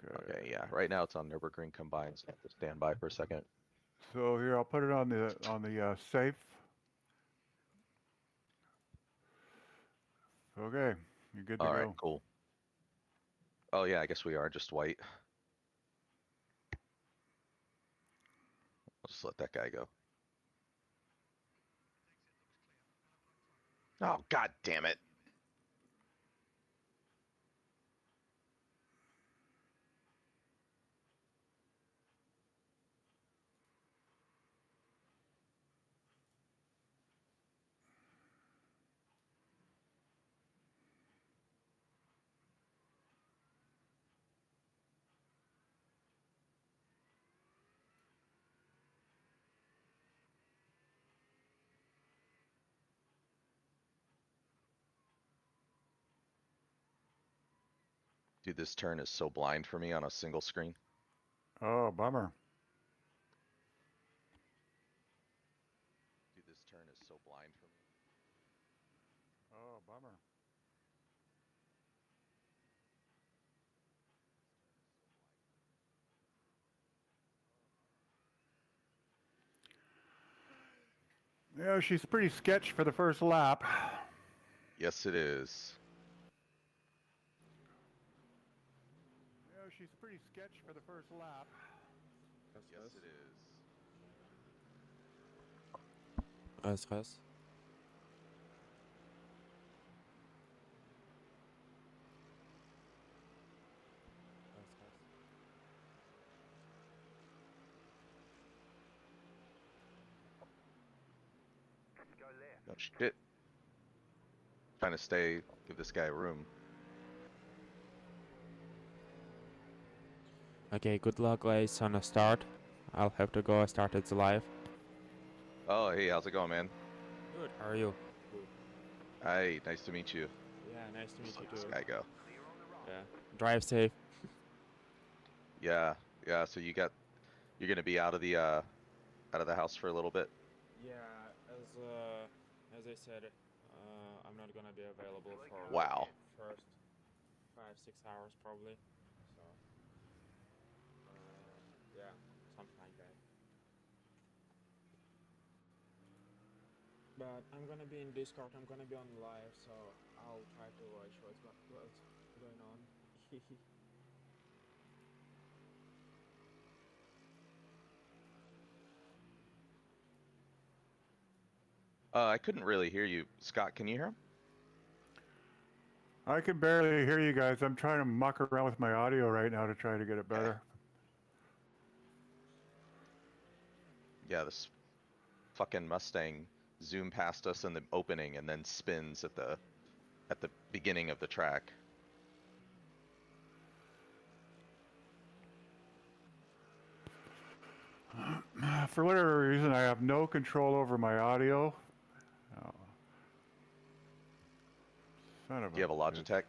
Okay, yeah. Right now it's on Nürburgring combined, so I have to stand by for a second. So here, I'll put it on the safe. Okay, you're good to All right, go. cool. Oh yeah, I guess we are just white. I'll just let that guy go. Oh, god damn it. Dude, this turn is so blind for me on a single screen. Oh, bummer. Dude, this turn is so blind for me. Oh, bummer. Yeah, she's pretty sketch for the first lap. Yes, it is. Yeah, she's pretty sketch for the first lap. Yes, it is. Stress. No shit. Trying to stay, give this guy room. Okay, good luck guys on the start. I'll have to go. I started the live. Oh, hey, how's it going, man? Good, how are you? Hi, nice to meet you. Yeah, nice to meet Just you let this too. guy go. Yeah. Drive safe. Yeah, yeah, so you're gonna be out of the house for a little bit? Yeah, as I said, I'm not gonna be available for Wow. first 5-6 hours probably. So yeah, something like that. But I'm gonna be in Discord. I'm gonna be on live, so I'll try to show what's going on. I couldn't really hear you. Scott, can you hear him? I can barely hear you guys. I'm trying to muck around with my audio right now to try to get it Okay. better. Yeah, this fucking Mustang zoomed past us in the opening and then spins at the beginning of the track. For whatever reason, I have no control over my audio. Oh, son of Do you have a a bitch. Logitech?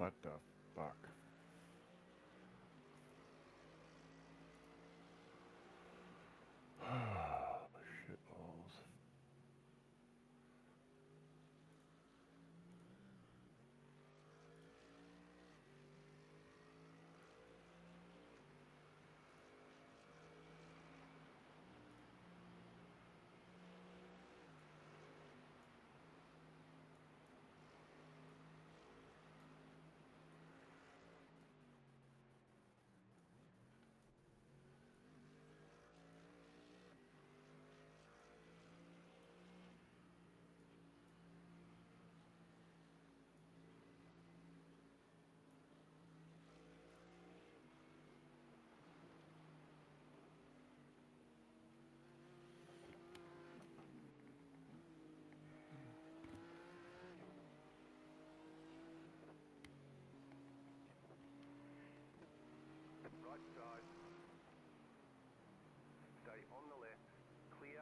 What the fuck? Shitballs. Right side. Stay on the left. Clear.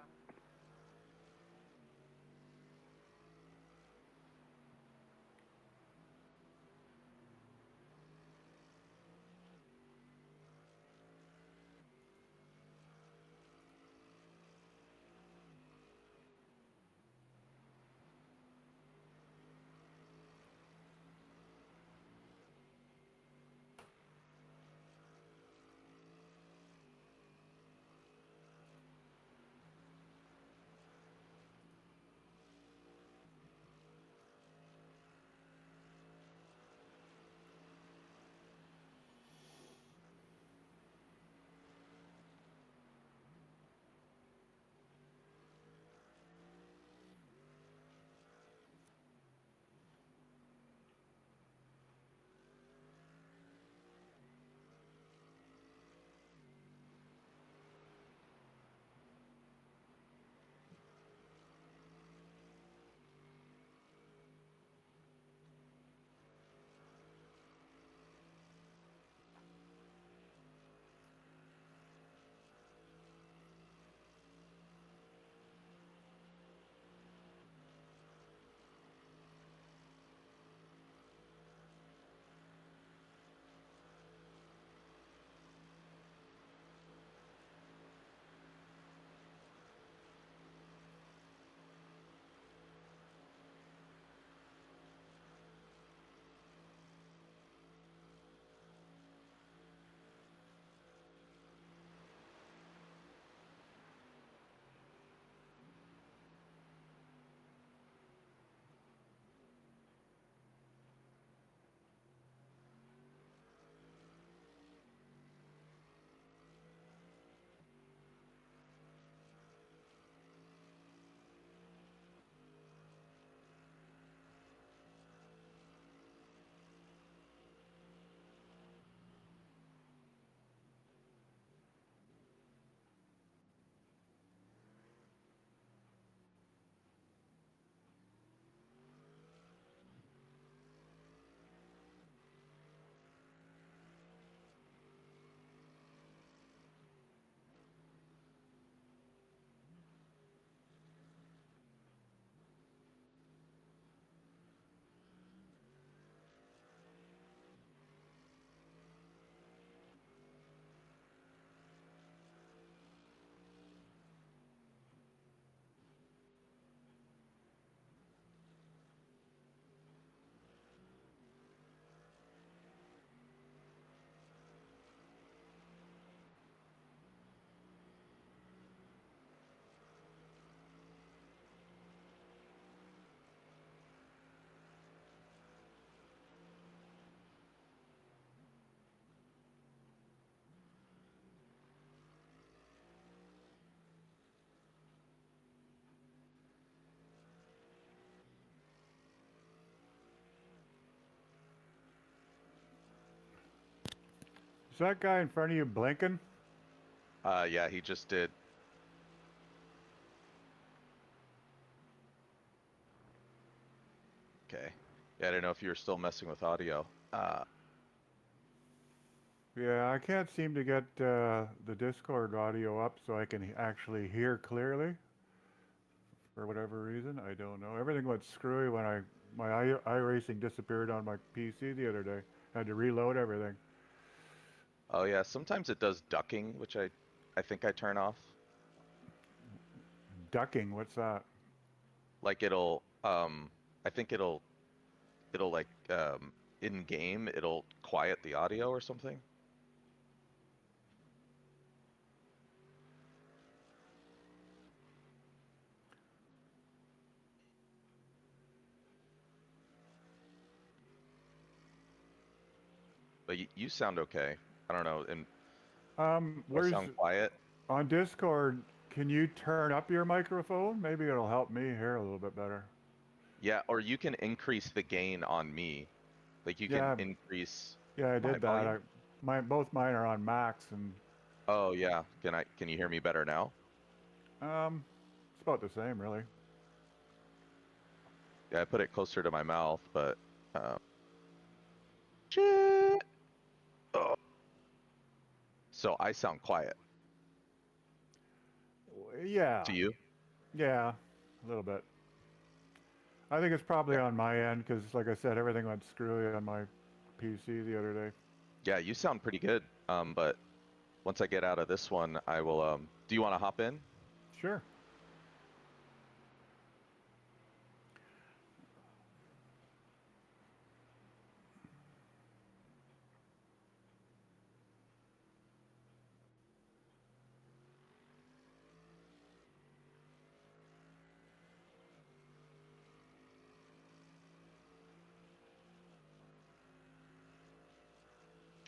Is that guy in front of you blinking? Yeah, he just did. Okay. Yeah, I didn't know if you were still messing with audio. Yeah, I can't seem to get the Discord audio up so I can actually hear clearly. For whatever reason, I don't know. Everything went screwy when I My iRacing disappeared on my PC the other day. Had to reload everything. Oh yeah, sometimes it does ducking, which I think I turn off. Ducking, what's that? Like I think it'll like in game it'll quiet the audio or something. But you sound okay. I don't know, and do I Where's sound quiet? on Discord? Can you turn up your microphone? Maybe it'll help me hear a little bit better. Yeah, or you can increase the gain on me. Like you can Yeah, increase yeah, I my did that. volume. Both mine are on max, and Oh yeah, can you hear me better now? it's about the same, really. Yeah, I put it closer to my mouth, but shit. Oh. So I sound quiet Yeah, to you? yeah, a little bit. I think it's probably Yeah. on my end because, like I said, everything went screwy on my PC the other day. Yeah, you sound pretty good. But once I get out of this one, I will do you want to hop in? Sure.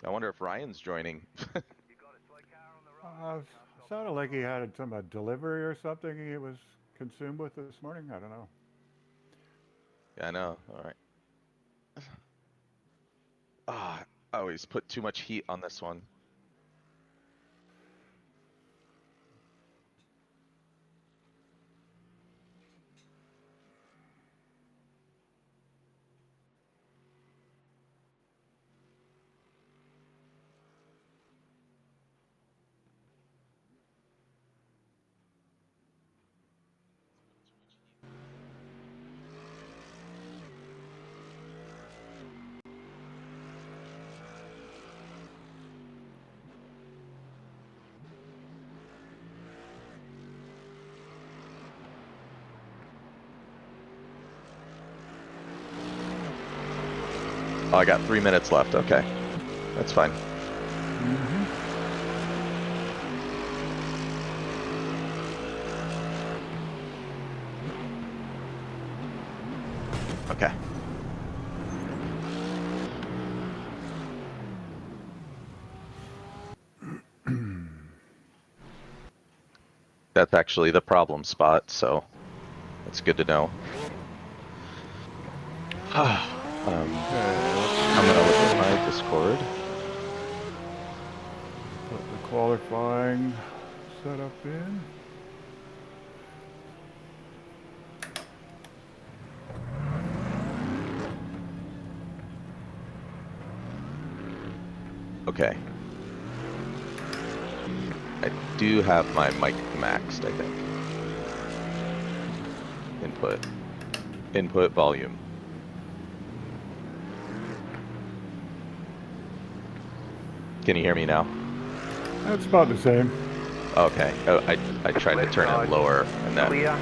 I wonder if Ryan's joining. You got a toy car on the right. Sounded like he had some delivery or something he was consumed with this morning. I don't know. Yeah, I know. All right. Ah, I always put too much heat on this one. Oh, I got 3 minutes left. Okay, that's fine. Okay. That's actually the problem spot, so that's good to know. I'm gonna look at my Discord. Put the qualifying setup in. Okay. I do have my mic maxed, I think. Input volume. Can you hear me now? That's about the same. Okay. Oh, I tried to turn it lower and that. Clear.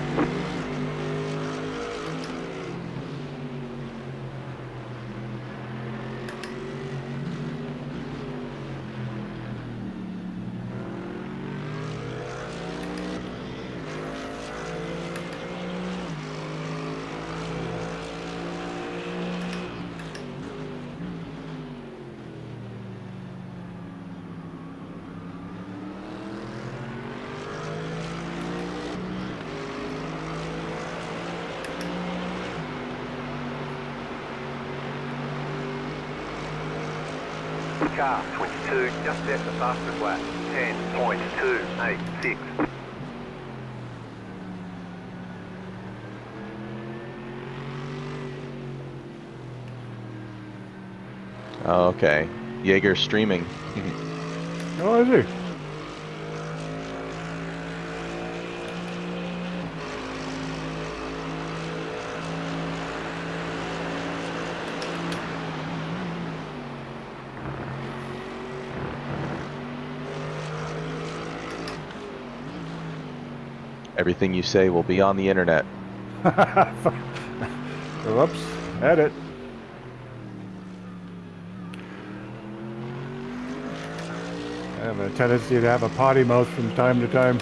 Car 22, just set the fastest lap. 10.286. Oh, okay. Jaeger streaming. Oh, is he? Everything you say will be on the internet. Whoops. Edit. I have a tendency to have a potty mouth from time to time.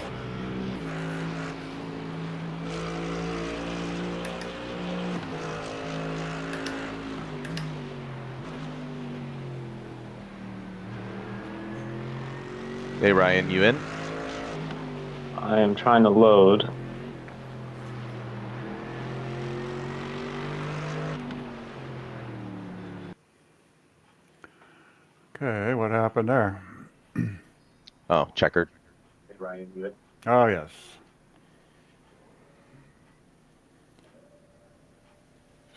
Hey Ryan, you in? I am trying to load. Okay, what happened there? Oh, checkered. Hey, Ryan, you Oh, yes.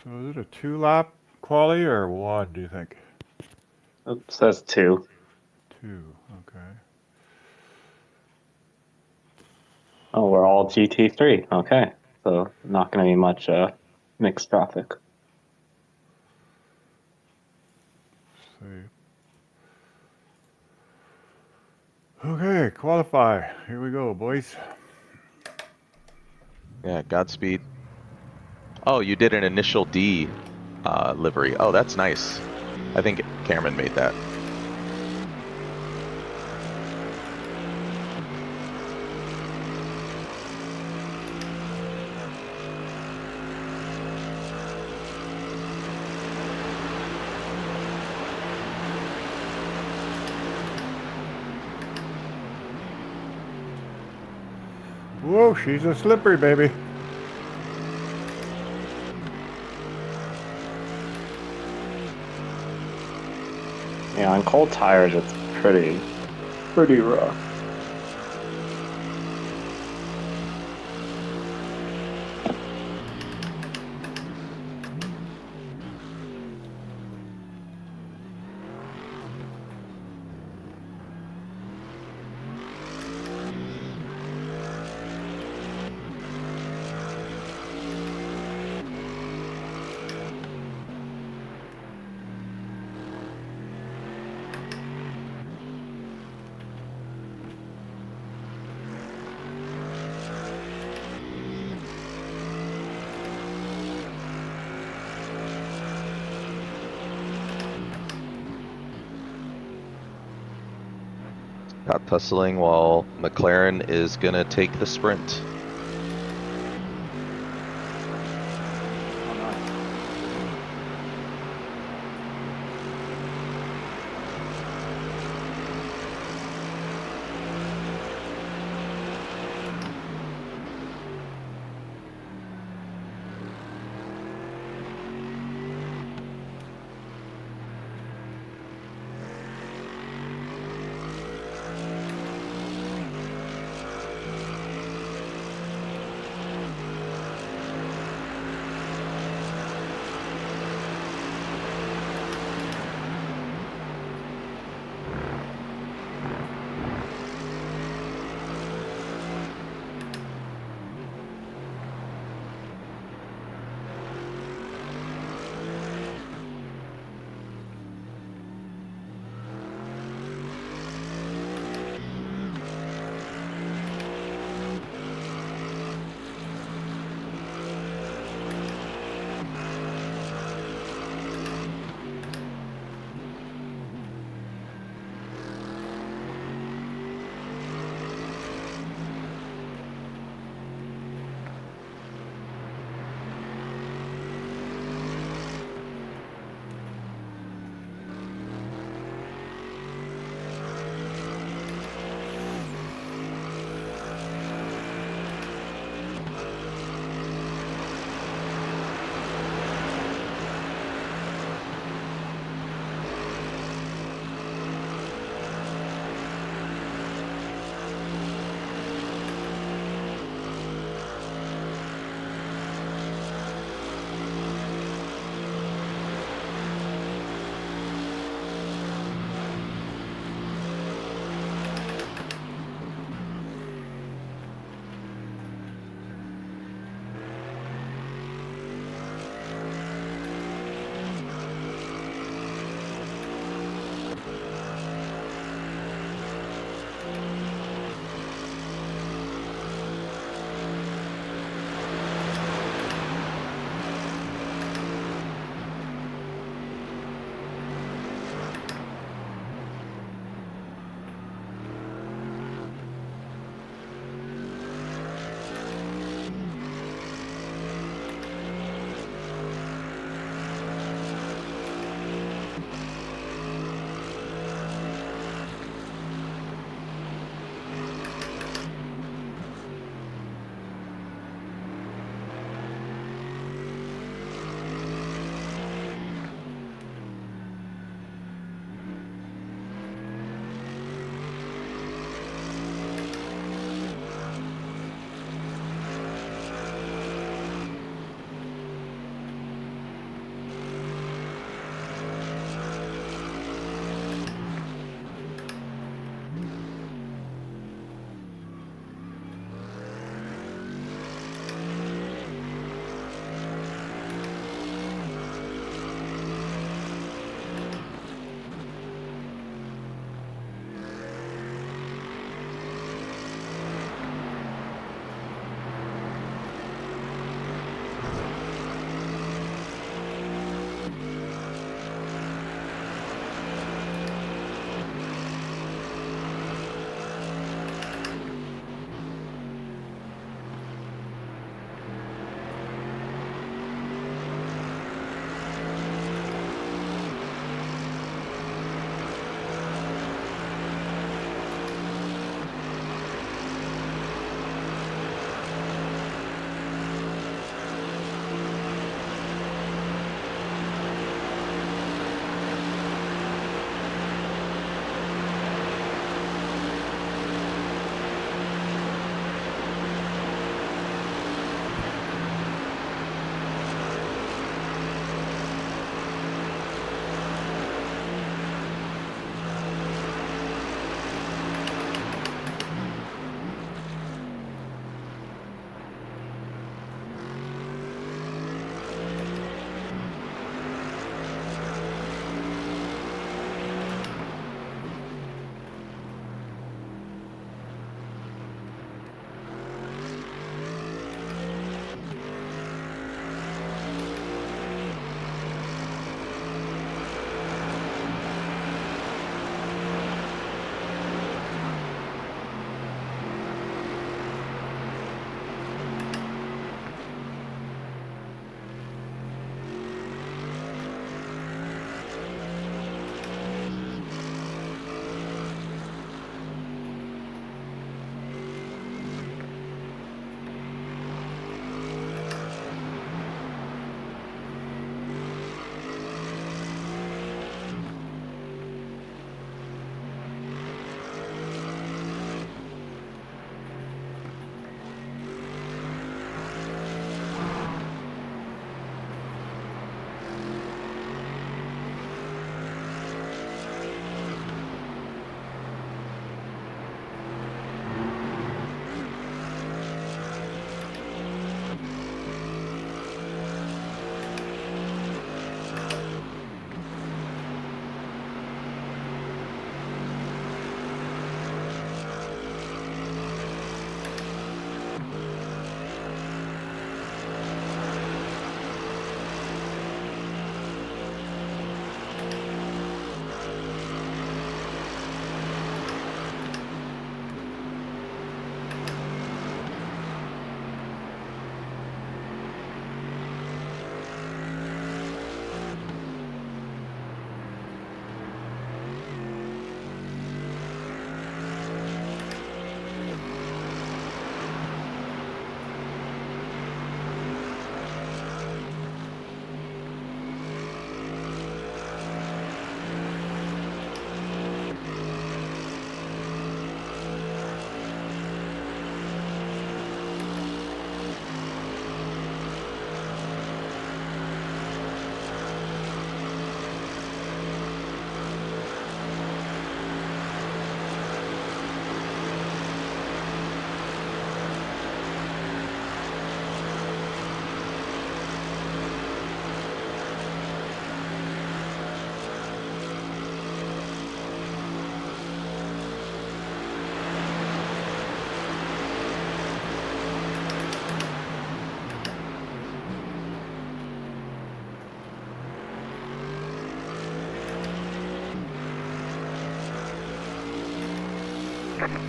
So is it a 2-lap quali or 1, do you think? It says 2. 2, okay. Oh, we're all GT3. Okay. So not going to be much mixed traffic. Let's see. Okay, qualify. Here we go, boys. Yeah, Godspeed. Oh, you did an initial D livery. Oh, that's nice. I think Cameron made that. Whoa, she's a slippery baby. Yeah, on cold tires, it's pretty rough. Got tussling while McLaren is gonna take the sprint.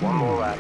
One more lap.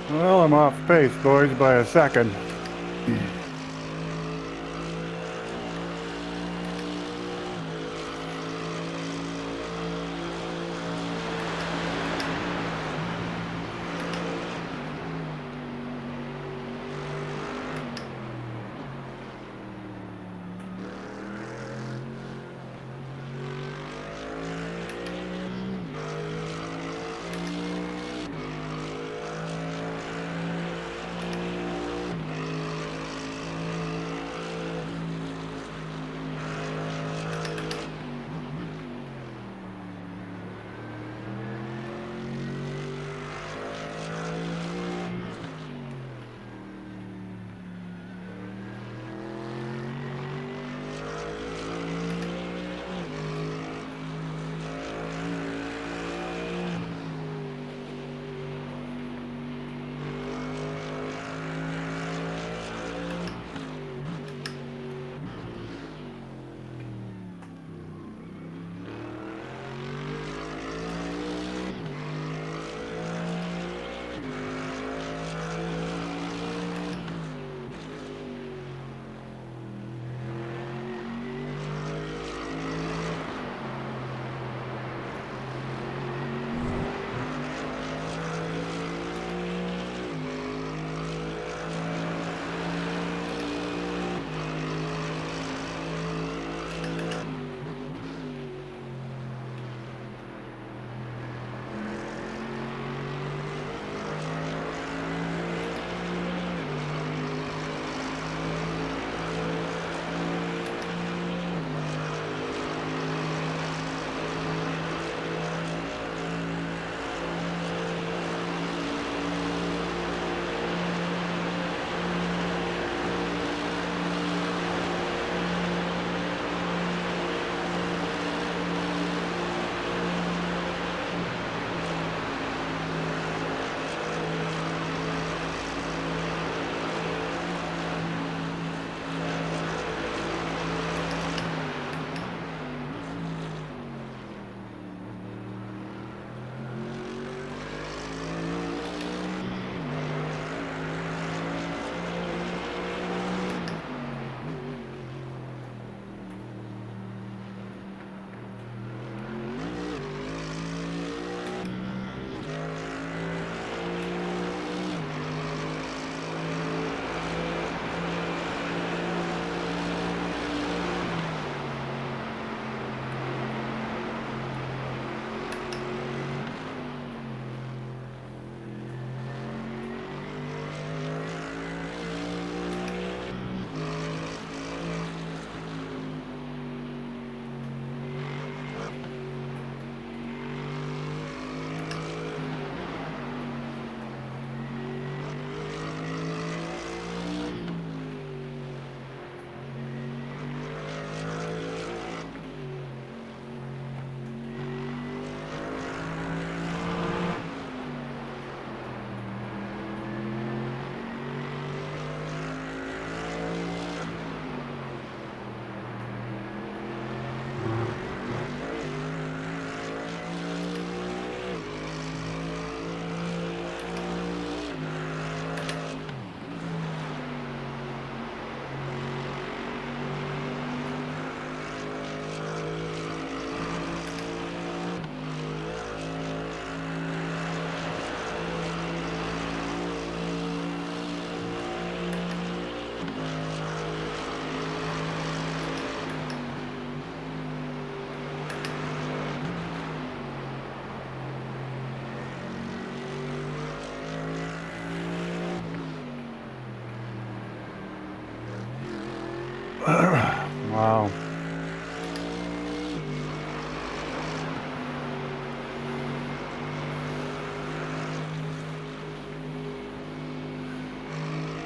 Well, I'm off pace, boys, by a second.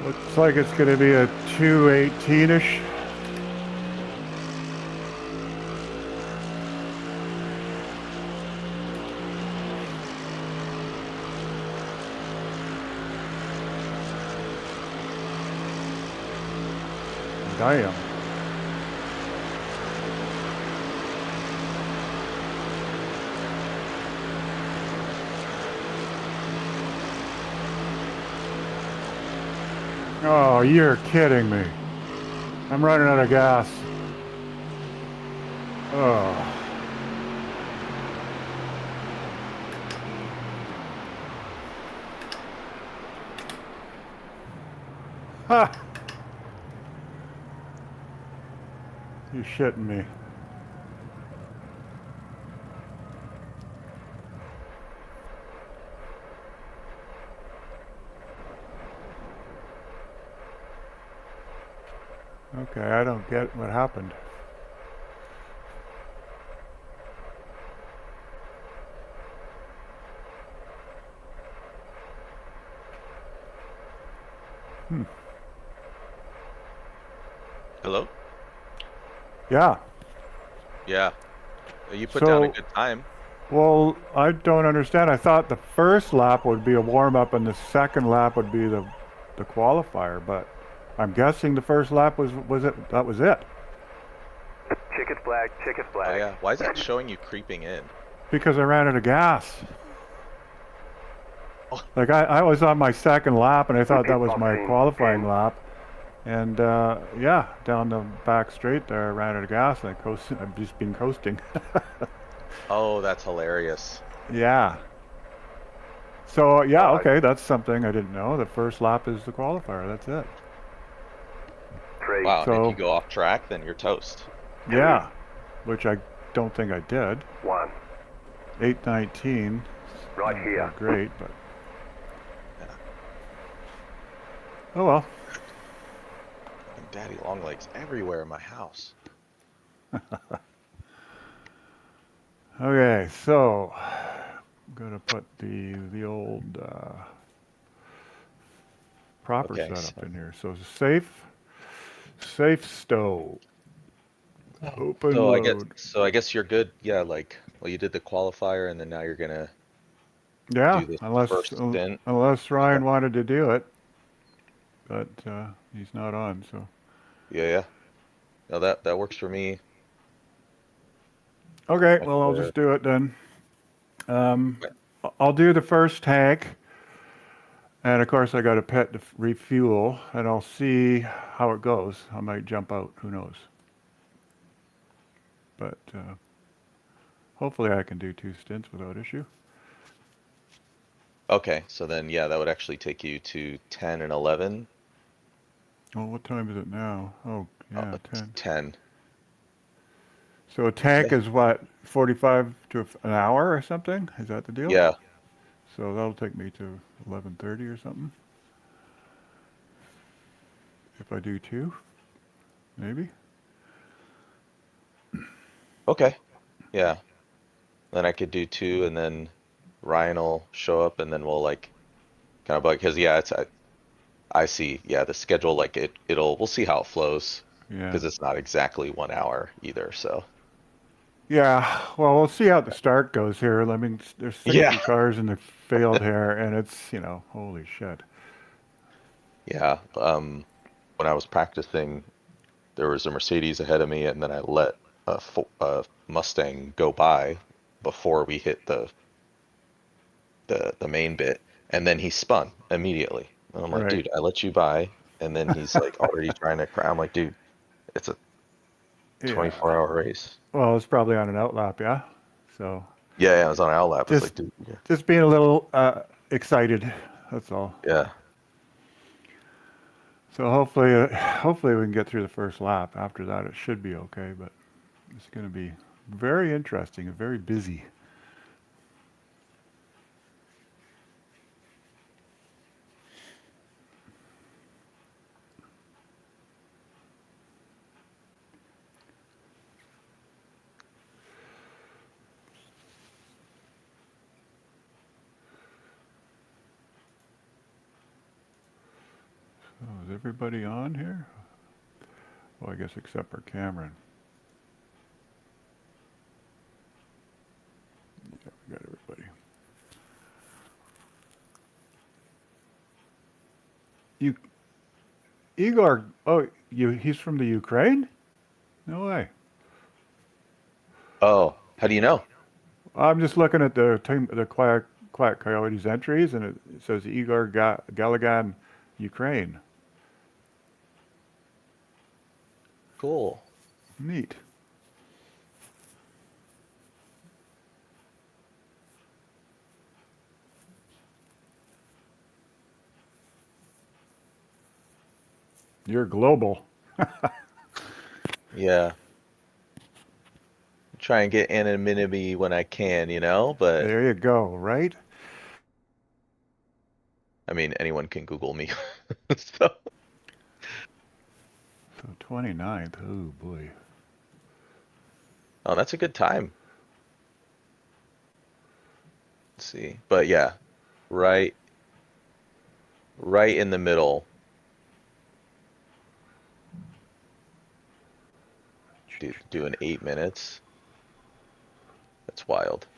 Looks like it's going to be a 218-ish. Damn. Oh, you're kidding me. I'm running out of gas. Oh. Ha! You're shitting me. Okay, I don't get what happened. Hello? Yeah. Yeah. You put down a good time. Well, I don't understand. I thought the first lap would be a warm-up and the second lap would be the qualifier, but I'm guessing the first lap was it. That was it. Checkered flag, checkered Oh flag. yeah. Why is that showing you creeping in? Because I ran out of gas. Oh. Like I was on my second lap and I thought that was my Boxing, qualifying 10. lap. And yeah, down the back straight there, I ran out of gas and I've just been coasting. Oh, that's hilarious. Yeah. So yeah, Oh, okay, that's something I didn't know. The first lap is the qualifier. That's it. 3. Wow. And So- if you go off track, then you're toast. Yeah, which I don't think I did. 1. 8:19. Right Not here. great, but Yeah. oh well. And daddy long legs everywhere in my house. Okay, so I'm gonna put the old proper Okay, setup so- in here. So safe stow. Open So load. I guess you're good. Yeah, like, well, you did the qualifier and then now you're gonna Yeah, do the unless first stint. Ryan wanted to do it, but he's not on. So Yeah. No, that works for me. okay, Right well I'll there. just do it then. I'll do the first tank, and of course I got a pit to refuel, and I'll see how it goes. I might jump out. Who knows? But hopefully I can do 2 stints without issue. Okay, so then yeah, that would actually take you to 10 and 11. Oh, what time is it now? Oh, yeah, It's 10. 10. So a tank Yeah. is what, 45 to an hour or something? Is that the deal? Yeah. So that'll take me to 11:30 or something. If I do 2, maybe. Okay. Yeah. Then I could do 2 and then Ryan will show up and then we'll like kind of because yeah, I see. Yeah, the schedule like we'll see how it flows Yeah. because it's not exactly 1 hour either. So Yeah. Well, we'll see how the start goes here. I mean, there's 60 Yeah. cars in the field here, and it's holy shit. yeah, when I was practicing, there was a Mercedes ahead of me, and then I let a Mustang go by before we hit the main bit, and then he spun immediately. And I'm like, Right. dude, I let you by, and then he's like already trying to cry. I'm like, dude, it's a Yeah. 24-hour race. Well, it's probably on an outlap, yeah. So Yeah, I was on an outlap. It's Just- like, dude, yeah. just being a little excited. That's all. Yeah. So hopefully we can get through the first lap. After that, it should be okay. But it's going to be very interesting and very busy. Oh, is everybody on here? Well, I guess except for Cameron. Yeah, we got everybody. You, Igor. Oh, he's from the Ukraine? No way. Oh, how do you know? I'm just looking at the Quiet Coyotes entries, and it says Igor Galagan, Ukraine. Cool. Neat. You're global. Yeah. Try and get anonymity when I can, you know, but There you go, right? I mean, anyone can Google me. So, So 29th. Oh boy. oh, that's a good time. Let's see. But yeah, right, right in the middle. Doing 8 minutes. That's wild.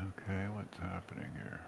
Okay, what's happening here?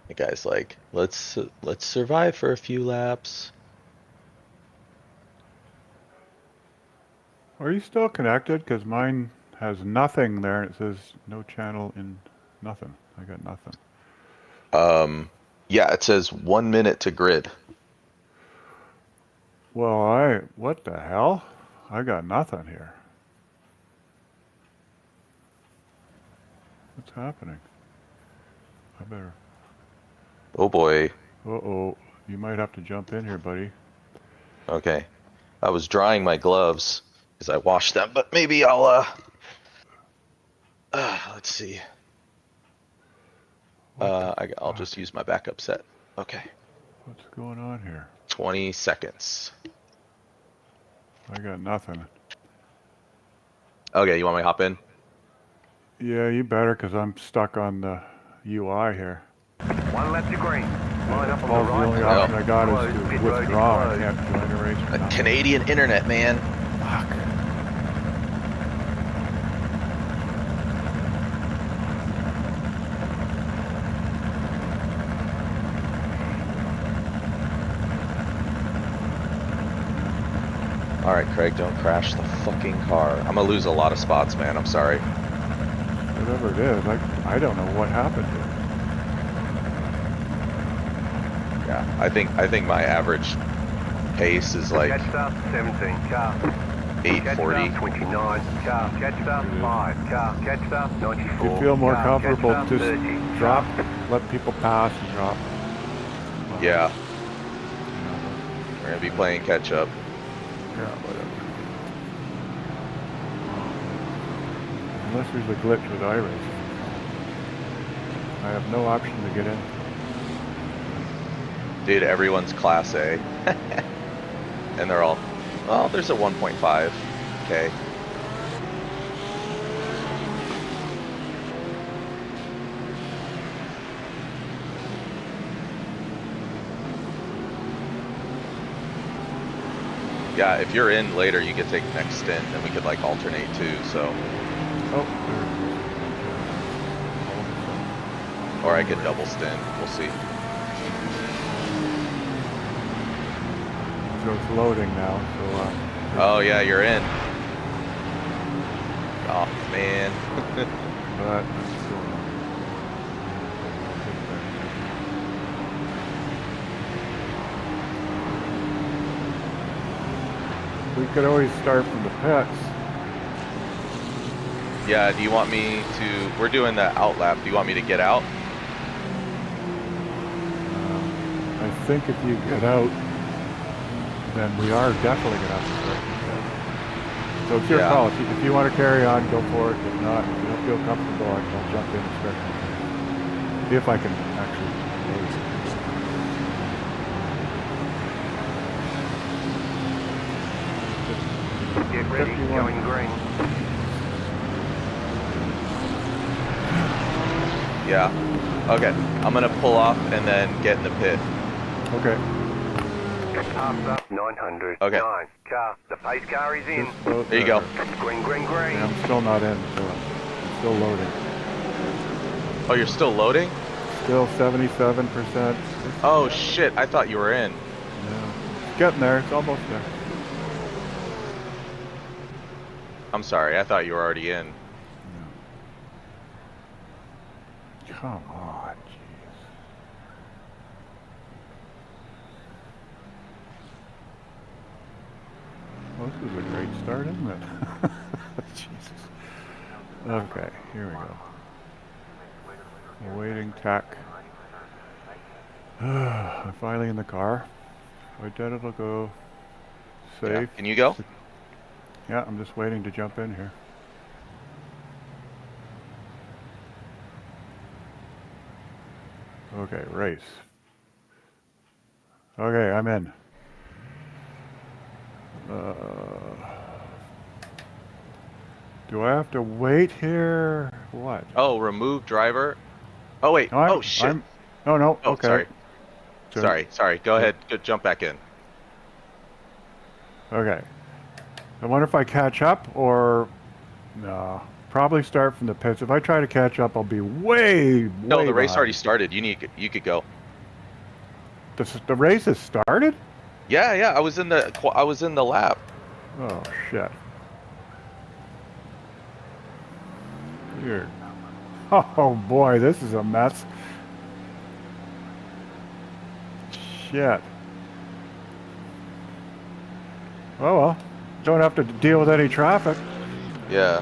The guy's like, let's survive for a few laps. Are you still connected? Because mine has nothing there, and it says no channel in nothing. I got nothing. Yeah, it says 1 minute to grid. Well, what the hell? I got nothing here. What's happening? I better. Oh boy. Uh-oh. You might have to jump in here, buddy. Okay. I was drying my gloves because I washed them, but maybe I'll let's see. What the I'll fuck? just use my backup set. Okay. What's going on here? 20 seconds. I got nothing. Okay, you want me to hop in? Yeah, you better, because I'm stuck on the UI here. 1 lap to green. Line up on the Paul's the right. only Well, option I got is Closed. to Pit road is withdraw. I closed. can't join the race or nothing. Canadian internet, man. Fuck. All right, Craig, don't crash the fucking car. I'm gonna lose a lot of spots, man. I'm sorry. Whatever it is, I don't know what happened here. Yeah, I think my average pace is like Catch start 17 car. Catch 840. start 29 car. Catch start 5 car. Catch start 94. Do you feel more car. comfortable Catch start just 30 drop, car. let people pass and drop? Yeah, You know, we're gonna be playing catch up. yeah, whatever. Unless there's a glitch with iRace. I have no option to get in. Dude, everyone's class A. And they're all, well, there's a 1.5. Okay. Yeah, if you're in later, you could take next stint, and we could like alternate too, so. Oh, Or I could double stint, we'll see. so it's loading now, so Oh yeah, you're in. Oh man. but I'm still we could always start from the pits. Yeah, do you want me to, we're doing the out lap, do you want me to get out? I think if you get out, then we are definitely going to have to start from the pits. So it's your Yeah. call. If you want to carry on, go for it. If not, if you don't feel comfortable, I'll jump in and start from the pits. See if I can actually race. Get ready. 51. Going green. Yeah. Okay, I'm gonna pull off and then get in the pit. Okay. Half up 900. Okay. 9 car. The pace car is in. Just load There you go. Green, green, green. Yeah, I'm still not in, so I'm still loading. Oh, you're still loading? Still 77%. Oh shit, I thought you were in. Yeah. It's getting there. It's almost there. I'm sorry, I thought you were already in. Come on, jeez. Well, this is a great start, isn't it? Jesus. Okay, here we go. Awaiting tech. I'm finally in the car. Identical go. Yeah. Safe. Can you go? Yeah, I'm just waiting to jump in here. Okay, race. Okay, I'm in. Do I have to wait here? What? Oh, remove driver. Oh wait, No, oh shit. No, no, Oh, okay. sorry. So- Sorry, go ahead, go jump back in. Okay. I wonder if I catch up or... No. Probably start from the pits. If I try to catch up, I'll be way No, the race behind. already started, you could go. The race has started? Yeah, I was in the lap. Oh, shit. Weird. Oh, boy, this is a mess. Shit. Oh, well. Don't have to deal with any traffic. Yeah.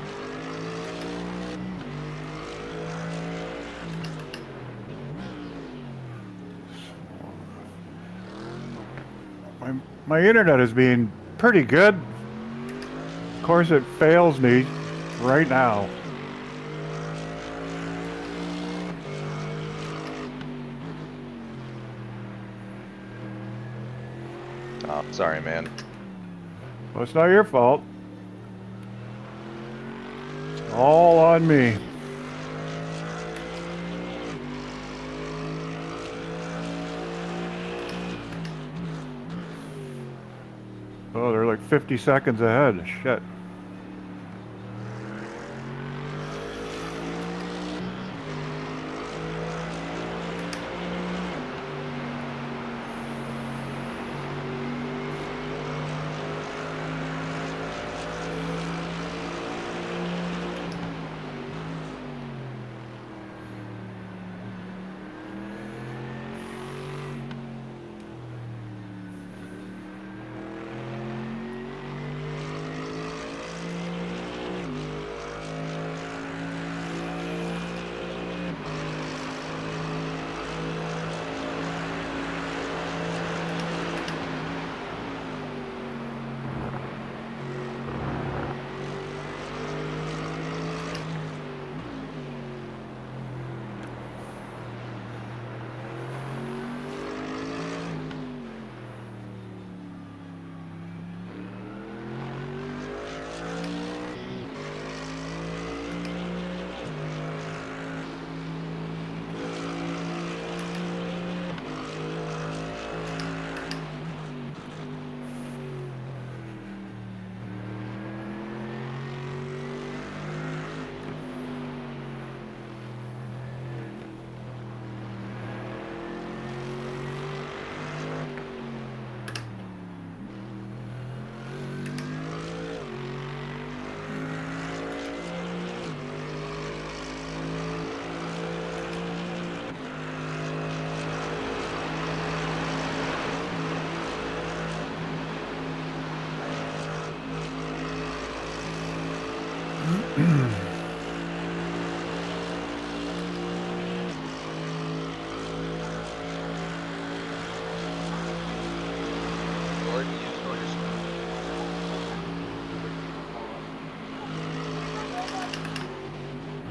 My internet is being pretty good. Of course, it fails me right now. Oh, sorry, man. Well, it's not your fault. All on me. Oh, they're like 50 seconds ahead. Shit.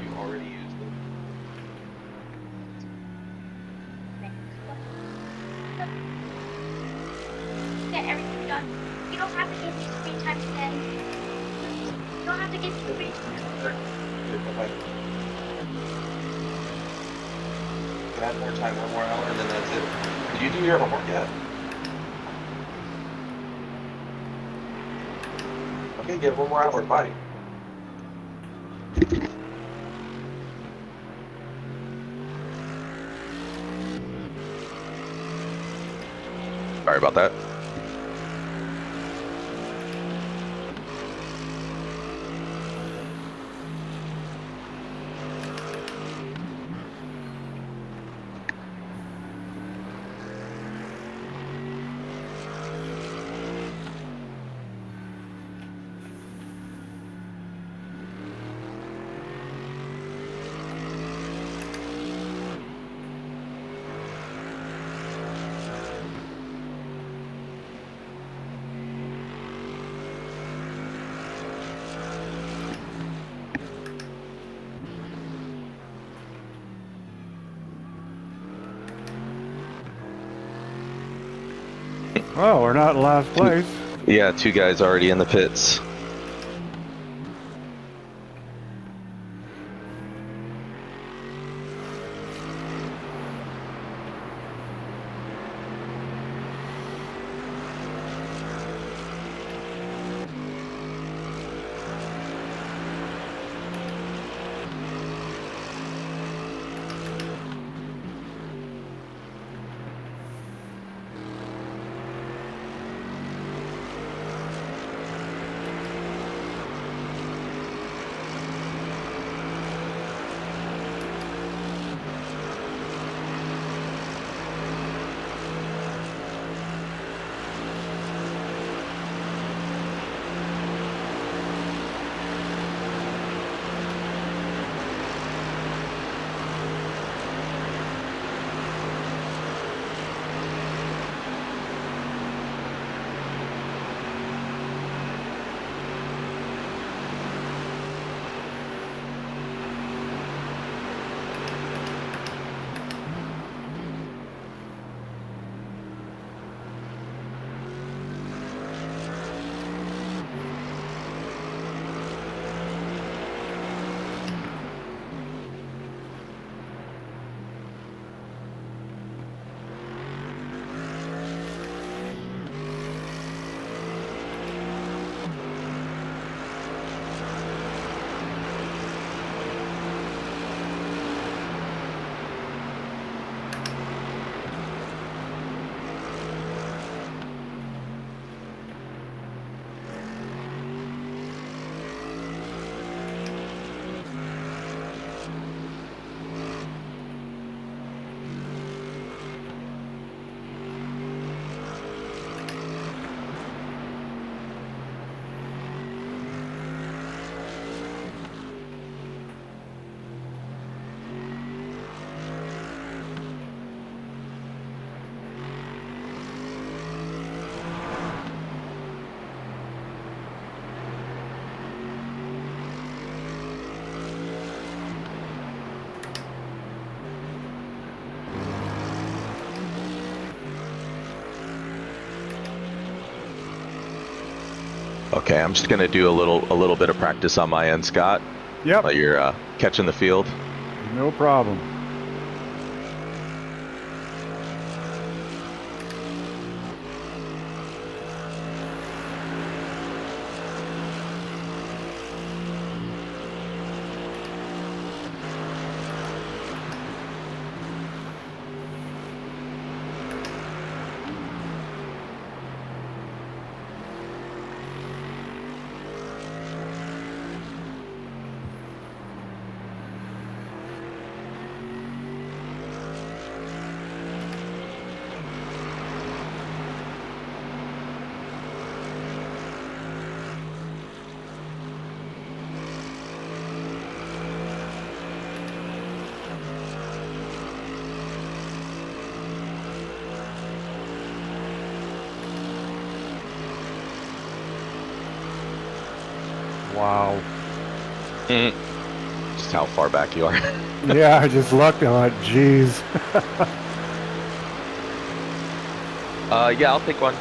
You already used them. Get everything done. You don't have to give me screen time today. You don't have to give me screen time. Can I have more time, 1 more hour, and then that's it. Did you do your homework yet? Okay, get 1 more hour, bye. Sorry about that. Well, we're not in last place. Yeah, 2 guys already in the pits. Okay, I'm just gonna do a little bit of practice on my end, Scott. Yep, While you're catching the field. no problem. Wow. Mm. Just how far back you are. Yeah, I just looked and went, geez. Yeah, I'll take one.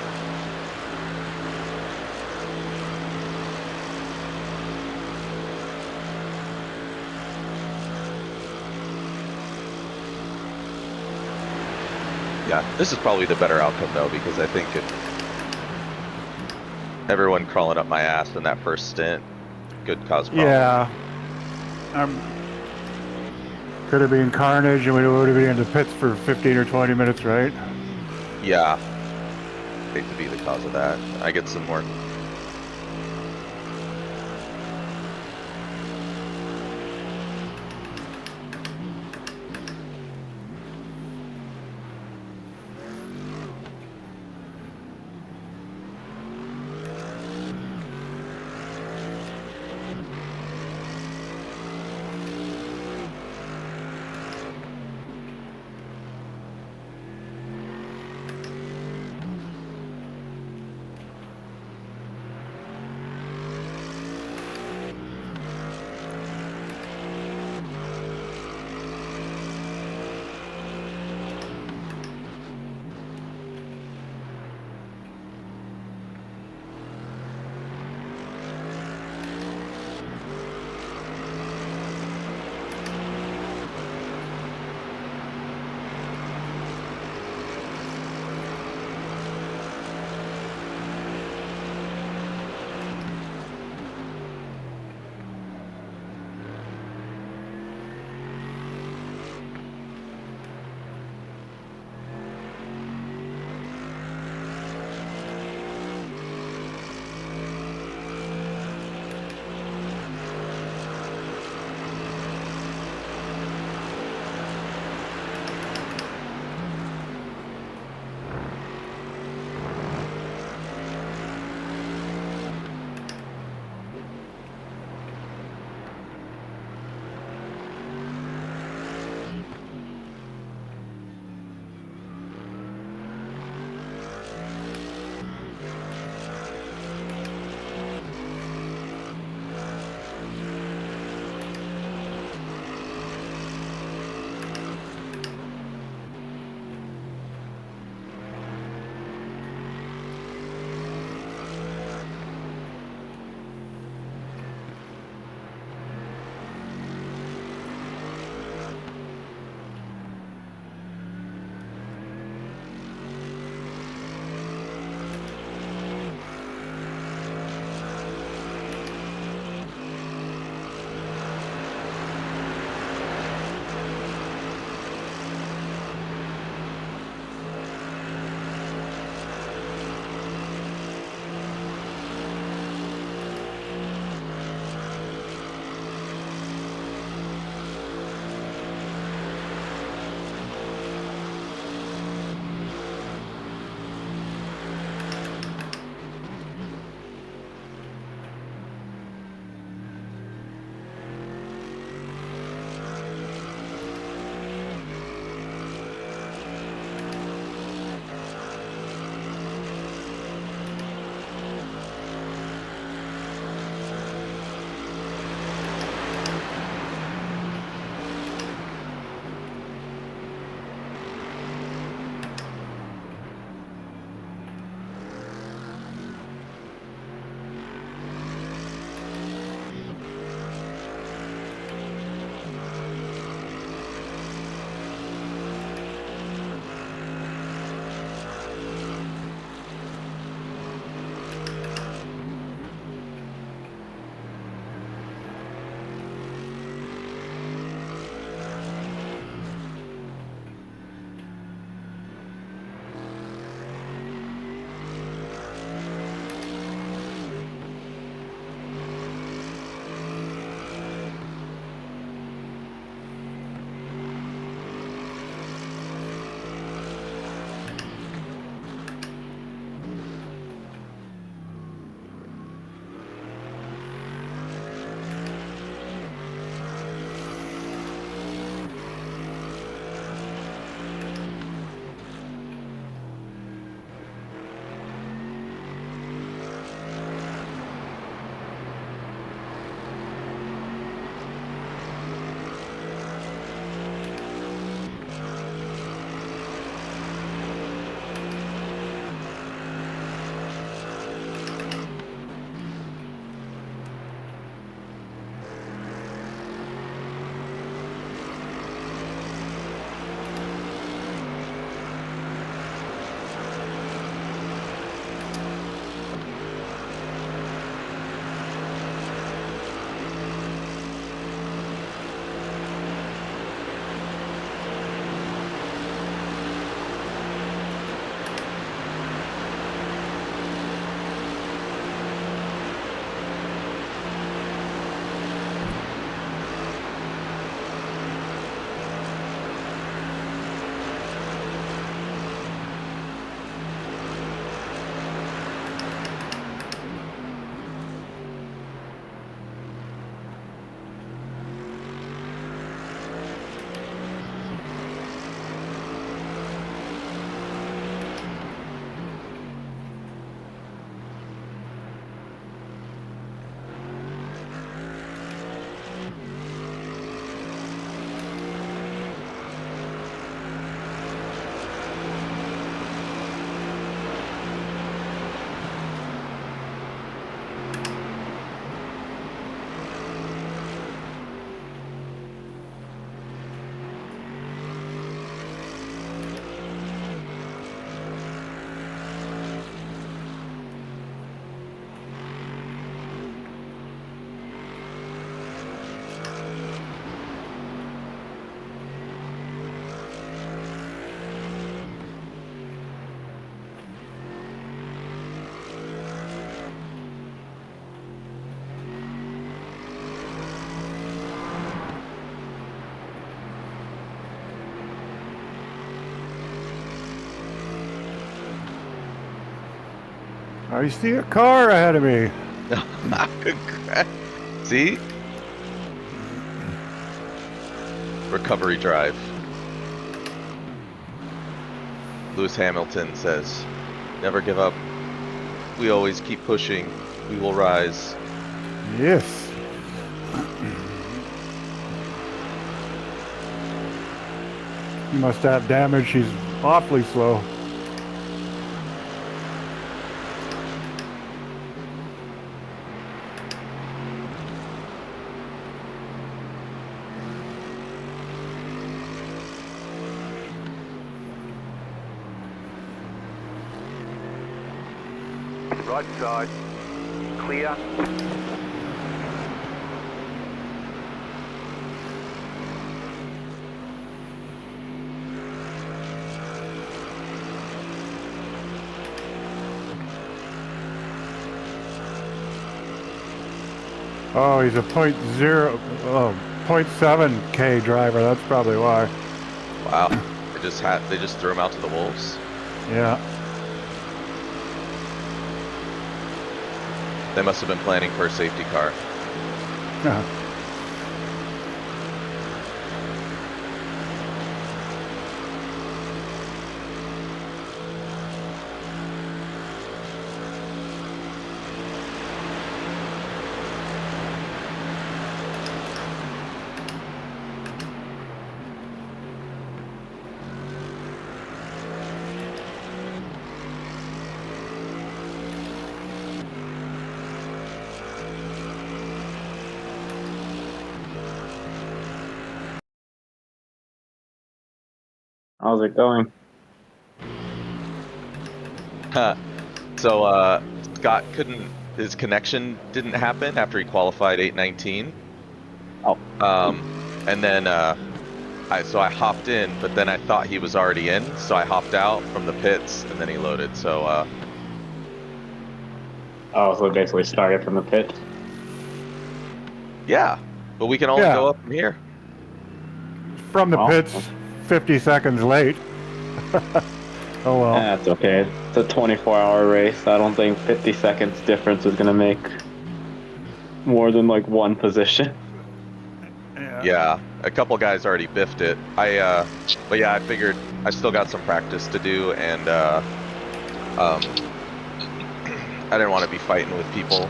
Yeah, this is probably the better outcome though, because I think everyone crawling up my ass in that first stint could cause problems. Yeah. Could have been carnage and we would have been in the pits for 15 or 20 minutes, right? Yeah, hate to be the cause of that. I get some more. I see a car ahead of me. See? Recovery drive. Lewis Hamilton says, never give up. We always keep pushing. We will rise. Yes. He must have damage. She's awfully slow. Right side. Clear. Oh, he's a .7K driver. That's probably why. Wow. They just threw him out to the wolves. Yeah. They must have been planning for a safety car. How's it going? So Scott his connection didn't happen after he qualified 8:19. Oh. And then so I hopped in, but then I thought he was already in, so I hopped out from the pits and then he loaded. So Oh, so it basically started from the pit. yeah, but we can only Yeah. go up from here. From the Oh. pits, 50 seconds late. Oh well. That's okay. It's a 24-hour race. I don't think 50 seconds difference is gonna make more than like one position. Yeah, a couple guys already biffed it. But yeah, I figured I still got some practice to do, and I didn't want to be fighting with people,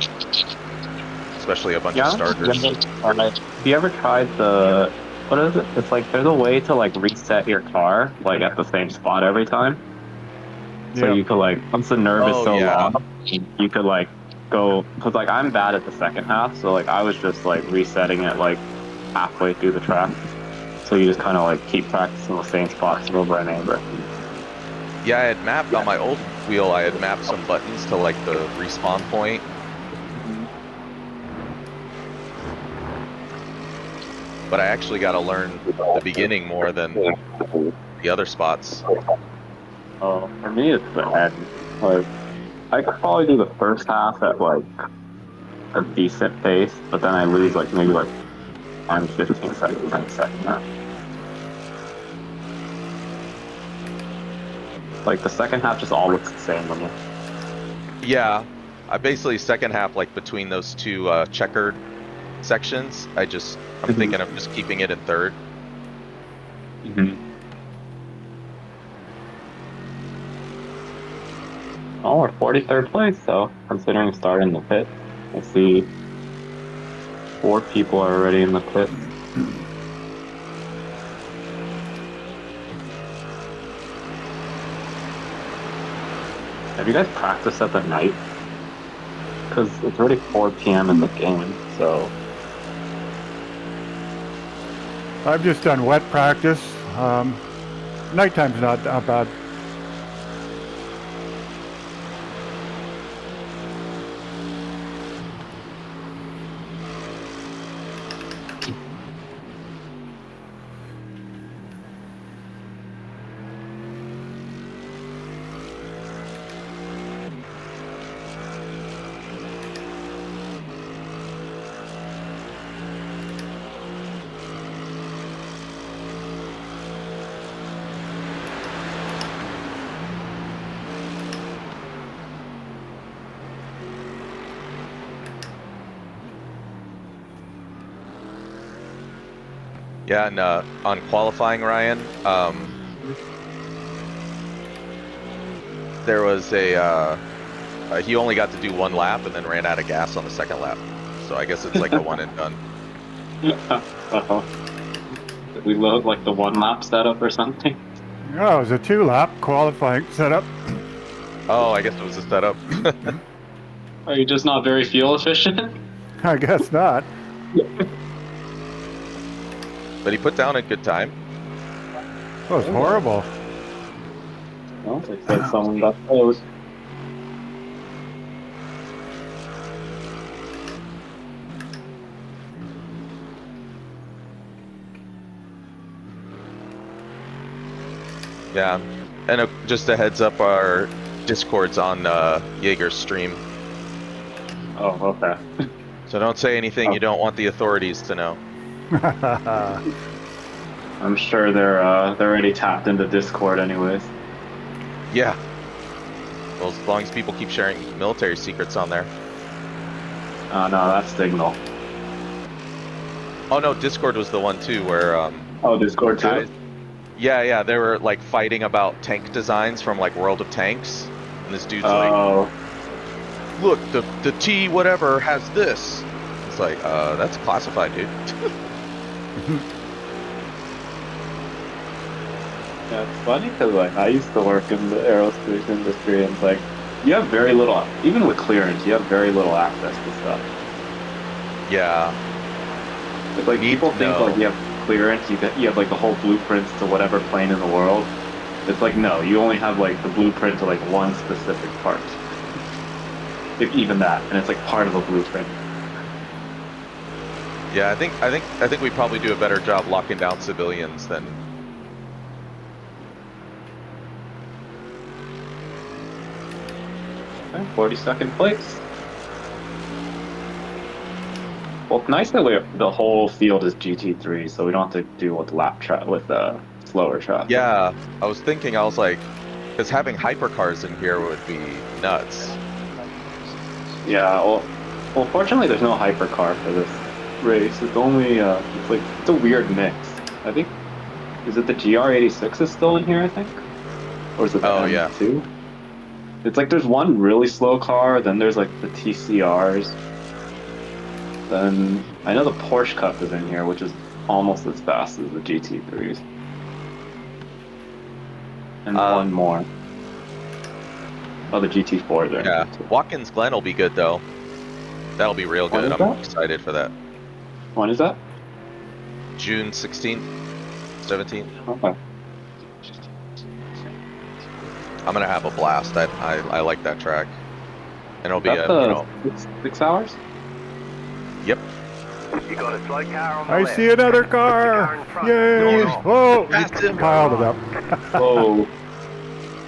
especially a bunch of starters. Have you ever tried the, what is it? It's like there's a way to like reset your car like at the same spot every time. So Yeah. you could like, once the nerve is Oh, so yeah. long, you could like go, because like I'm bad at the second half, so like I was just like resetting it like halfway through the track. So you just kind of like keep practicing the same spots over and over. Yeah, I had mapped on my old wheel, I had mapped some buttons to like the respawn point. But I actually got to learn the beginning more than the other spots. Oh, for me it's the end. Like, I could probably do the first half at like a decent pace, but then I lose like maybe like 10, 15 seconds in the second half. Like the second half just all looks the same to me. Yeah, I basically second half, like between those two checkered sections, I'm thinking of just keeping it in third. Oh, we're 43rd place, so considering starting the pit, I see 4 people are already in the pit. Have you guys practiced at the night? Because it's already 4 p.m. in the game, so... I've just done wet practice. Nighttime's not that bad. Yeah, and on qualifying, Ryan, there was he only got to do one lap and then ran out of gas on the second lap. So I guess it's like a one and done. Uh-oh. Did we load like the 1 lap setup or something? Oh, it was a 2-lap qualifying setup. Oh, I guess it was a setup. Are you just not very fuel efficient? I guess not. But he put down a good time. It was horrible. Well, looks like someone got close. Yeah, and just a heads up, our Discord's on Jaeger's stream. Oh, okay. So don't say anything you don't want the authorities to know. I'm sure they're already tapped into Discord anyways. Yeah. Well, as long as people keep sharing military secrets on there. No, that's Signal. Oh no, Discord was the one too where Oh, Discord too? guys, yeah, they were like fighting about tank designs from like World of Tanks, and this dude's Oh, like, look, the T whatever has this. It's like, that's classified, dude. yeah, it's funny because like I used to work in the aerospace industry, and it's like you have very little, even with clearance, you have very little access to stuff. Yeah. It's like people think like you have clearance, you have like the whole blueprints to whatever plane in the world. It's like no, you only have like the blueprint to like one specific part, if even that, and it's like part of a blueprint. Yeah, I think we probably do a better job locking down civilians than. Okay, 42nd place. Well, it's nice that the whole field is GT3, so we don't have to do with slower traffic. Yeah, I was thinking, I was like, because having hypercars in here would be nuts. Yeah, well, fortunately there's no hypercar for this race. It's only, it's a weird mix. I think, is it the GR86 is still in here, I think? Or is it the M2? Yeah. It's like there's one really slow car, then there's like the TCRs. Then I know the Porsche Cup is in here, which is almost as fast as the GT3s. And one more. Oh, the GT4 there. Yeah, Watkins Glen will be good though. That'll be real good. I'm excited for that. When is that? June 16th, 17th. Okay. I'm gonna have a blast. I like that track. And it'll be a, 6 hours? Yep. You got a slow car on the I left. see another car! Yay! Whoa! Passed him. Piled it up. Whoa.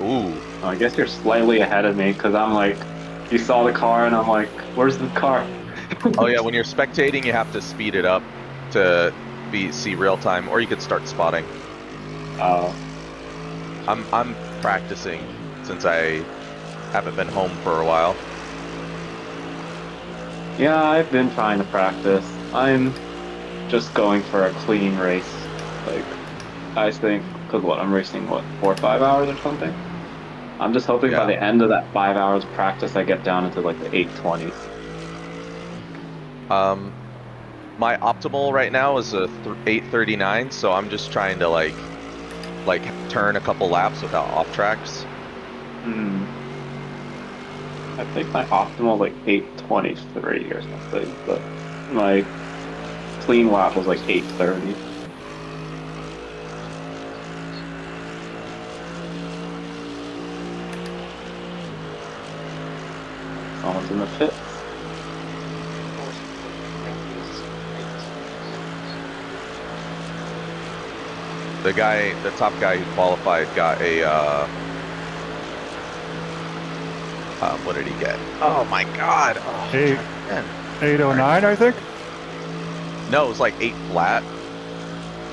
Ooh. I guess you're slightly ahead of me, because I'm like, you saw the car, and I'm like, where's the car? Oh yeah, when you're spectating, you have to speed it up to see real time, or you could start spotting. Oh. I'm practicing since I haven't been home for a while. Yeah, I've been trying to practice. I'm just going for a clean race. Like, I think, because I'm racing, 4 or 5 hours or something? I'm just hoping by the end of that 5 hours of practice, I get down into like the 820s. My optimal right now is a 839, so I'm just trying to like turn a couple laps without off tracks. I think my optimal like 823 or something, but my clean lap was like 830. Someone's in the pit. The top guy who qualified got a, what did he get? Oh my god! Oh, 809, I think? No, it was like 8 flat.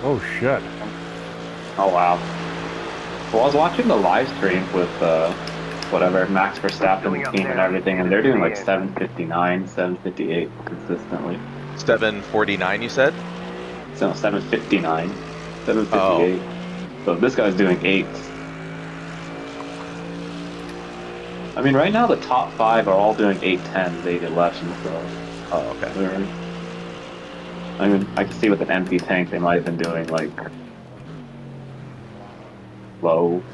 Oh shit. Oh wow. Well, I was watching the live stream with, whatever, Max Verstappen team and everything, and they're doing like 759, 758 consistently. 749, you said? no, 7:59, Oh, 7:58. So this guy's doing eights. I mean, right now the top five are all doing 8:10s, 8:11s. So oh, okay. I mean, I can see with an empty tank they might have been doing like low.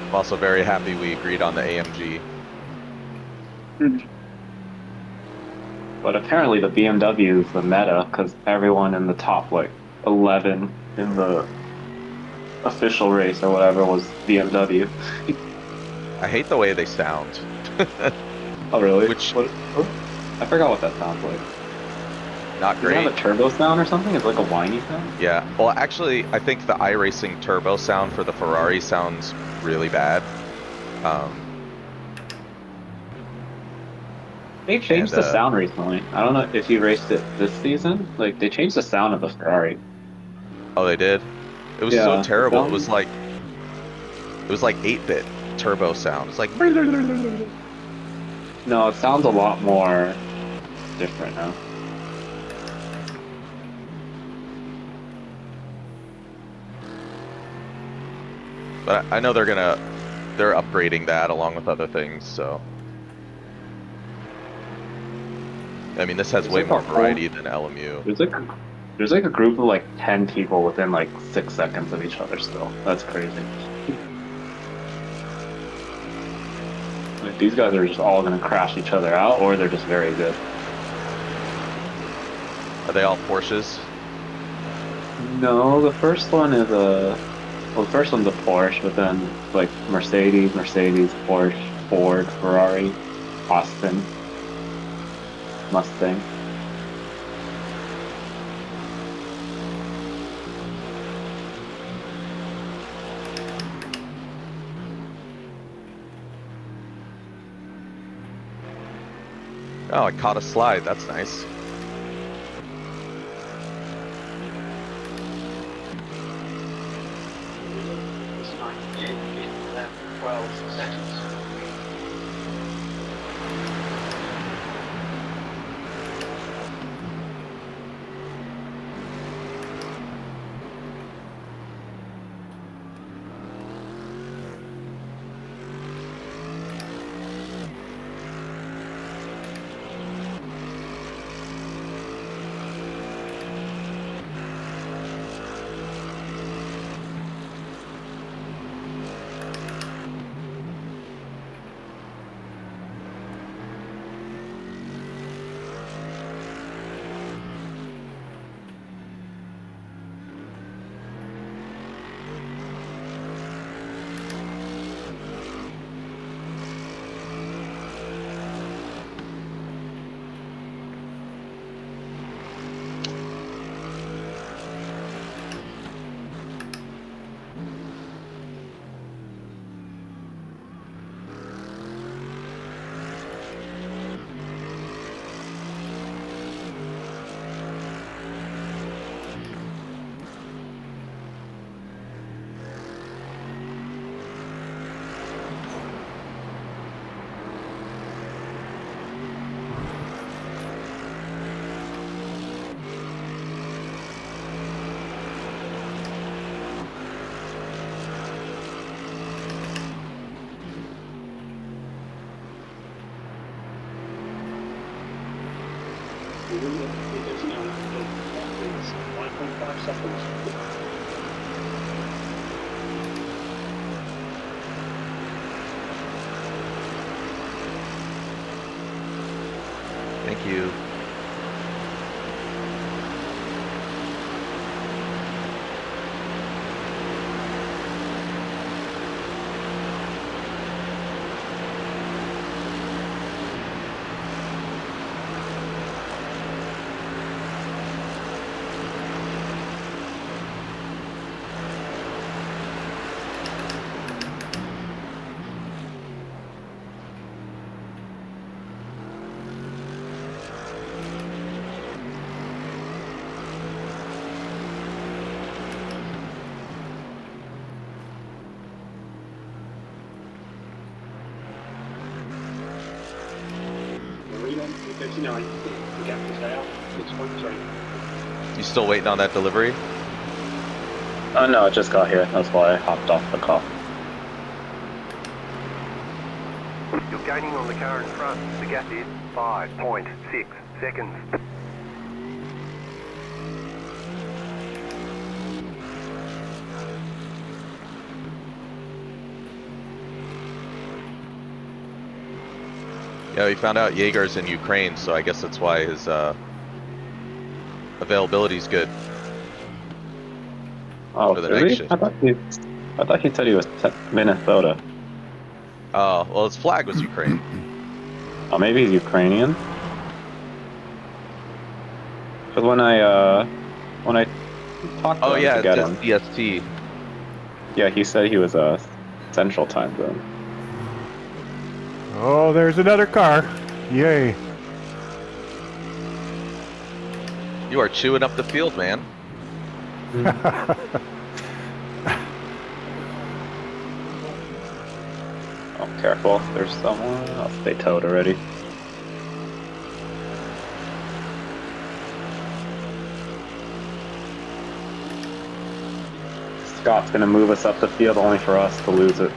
I'm also very happy we agreed on the AMG. But apparently the BMW is the meta because everyone in the top like 11 in the official race or whatever was BMW. I hate the way they sound. Oh really? Which, What? I forgot what that sounds like. not Does it have great. a turbo sound or something? It's like a whiny sound. Yeah. Well, actually, I think the iRacing turbo sound for the Ferrari sounds really bad. They And changed the sound recently. I don't know if you raced it this season. Like they changed the sound of the Ferrari. oh, they did. It was so Yeah, it terrible. sounds. It was like 8-bit turbo sound. It's like, No, it sounds a lot more different now. but I know they're upgrading that along with other things. So, I mean, this has There's way like a more whole. variety than LMU. There's like a group of like 10 people within like 6 seconds of each other still. That's crazy. Like these guys are just all gonna crash each other out, or they're just very good. Are they all Porsches? No, the first one is a well, the first one's a Porsche, but then like Mercedes, Porsche, Ford, Ferrari, Austin, Mustang. Oh, I caught a slide. That's nice. Thank you. You still waiting on that delivery? Oh no, it just got here. That's why I hopped off the call. You're gaining on the car in front. The gap is 5.6 seconds. Yeah, we found out Jaeger's in Ukraine, so I guess that's why his availability's good Oh, for the is night he? shift. I thought he said he was Minnesota. Oh, well, his flag was Ukraine. Oh, maybe he's Ukrainian. Because when I talked to Oh him yeah, to it get says him, CST. yeah, he said he was Central Time Zone. Oh, there's another car. Yay. You are chewing up the field, man. Oh, careful! There's someone else. They towed already. Scott's gonna move us up the field only for us to lose it.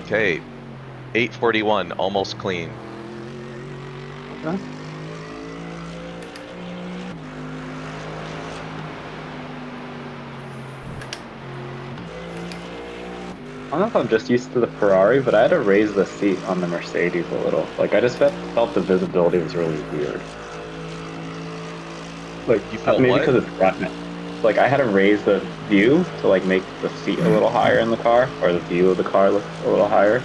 Okay, 8:41, almost clean. Okay. I don't know if I'm just used to the Ferrari, but I had to raise the seat on the Mercedes a little. Like, I just felt the visibility was really weird. Like, You felt maybe what? because it's front. Like, I had to raise the view to, like, make the seat a little higher in the car, or the view of the car look a little higher.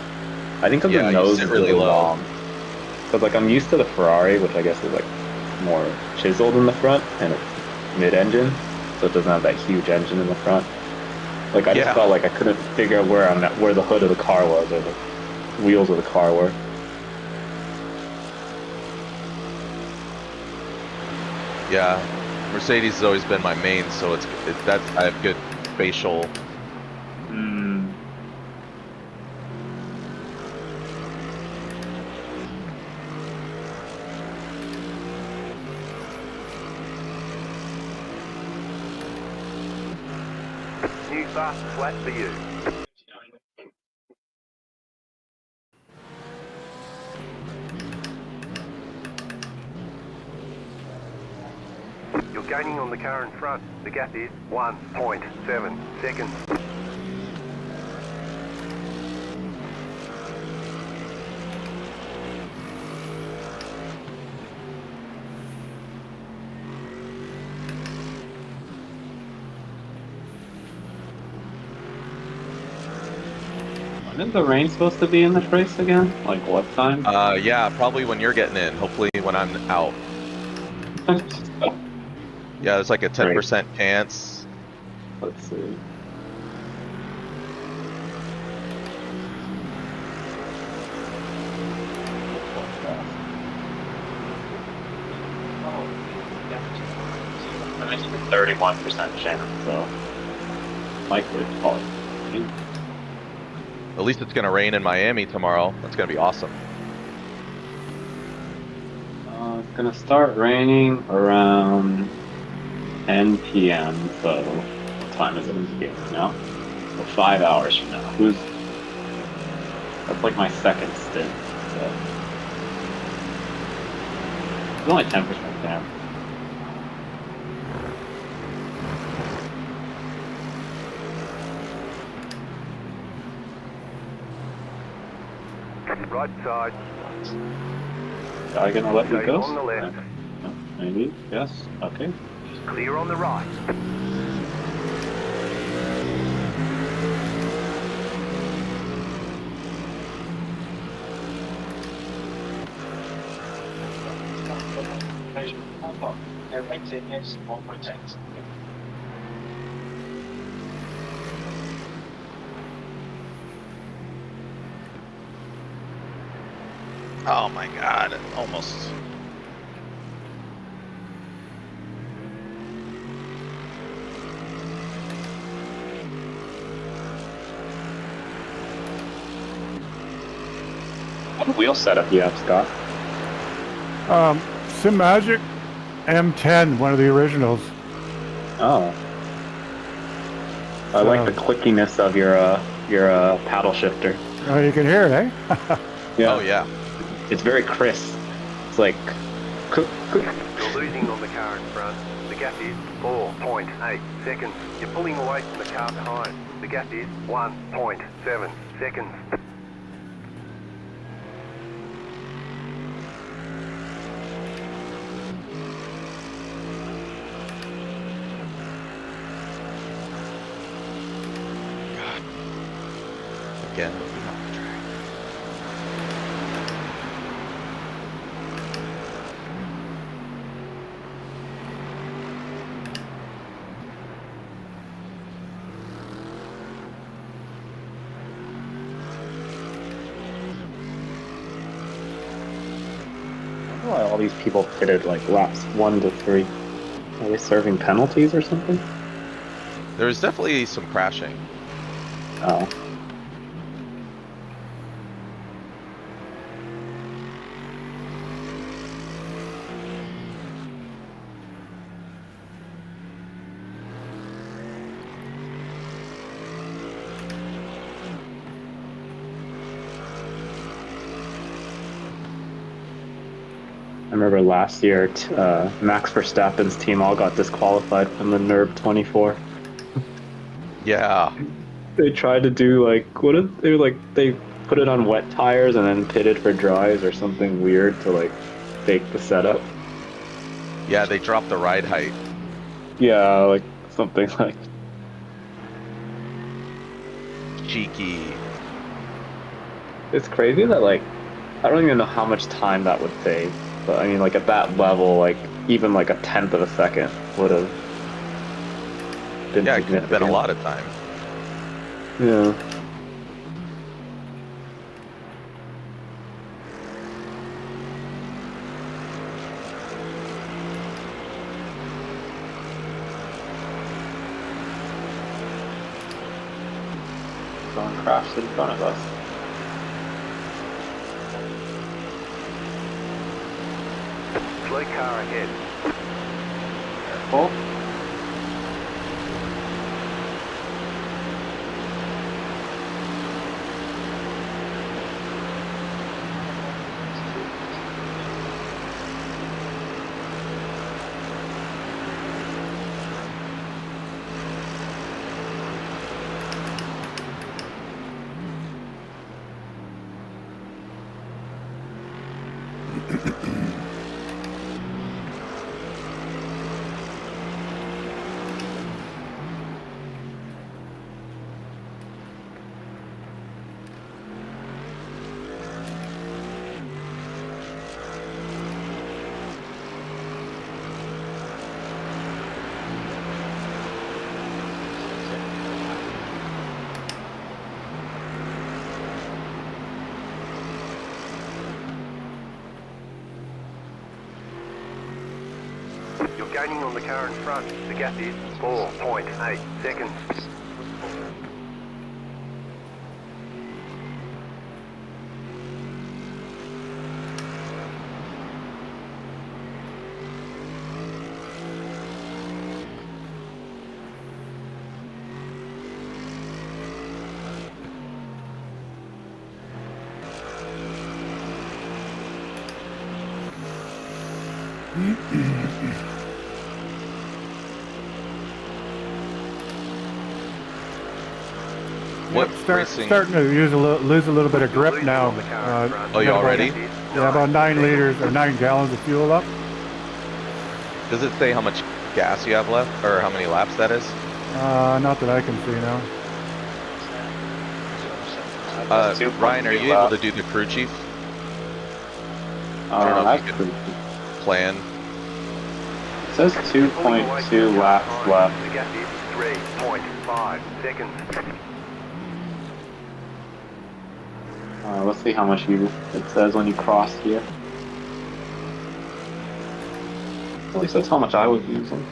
I think because Yeah, the you nose sit is really really low. long. Because, like, I'm used to the Ferrari, which I guess is, like, more chiseled in the front, and it's mid-engine, so it doesn't have that huge engine in the front. Like, I just Yeah. felt like I couldn't figure out where the hood of the car was, or the wheels of the car were. Yeah, Mercedes has always been my main, so that's I have good facial. New fast flat for you. You're gaining on the car in front. The gap is 1.7 seconds. When is the rain supposed to be in this race again? Like, what time? Yeah, probably when you're getting in. Hopefully when I'm out. Yeah, there's like a Great. 10% chance. Let's see. I mentioned 31% chance, so likely probably. At least it's gonna rain in Miami tomorrow. That's gonna be awesome. It's gonna start raining around 10 p.m. So what time is it in the game now? So 5 hours from now. That's like my second stint. So it's only 10% chance. Right side. Are you gonna let me Stay go? on the left. No, maybe. Yes. Okay. Clear on the right. Oh my god, almost. What wheel setup do you have, Scott? Sim Magic M10, one of the originals. Oh, I like the clickiness of your paddle shifter. Oh, you can hear it, eh? Yeah, Oh yeah. it's very crisp. It's like, cook, cook. You're losing on the car in front. The gap is 4.8 seconds. You're pulling away from the car behind. The gap is 1.7 seconds. Again. I wonder why all these people pitted like laps 1 to 3. Are they serving penalties or something? There was definitely some crashing. Oh. I remember last year, Max Verstappen's team all got disqualified from the NERB 24. Yeah. They tried to do like they put it on wet tires and then pitted for dries or something weird to like fake the setup. Yeah, they dropped the ride height. Yeah, like something like. Cheeky. It's crazy that like I don't even know how much time that would save, but I mean like at that level, like even like a tenth of a second would have been Yeah, it could have been a significant. lot of time. Yeah. Someone crashed in front of us. Slow car ahead. Careful. You're gaining on the car in front. The gap is 4.8 seconds. What Yep, racing? starting to lose a little bit of You're grip losing now. on the car in front. Oh, you got about- already? Yeah, about 9 liters or 9 gallons of fuel up. Does it say how much gas you have left, or how many laps that is? Not that I can see now. Ryan, are you able to do the crew chief? I don't know if That's you pretty. Plan. It says Pulling away 2.2 from the car laps behind. left. The gap is 3.5 seconds. Let's see how much it says when you cross here. At least that's how much I was using.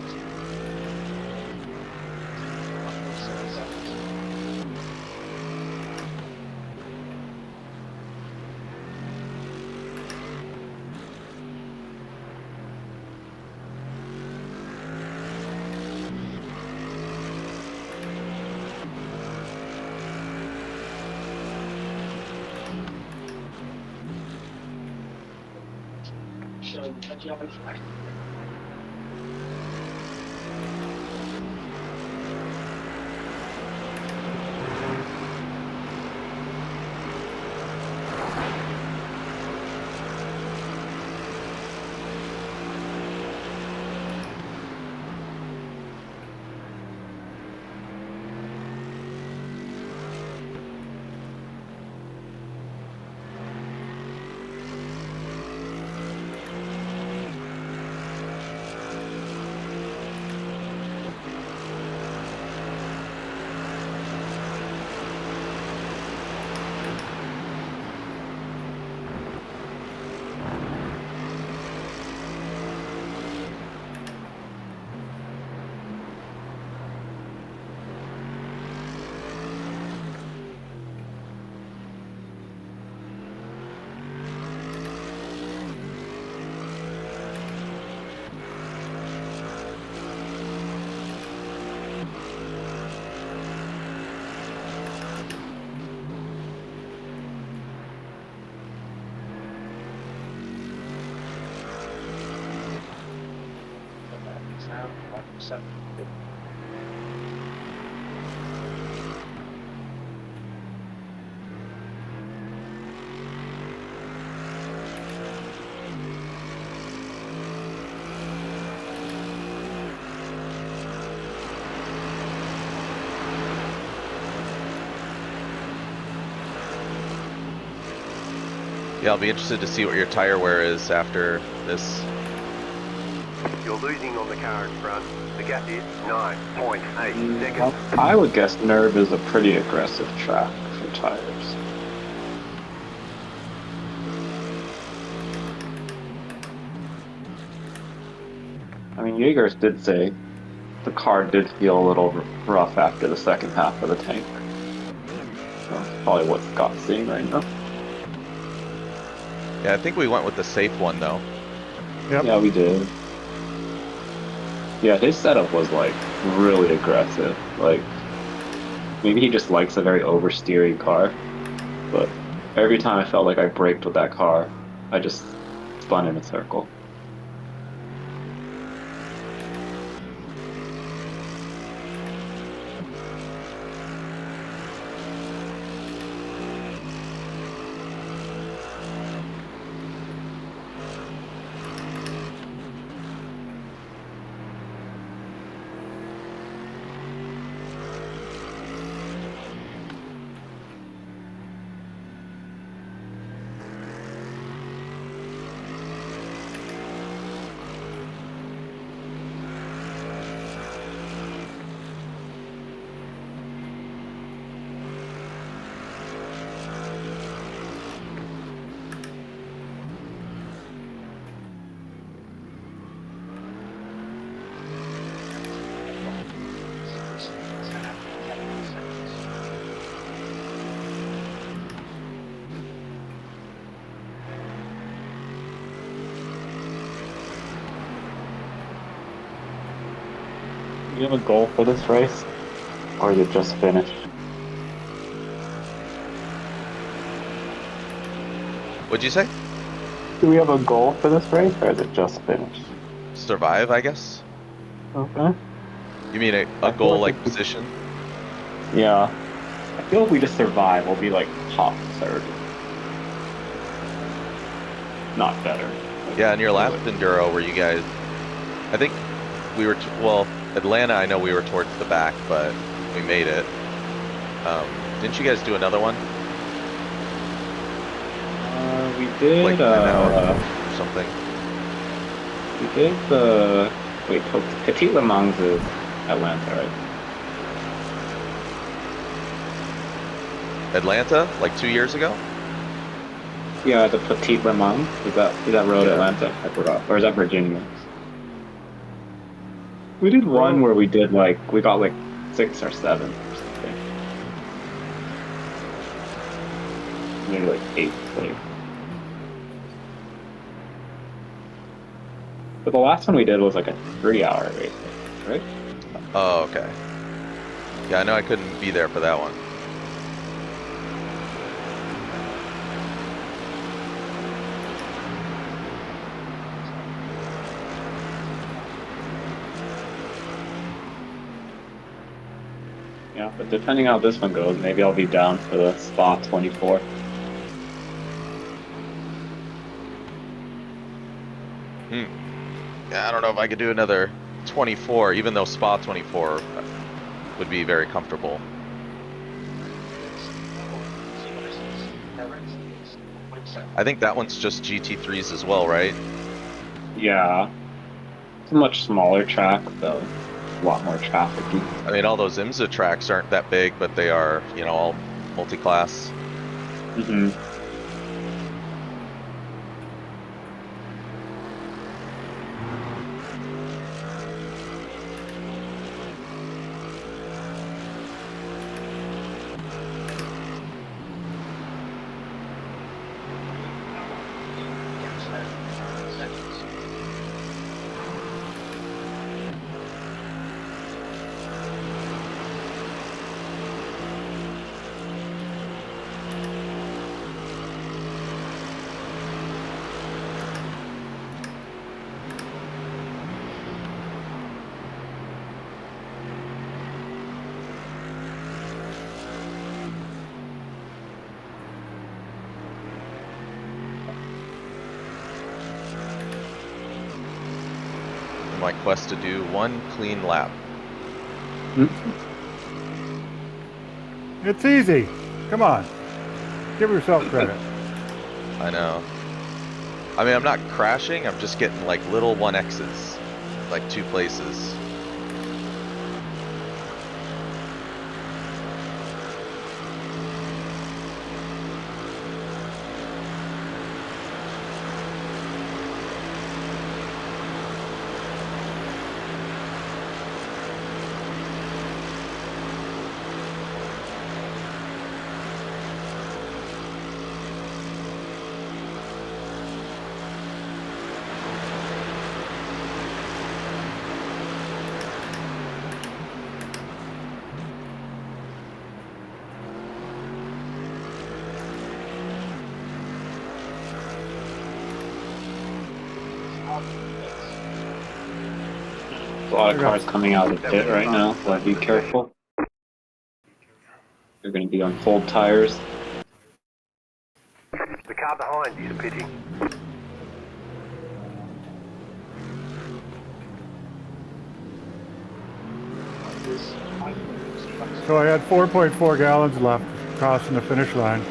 Yeah, I'll be interested to see what your tire wear is after this. You're losing on the car in front. The gap is 9.8 seconds. I would guess Nerve is a pretty aggressive track for tires. I mean, Jaegers did say the car did feel a little rough after the second half of the tank. So that's probably what Scott's seeing right now. Yeah, I think we went with the safe one though. Yep. Yeah, we did. Yeah, his setup was like really aggressive. Like maybe he just likes a very oversteering car. But every time I felt like I braked with that car, I just spun in a circle. Do you have a goal for this race? Or is it just finished? What'd you say? Do we have a goal for this race, or is it just finished? Survive, I guess. Okay. You mean a I feel goal like like if we- position? Yeah. I feel if we just survive, we'll be like top third. Not better. Yeah, in your last Really. enduro, where you guys, I think we were well, Atlanta. I know we were towards the back, but we made it. Didn't you guys do another one? We did, Like 10 hour or something. we did the, wait, Petit Le Mans is Atlanta, right? Atlanta, like 2 years ago. Yeah, the Petit Le Mans, is that road Yeah. Atlanta? I forgot. Or is that Virginia? We did one where we did like, we got like 6 or 7 or something. Maybe like 8 place. But the last one we did was like a 3-hour race, right? Oh, okay. Yeah, I know I couldn't be there for that one. Yeah, but depending how this one goes, maybe I'll be down for the Spa 24. Hmm. Yeah, I don't know if I could do another 24, even though Spa 24 would be very comfortable. I think that one's just GT3s as well, right? Yeah, it's a much smaller track, so a lot more trafficy. I mean, all those IMSA tracks aren't that big, but they are, you know, all multi-class. Mm-hmm. My quest to do one clean lap. It's easy. Come on. Give yourself credit. I know. I mean, I'm not crashing, I'm just getting like little 1X's, like 2 places. There's a lot of cars coming out of the pit right now, so be careful. They're going to be on cold tires. The car behind is pitting. So I had 4.4 gallons left crossing the finish line.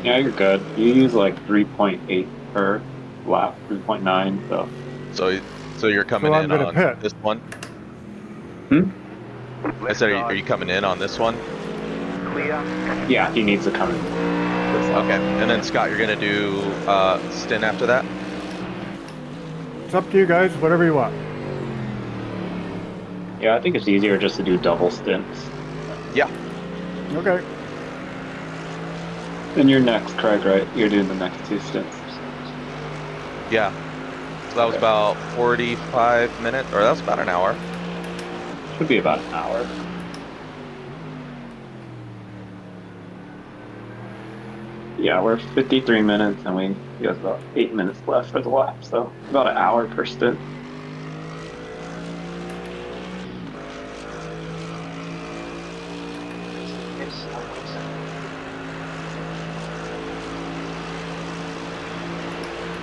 Yeah, you're good. You use like 3.8 per lap, 3.9, so. So you're coming So I'm in gonna on pit. this one? Hmm? I said, are you coming in on this one? Clear. Yeah, he needs to come in. Okay, and then Scott, you're gonna do stint after that? It's up to you guys, whatever you want. Yeah, I think it's easier just to do double stints. Yeah. Okay. And you're next, Craig, right? You're doing the next 2 stints. Yeah. So that was about 45 minutes, or that was about an hour. Should be about an hour. Yeah, we're 53 minutes and we have about 8 minutes left for the lap, so about an hour per stint.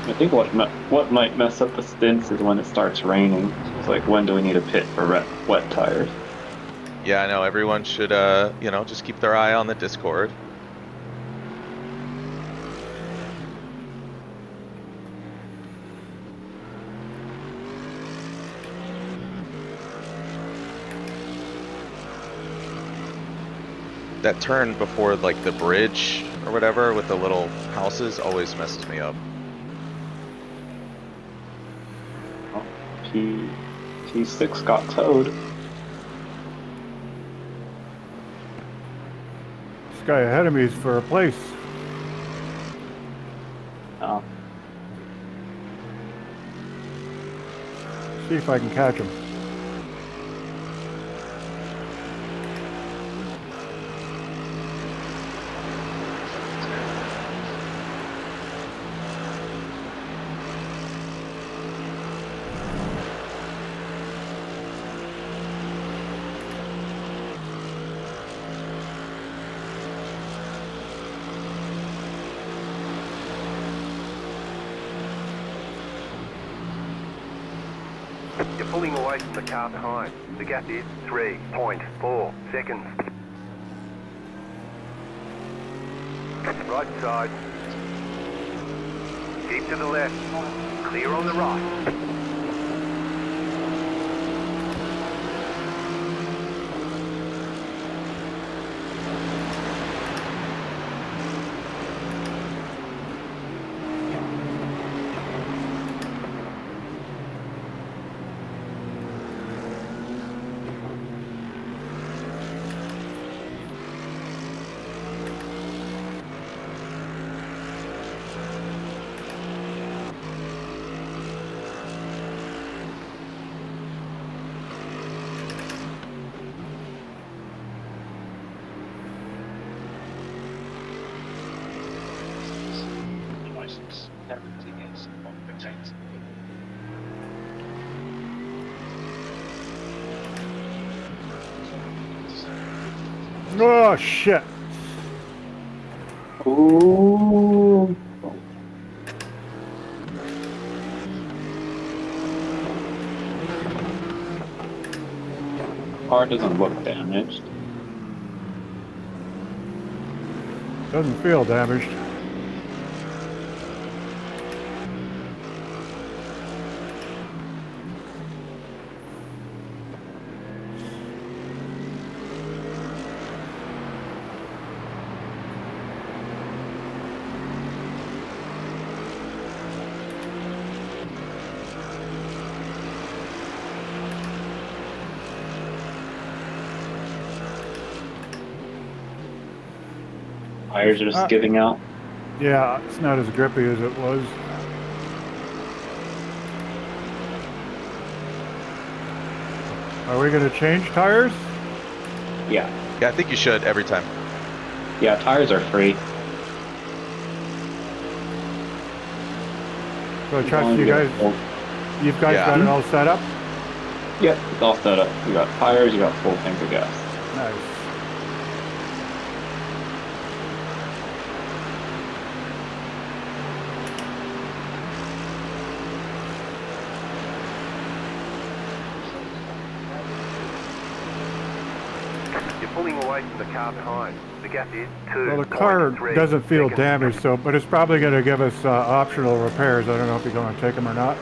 I think what might mess up the stints is when it starts raining. It's like, when do we need a pit for wet tires? Yeah, I know. Everyone should, you know, just keep their eye on the Discord. That turn before, like, the bridge or whatever with the little houses always messes me up. Oh, T6 got towed. This guy ahead of me is for a place. Oh, See if I can catch him. You're pulling away from the car behind. The gap is 3.4 seconds. Right side. Keep to the left. Clear on the right. Oh shit! Ooh. Car doesn't look damaged. Doesn't feel damaged. Tires are just giving out. Yeah, it's not as grippy as it was. Are we gonna change tires? Yeah. Yeah, I think you should every time. Yeah, tires are free. So I trust you guys. You guys Yeah. got it all set up? Yep, it's all set up. You got tires, you got full tank of gas. Nice. You're pulling away from the car behind. The gap is 2.3 Well, the car doesn't feel seconds. damaged, so but it's probably going to give us optional repairs. I don't know if you're going to take them or not.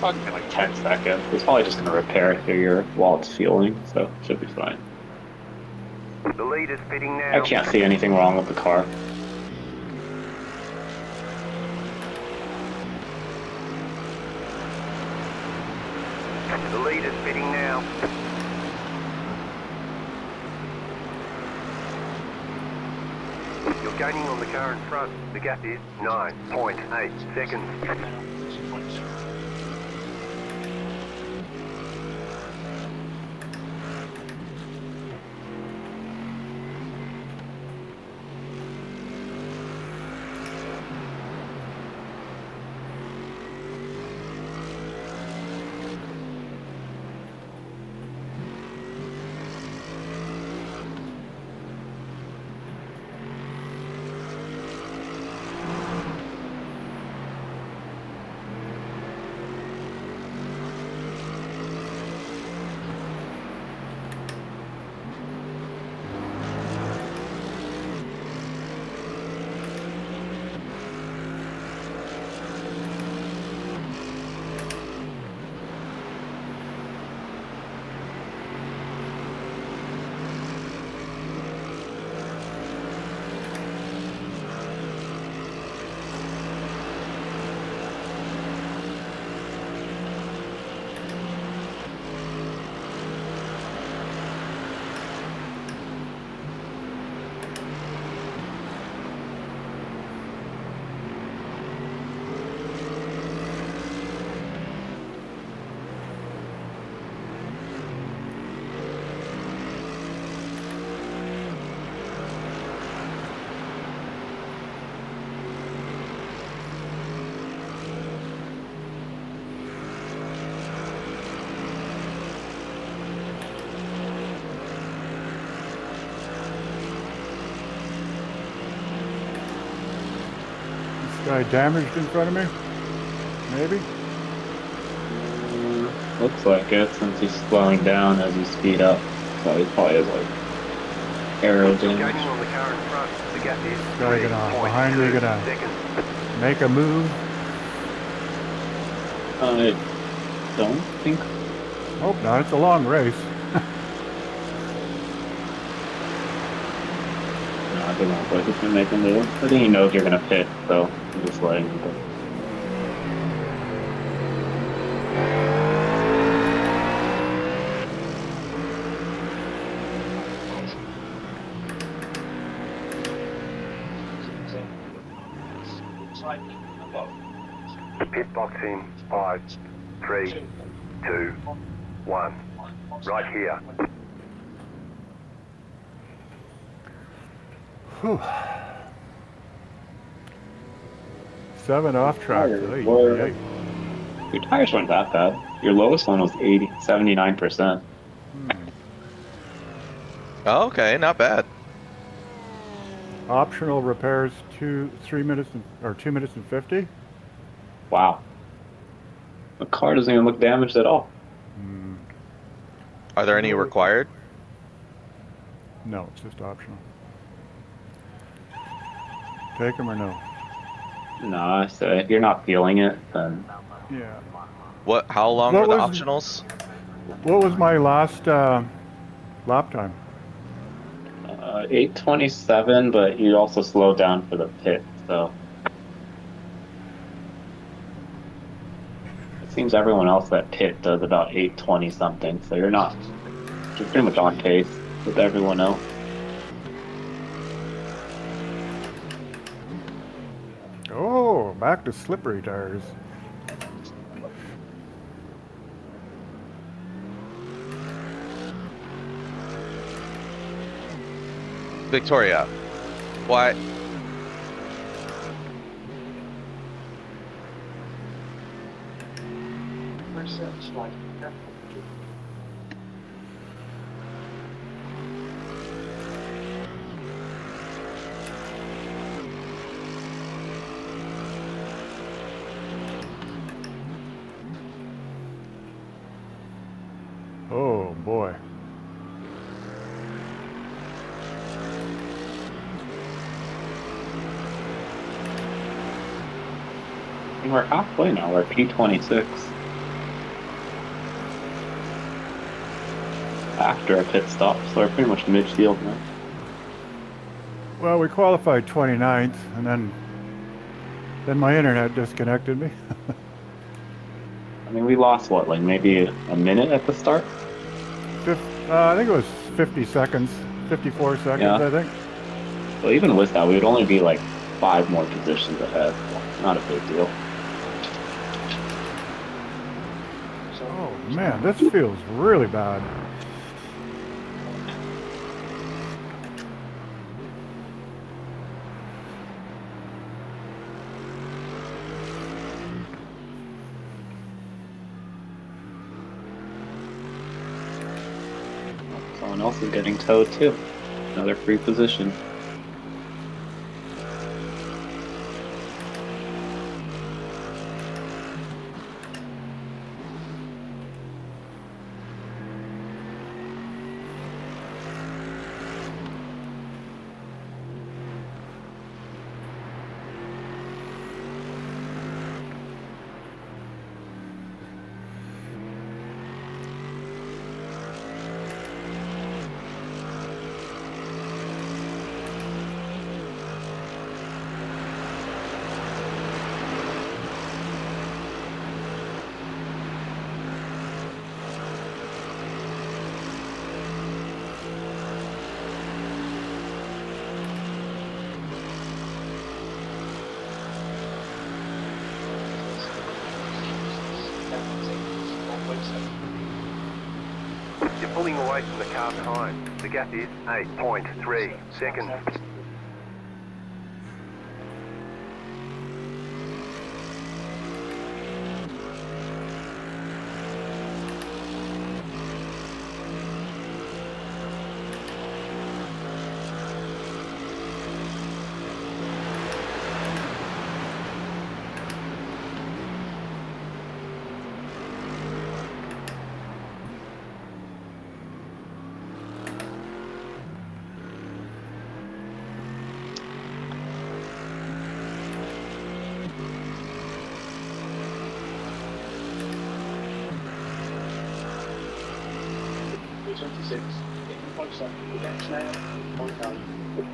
Probably like 10 seconds. It's probably just going to repair it here while it's fueling, so it should be fine. The lead is pitting now. I can't see anything wrong with the car. The lead is pitting now. You're gaining on the car in front. The gap is 9.8 seconds. Guy damaged in front of me? Maybe? Looks like it since he's slowing down as you speed up. So he probably has like aero You're gaining damage. on the car in front. The gap is Guy behind me 3.2 gonna seconds. make a move. I don't think. Hope not. It's a long race. No, it doesn't look like he's gonna make a move. I think he knows you're gonna pit, so he's just letting you go. Pit box in 5, 3, 2, 1. Right here. Whew. 7 off track. Ay, Your ay, tires weren't that bad. Your lowest one was 79%. Oh, okay, not bad. Optional repairs 3 minutes or 2 minutes and 50. Wow. The car doesn't even look damaged at all. Are there any required? No, it's just optional. Take them or no? No, so if you're not feeling it, then Yeah. What? How long What are the was- optionals? What was my last lap time? 8:27, but you also slow down for the pit, so it seems everyone else that pit does about 8:20 something, so you're pretty much on pace with everyone else. Oh, back to slippery tires. Victoria, why? Oh boy. And we're halfway now, we're P26. After a pit stop, so we're pretty much midfield now. Well, we qualified 29th, and then my internet disconnected me. I mean, we lost what, like maybe a minute at the start? I think it was 50 seconds, 54 seconds, Yeah. I think. So even with that, we would only be like 5 more positions ahead. Not a big deal. Oh man, this feels really bad. Someone else is getting towed too. Another free position. You're pulling away from the car behind. The gap is 8.3 seconds. 26, getting closer. The next now, point eight.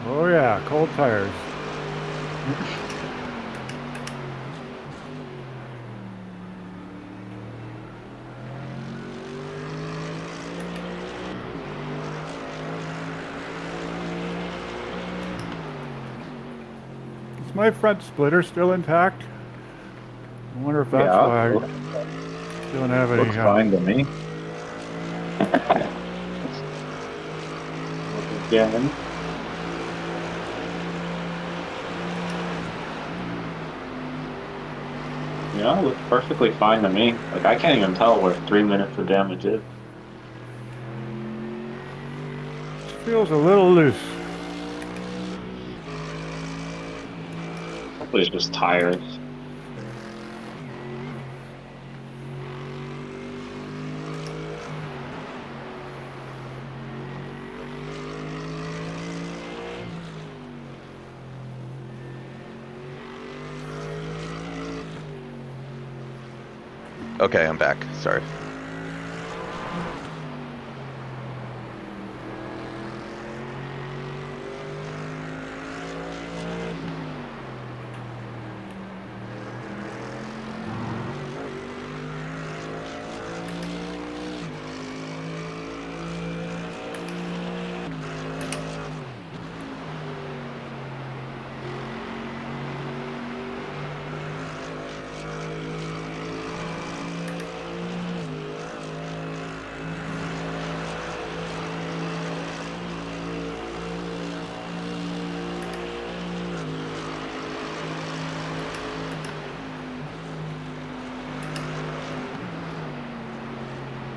Oh yeah, cold tires. Is my front splitter still intact? I wonder if that's Yeah, why I looks, don't have any. looks fine to me. Again. Yeah, looks perfectly fine to me. Like, I can't even tell where 3 minutes of damage is. Feels a little loose. Hopefully it's just tires. Okay, I'm back. Sorry.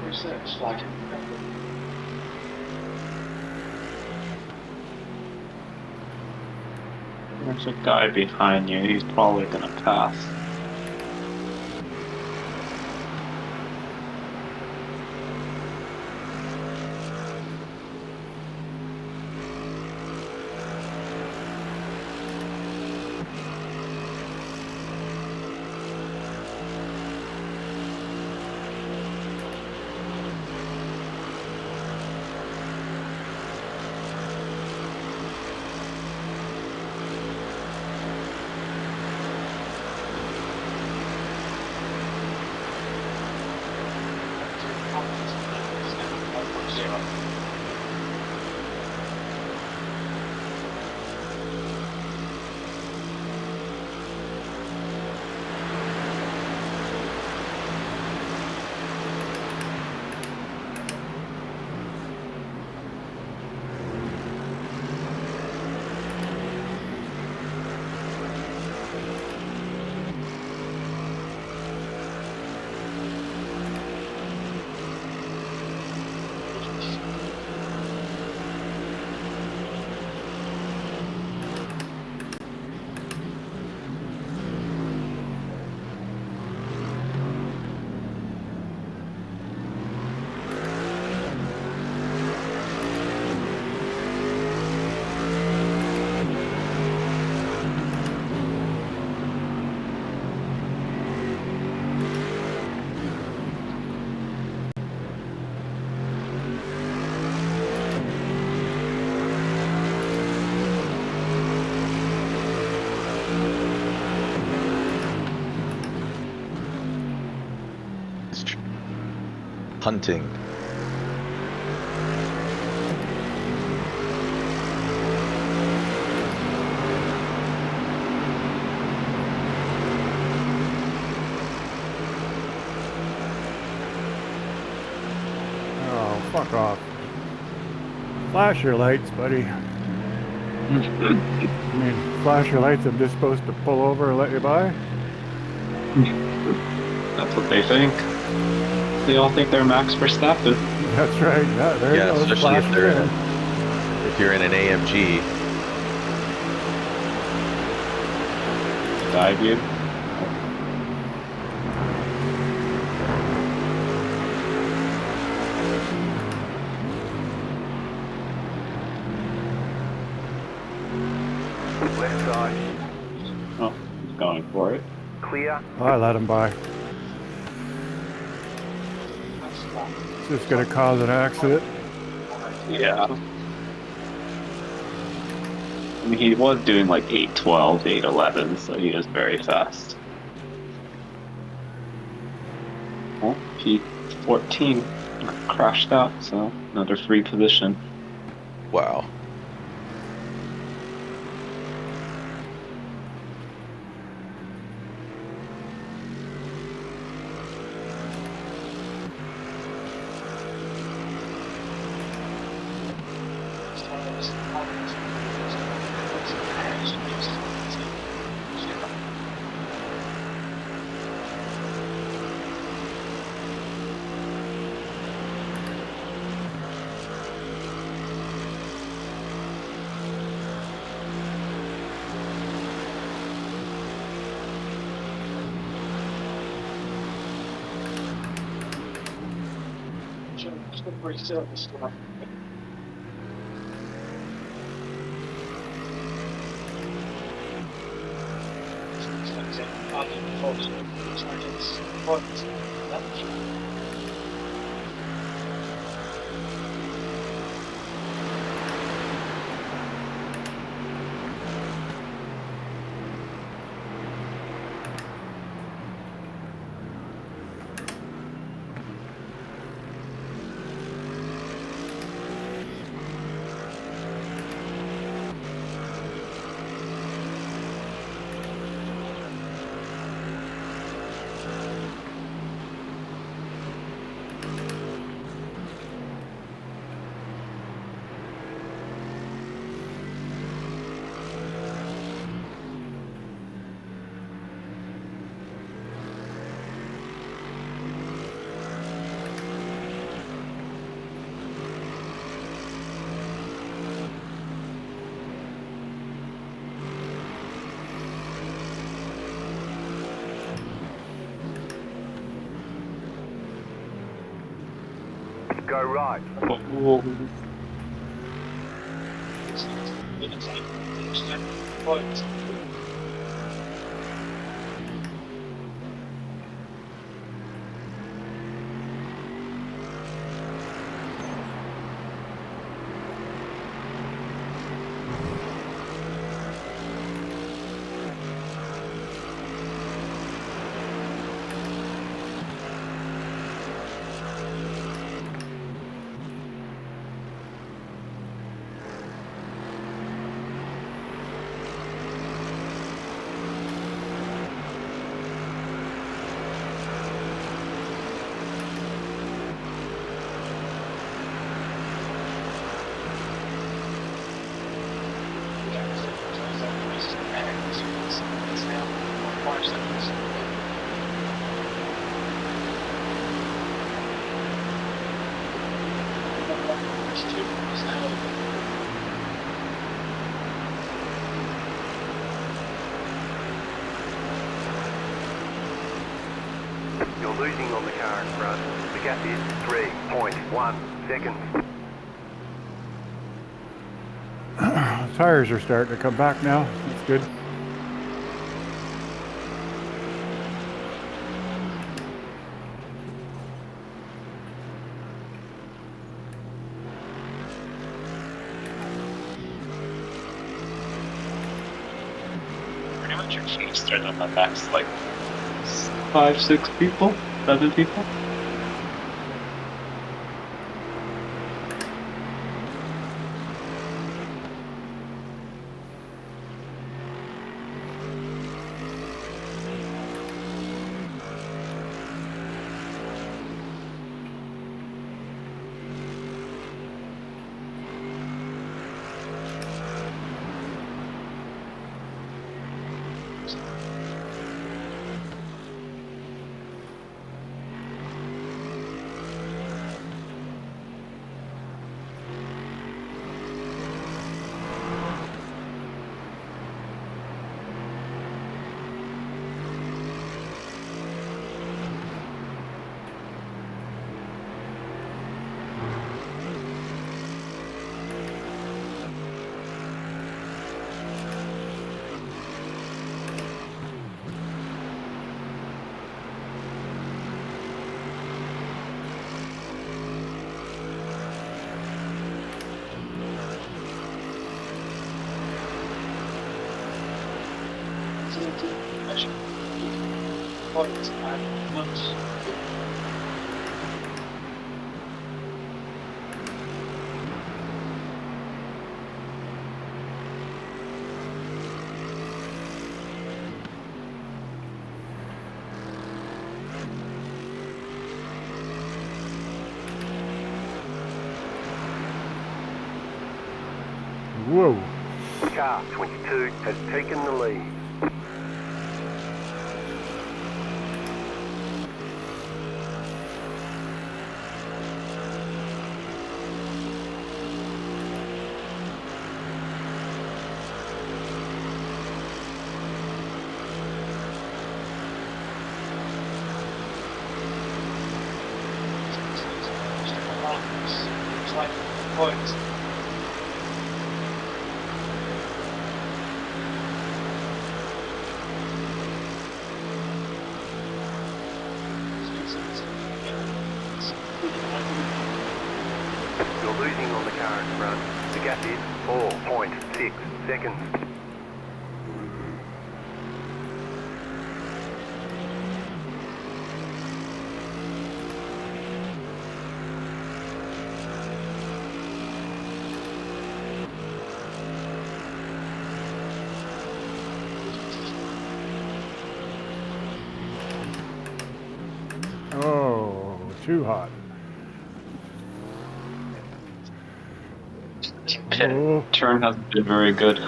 Research like There's a guy behind you. He's probably gonna pass. hunting. Oh, fuck off. Flash your lights, buddy. I mean, flash your lights. I'm just supposed to pull over and let you by? That's what they think. They all think they're Max Verstappen. That's right. Yeah, there Yeah, you go. especially if Flash they're in again. if you're in an AMG. Dive you. Left side. Oh, he's going for it. Clear. I let him by. It's just gonna cause an accident. Yeah. I mean, he was doing like 812, 811, so he is very fast. Well, P14 crashed out, so another free position. Wow. Go right. You're losing on the car in front. The gap is 3.1 seconds. Tires are starting to come back now. That's good. Pretty much your change started on the max, like 5, 6 people, 7 people. Points and months. Whoa. Car 22 has taken the lead. Like points. You're losing on the car in front. The gap is 4.6 seconds. Oh, too hot. Oh, Turn hasn't been very good.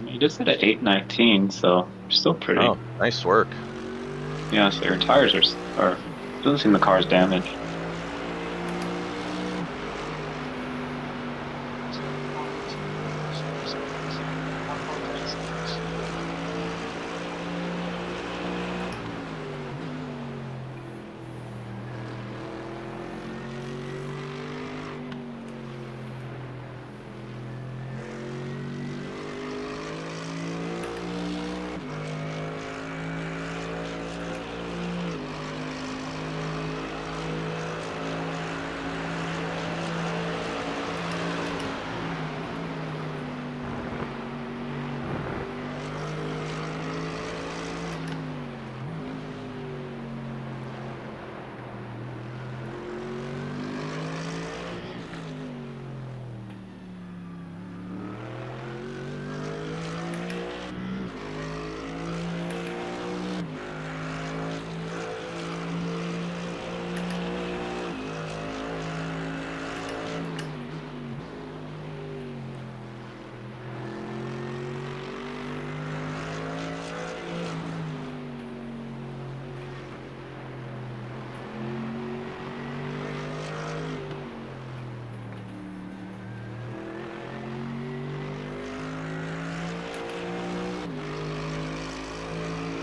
You just hit at 819, so still pretty. Oh, nice work. Yeah, so your tires are doesn't seem the car's damaged.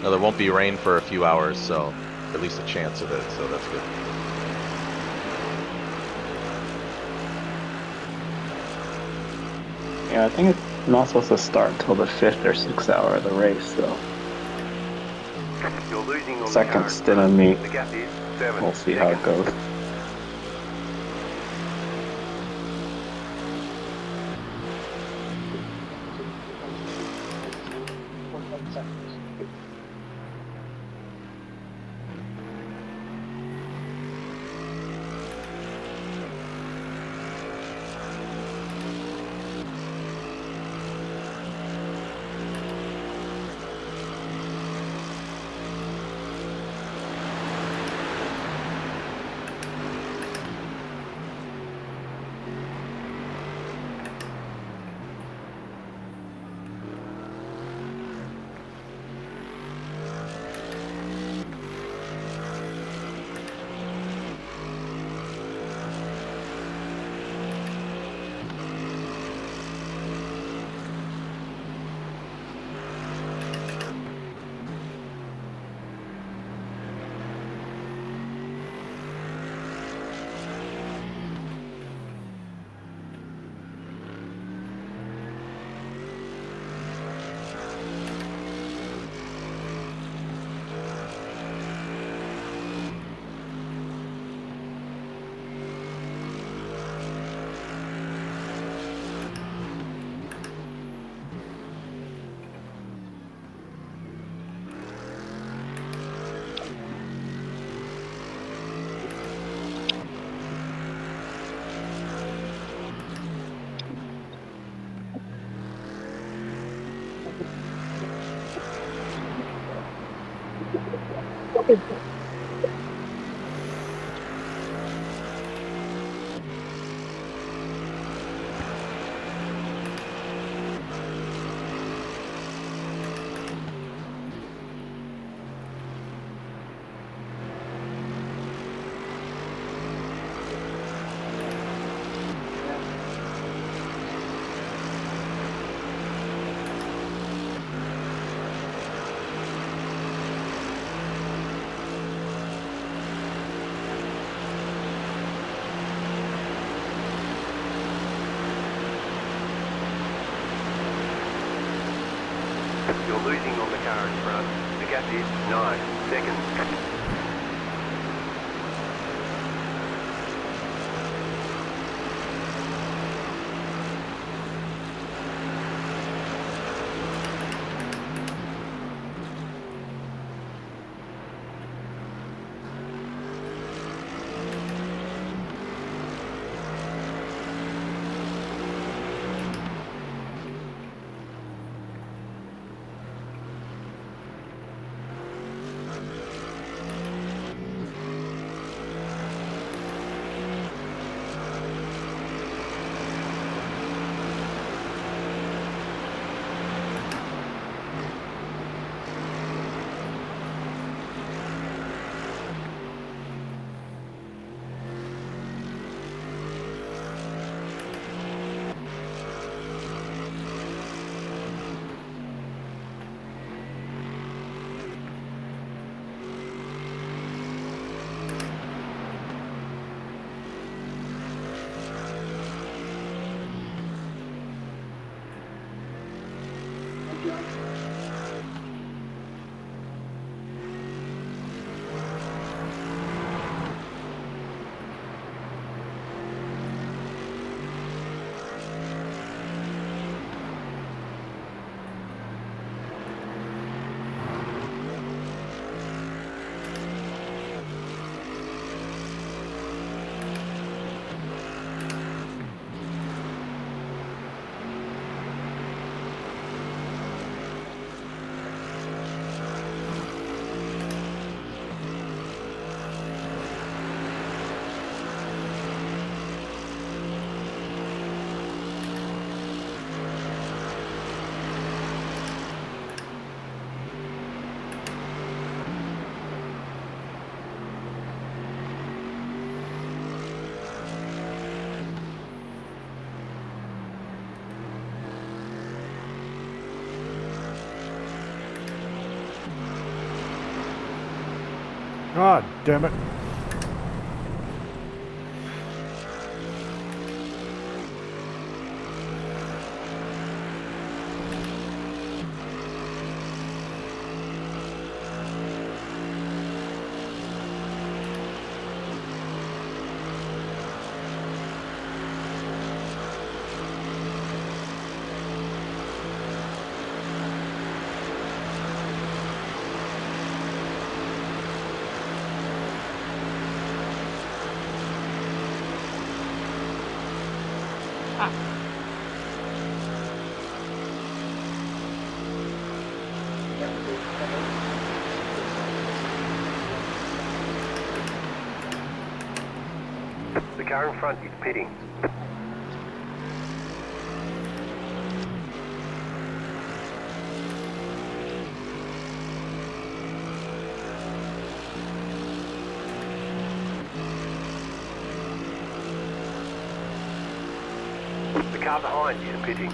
No, there won't be rain for a few hours, so at least a chance of it, so that's good. Yeah, I think it's not supposed to start until the 5th or 6th hour of the race, so You're losing on the car second in stint front. on me. The gap is 7 We'll see how it seconds. goes. You're losing on the car in front. The gap is 9 seconds. God damn it. The car in front is pitting. The car behind is pitting.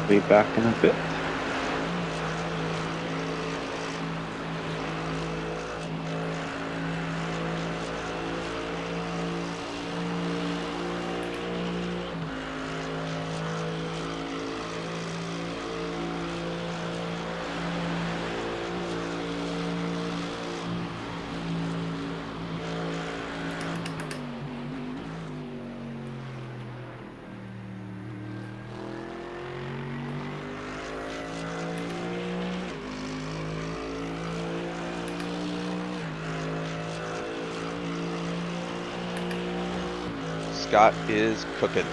Be back in a bit. Scott is cooking.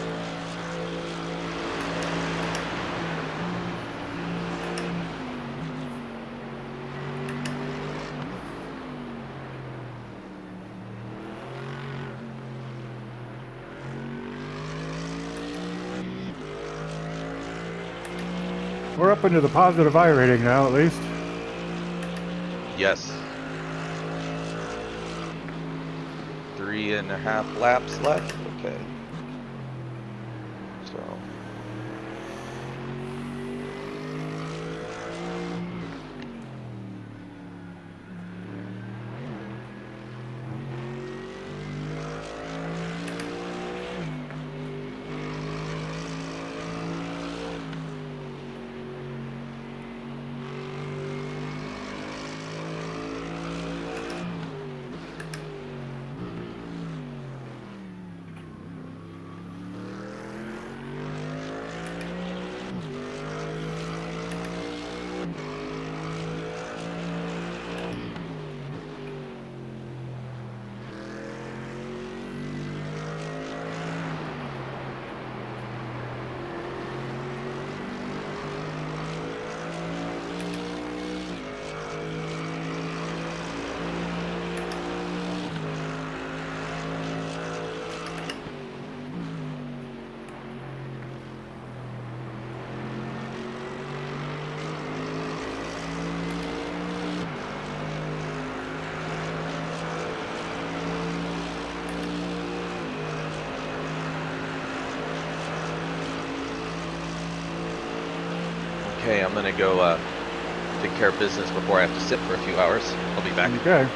We're up into the positive I rating now, at least. Yes. 3.5 laps left. Okay. So. Okay, I'm gonna go take care of business before I have to sit for a few hours. I'll be back. Okay.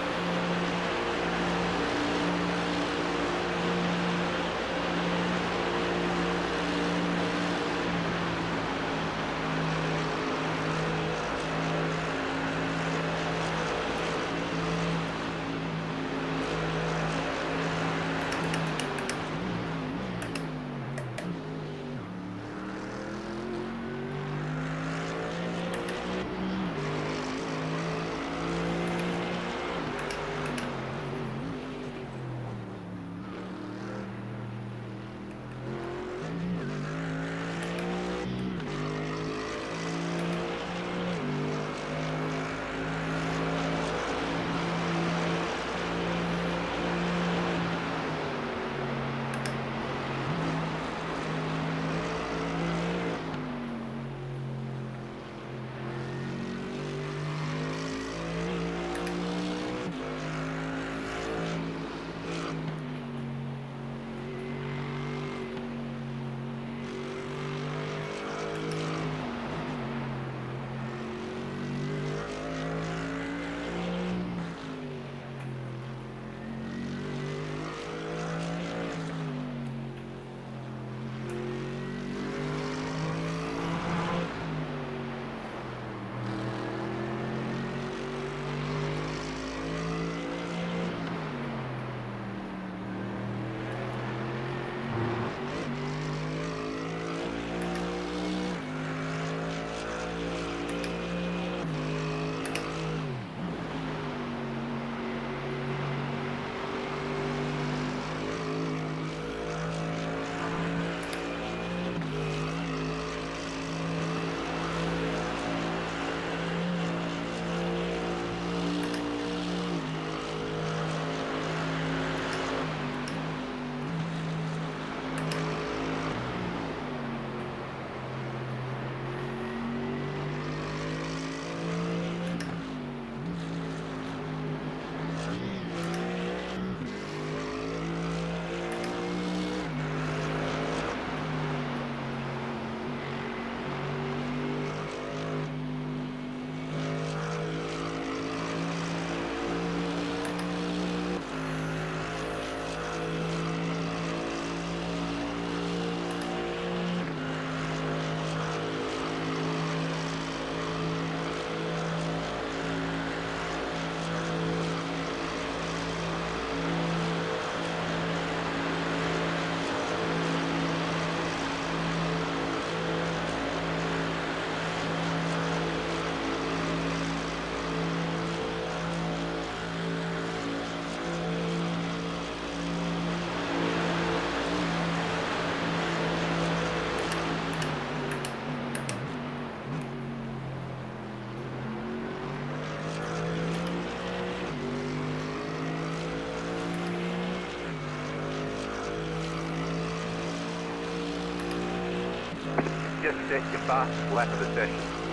just set your fastest lap of the session.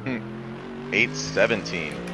Hmm. 8:17.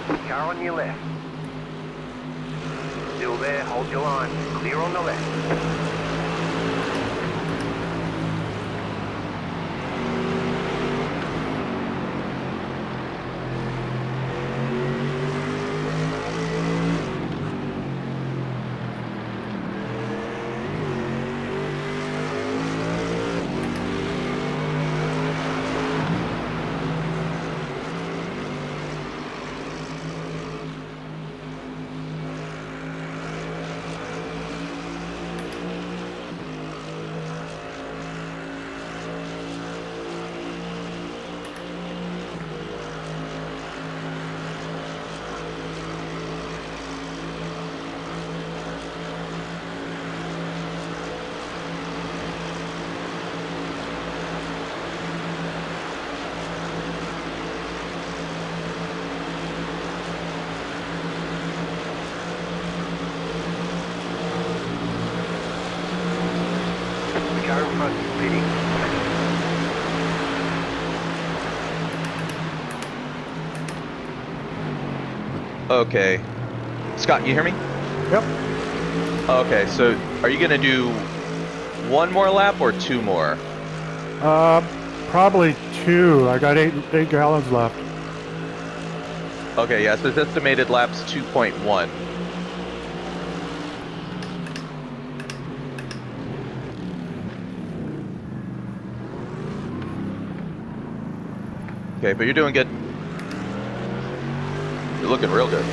Car on your left. Still there, hold your line. Clear on the left. Car in front, speeding. Okay. Scott, you hear me? Yep. Okay, so are you gonna do one more lap or two more? Probably 2. I got 8 gallons left. Okay, yeah, so it's estimated laps 2.1. Okay, but you're doing good. You're looking real good.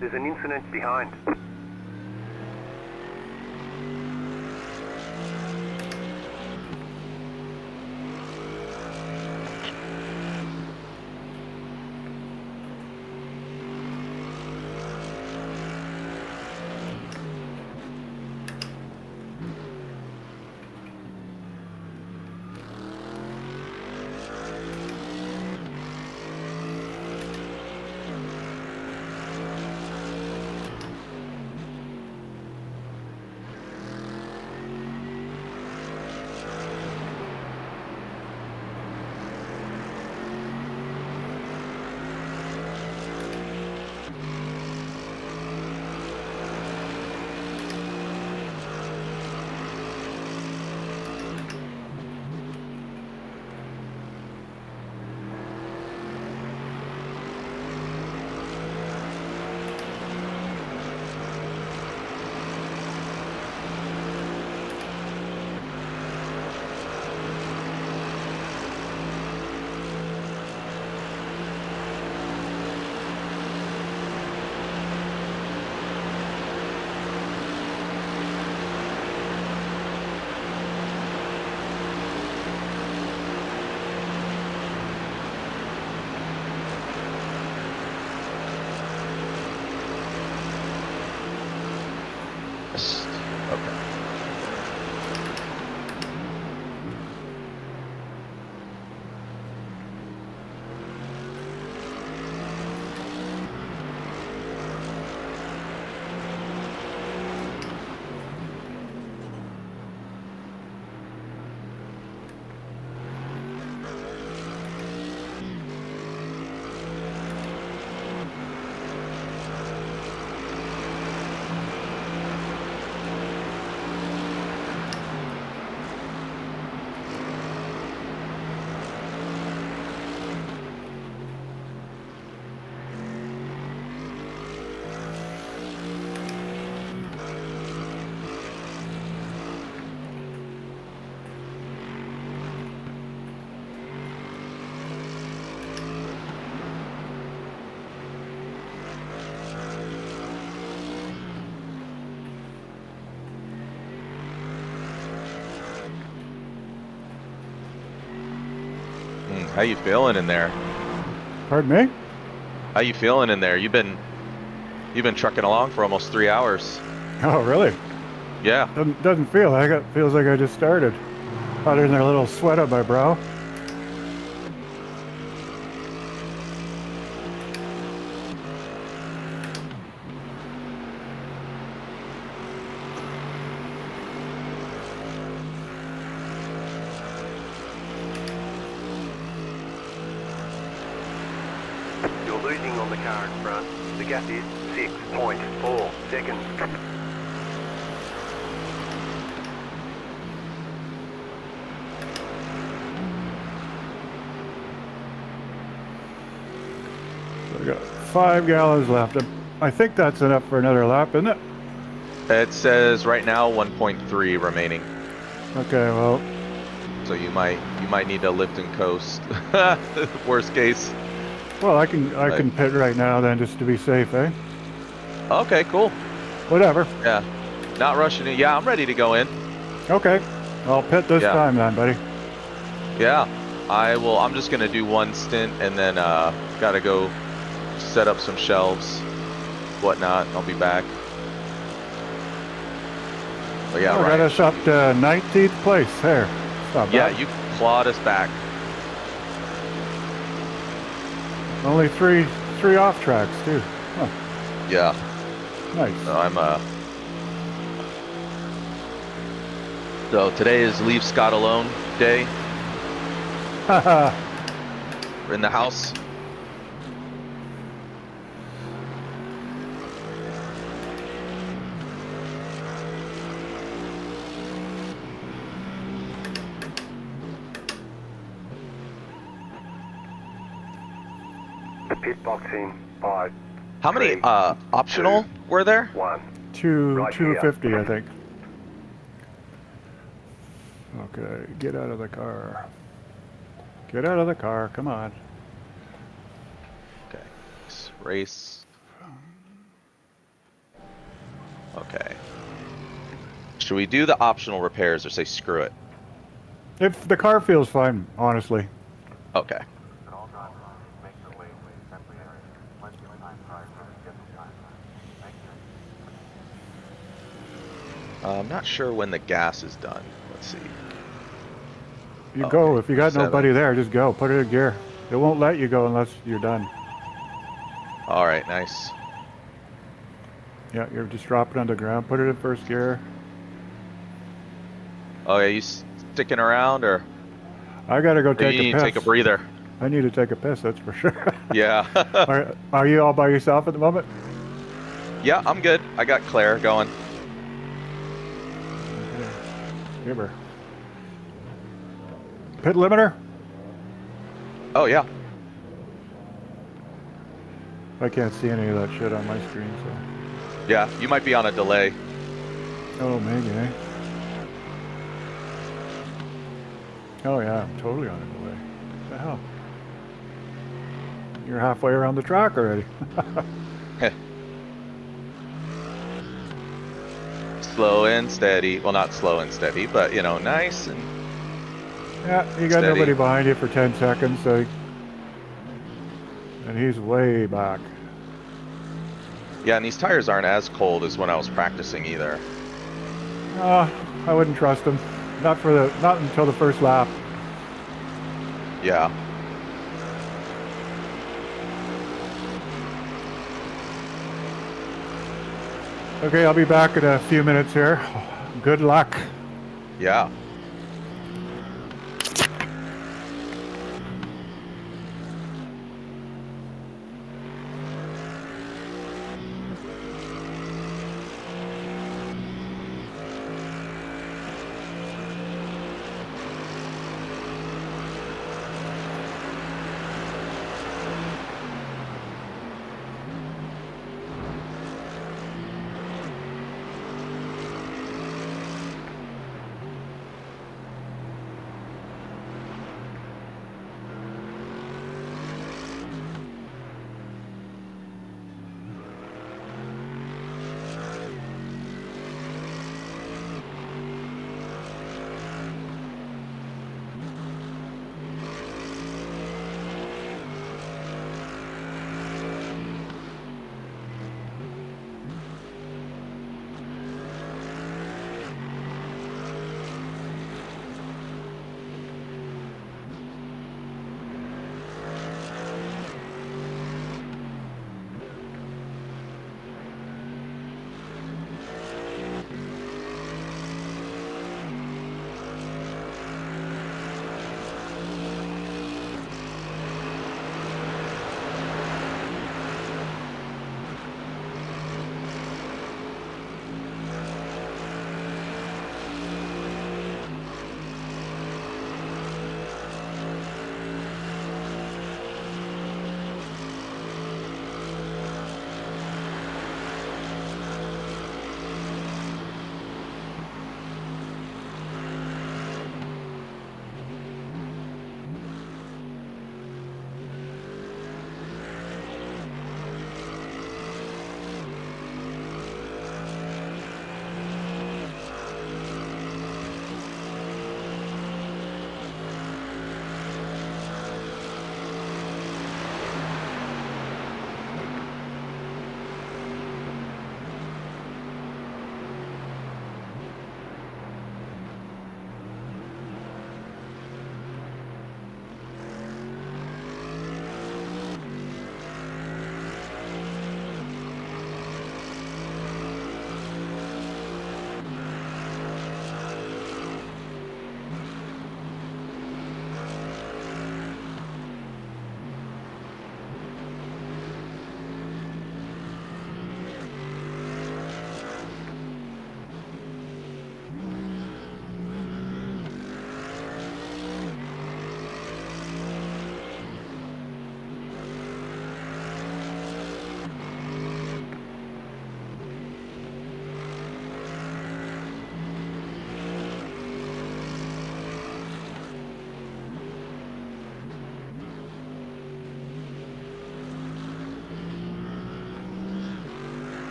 There's an incident behind. Okay. How you feeling in there? Pardon me? How you feeling in there? You've been trucking along for almost 3 hours. Oh, really? Yeah. Doesn't feel like it. Feels like I just started. Other than a little sweat on my brow. You're losing on the car in front. The gap is 6.4 seconds. So I got 5 gallons left. I think that's enough for another lap, isn't it? It says right now 1.3 remaining. Okay, well, So you might need to lift and coast. Worst case. well, I can pit right now then, just to be safe, eh? Okay, cool. Whatever. Yeah. Not rushing it. Yeah, I'm ready to go in. Okay, I'll pit this Yeah. time then, buddy. Yeah. I will. I'm just gonna do one stint and then gotta go set up some shelves, whatnot. I'll be back. But yeah, Oh, got Ryan. us up to 19th place there. It's not Yeah, bad. you clawed us back. Only three off tracks too. Huh, Yeah. nice. So I'm So today is Leave Scott Alone Day. Haha. We're in the house. Pit box in 5. How many 3, optional were there? 1. Two Right here. 250, I think. Okay, get out of the car. Get out of the car. Come on. Okay. Race. Okay. Should we do the optional repairs or say screw it? If the car feels fine, honestly. Okay. I'm not sure when the gas is done. Let's see. You Oh, go. okay. If you got 7. nobody there, just go. Put it in gear. It won't let you go unless you're done. All right, nice. Yeah, you're just dropping on the ground. Put it in first gear. Oh, yeah, you sticking around or I gotta go you take a need to take a piss. breather? I need to take a piss, that's for sure. Yeah. Are you all by yourself at the moment? Yeah, I'm good. I got Claire going. Okay. Give her. Pit limiter? Oh, yeah. I can't see any of that shit on my screen, so. Yeah, you might be on a delay. Oh, maybe, eh? Oh, yeah, I'm totally on a delay. What the hell? You're halfway around the track already. Slow and steady. Well, not slow and steady, but, you know, nice and Yeah, you got steady. nobody behind you for 10 seconds, so. And he's way back. Yeah, and these tires aren't as cold as when I was practicing either. I wouldn't trust him. Not until the first lap. Yeah. Okay, I'll be back in a few minutes here. Good luck. Yeah.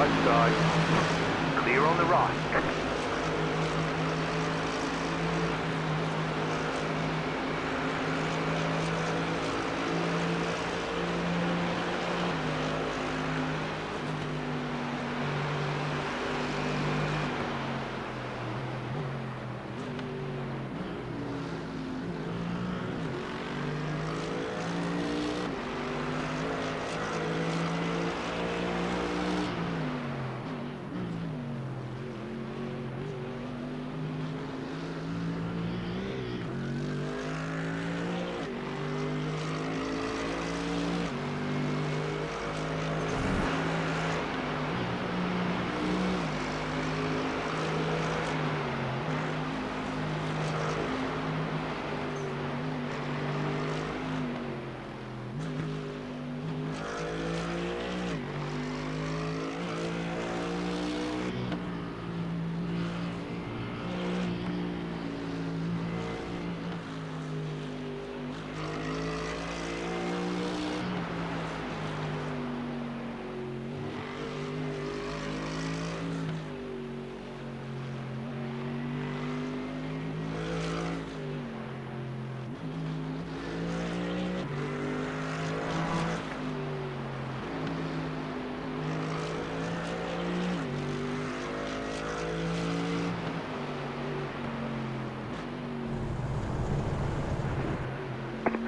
both sides. Clear on the right.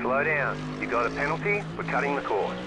Slow down. You got a penalty? We're cutting the course.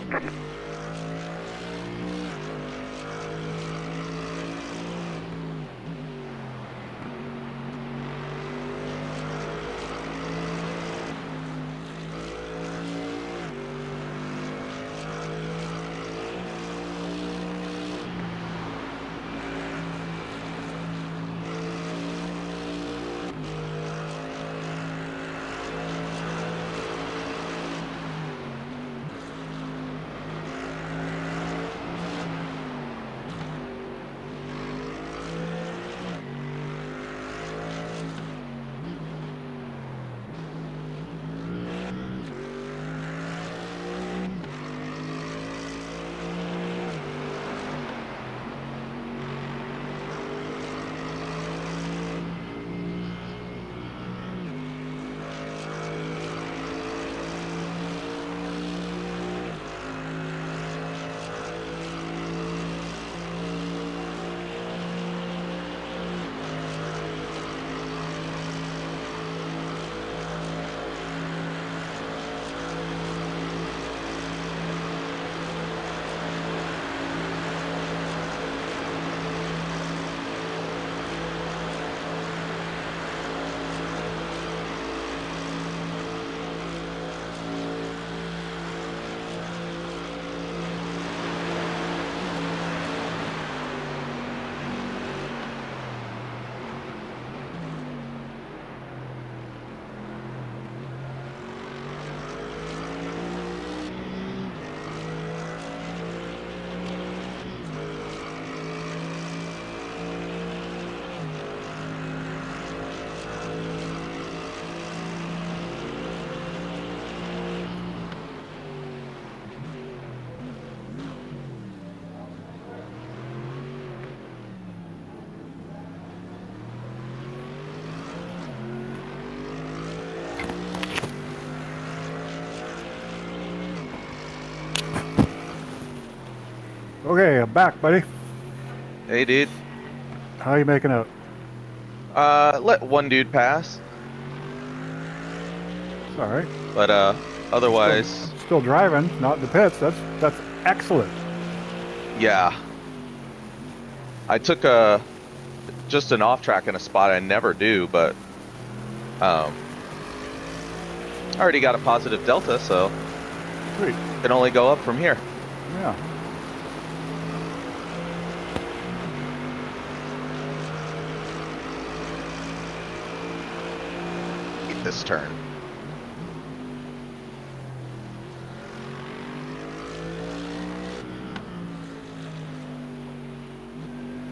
Okay, I'm back, buddy. Hey, dude. How you making out? Let one dude pass, It's all right. but otherwise, Still driving, not in the pits. That's excellent. yeah. I took just an off track in a spot I never do, but I already got a positive delta, so Sweet. can only go up from here. Yeah. Hate this turn.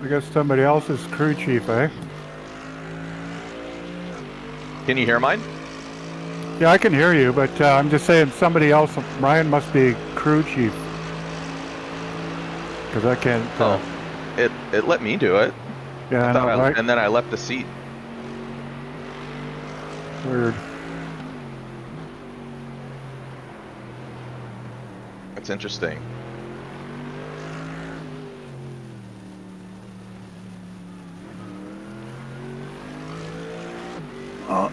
I guess somebody else's crew chief, eh? Can you hear mine? Yeah, I can hear you, but I'm just saying somebody else. Ryan must be crew chief. Because I can't. Oh, It let me do it. Yeah, I know, right? And then I left the seat. Weird. That's interesting.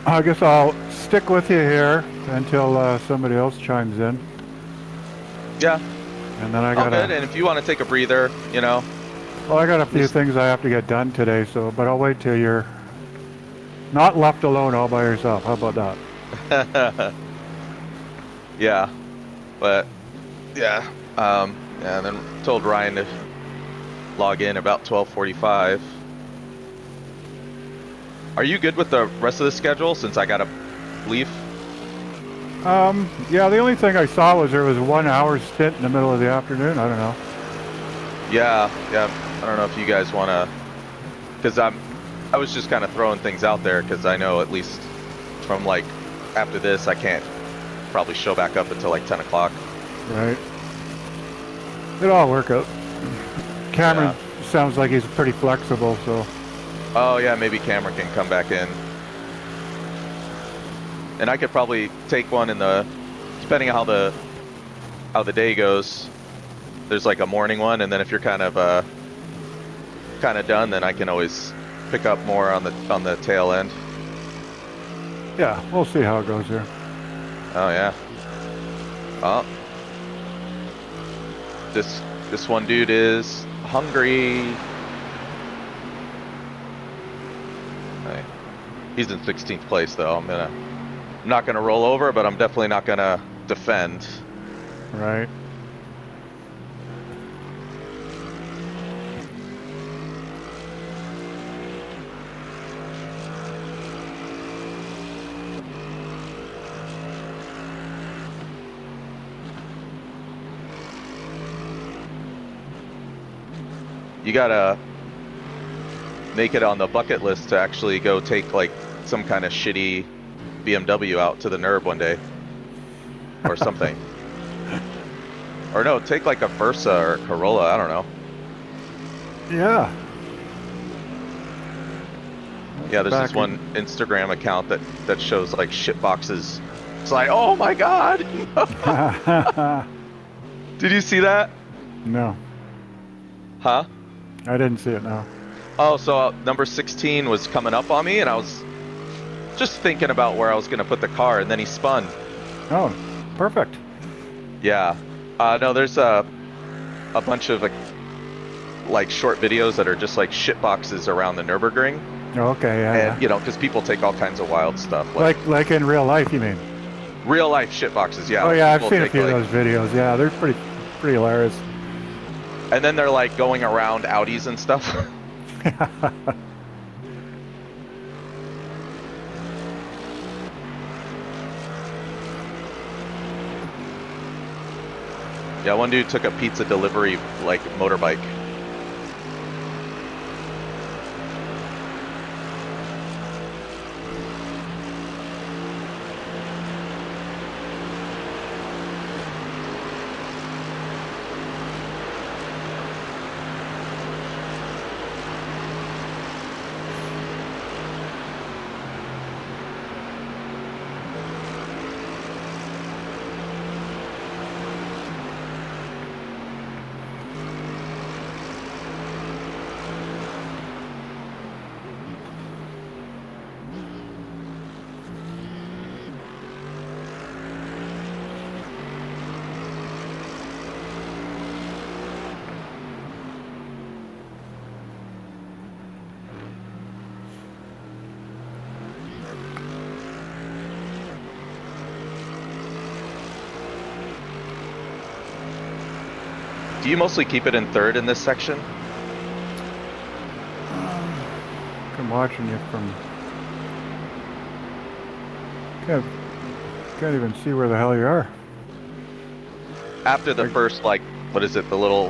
I guess I'll stick with you here until somebody else chimes in. Yeah, And then I all got good. And if you want to take a breather, you know. well, I got a few things I have to get done today, so, but I'll wait till you're not left alone all by yourself. How about that? Yeah, but yeah. Yeah, and then told Ryan to log in about 12:45. Are you good with the rest of the schedule since I gotta leave? Yeah, the only thing I saw was there was a 1 hour stint in the middle of the afternoon. I don't know. Yeah, yeah. I don't know if you guys wanna, because I was just kind of throwing things out there because I know at least from like after this I can't probably show back up until like 10 o'clock. Right. It'll all work out. Cameron sounds like he's pretty flexible, so. Oh yeah, maybe Cameron can come back in. And I could probably take one in the, depending on how the day goes. There's like a morning one, and then if you're kind of done, then I can always pick up more on the tail end. Yeah, we'll see how it goes here. Oh yeah. Oh. This one dude is hungry. Hey. He's in 16th place though. I'm not gonna roll over, but I'm definitely not gonna defend. Right. You gotta make it on the bucket list to actually go take like some kind of shitty BMW out to the NERB one day or something. Or no, take like a Versa or a Corolla, I don't know. Yeah. Yeah, there's this one Instagram account that shows like shit boxes. It's like, oh my god. Did you see that? No. Huh? I didn't see it, no. Oh, so number 16 was coming up on me, and I was just thinking about where I was going to put the car, and then he spun. Oh, perfect. Yeah. No, there's a bunch of like short videos that are just like shit boxes around the Nürburgring. Okay, yeah. And, you know, because people take all kinds of wild stuff. Like in real life, you mean? Real life shit boxes, yeah. Oh, yeah, I've People seen a take, few like, of those videos. Yeah, they're pretty hilarious. And then they're like going around Audis and stuff. Yeah, one dude took a pizza delivery like motorbike. Do you mostly keep it in third in this section? I'm watching you from... Can't even see where the hell you are. After the first, like, what is it, the little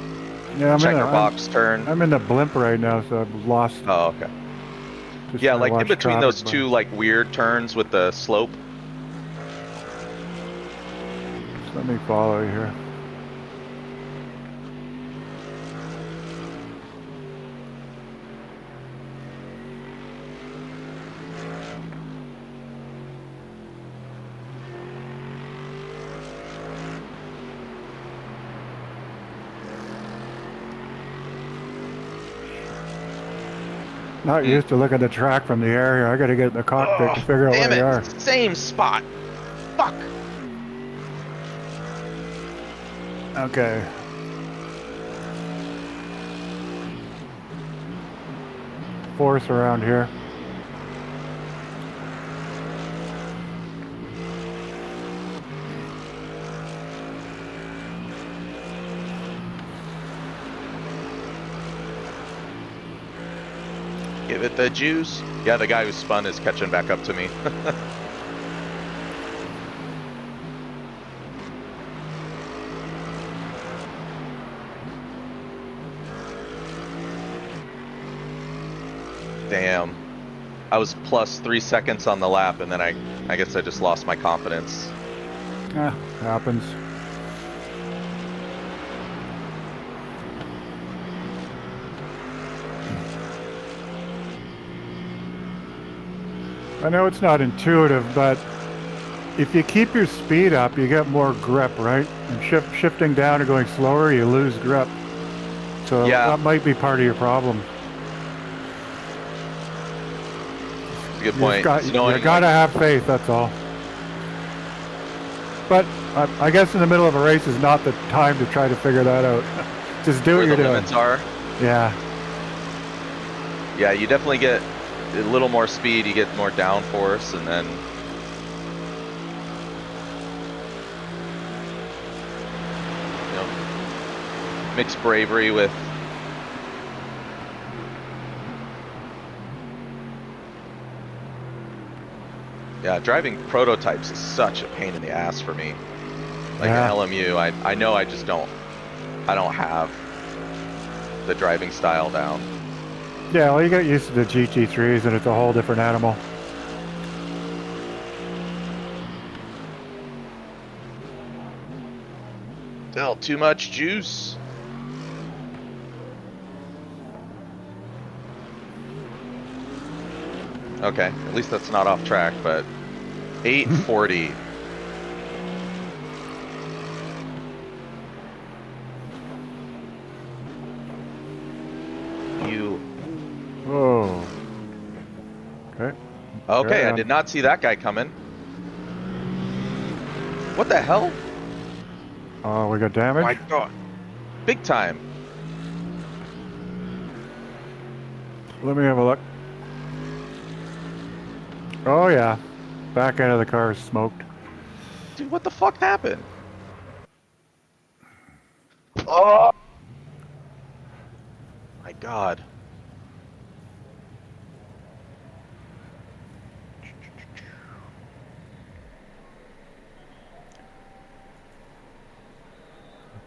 checker box turn? I'm in the blimp right now, so I've lost... Oh, okay. Yeah, like in between those two, like, weird turns with the slope. Just let me follow you here. not used to looking at the track from the air here. I got to get in the cockpit to figure out Damn where you are. it! Same spot. Fuck. Okay. Fourth around here. Give it the juice. Yeah, the guy who spun is catching back up to me. Damn. I was plus 3 seconds on the lap, and then I guess I just lost my confidence. Yeah, happens. I know it's not intuitive, but if you keep your speed up, you get more grip, right? And shifting down or going slower, you lose grip. So Yeah. that might be part of your problem. That's a good point. You gotta have faith, that's all. But I guess in the middle of a race is not the time to try to figure that out. Just do what where you're the doing. limits are. Yeah. Yeah, you definitely get a little more speed, you get more downforce, and then mix bravery with driving prototypes is such a pain in the ass for me. Like Yeah. an LMU, I know I just don't have the driving style down. Yeah, well, you get used to the GT3s and it's a whole different animal. Still too much juice. Okay, at least that's not off track, but 840. You. Whoa. Okay. Okay, I on. did not see that guy coming. What the hell? Oh, we got damage? My God. Big time. Let me have a look. Oh yeah. Back end of the car is smoked. Dude, what the fuck happened? Oh! My God.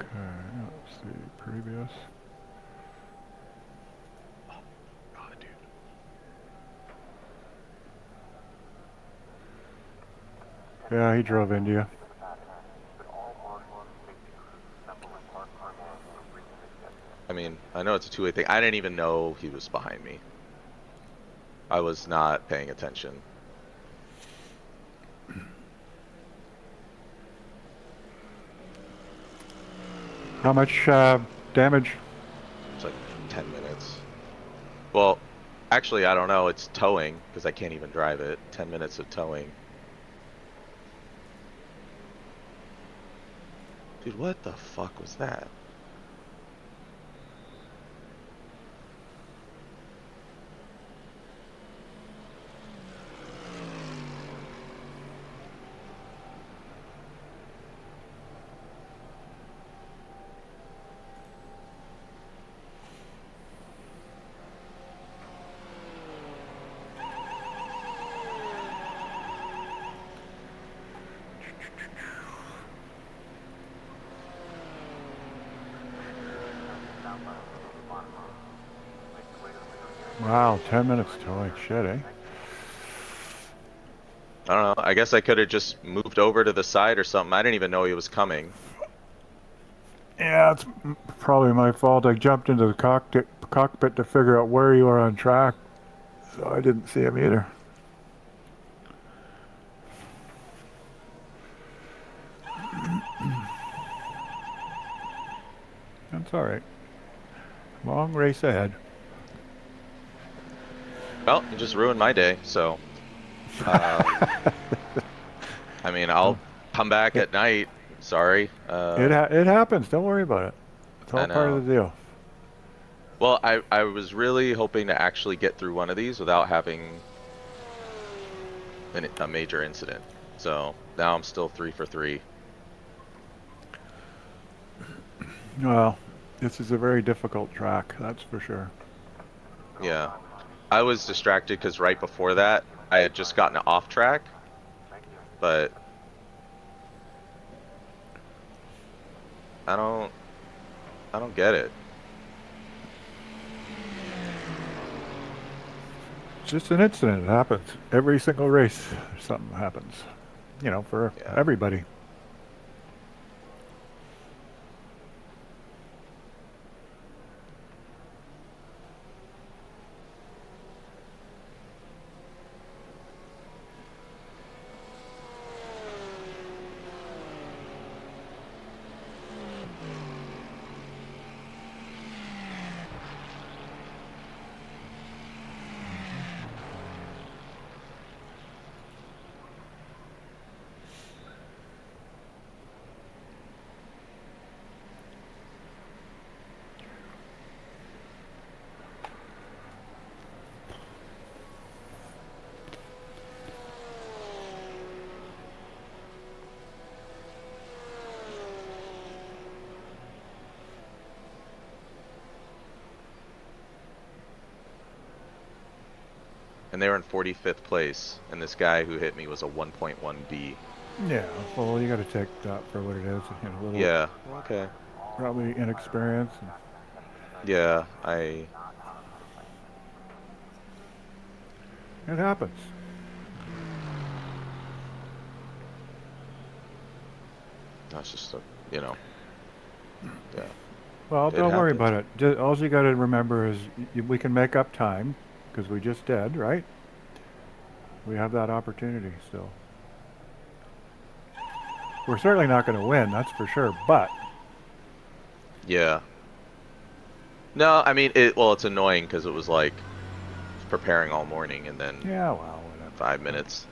Okay, let's see. Previous. God, dude. Yeah, he drove into you. I mean, I know it's a two-way thing. I didn't even know he was behind me. I was not paying attention. How much damage? It's like 10 minutes. Well, actually, I don't know. It's towing, because I can't even drive it. 10 minutes of towing. Dude, what the fuck was that? Wow, 10 minutes towing. Shit, eh? I don't know. I guess I could have just moved over to the side or something. I didn't even know he was coming. Yeah, it's probably my fault. I jumped into the cockpit to figure out where you are on track, so I didn't see him either. That's all right. Long race ahead. Well, you just ruined my day. So, um, I mean, I'll come back It, at night. Sorry. it happens. Don't worry about it. It's I all part know. of the deal. Well, I was really hoping to actually get through one of these without having a major incident. So now I'm still 3 for 3. Well, this is a very difficult track, that's for sure. Yeah. I was distracted because right before that, I had just gotten off track, but I don't, I don't get it. It's just an incident. It happens. Every single race, something happens. You know, for Yeah. everybody. And they were in 45th place, and this guy who hit me was a 1.1B. Yeah, well, you got to take that for what it is. You know, a little, Yeah. Okay. probably inexperience. Yeah. It happens. That's just a, you know. Yeah. Well, It don't worry happens. about it. All you got to remember is we can make up time because we just did, right? We have that opportunity still. We're certainly not going to win, that's for sure. But Yeah. No, I mean well, it's annoying because it was like preparing all morning and then yeah, well, whatever. 5 minutes.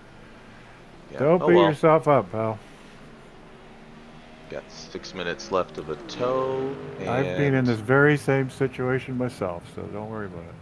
Yeah. Don't Oh beat well. yourself up, pal. Got 6 minutes left of a tow, I've been in and this very same situation myself, so don't worry about it.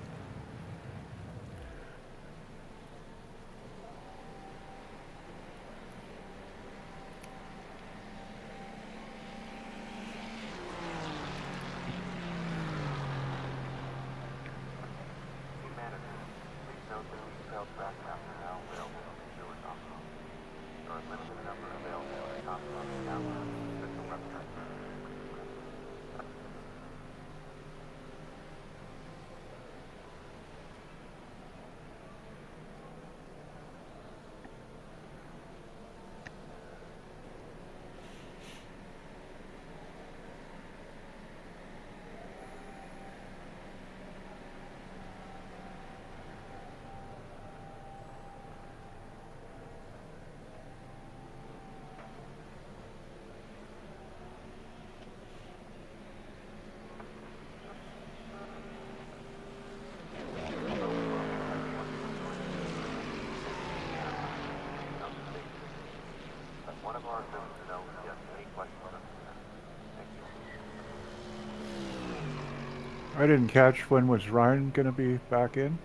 I didn't catch when was Ryan going to be back in?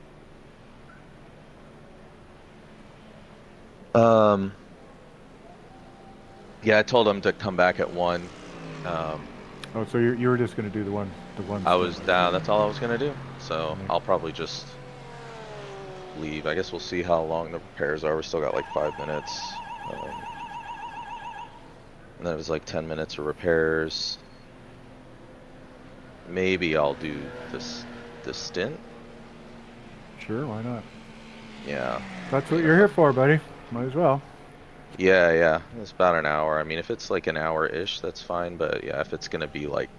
um, yeah, I told him to come back at 1. Oh, so you were just going to do the one I stint. was down. That's all I was gonna do. So Okay. I'll probably just leave. I guess we'll see how long the repairs are. We still got like 5 minutes. And then it was like 10 minutes of repairs. Maybe I'll do this stint. Sure, why not? Yeah. That's I what mean, you're here for, buddy. Might as well. yeah. It's about an hour. I mean, if it's like an hour-ish, that's fine. But yeah, if it's gonna be like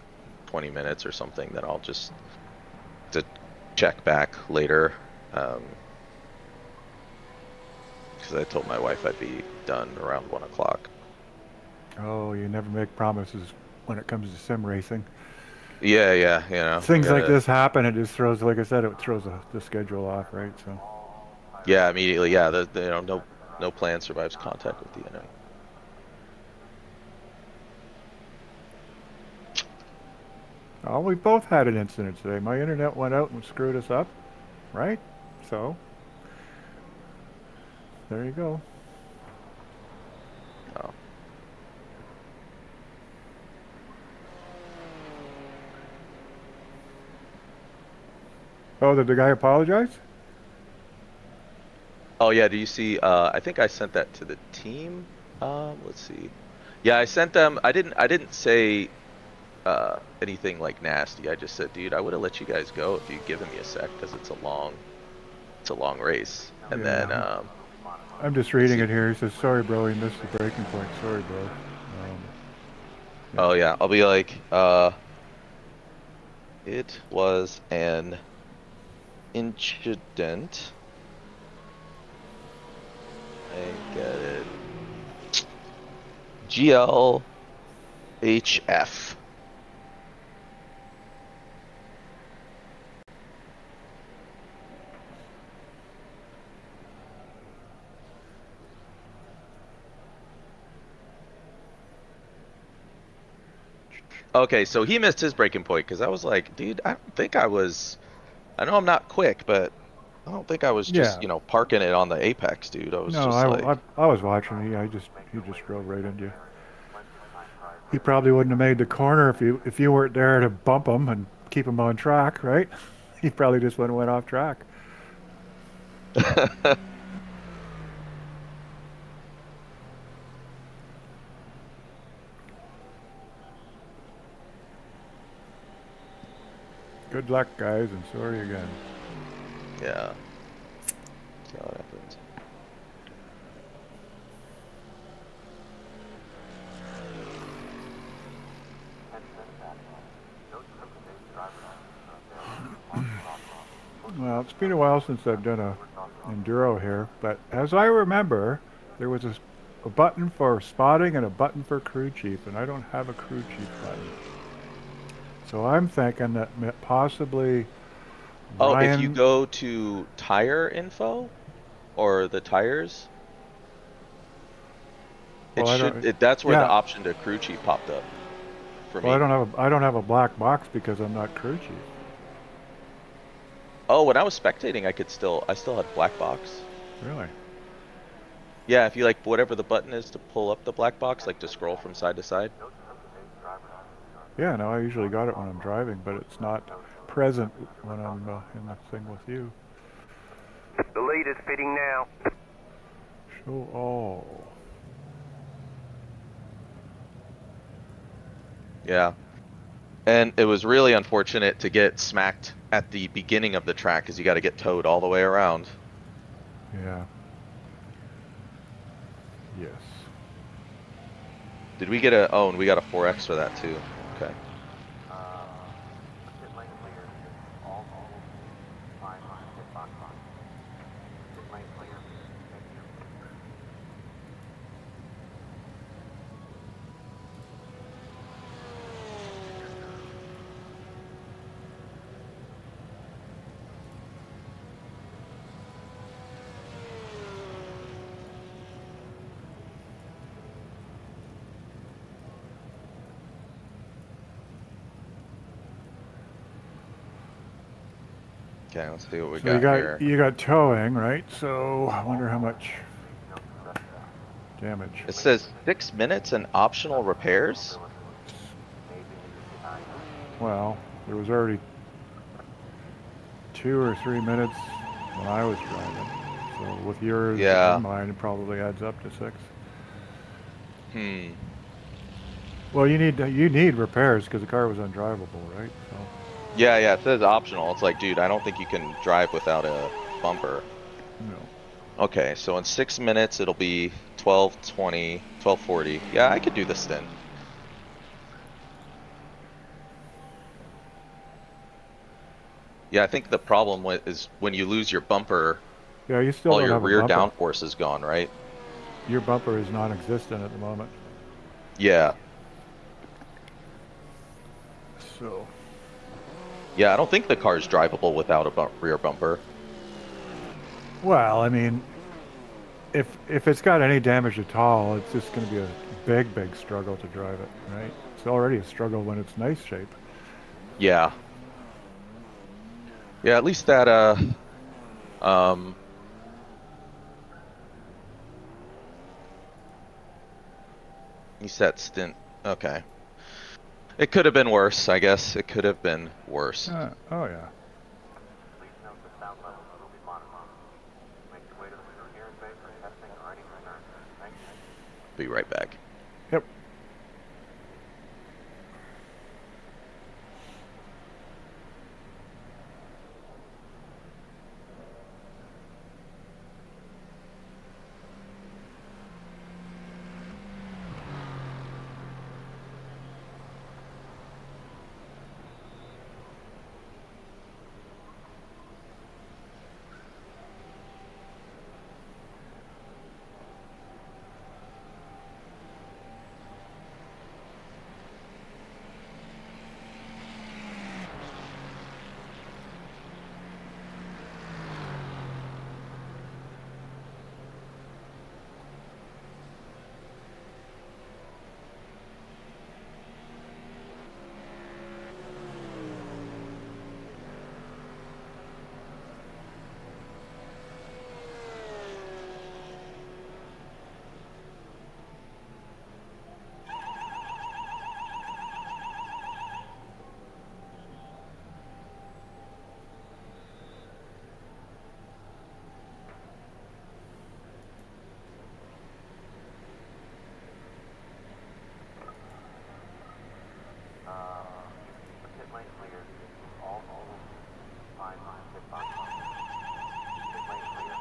20 minutes or something, then I'll just to check back later. Because I told my wife I'd be done around 1 o'clock. Oh, you never make promises when it comes to sim racing. Yeah, you know, Things like gotta, this happen. It just throws, like I said, it throws the schedule off, right? So. Yeah, immediately. Yeah, you know, no plan survives contact with the enemy. Oh, we both had an incident today. My internet went out and screwed us up, right? So, there you go. Oh. Oh, did the guy apologize? Oh yeah, do you see? I think I sent that to the team. Let's see. Yeah, I sent them. I didn't say anything like nasty. I just said, dude, I would have let you guys go if you'd given me a sec, because it's a long race. And then Yeah. I'm just let's reading see. it here. He says, sorry, bro, he missed the breaking point. Sorry, bro. Yeah. Oh yeah, I'll be like, it was an incident. I get it. GLHF. Okay, so he missed his breaking point because I was like, dude, I don't think I was. I know I'm not quick, but I don't think I was just, Yeah. parking it on the apex, dude. I was No, just like, I was watching. He just drove right into you. He probably wouldn't have made the corner if you weren't there to bump him and keep him on track, right? He probably just went off track. Good luck, guys, and sorry again. yeah. See how it happens. Well, it's been a while since I've done a enduro here, but as I remember, there was a button for spotting and a button for crew chief, and I don't have a crew chief button. So I'm thinking that possibly Oh, if you Ryan. go to tire info or the tires, Well, I don't. that's where the Yeah. option to crew chief popped up for Well, me. I don't have a black box because I'm not crew chief. Oh, when I was spectating, I still had black box. Really? Yeah, if you like whatever the button is to pull up the black box, like to scroll from side to side. Yeah. No, I usually got it when I'm driving, but it's not present when I'm in the thing with you. The leader's fitting now. Show all. Yeah. And it was really unfortunate to get smacked at the beginning of the track because you got to get towed all the way around. Yeah. Yes. Did we get a, oh, and we got a 4X for that too. Okay. Okay, let's see what we So got here. you got towing, right? So I wonder how much damage. It says 6 minutes and optional repairs. Well, there was already 2 or 3 minutes when I was driving. So with yours Yeah. and mine, it probably adds up to 6. Hmm. Well, you need repairs because the car was undrivable, right? So Yeah, yeah, it says optional. It's like, dude, I don't think you can drive without a bumper. no. Okay, so in 6 minutes, it'll be 12:20, 12:40. Yeah, I could do this then. Yeah, I think the problem is when you lose your bumper, Yeah, you still all don't your have a rear bumper. downforce is gone, right? Your bumper is non-existent at the moment. Yeah. So Yeah, I don't think the car's drivable without a rear bumper. Well, I mean, if it's got any damage at all, it's just going to be a big struggle to drive it, right? It's already a struggle when it's nice shape. Yeah. Yeah, at least that um at least that stint. Okay. It could have been worse, I guess. It could have been worse. Oh yeah. Please note the sound levels will be modified. Make your way to the hearing bay for testing or any concern. Thank you. Be right back. Yep. The pit lane cleared. All fine line, pit box. Pit lane cleared.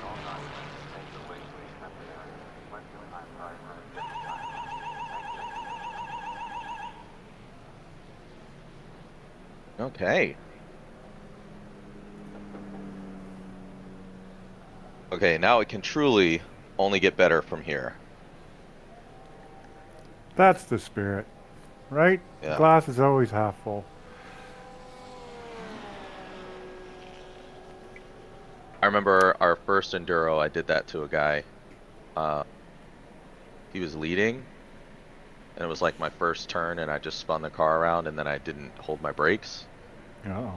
All right. Make your way to the assembly area. Plenty of time prior for the finish line. Thank you. Okay. Okay, now it can truly only get better from here. That's the spirit, right? The Yeah. glass is always half full. I remember our first enduro, I did that to a guy. Uh, he was leading, and it was like my first turn, and I just spun the car around, and then I didn't hold my brakes, Oh.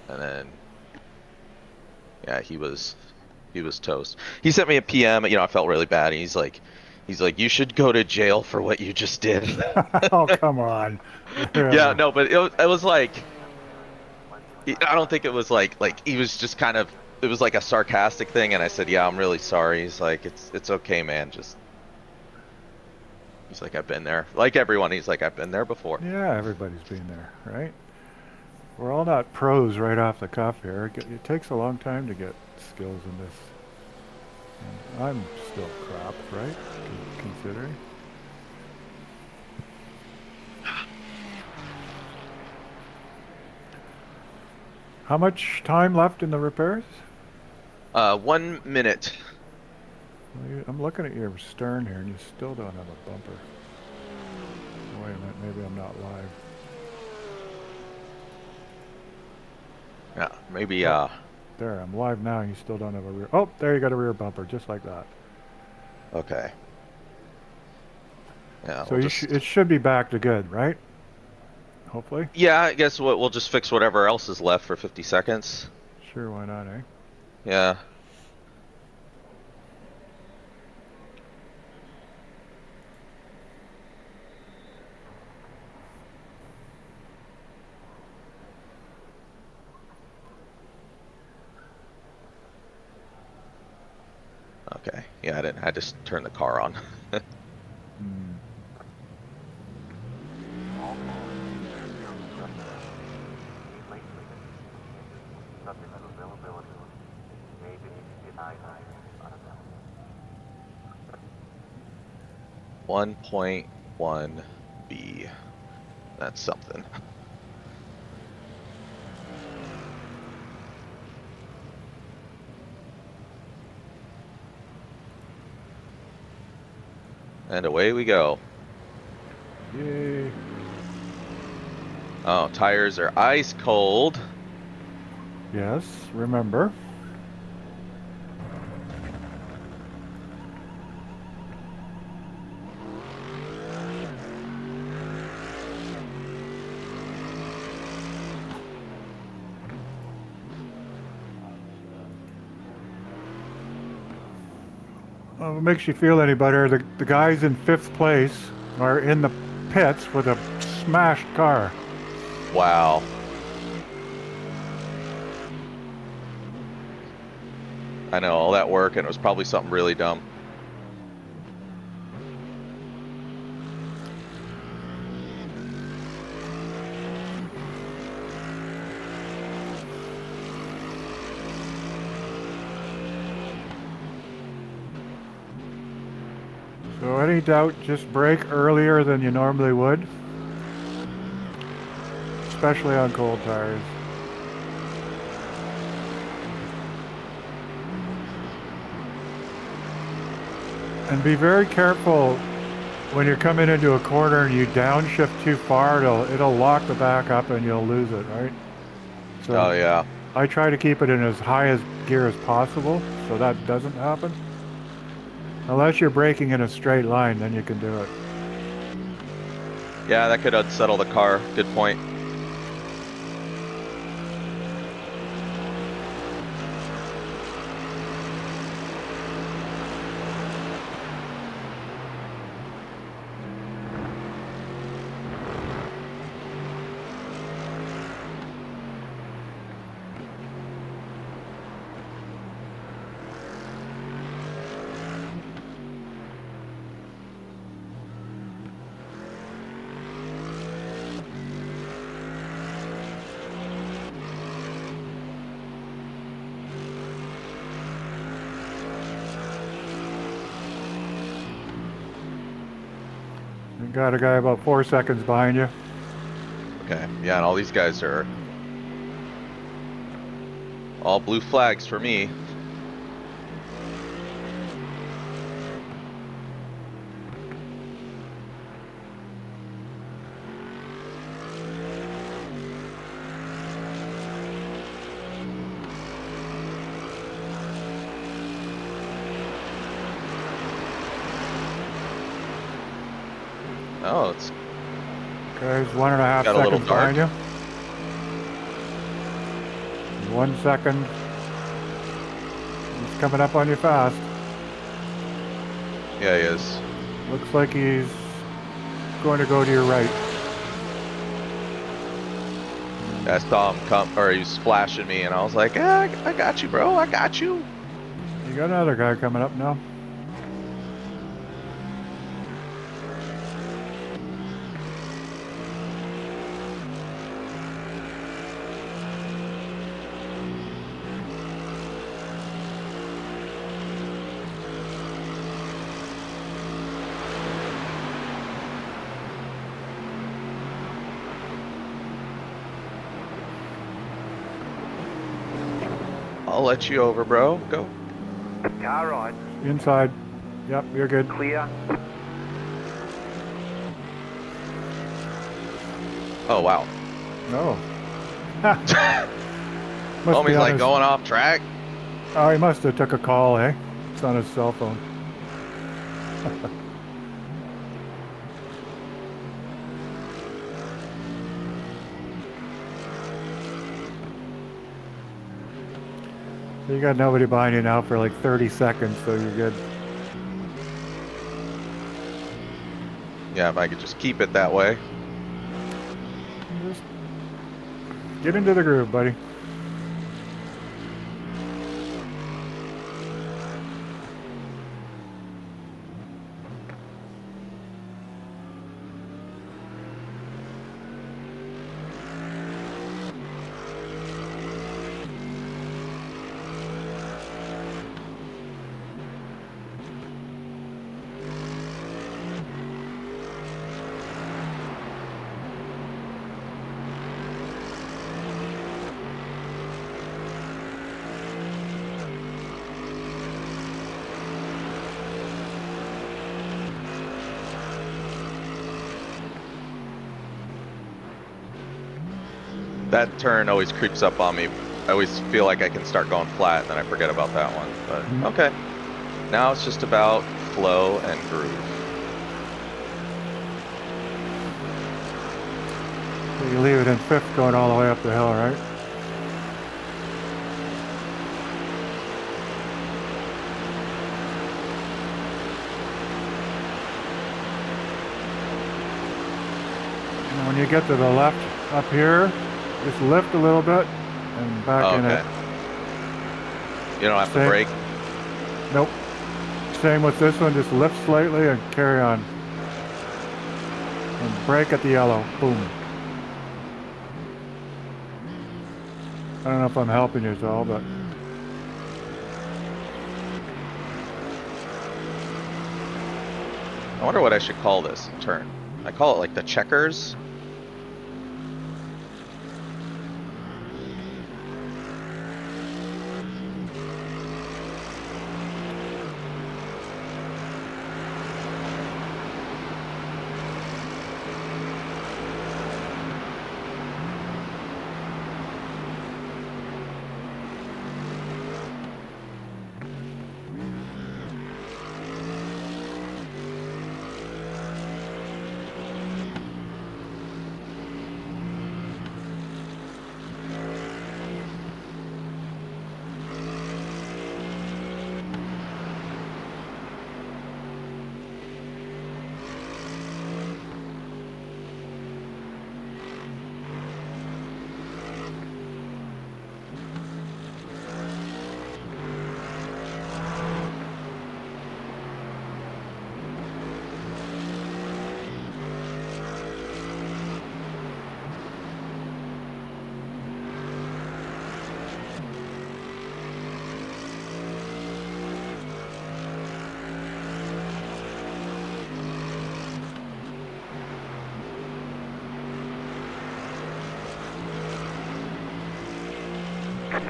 and then yeah, he was toast. He sent me a PM. You know, I felt really bad. He's like, you should go to jail for what you just did. Oh, come on. Yeah, Really? no, but it was like, I don't think it was like he was just kind of, it was like a sarcastic thing, and I said, yeah, I'm really sorry. He's like, it's okay, man. Just he's like, I've been there. Like everyone, he's like, I've been there before. Yeah, everybody's been there, right? We're all not pros right off the cuff here. It takes a long time to get skills in this. And I'm still crap, right? Considering. How much time left in the repairs? 1 minute. Well, I'm looking at your stern here, and you still don't have a bumper. Wait a minute, maybe I'm not live. Yeah, maybe. Oh, there, I'm live now, and you still don't have a rear. Oh, there you got a rear bumper, just like that. Okay. Yeah, So we'll you just. it should be back to good, right? Hopefully. Yeah, I guess we'll just fix whatever else is left for 50 seconds. Sure, why not, eh? Yeah. Okay. Yeah, I didn't. I just turned the car on. Hmm. One point one B. That's something. And away we go. Yay. Oh, tires are ice cold. Yes, remember. Well, if it makes you feel any better, the guys in 5th place are in the pits with a smashed car. Wow. I know all that work, and it was probably something really dumb. So any doubt, just brake earlier than you normally would. Especially on cold tires. And be very careful when you're coming into a corner and you downshift too far, it'll lock the back up and you'll lose it, right? So Oh yeah. I try to keep it in as high as gear as possible so that doesn't happen. Unless you're braking in a straight line, then you can do it. Yeah, that could unsettle the car. Good point. You got a guy about 4 seconds behind you. Okay. Yeah, and all these guys are all blue flags for me. Oh, it's Okay, he's 1.5 got a little seconds dark. behind you. 1 second. He's coming up on you fast. Yeah, he is. Looks like he's going to go to your right. I saw him come, or he was flashing me, and I was like, "Yeah, I got you, bro. I got you." You got another guy coming up now. I'll let you over, bro. Go. Car right, Inside. Yep, you're good. clear. Oh wow. No. Must be Homie's on like his... going off track. Oh, he must have took a call, eh? It's on his cell phone. So you got nobody behind you now for like 30 seconds, so you're good. Yeah, if I could just keep it that way. Just get into the groove, buddy. that turn always creeps up on me. I always feel like I can start going flat and then I forget about that one. But okay. Now it's just about flow and groove. So you leave it in fifth going all the way up the hill, right? And when you get to the left up here, just lift a little bit and back in it. You don't have to Same. brake? Nope. Same with this one, just lift slightly and carry on. And brake at the yellow, boom. I don't know if I'm helping you at all, but I wonder what I should call this turn. I call it like the checkers.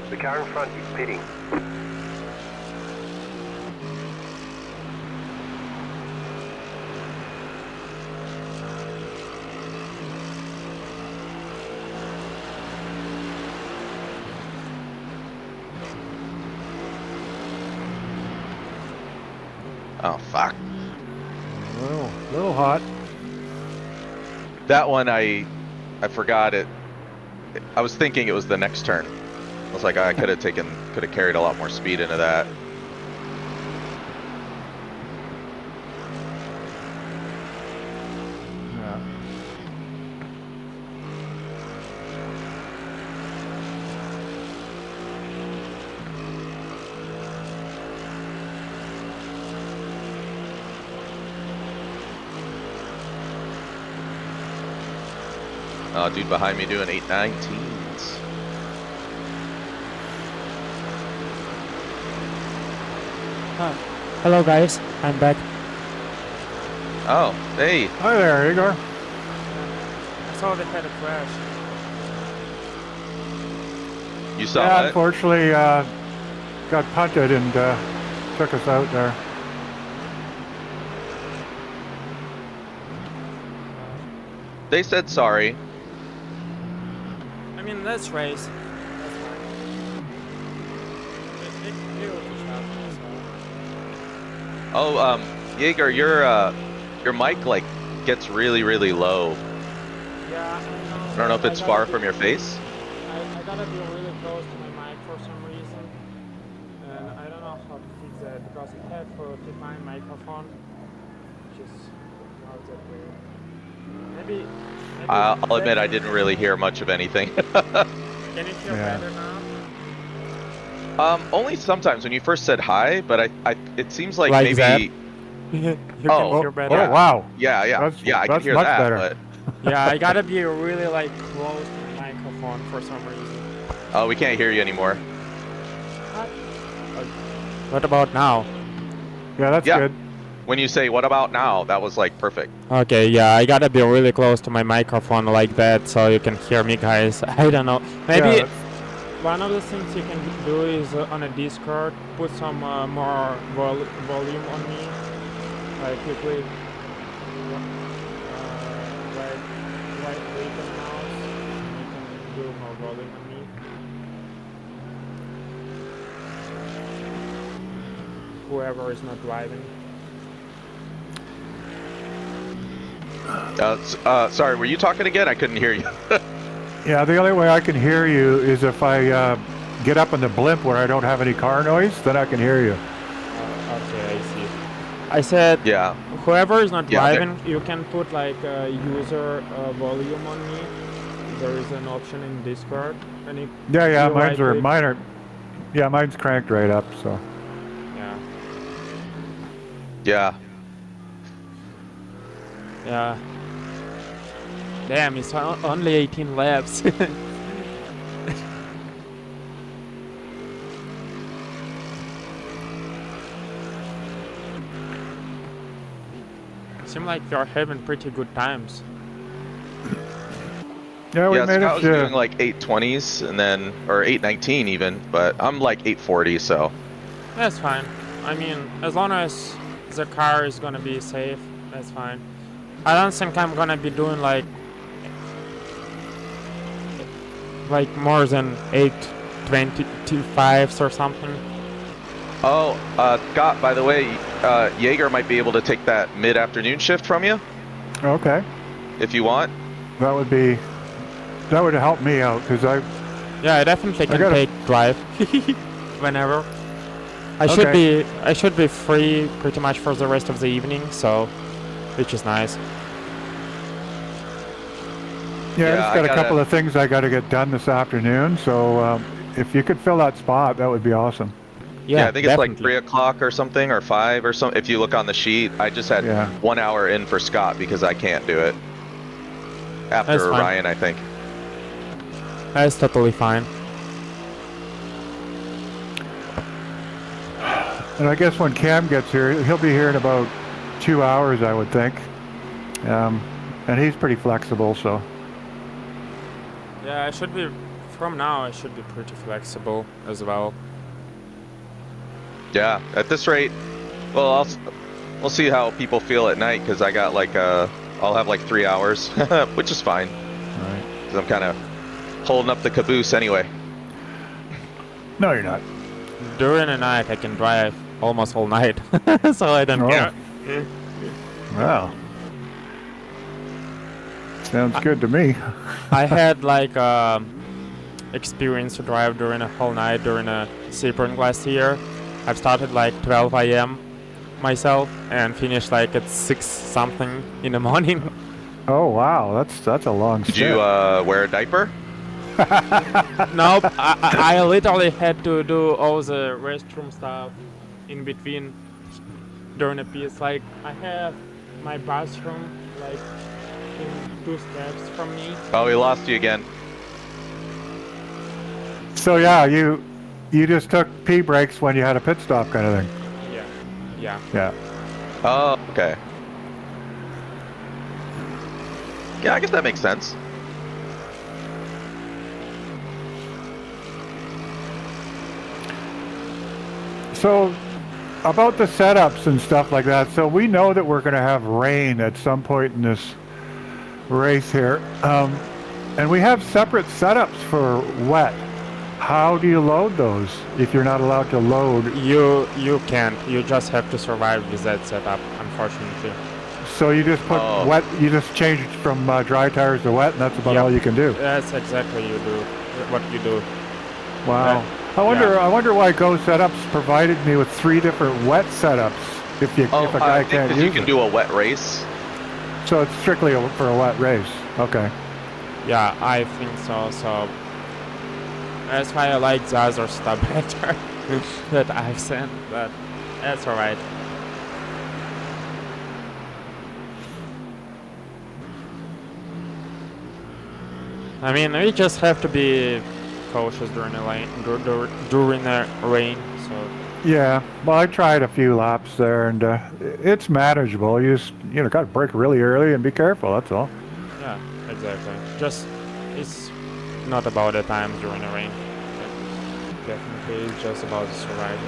The car in front is pitting. Oh, fuck. a little hot. That one, I forgot it. I was thinking it was the next turn. I was like, I could have carried a lot more speed into that. Yeah. Oh, dude behind me doing 819s. Hello guys, I'm back. Oh, hey. Hi there, Igor. I saw they had a crash. You saw Yeah, it? unfortunately, got punted and took us out there. They said sorry. I mean, let's race. That's fine. It will be shot, Oh, Jaeger, your mic like gets really, really low. so. Yeah, I know. I don't know if it's far from your face. I gotta be really close to my mic for some reason. And I don't know how to fix that because I have to keep my microphone. Which is not that weird. Maybe I'll admit I didn't really hear much of anything. Can you hear Yeah. better now? Only sometimes when you first said hi, but it seems like Like maybe. that? You Oh, can hear better. Oh, wow. Yeah, That's- I can that's hear much that. better. But Yeah, I gotta be really like close to the microphone for some reason. oh, we can't hear you anymore. What about now? Yeah, that's Yeah. good. When you say "what about now," that was like perfect. Okay, yeah, I gotta be really close to my microphone like that so you can hear me, guys. I don't know. Maybe Yeah, one of the things you can do is on a Discord put some more volume on me. Like quickly right click on the mouse and you can do more volume on me. Whoever is not driving. Sorry, were you talking again? I couldn't hear you. Yeah, the only way I can hear you is if I get up in the blimp where I don't have any car noise, then I can hear you. Okay, I see. I said, Yeah. whoever is not Yeah, driving, you can put like a user volume on me. There is an option in Discord, and you Yeah, you mine's cranked right up, so. Yeah. Yeah. Yeah. Damn, it's only 18 laps. Seem like you're having pretty good times. Yeah, we Yeah, made Scott it was doing like 820s and then, or 819 even, but I'm like 840, so. That's fine. I mean, as long as the car is gonna be safe, that's fine. I don't think I'm gonna be doing like more than 825s or something. Oh, Scott, by the way, Jaeger might be able to take that mid-afternoon shift from you, Okay. if you want. That would help me out, because Yeah, I definitely can gotta- take drive whenever. I should be free pretty much for the rest of the evening, so which is nice. Yeah, I just got I a couple of things I got to get done this afternoon, so if you could fill that spot, that would be awesome. Yeah, I think it's like definitely. 3 o'clock or something, or 5 or something. If you look on the sheet, I just had Yeah. 1 hour in for Scott because I can't do it. That's After fine. Ryan, I think. That's totally fine. And I guess when Cam gets here, he'll be here in about 2 hours, I would think. And he's pretty flexible, so. Yeah, I should be from now. I should be pretty flexible as well. Yeah, at this rate, well, we'll see how people feel at night because I got like I'll have like 3 hours, which is fine. Right. Because I'm kind of holding up the caboose anyway. No, you're not. During the night, I can drive almost all night, so I don't Oh. care. Wow. Sounds good to me. I had like experience to drive during a whole night during a Sebring last year. I've started like 12 a.m. myself and finished like at 6 something in the morning. Oh, wow. That's a long Did stint. you wear a diaper? Nope, I literally had to do all the restroom stuff in between during the piece. Like I have my bathroom like in 2 steps from me. Oh, we lost you again. So yeah, you just took pee breaks when you had a pit stop kind of thing. Yeah. Yeah. Oh, okay. Yeah, I guess that makes sense. So about the setups and stuff like that. So we know that we're going to have rain at some point in this race here, and we have separate setups for wet. How do you load those if you're not allowed to load? You can't. You just have to survive with that setup, unfortunately. So you just put Oh. wet. You just change it from dry tires to wet, and that's about Yep. all you can do. That's exactly what you do. Wow. I wonder why Go Setups provided me with 3 different wet setups. If a I guy think can't 'cause use you can it. do a wet race. So it's strictly for a wet race. Okay. Yeah, I think so. So that's why I like the other stuff better that I've sent. But that's alright. I mean, we just have to be cautious during the rain. So Yeah. Well, I tried a few laps there, and it's manageable. You just got to brake really early and be careful. That's all. yeah, exactly. Just it's not about the time during the rain. Definitely, it's just about surviving.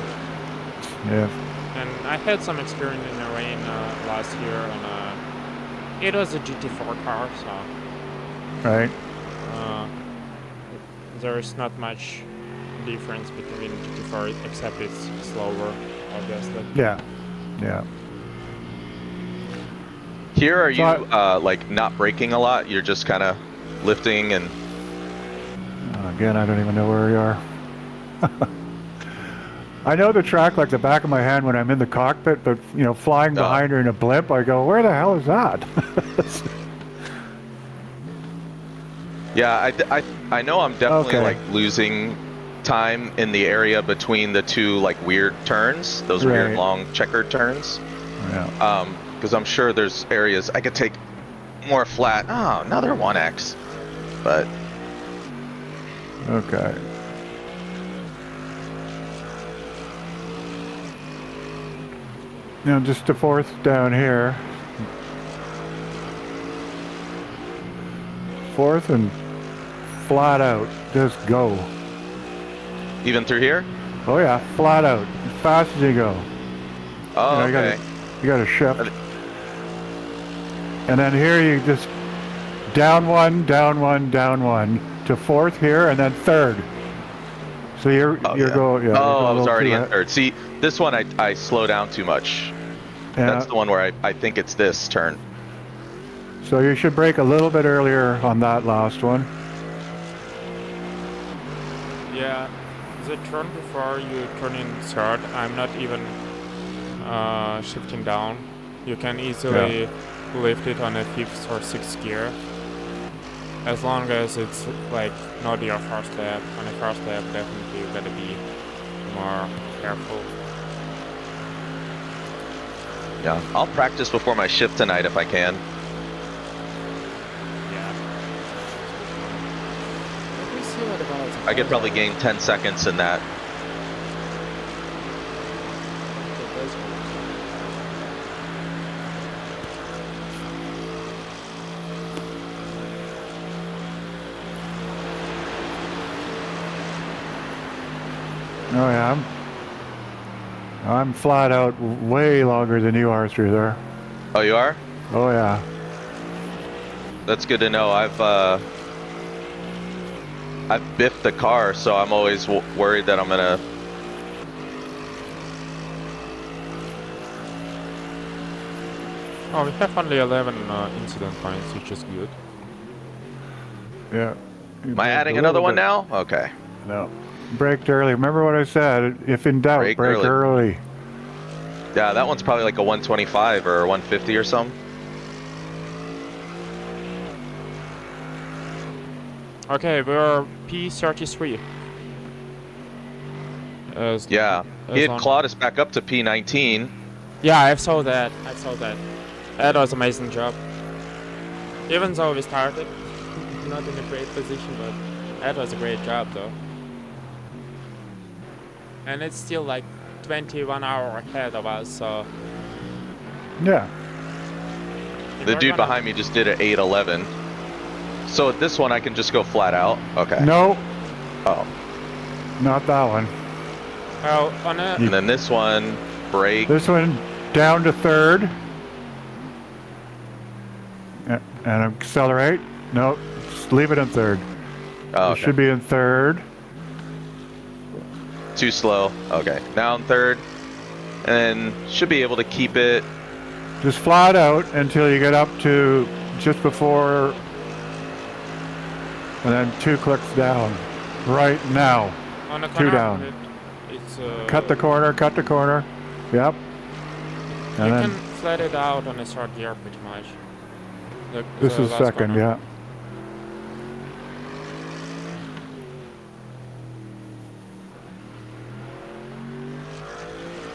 Yeah. And I had some experience in the rain last year, and it was a GT4 car, so Right. there's not much difference between GT4 except it's slower, obviously. Yeah. Yeah. Here, are So you like not braking a lot? You're just kind of lifting and. Again, I don't even know where we are. I know the track like the back of my hand when I'm in the cockpit, but you know, flying behind her in a blimp, I go, where the hell is that? Yeah, I know I'm definitely Okay. like losing time in the area between the two like weird turns, those weird Right. long checkered turns. Yeah. Because I'm sure there's areas I could take more flat. Oh, another 1X. But Okay. Now just a fourth down here. Fourth and flat out. Just go. even through here? Oh yeah, flat out. As fast as you go. Oh, You know, okay. you gotta shift. Are they- And then here you just down one, down one, down one to fourth here, and then third. So you're Oh, you're yeah. going. Yeah. Oh, I was already in third. third. See, this one I slow down too much. Yeah. That's the one where I think it's this turn. So you should brake a little bit earlier on that last one. Yeah, the turn before you turn in third, I'm not even shifting down. You can easily lift it on a fifth or sixth gear. As long as it's like not your first lap. On a first lap, definitely you gotta be more careful. Yeah, I'll practice before my shift tonight if I can. Yeah. Let me see what about I could probably gain 10 seconds in that. Oh yeah. I'm flat out way longer than you are through there. Oh, you are? Oh yeah. That's good to know. I've biffed the car, so I'm always worried that I'm gonna. Oh, we have only 11 incident points, which is good. Yeah. Am I adding another one now? Okay. No. Braked early. Remember what I said? If in doubt, Brake brake early. Yeah, that one's probably like a 125 or a 150 or something. Okay, we're P33. Yeah. He had clawed us back up to P19. Yeah, I saw that. I saw that. That was an amazing job. Even though we started not in a great position, but that was a great job though. And it's still like 21 hours ahead of us, so... Yeah. The dude behind me just did an 811. So at this one, I can just go flat out? Okay. No, Oh. not that one. Well, on a... And then this one, brake. This one down to third. And accelerate. No, just leave it in third. Oh, It okay. should be in third. Too slow. Okay. Now in third. And then should be able to keep it. Just flat out until you get up to just before, and then 2 clicks down. Right now. On a 2 corner, down. It's, Cut the corner, cut the corner. Yep. You And then can flat it out on a third gear pretty much. this the is last second, corner. yeah.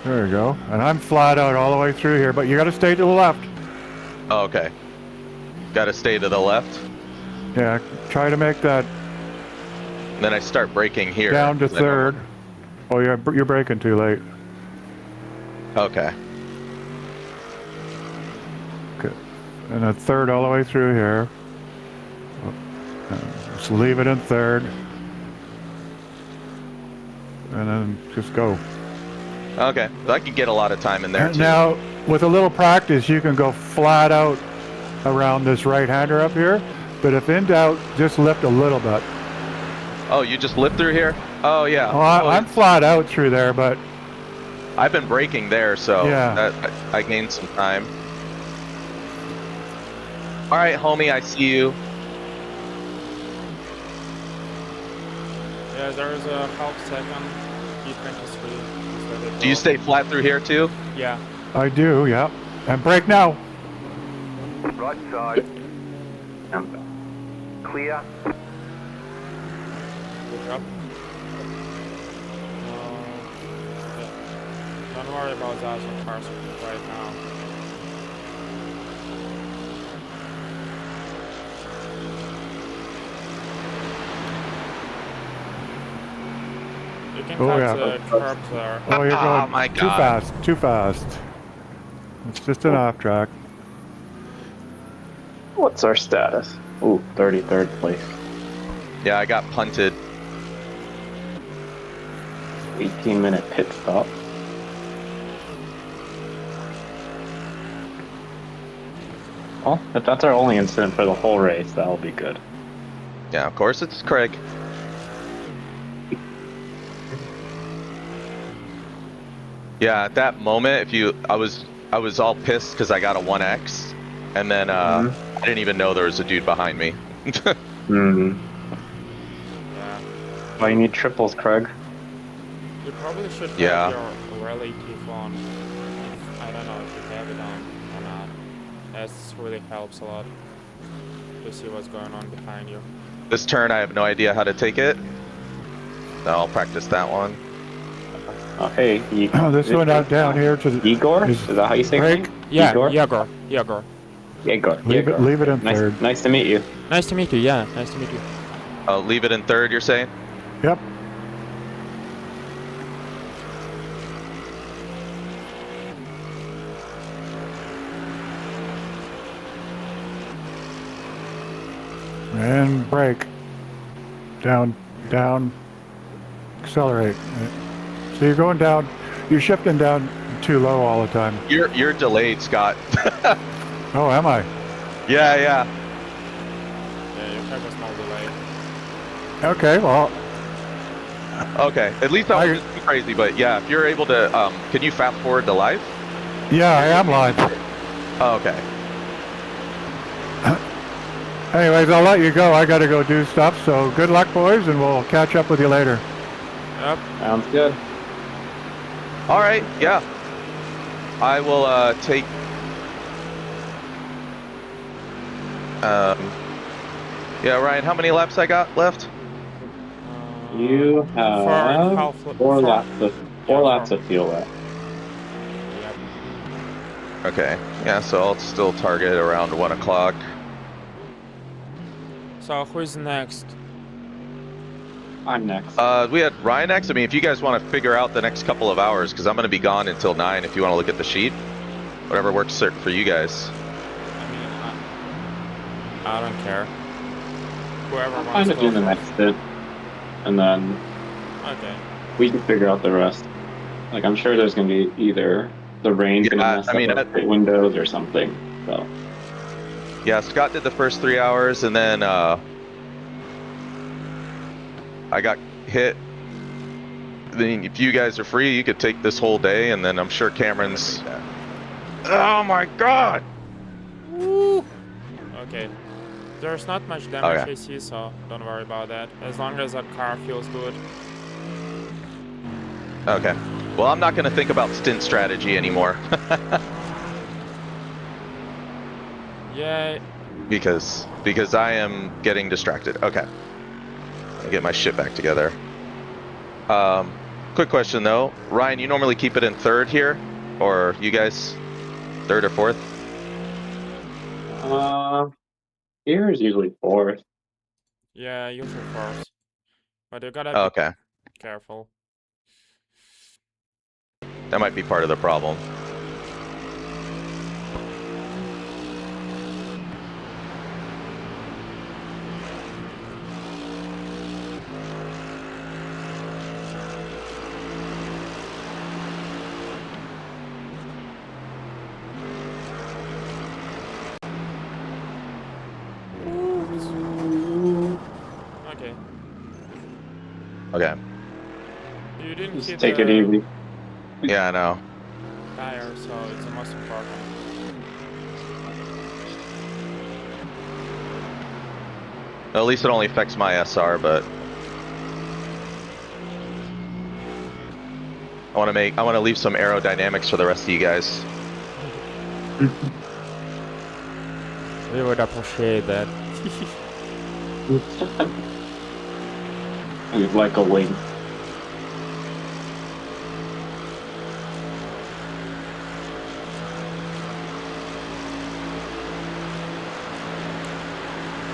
There you go. And I'm flat out all the way through here, but you got to stay to the left. Oh, okay. Got to stay to the left. Yeah, try to make that Then I start braking here. down to Then I'm- third. Oh, you're braking too late. Okay. Okay. And a third all the way through here. Just leave it in third. And then just go. Okay. So I could get a lot of time in there too. Now, with a little practice, you can go flat out around this right-hander up here. But if in doubt, just lift a little bit. Oh, you just lived through here? Oh yeah. Well, Oh, I'm flat out through there, but I've been braking there, so yeah. I gained some time. All right, homie, I see you. Yeah, there's a half second. E23. Do you stay flat through here too? Yeah. I do, yeah. And brake now. Right side, And clear. Good job. Yeah. Don't worry about that on cars right now. You can Oh, cut yeah. the curb there. Oh, you're Oh going my too God. fast, too fast. It's just an off track. what's our status? Ooh, 33rd place. Yeah, I got punted. 18-minute pit stop. Well, if that's our only incident for the whole race, that'll be good. Yeah, of course it's Craig. Yeah, at that moment, I was all pissed because I got a 1X, and then I didn't even know there was a dude behind me. Hmm. Yeah. Well, you need triples, Craig. You probably should have Yeah. your relative on. I don't know if you have it on or not. That really helps a lot to see what's going on behind you. This turn, I have no idea how to take it. So I'll practice that one. Oh, hey, This one out down here to the Igor? is Is that how you say brake? it? Yeah, Igor? Yegor. Igor. Leave it in nice, third. Nice to meet you. Nice to meet you. Yeah, nice to meet you. Leave it in third, you're saying? Yep. And brake. Down, down, accelerate. So you're going down, you're shifting down too low all the time. You're delayed, Scott. Oh, am I? Yeah. Yeah, you have a small delay. Okay, well, Okay, at least I wasn't too crazy, but yeah, if you're able to, can you fast forward to live? yeah, I am live. Oh, okay. Anyways, I'll let you go. I gotta go do stuff, so good luck, boys, and we'll catch up with you later. Yep. Sounds good. All right, yeah. I will take. Yeah, Ryan, how many laps I got left? You have four laps of fuel left. Yep. Okay, yeah, so I'll still target around 1 o'clock. So who's next? I'm next. We had Ryan next. I mean, if you guys want to figure out the next couple of hours, because I'm going to be gone until 9 if you want to look at the sheet. Whatever works for you guys. I mean, I don't care. Whoever I'm wants kind of to doing the go next bit, and then Okay. we can figure out the rest. Like, I'm sure there's going to be either the rain's going to mess up our pit windows or something. So. Yeah, Scott did the first 3 hours, and then I got hit. I mean, if you guys are free, you could take this whole day, and then I'm sure Cameron's. Oh my God! Woo! Okay. There's not much damage Okay. I see, so don't worry about that. As long as that car feels good. Okay. Well, I'm not going to think about stint strategy anymore. Yeah. because I am getting distracted. Okay. I'll get my shit back together. Quick question though, Ryan, you normally keep it in third here, or you guys third or fourth? Here is usually fourth. Yeah, usually first. But you gotta Oh, be okay. careful. That might be part of the problem. Okay. Okay. You didn't Just hit take it the easy. Yeah, I know. tire, so it's the most important. At least it only affects my SR, but I want to leave some aerodynamics for the rest of you guys. We would appreciate that. We'd like a wing.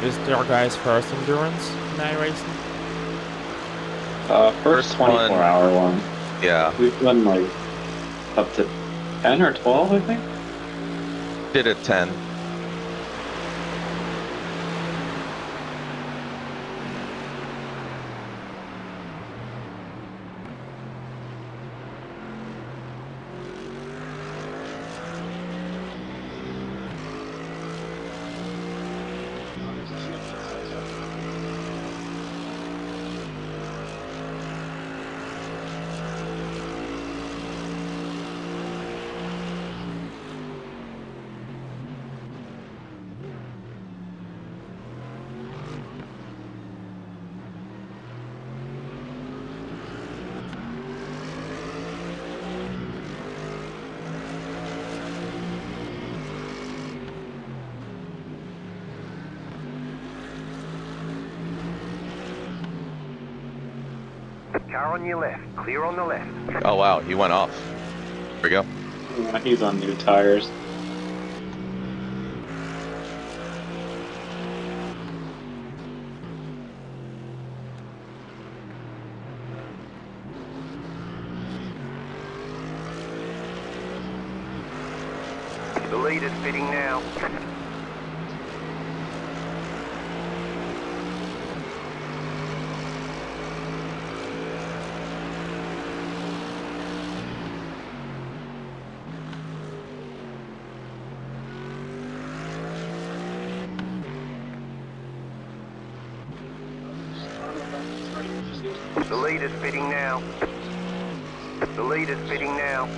Is this your guys' first endurance in iRacing? First 24-hour one. Yeah, We've done like up to 10 or 12, I think. did it 10. Car on your left. Clear on the left. Oh wow, he went off. There we go. Yeah, he's on new tires. The leader's fitting now. The leader's fitting now. The leader's fitting now.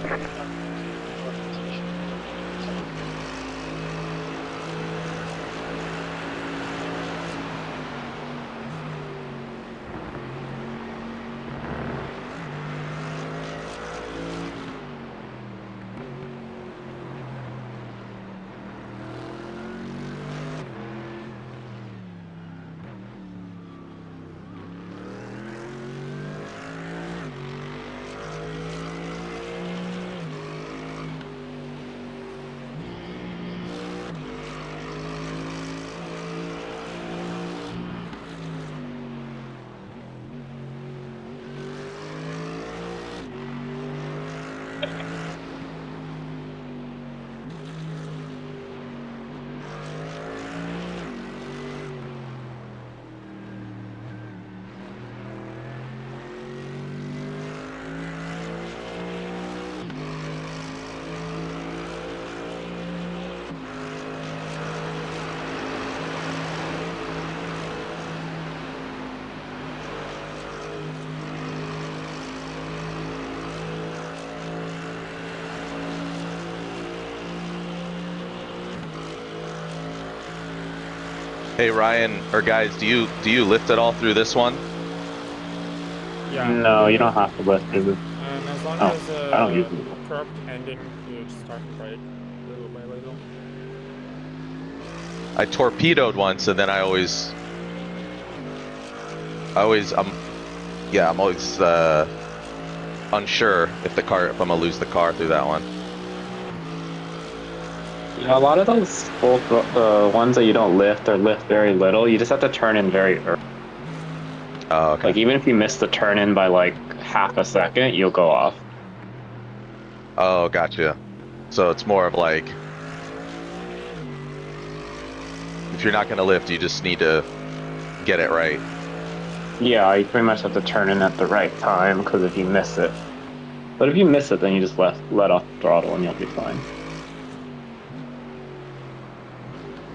Hey Ryan, or guys, do you lift at all through this one? Yeah. No, you don't have to lift it. And as long Oh, as I don't usually lift. curb ending, you just start to brake little by little. I torpedoed once, and then I'm always unsure if I'm gonna lose the car through that one. Yeah, a lot of those the ones that you don't lift or lift very little, you just have to turn in very early. Oh, okay. Like even if you miss the turn in by like half a second, you'll go off. Oh, gotcha. So it's more of like, if you're not gonna lift, you just need to get it right. Yeah, you pretty much have to turn in at the right time because if you miss it. But if you miss it, then you just let off the throttle and you'll be fine.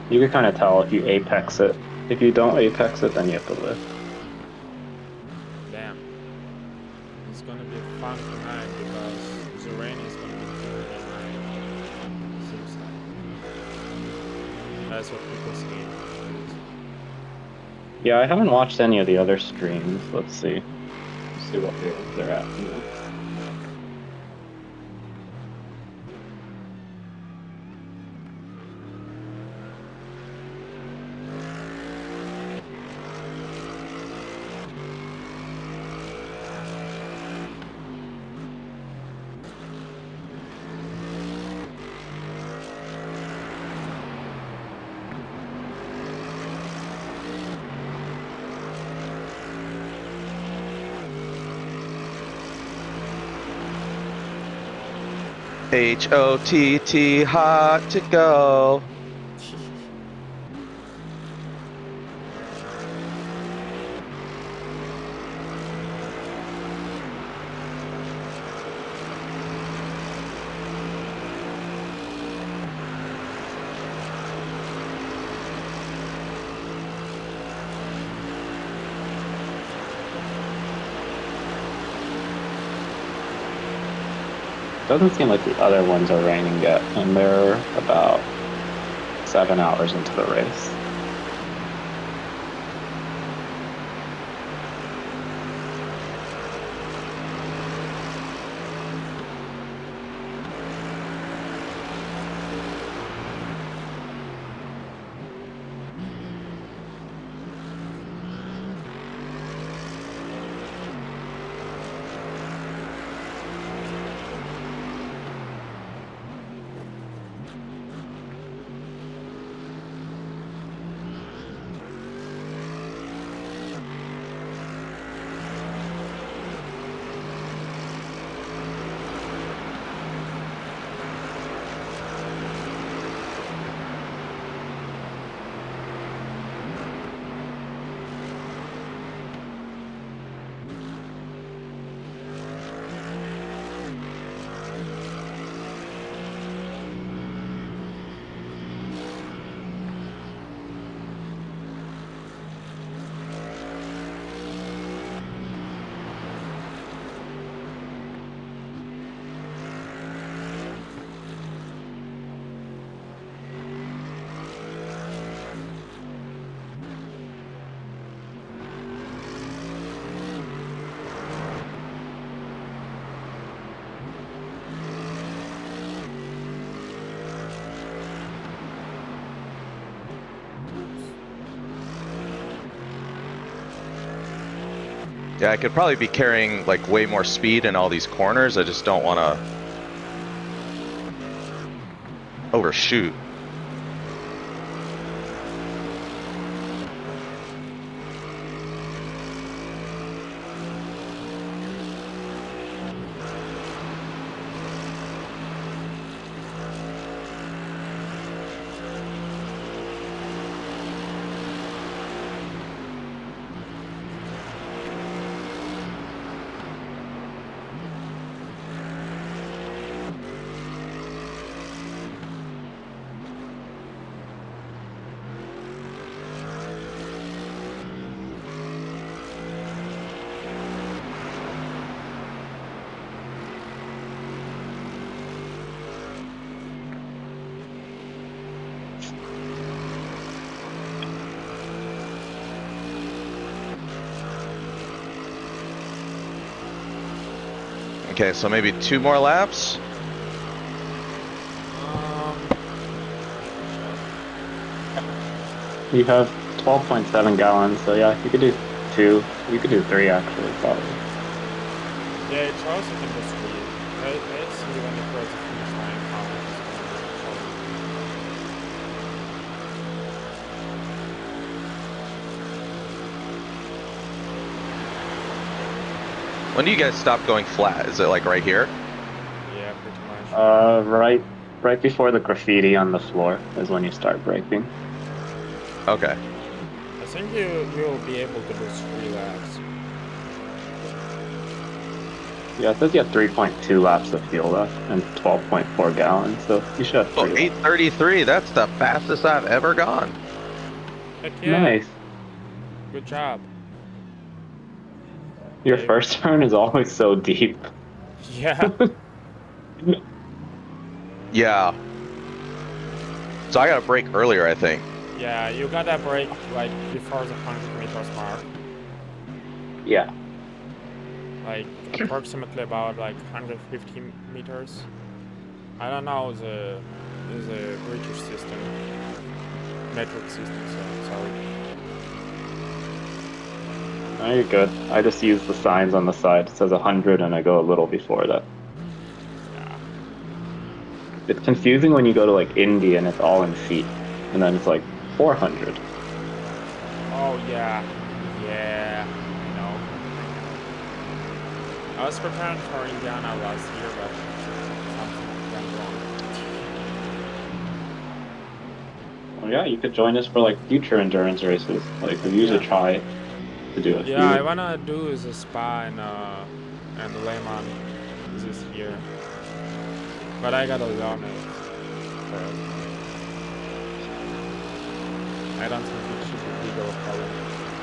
You can kind of tell if you apex it. If you don't apex it, then you have to lift. Damn. it's gonna be fun tonight because the rain is gonna be doing at night. Seems like that's what people say. Yeah, I haven't watched any of the other streams. Let's see. Let's see what they're at. HOTT, hot to go. Doesn't seem like the other ones are raining yet, and they're about 7 hours into the race. Yeah, I could probably be carrying like way more speed in all these corners. I just don't want to overshoot. Okay, so maybe 2 more laps. You have 12.7 gallons, so yeah, you could do 2. You could do 3 actually, probably. Yeah, Charles can go 3. Let's see when it goes to finish line how When do you guys stop going flat? Is it like right here? yeah, pretty much. Right before the graffiti on the floor is when you start braking. Okay. I think you'll be able to do 3 laps. Yeah, it says you have 3.2 laps of fuel left and 12.4 gallons, so you should have 3 Oh, laps. 8:33. That's the fastest I've ever gone. Heck yeah. Nice. Good job. Your Dave. first turn is always so deep. Yeah. Yeah. So I got a break earlier, I think. Yeah, you gotta break like before the 100 meters mark. Yeah. Like approximately about like 150 meters. I don't know the British system, metric system. So sorry. No, you're good. I just use the signs on the side. It says 100 and I go a little before that. Yeah. It's confusing when you go to like India and it's all in feet. And then it's like 400. Oh yeah. Yeah. I know. I was preparing for Indiana last year, but something went wrong. Well, yeah, you could join us for like future endurance races. Like we usually Yeah. try to do a Yeah, I few. wanna do the Spa and Lehman this year, but I gotta learn it first. I don't think it should be big of a problem.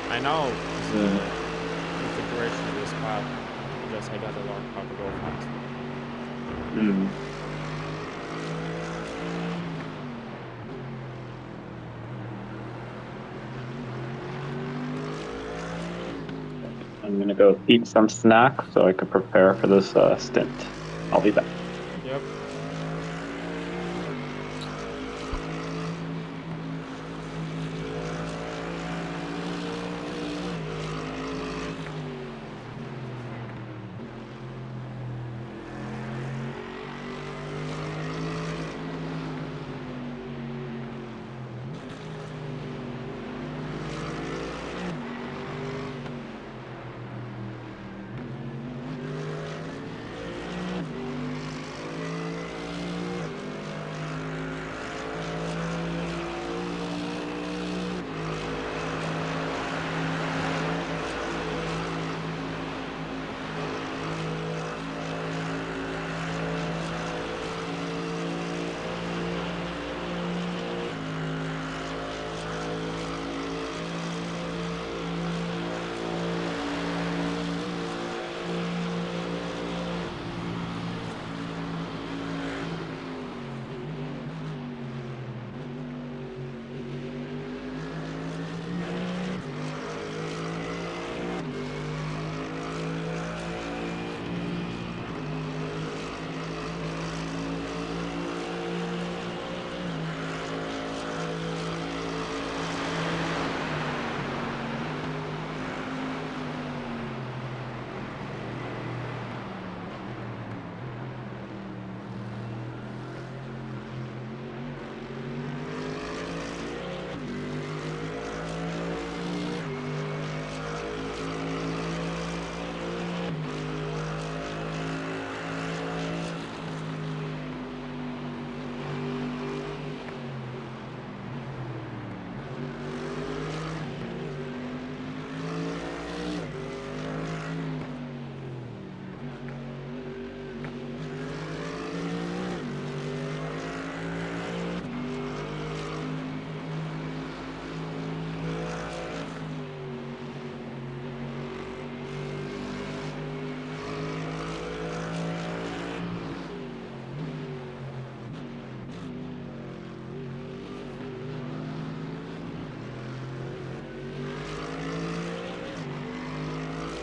I know the integration with Spa, just I gotta learn how to go fast. Mm. I'm gonna go eat some snack so I could prepare for this stint. I'll be back. Yep.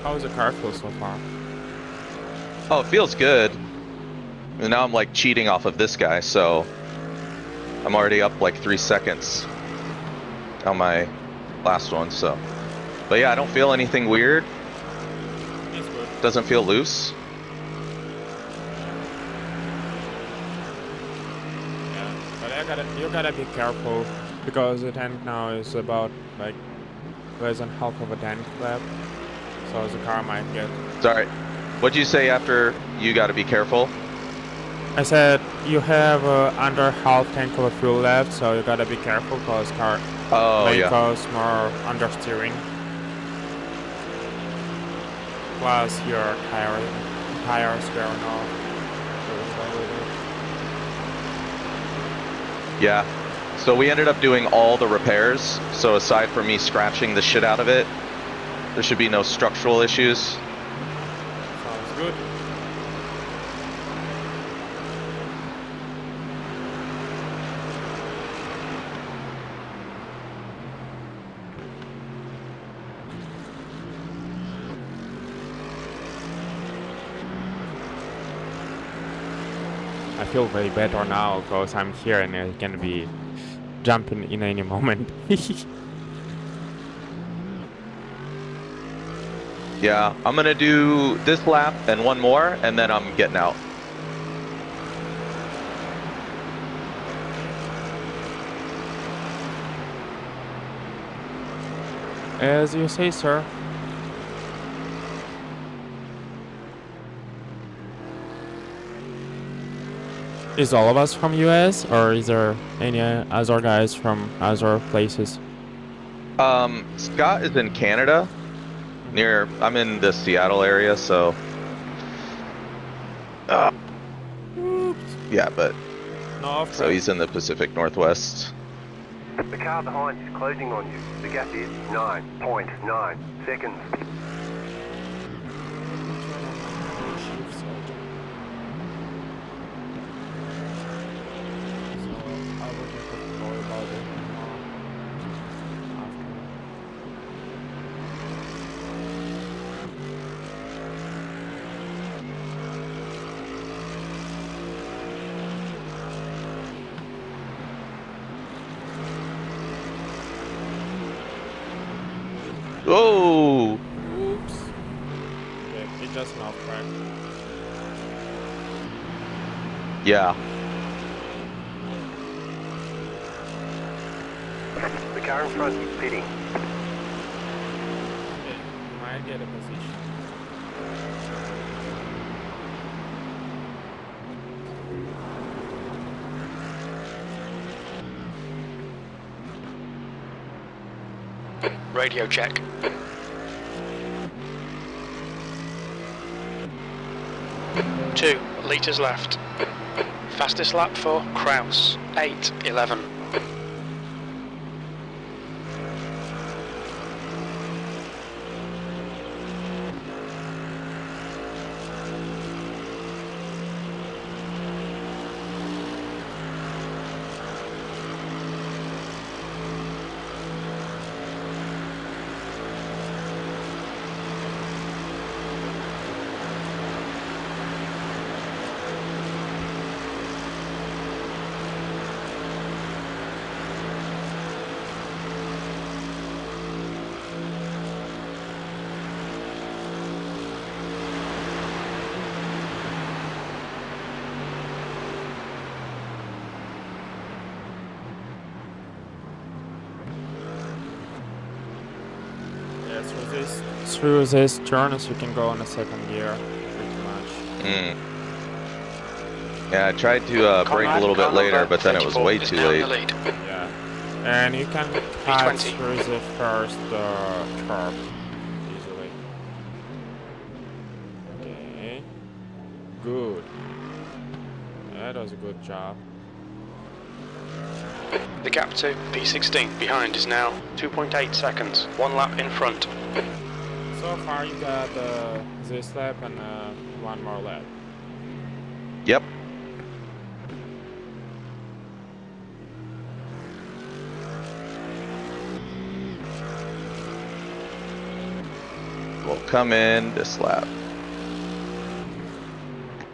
How's the car feel so far? Oh, it feels good. And now I'm like cheating off of this guy, so I'm already up like 3 seconds on my last one, so. But yeah, I don't feel anything weird. It's good. Doesn't feel loose. Yeah, but you gotta be careful because the tank now is about like less than half of a tank left, so the car might get. Sorry. What'd you say after you gotta be careful? I said you have under half tank of fuel left, so you gotta be careful because car Oh, may yeah. cause more understeering. Plus your tires wearing off. Yeah. So we ended up doing all the repairs. So aside from me scratching the shit out of it, there should be no structural issues. Good. I feel way better now because I'm here and I can be jumping in any moment. Yeah, I'm gonna do this lap and one more, and then I'm getting out. As you say, sir. Is all of us from US or is there any other guys from other places? Scott is in Canada, I'm in the Seattle area, so. Yeah, but. No, So he's in the Pacific Northwest. The car behind is closing on you. The gap is 9.9 seconds. Oh! Oops. Okay, it's just an off track. Yeah. The car in front is pitting. Okay, you might get a position. Radio check. Two litres left. Fastest lap for Kraus, 8:11. Through this turn, so you can go in a second gear, pretty much. Yeah, I tried to brake a little bit later, but then it was way too late. Yeah, and you can cut through the first curve easily. Okay, good. That was a good job. The gap to P16 behind is now 2.8 seconds, 1 lap in front. So far you got this lap and one more lap. Yep. We'll come in this lap.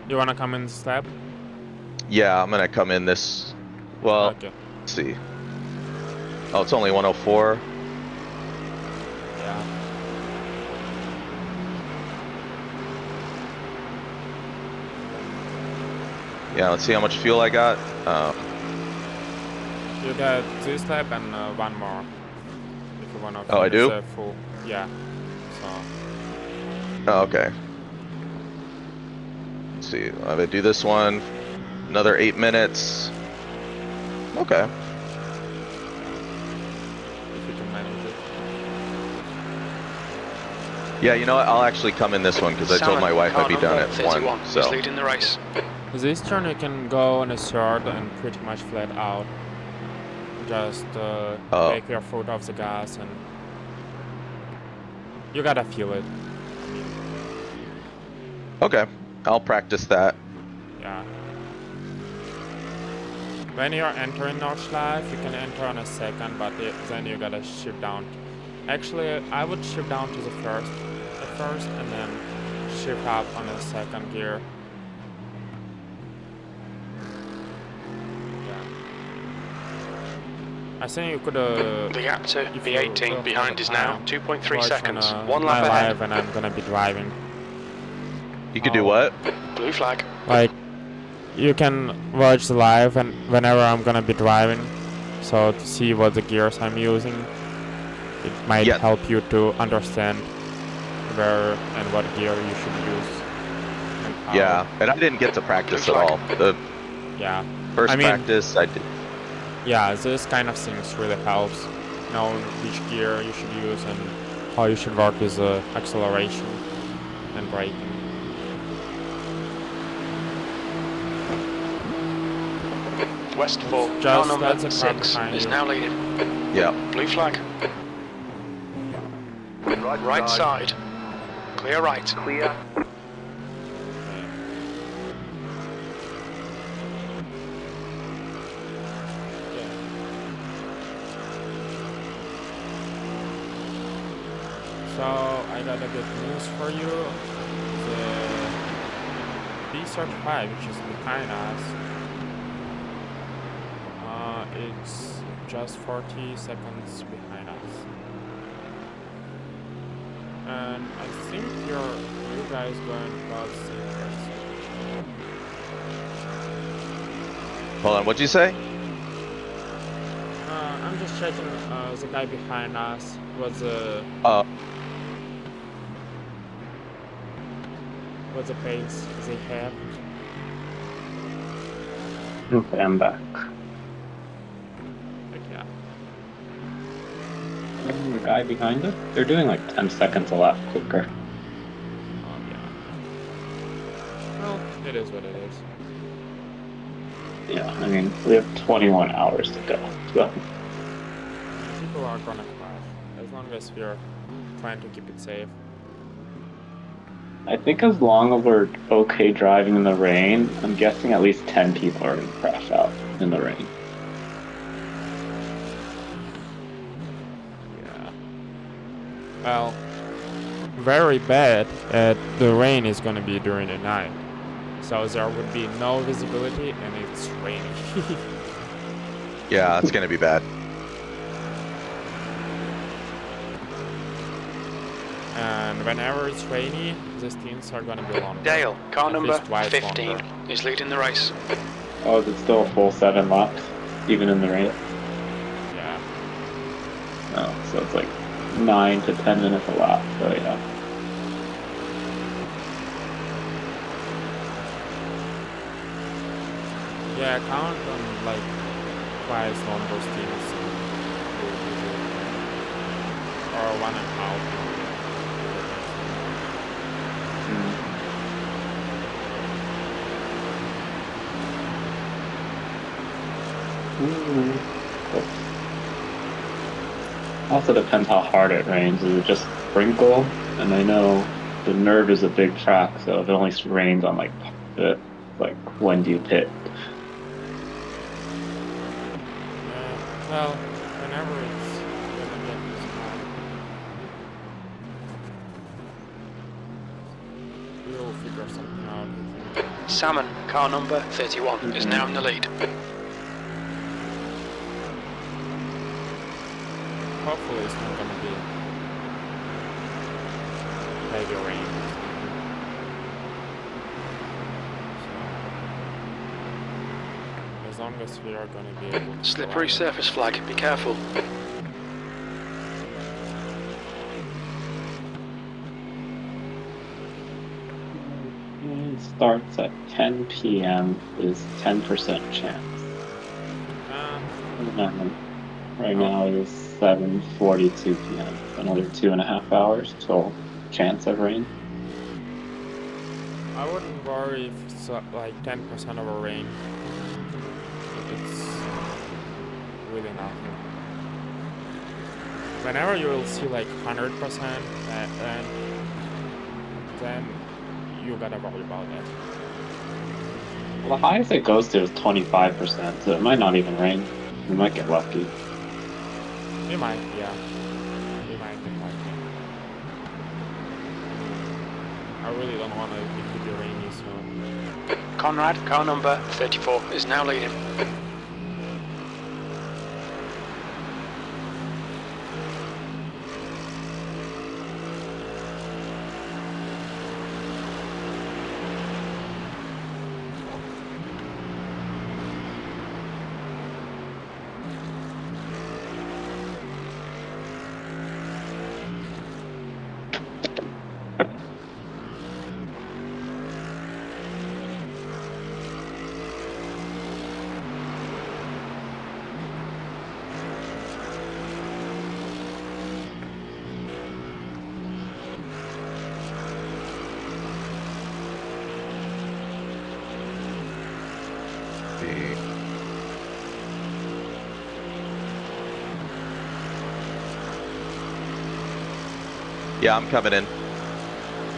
You wanna come in this lap? Yeah, I'm gonna come in this. Well, Okay. let's see. Oh, it's only 104. Yeah. Yeah, let's see how much fuel I got. You got this lap and one more. If you wanna Oh, I finish do? the full. Yeah. So. Oh, okay. Let's see. I'm gonna do this one. Another 8 minutes. Okay. If you can manage it. Yeah, you know what? I'll actually come in this one because I told my wife I'd be done at 1. Is So. leading the race. This turn you can go on a third and pretty much flat out. Just take your foot off the gas and you gotta feel it. Okay, I'll practice that. Yeah. When you're entering Nordshleif, you can enter on a second, but then you gotta shift down. Actually, I would shift down to the first at first, and then shift up on the second gear. Yeah. I think you could. The gap to if the you 18 will behind have is the now time, 2.3 watch seconds. on, One my lap ahead. live, and I'm gonna be driving. You could do what? Blue flag. Like, you can watch the live and whenever I'm gonna be driving, so to see what the gears I'm using, it might Yeah. help you to understand where and what gear you should use. And how. Yeah, and I didn't get to practice at all. The Yeah. first I mean, practice I did. Yeah, this kind of things really helps. Knowing which gear you should use and how you should work with the acceleration and braking. West 4, car Just number that's a car 6 behind is you. now leading. Yeah. Blue flag. Right side. Clear right. Clear. So I got a good news for you. The B35, which is behind us, it's just 40 seconds behind us. And I think you guys going about the same place. Hold on, what'd you say? I'm just checking. The guy behind us was what's the pace they have? Okay, I'm back. Like, yeah. The guy behind us, they're doing like 10 seconds a lap quicker. Oh yeah. Well, it is what it is. Yeah, I mean, we have 21 hours to go. So. People are gonna crash as long as we're trying to keep it safe. I think as long as we're okay driving in the rain, I'm guessing at least 10 people are going to crash out in the rain. Yeah. Well, very bad. The rain is gonna be during the night, so there would be no visibility, and it's raining. Yeah, it's gonna be bad. And whenever it's rainy, the stints are gonna be longer. Dale, car At number least twice 15 longer. is leading the race. Oh, is it still a full 7 laps, even in the rain? Yeah. Oh, so it's like 9 to 10 minutes a lap, so yeah. Yeah, count on like twice longer stints. Or 1.5. Also depends how hard it rains. Is it just sprinkle? And I know the Nerve is a big track, so if it only rains on like part of it, like when do you pit? Yeah. Well, whenever it's gonna get small, we'll figure something out. Salmon, car number 31, is now in the lead. Hopefully it's not gonna be heavy rain. So, as long as we are gonna be able to Slippery survive. surface flag, be careful. It starts at 10 p.m. is 10% chance. Right now it is 7:42 p.m. Another 2.5 hours till chance of rain. I wouldn't worry if it's like 10% of a rain. It's really nothing. Whenever you will see like 100%, and then you gotta worry about that. Well, the highest it goes to is 25%, so it might not even rain. We might get lucky. We might, yeah. We might get lucky. I really don't want it to be rainy soon. Conrad, car number 34, is now leading. Yeah, I'm coming in.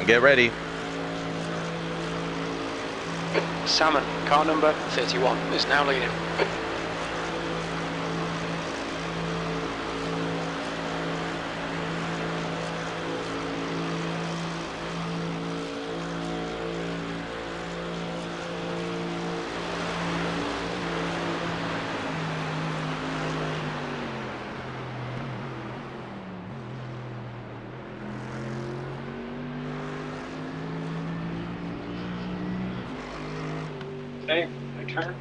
Get ready. Salmon, car number 31, is now leading. Okay, my turn.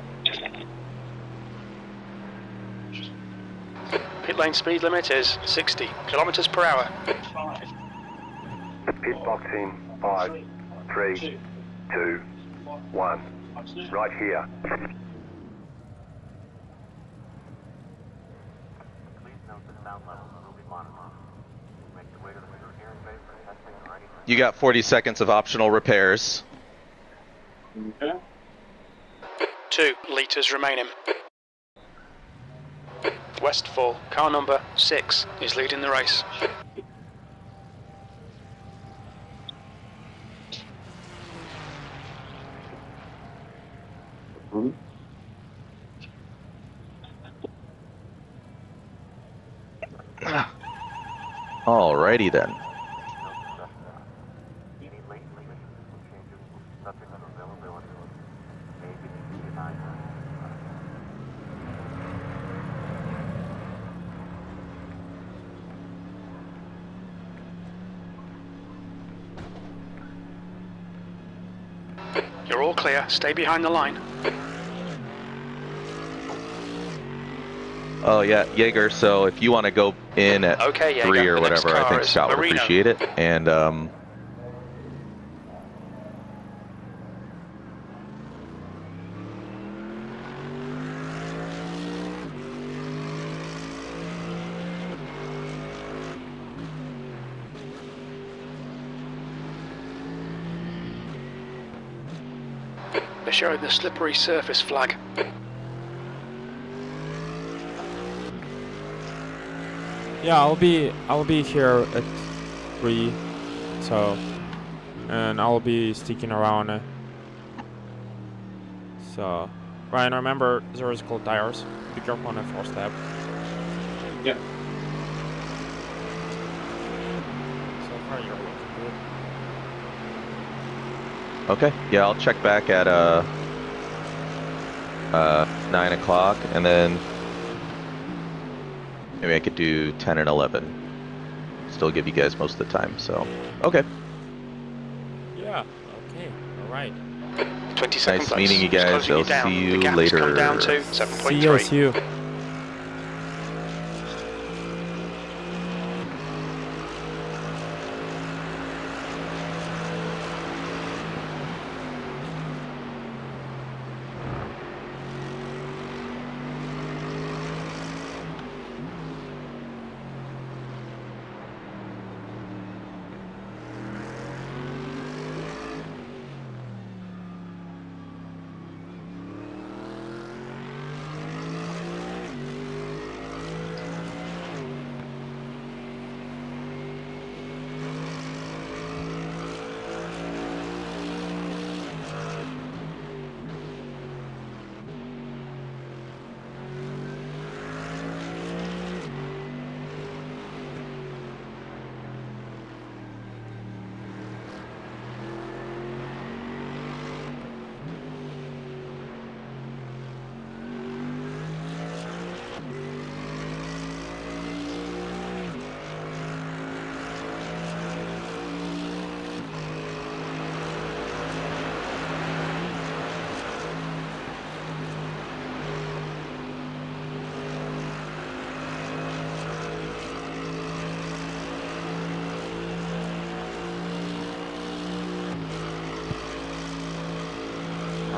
Pit lane speed limit is 60 kilometers per hour. 5, Pit box in 5, 3, 2, 1. Right here. You got 40 seconds of optional repairs. Okay. 2 litres remaining. Westfall, car number 6, is leading the race. Mhm. Alrighty then. You're all clear, stay behind the line. Oh yeah, Jaeger, so if you want to go in at Okay, Jaeger, 3 or the next whatever, I car think is Scott would Marino. appreciate it. And They're showing the slippery surface flag. Yeah, I'll be here at 3, so, and I'll be sticking around. So, Ryan, remember there is cold tires. Be careful on the 4-step. Yep. So far, you're looking good. okay, yeah, I'll check back at 9 o'clock, and then maybe I could do 10 and 11. Still give you guys most of the time, so okay. Yeah. Okay. All right. 22nd Nice place. meeting you It's guys. closing I'll down. see you The gap has come later. down to See you. 7.3. See you.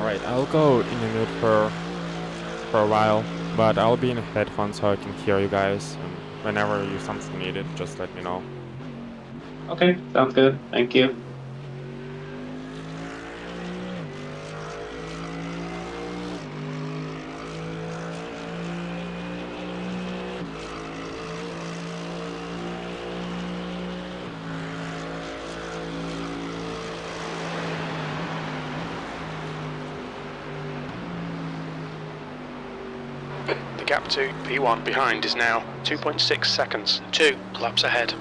Alright, I'll go in the mute for a while, but I'll be in headphones so I can hear you guys. And whenever you something needed, just let me know. Okay, sounds good. Thank you. The gap to P1 behind is now 2.6 seconds. 2 laps ahead.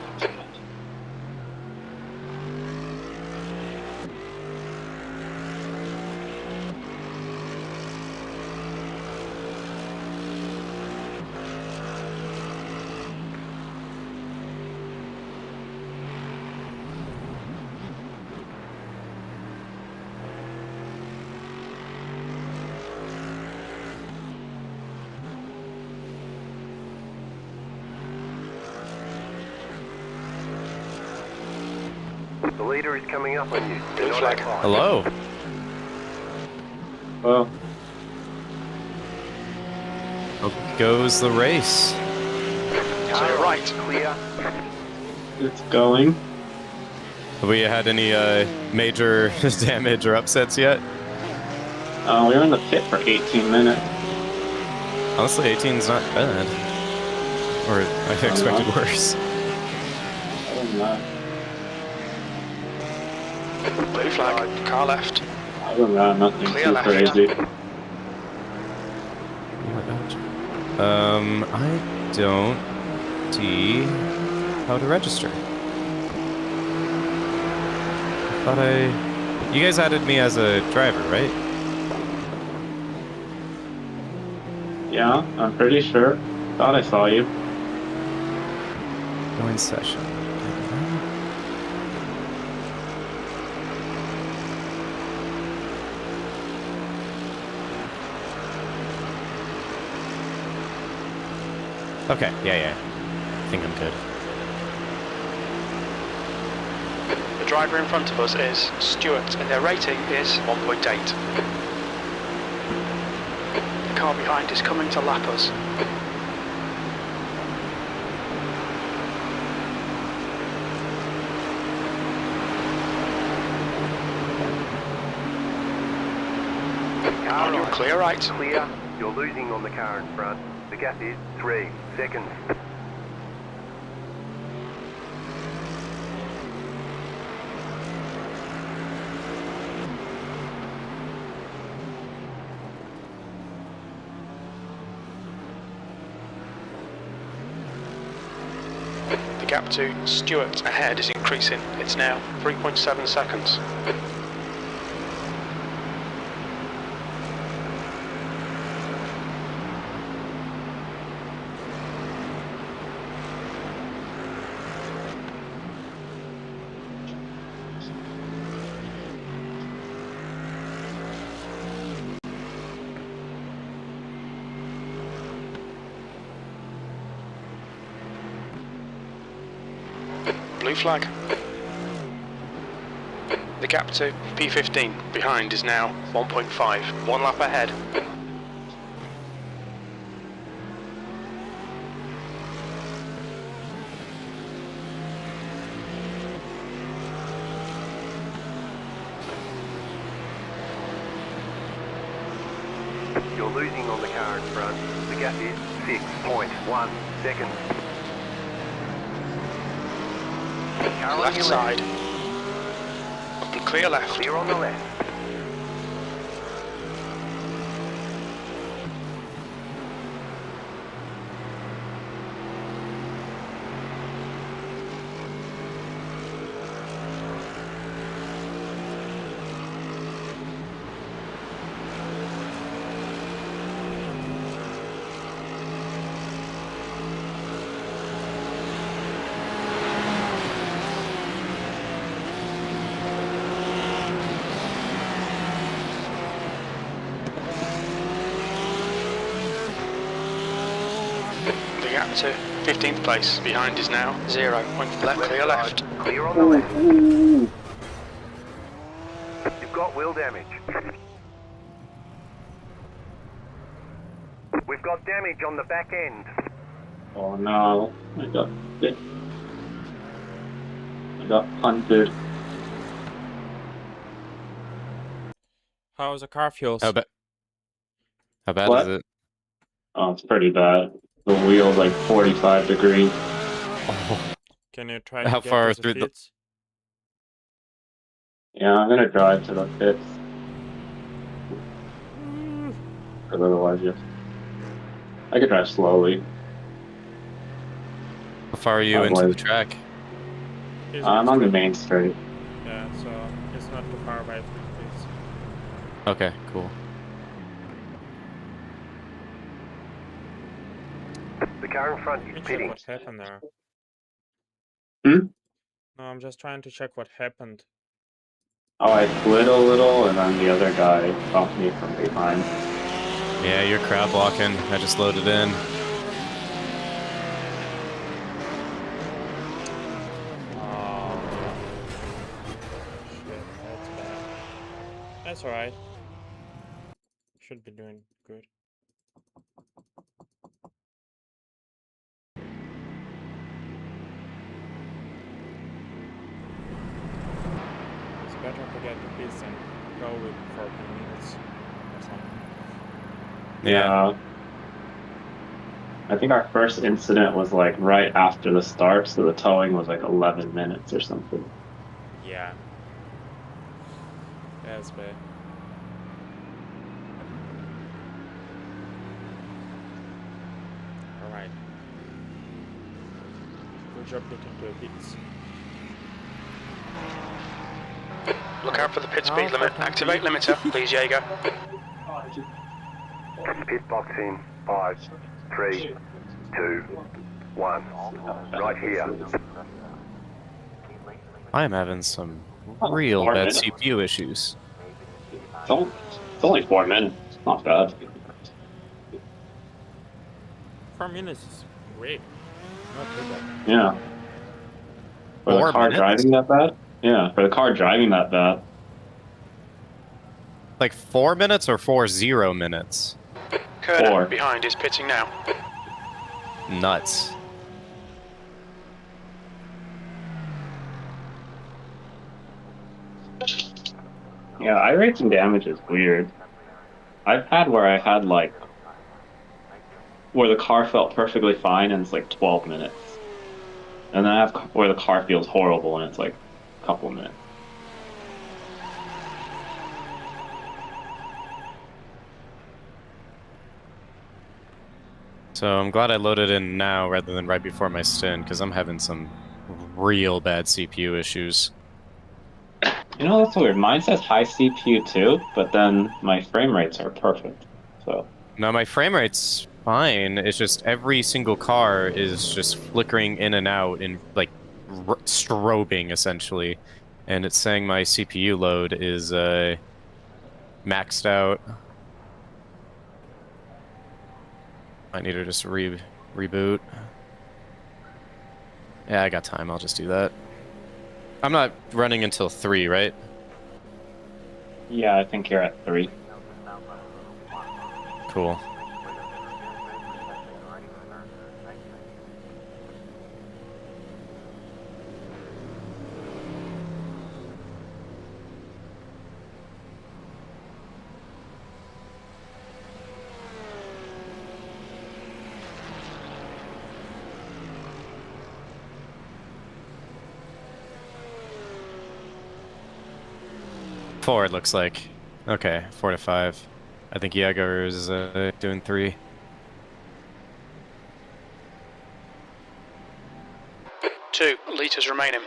The leader is coming up on you. Do Blue not flag. act high. Hello. Well, How goes the race? Car right. Clear. it's going. Have we had any major damage or upsets yet? We were in the pit for 18 minutes. Honestly, 18's not bad. Or I expected not. worse. Other than that, Blue flag. Car left. nothing Clear too left. crazy. I don't see how to register. I thought you guys added me as a driver, right? Yeah, I'm pretty sure. Thought I saw you. Join session. Okay, yeah. I think I'm good. The driver in front of us is Stuart, and their rating is 1.8. The car behind is coming to lap us. Car On your right. clear right. Clear. You're losing on the car in front. The gap is 3 seconds. The gap to Stuart ahead is increasing. It's now 3.7 seconds. Blue flag. The gap to P15 behind is now 1.5. 1 lap ahead. You're losing on the car in front. The gap is 6.1 seconds. Car on Left your side. And clear left. Clear on the left. The gap to 15th place behind is now 0. Clear left. Side. Clear on the left. You've got wheel damage. You've got damage on the back end. Oh no, I got bit. I got punted. How's the car feels? How bad? How bad is What? it? Oh, it's pretty bad. The wheel's like 45 degrees. Oh, Can you try how to get far to the through the? pits? Yeah, I'm gonna drive to the pits. Because otherwise, I could drive slowly. How far are you into the Otherwise, track? Is I'm it on the straight? main straight. Yeah, so it's not too far away from the pits. Okay, cool. The car in front Let is me check pitting. what happened there. Hmm? No, I'm just trying to check what happened. Oh, I slid a little, and then the other guy bumped me from behind. Yeah, you're crowd blocking. I just loaded in. Oh, shit, that's bad. That's alright. Should be doing good. It's better to get the pits and go with 14 minutes or something. Yeah. I think our first incident was like right after the start, so the towing was like 11 minutes or something. Yeah. That's bad. Alright. Good job getting to the pits. Look out for the pit Now speed limit. for Activate 20. limiter, please, Jaeger. Pit box in 5, 3, 2, 1. Right here. I'm having some Oh, real 4 bad minutes. CPU issues. It's only 4 minutes. Not bad. 4 minutes is great. Not too bad. Yeah. For the 4 car minutes? driving that bad? Yeah, for the car driving that bad. Like 4 minutes or 40 minutes? Kerner, 4. behind, is pitting now. Nuts. Yeah, iRacing damage is weird. I've had where I had like where the car felt perfectly fine and it's like 12 minutes. And then I have where the car feels horrible and it's like a couple minutes. So I'm glad I loaded in now rather than right before my stint, because I'm having some real bad CPU issues. You know, that's weird. Mine says high CPU too, but then my frame rates are perfect. So Now my frame rate's fine. It's just every single car is just flickering in and out and like strobing essentially, and it's saying my CPU load is maxed out. I need to just reboot. Yeah, I got time. I'll just do that. I'm not running until 3, right? yeah, I think you're at 3. Cool. Four, it looks like. Okay, 4 to 5. I think Jaeger is doing 3. Two litres remaining.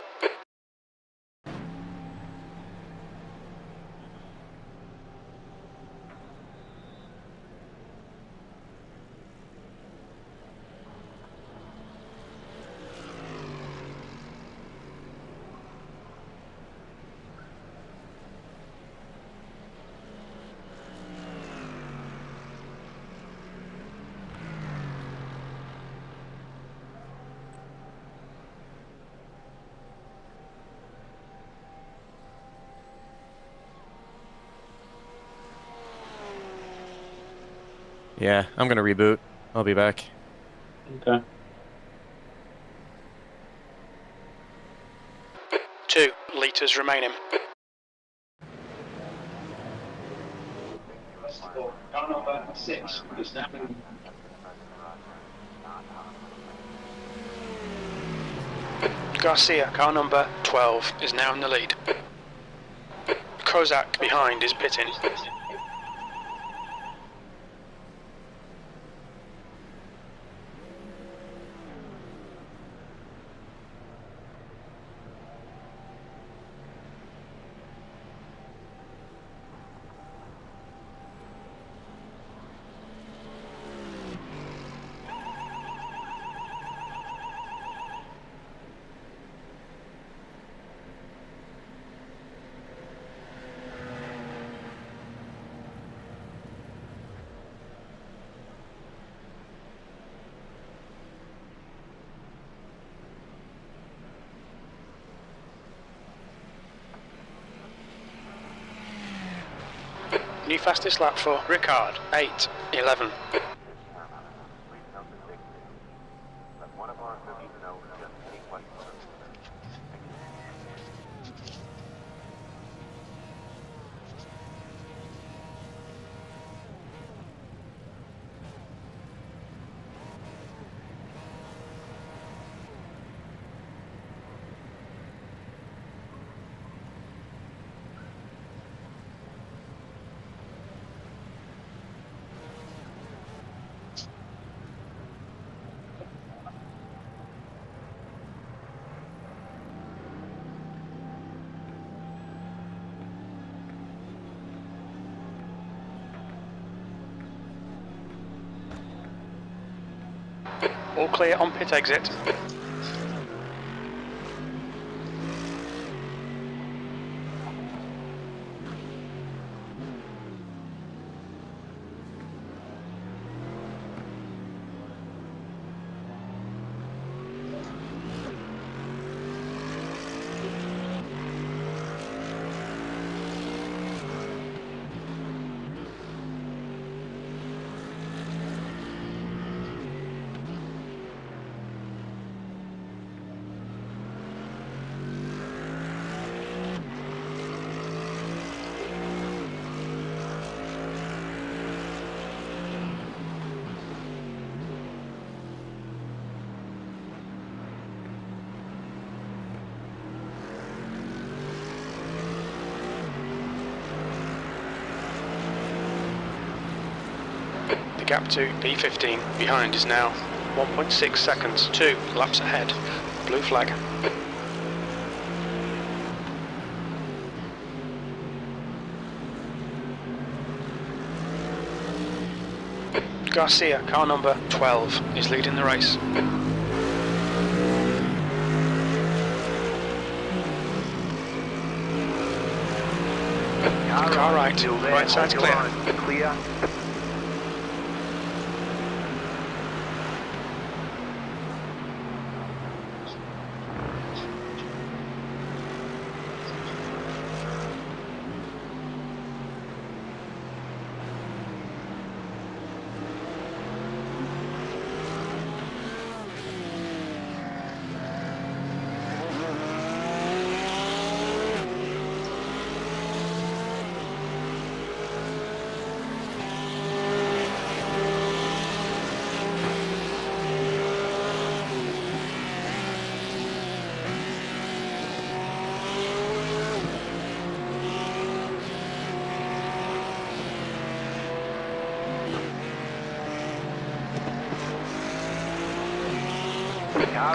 Yeah, I'm gonna reboot. I'll be back. Okay. 2 litres remaining. Car number 6 is now. Garcia, car number 12, is now in the lead. Kozak behind is pitting. New fastest lap for Ricard, 8:11. All clear on pit exit. The gap to P15 behind is now 1.6 seconds, 2 laps ahead. Blue flag. Garcia, car number 12, is leading the race. Car right side's clear. Clear.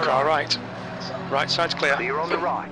Car right. Right side's clear. Clear on the right.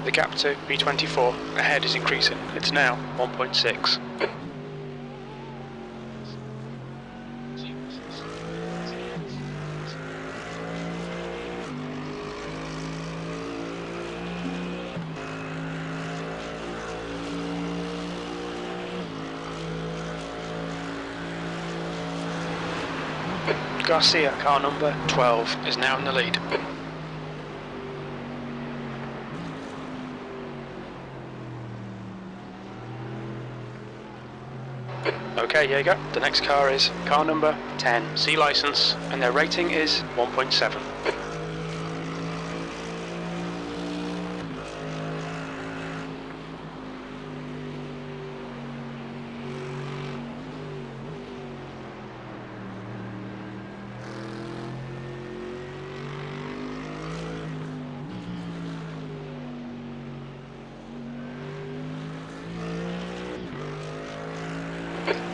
The gap to B24 ahead is increasing. It's now 1.6. Garcia, car number 12, is now in the lead. Okay, here you go. The next car is car number 10, C license, and their rating is 1.7.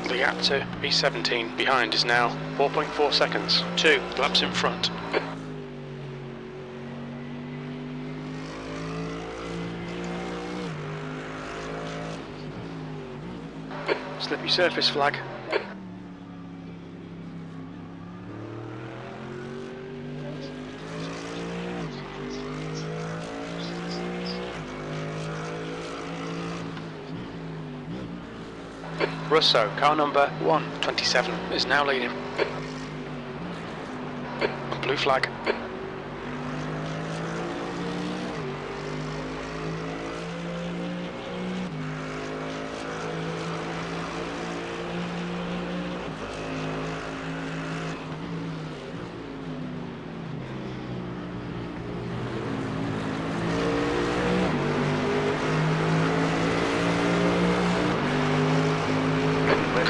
The gap to B17 behind is now 4.4 seconds, 2 laps in front. Slippy surface flag. Russo, car number 127, is now leading. Blue flag.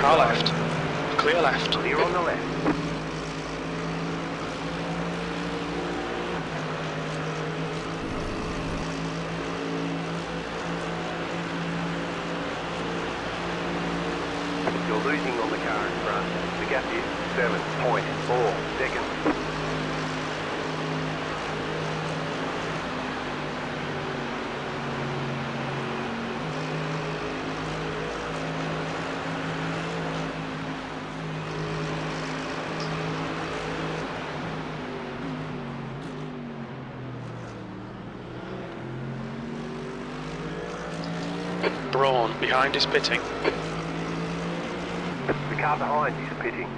Car left. Clear left. Clear on the left. You're losing on the car in front. The gap is 7.4 seconds. Braun, behind is pitting. The car behind is pitting.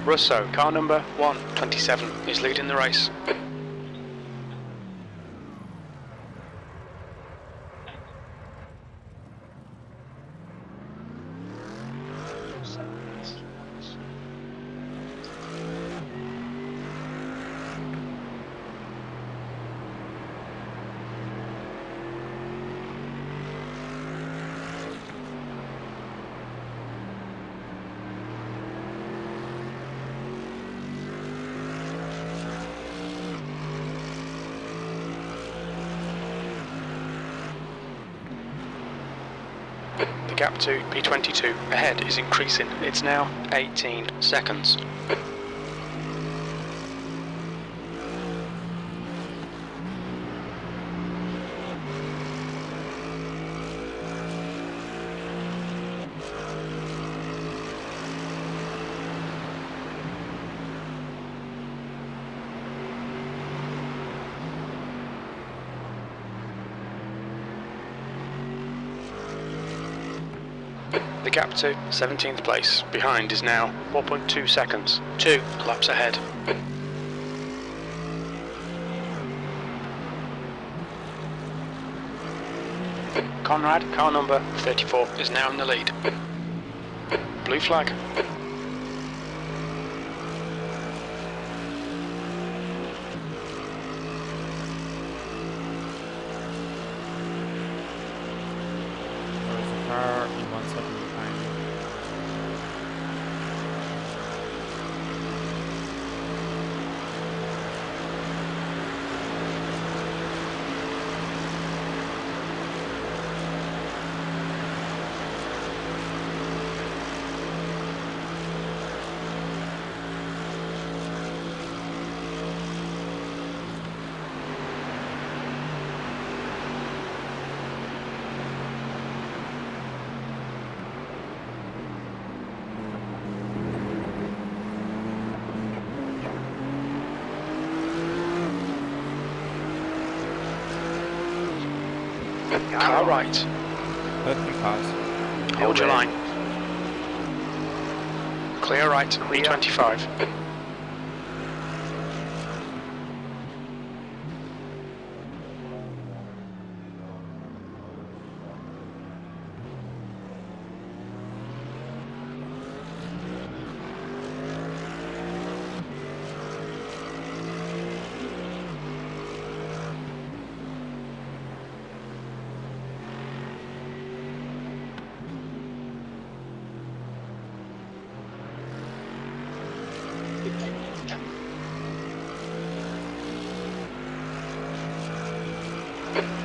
Russo, car number 127, is leading the race. The gap to P22 ahead is increasing. It's now 18 seconds. The gap to 17th place behind is now 4.2 seconds, 2 laps ahead. Conrad, car number 34, is now in the lead. Blue flag. There's a car in 1 second behind me. Car right. Open cars. Hold your line. Clear right, Clear. 25.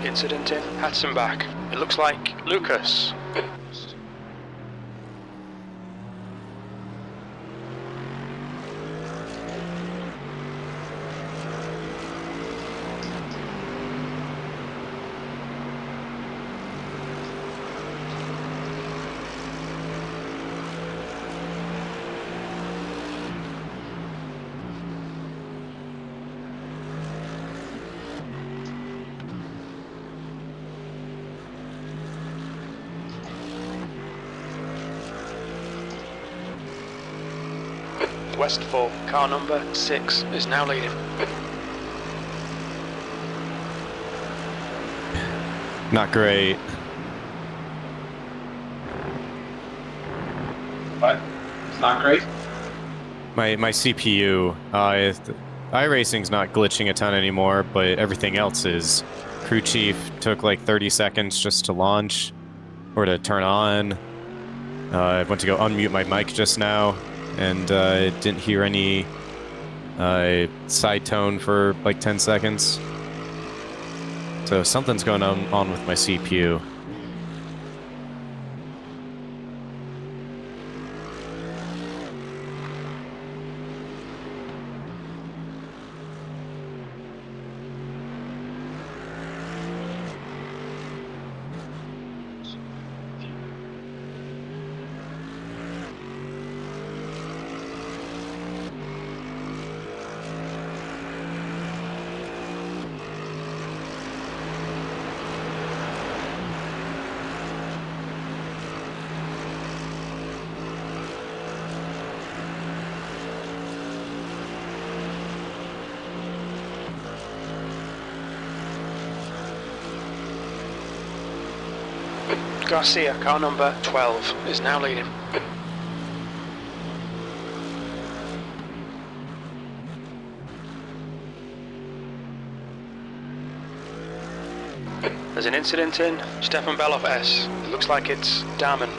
Incident in Hatzenbach. It looks like Lucas. West 4, car number 6 is now leading. Not great. What? It's not great? My CPU, iRacing's not glitching a ton anymore, but everything else is. Crew chief took like 30 seconds just to launch, or to turn on. I went to go unmute my mic just now, and didn't hear any side tone for like 10 seconds. So something's going on with my CPU. Garcia, car number 12 is now leading. There's an incident in Stefan Beloff S. It looks like it's Damen.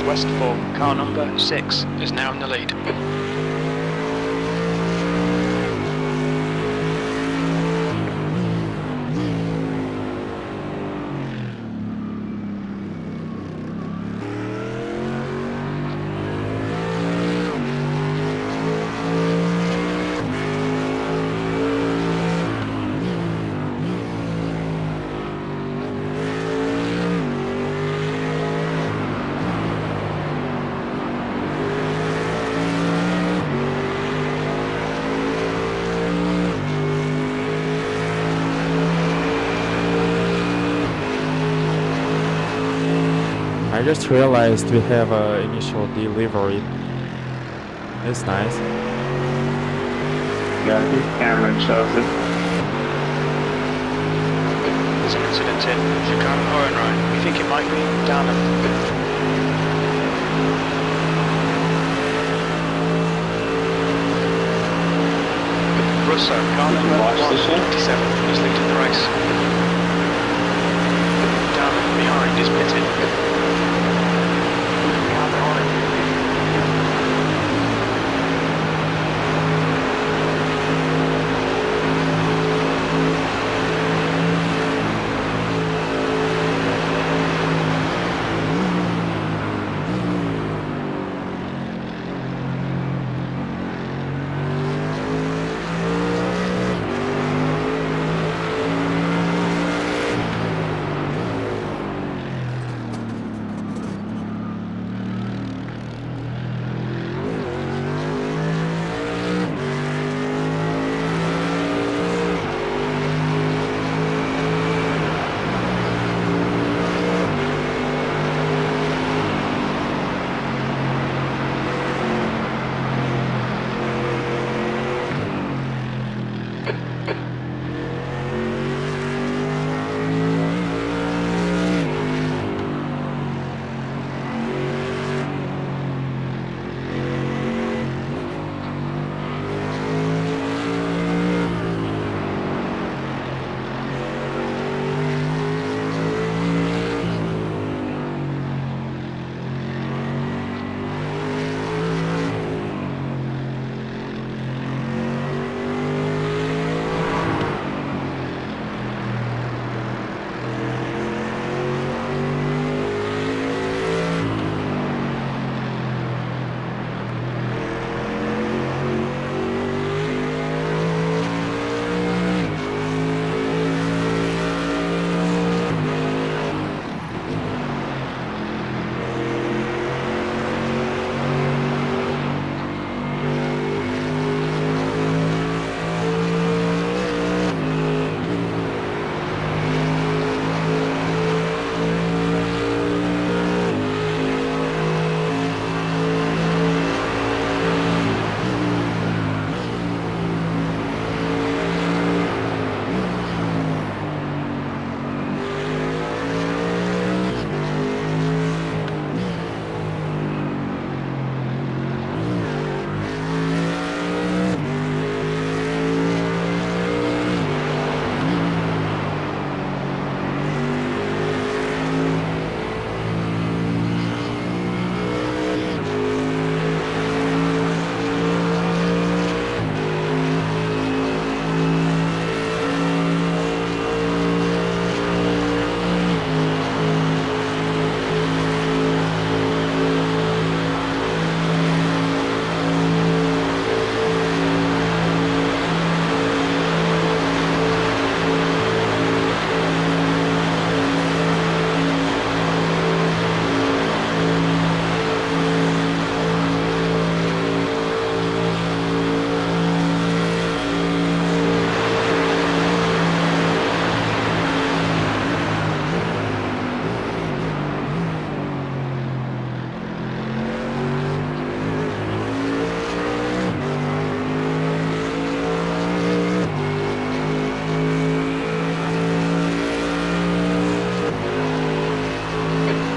West 4, car number 6 is now in the lead. I just realized we have an initial delivery. It's nice. Yeah, I think Cameron shows it. There's an incident in Chicago Hohenrhein. We think it might be Damen. so. Car Did you number watch this yet? 127 is leading the race. Down behind is pitted. Car behind you.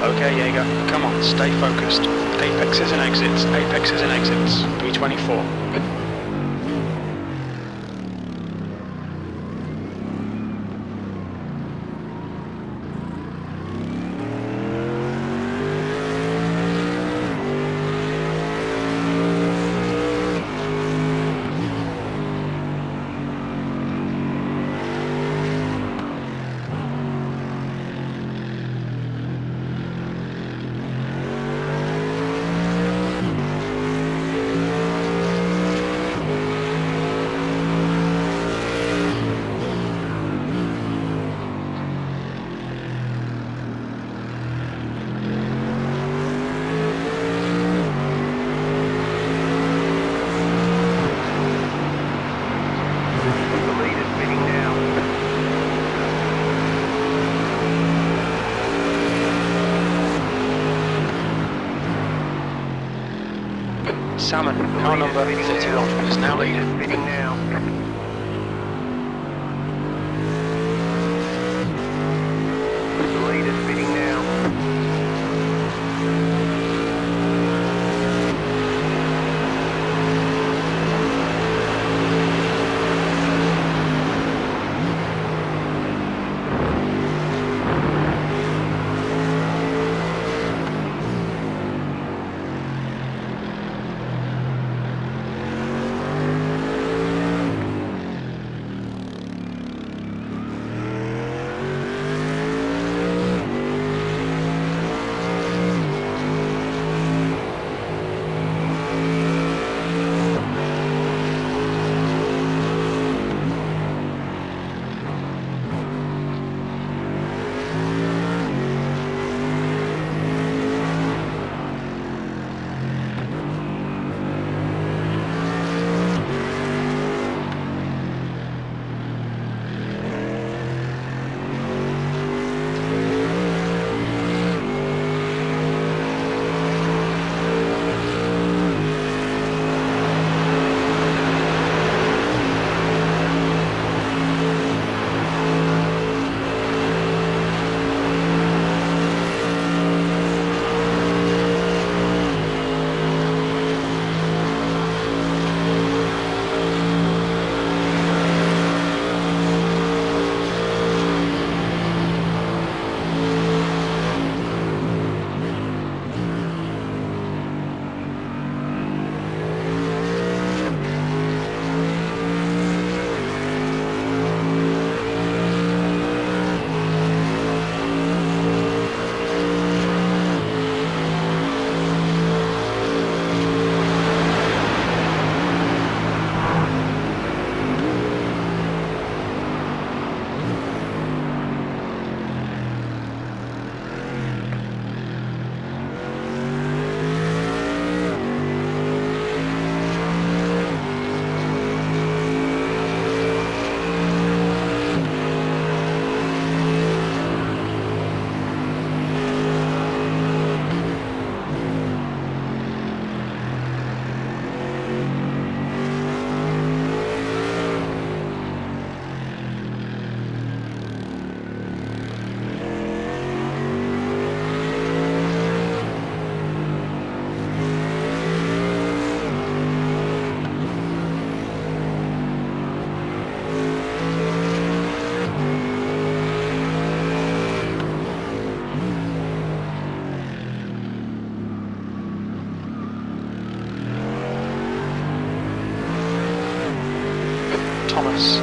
Okay, Jaeger, come on, stay focused. Apexes and exits, apexes and exits. 324. The lead is spinning now. Salmon, car number 31 is now The lead is leading. spinning now. The lead is spinning now.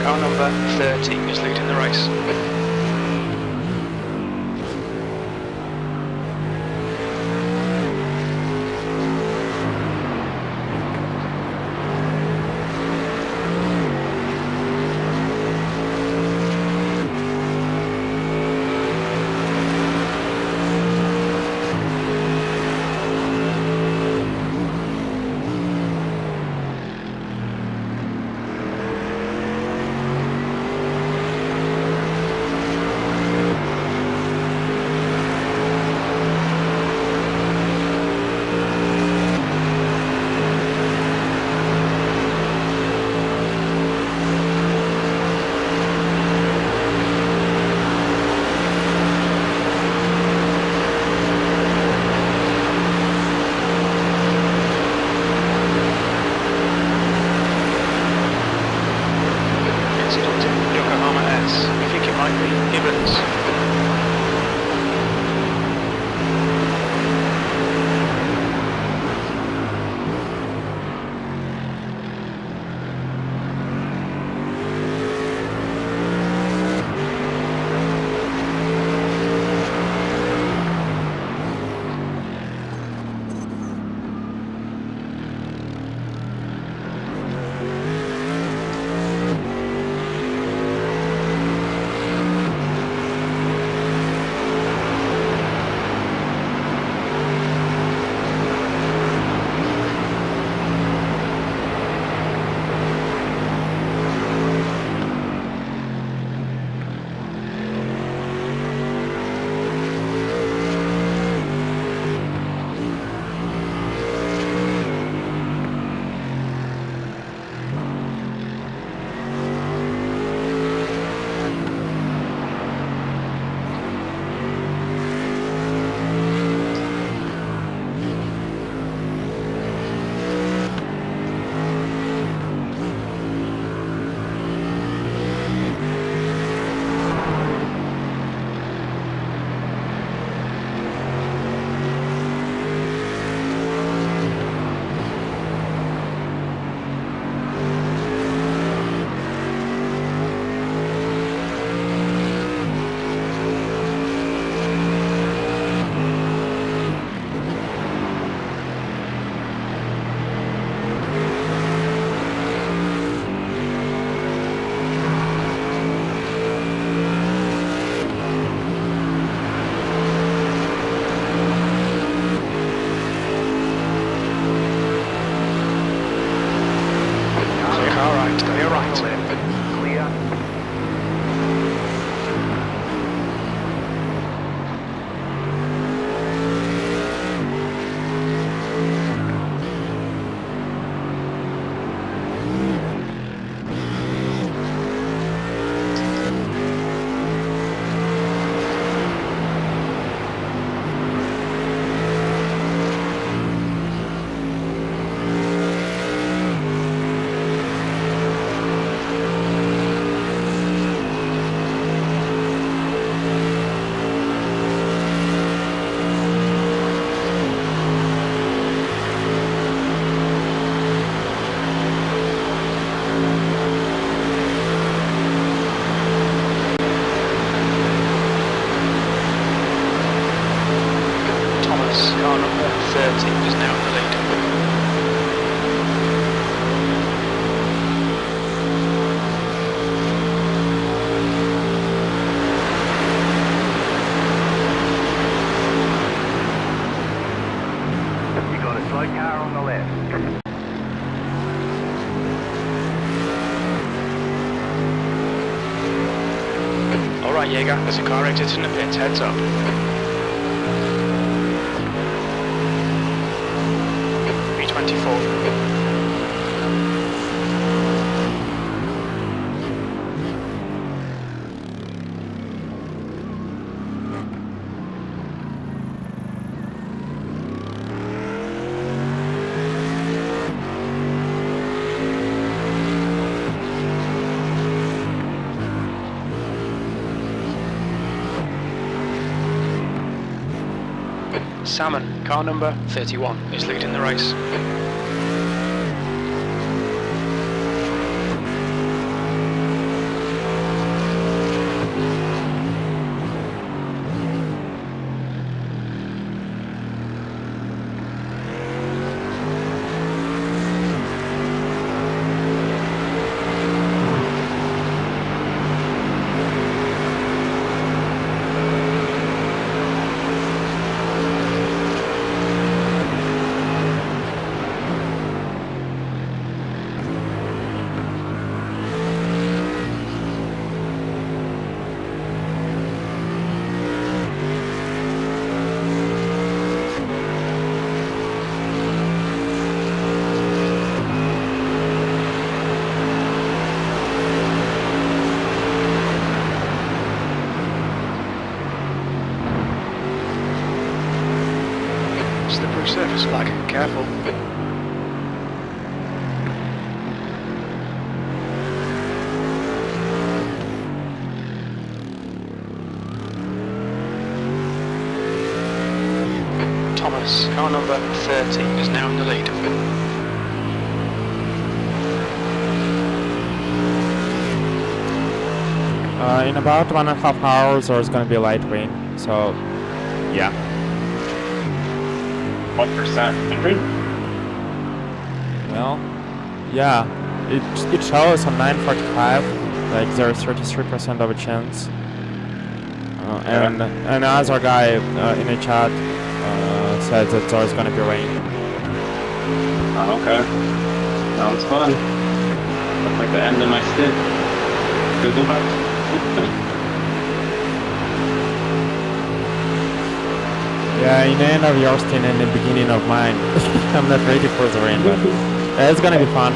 Car number 30 is leading the race. Alright, Jaeger, there's a car exiting the pits, heads up. B24. Salmon, car number 31, is leading the race. Slag, careful. Thomas, car number 30 is now in the lead. In about 1.5 hours, there's gonna be a light rain. So, yeah. What percent? 100? Well, yeah. It shows on 9:45 like there's 33% of a chance. And another guy in the chat said that there's gonna be rain. Oh, okay. Sounds fun. Looks like the end of my stint. Good luck. Yeah, in the end of your stint and the beginning of mine. I'm not ready for the rain, but it's gonna be fun.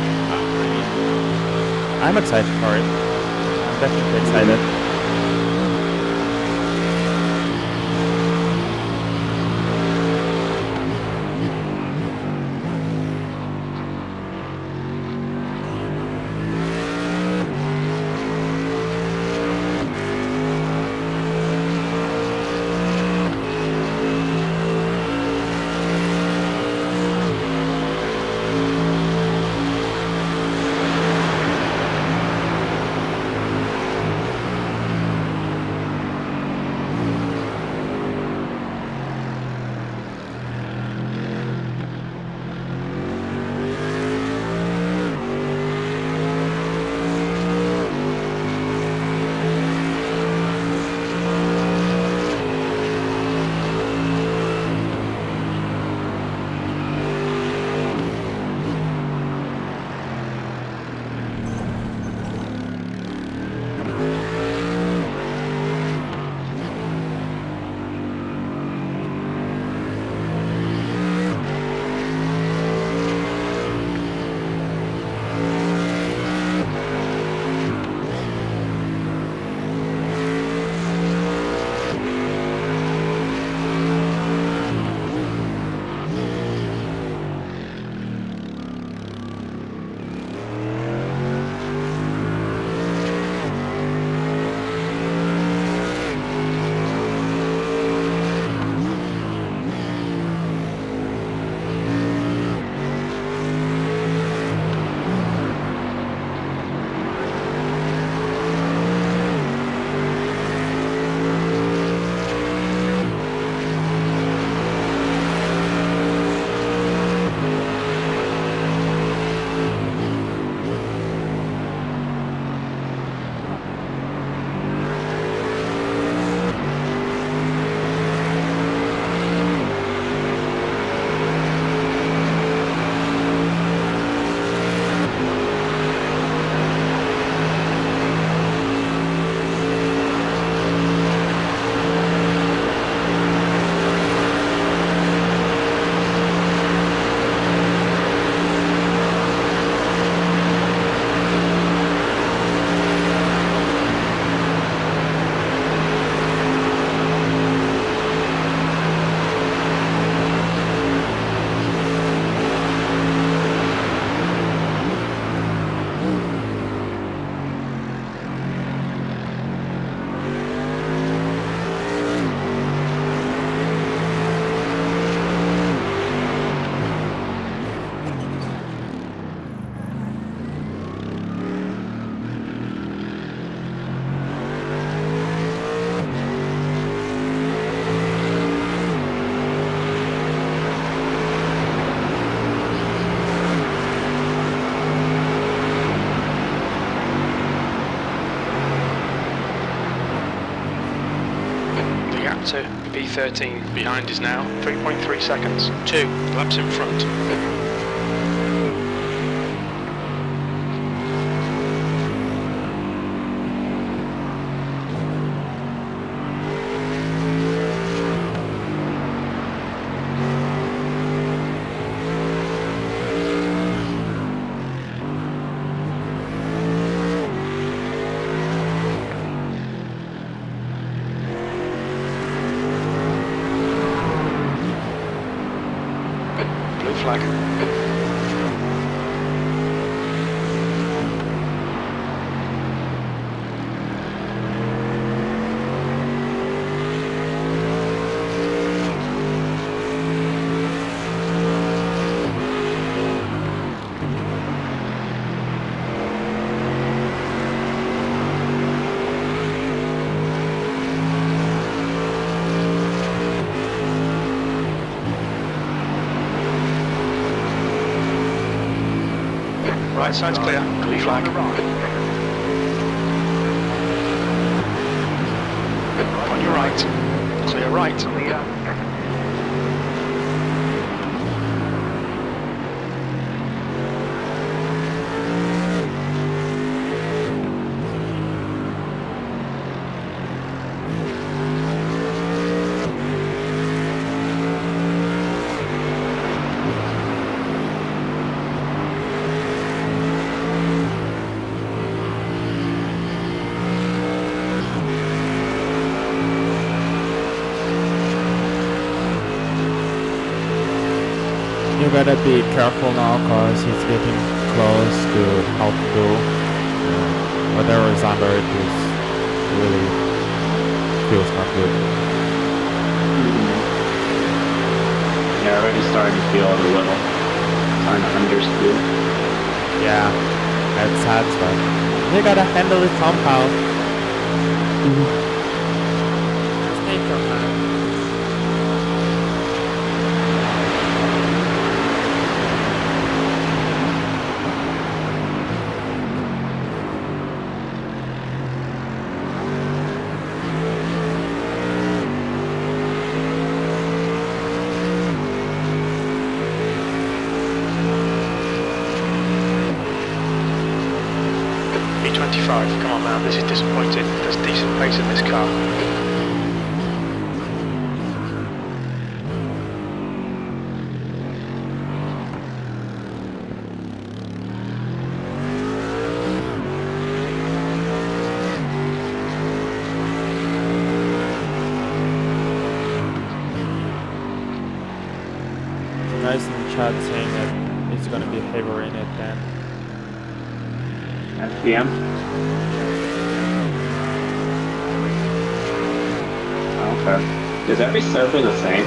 I'm excited for it. I'm definitely excited. To B13 behind is now 3.3 seconds, 2 laps in front. flag. Right side's clear. Green flag. On your right. Clear right. Clear. You gotta be careful now cause he's getting close to half two. Whatever is under it is really feels not good. Yeah, already starting to feel it a little. Kind of understood. Yeah, that's sad stuff. You gotta handle it somehow. Just take your time. B25, come on man, this is disappointing. There's decent pace in this car. The guys in the chat saying that he's gonna be favoring it then. FPM? Okay. Is every server the same?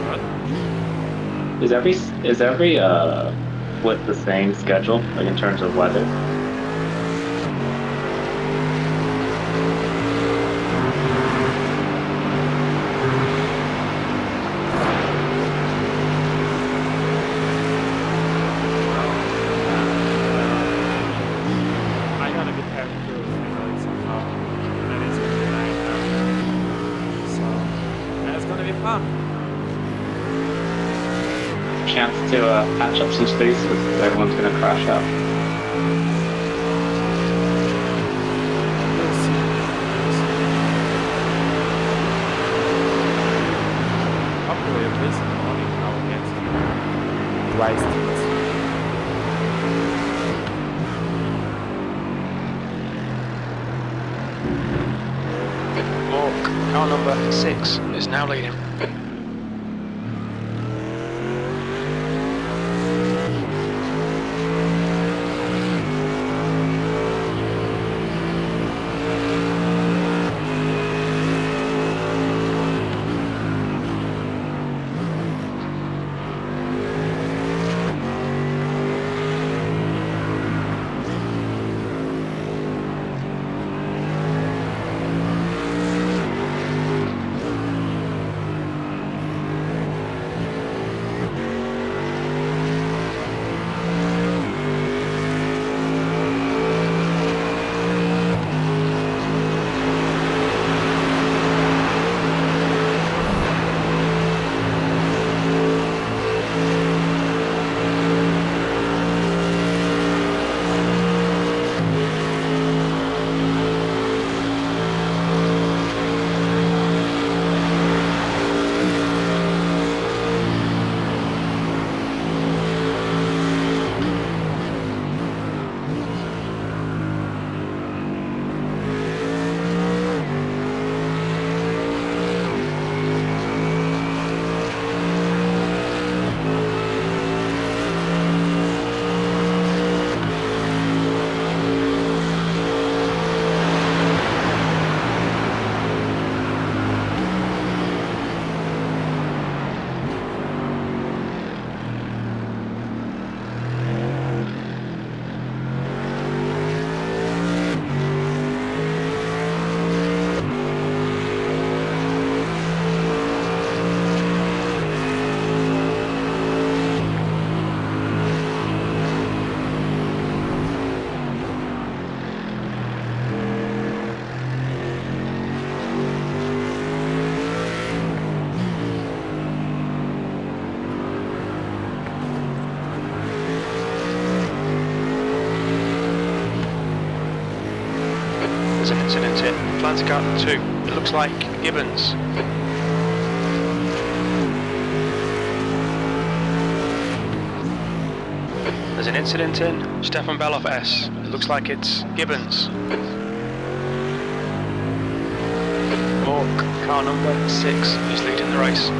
What? Is every split the same schedule, like in terms of weather? I gotta be careful to handle it somehow. And it's gonna be night now. So, and it's gonna be fun. Chance to patch up some spaces. Everyone's gonna crash out. We'll see. Hopefully at least in the morning I'll get dry stints. Look, car number 6 is now leading. incident here. Plan to car 2. It looks like Gibbons. There's an incident in Stefan Beloff S. It looks like it's Gibbons. Hawk, car number 6 is leading the race.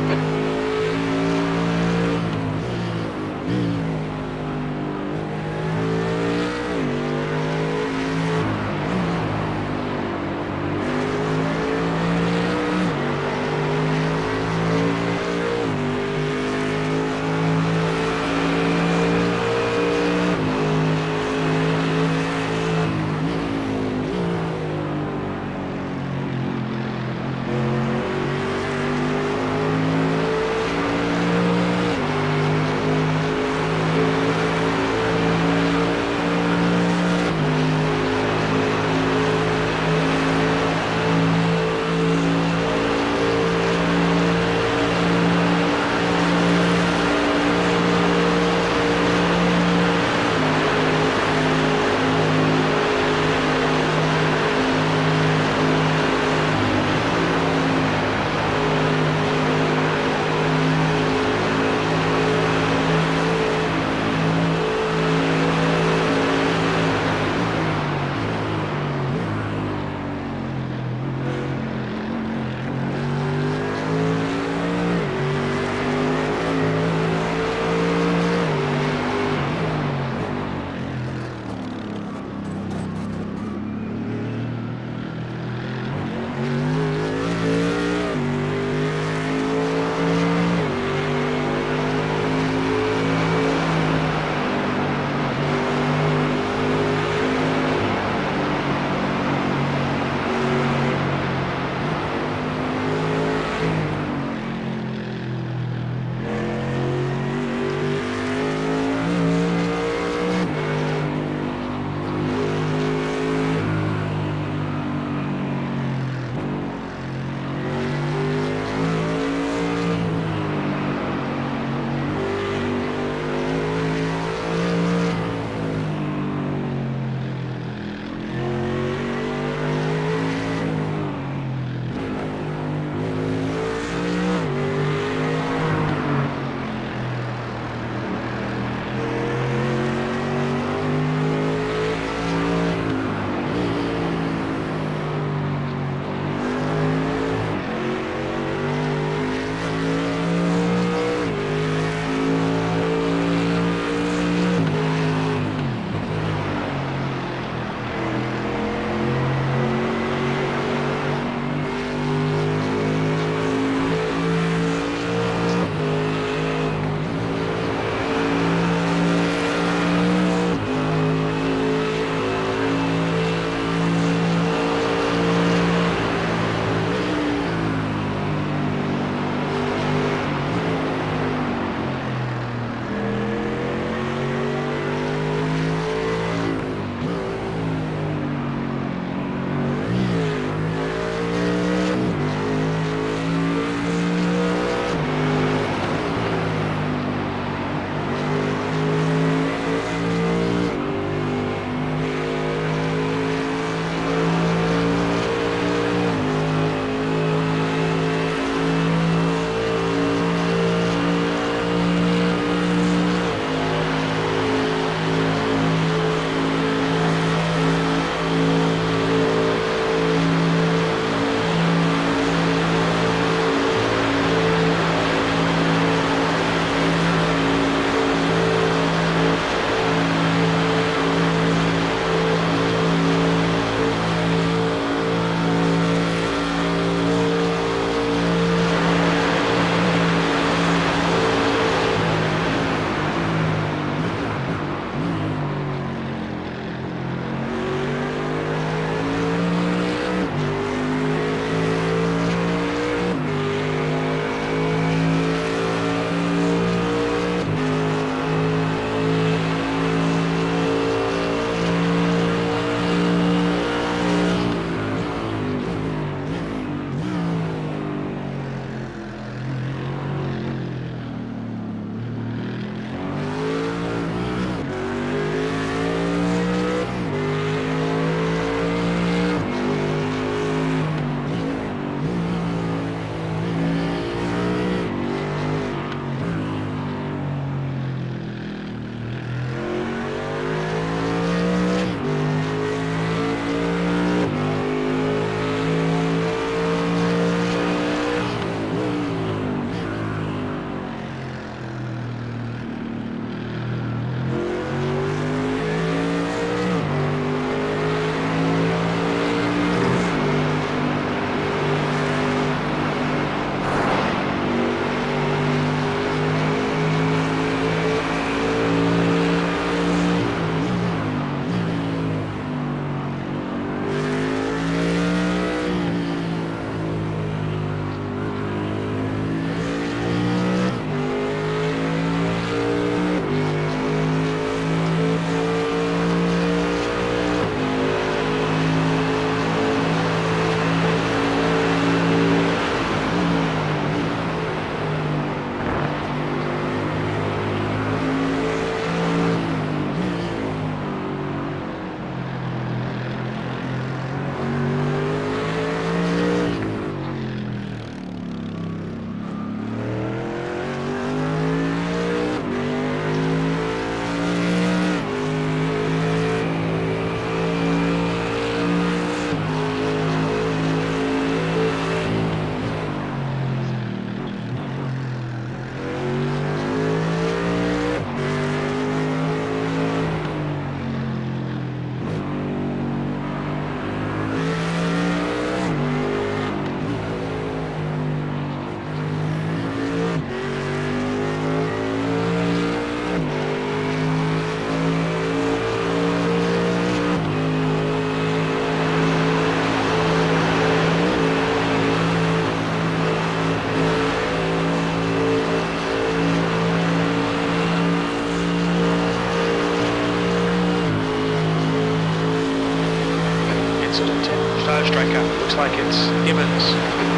accident in Nordshleif striker. Looks like it's Gibbons.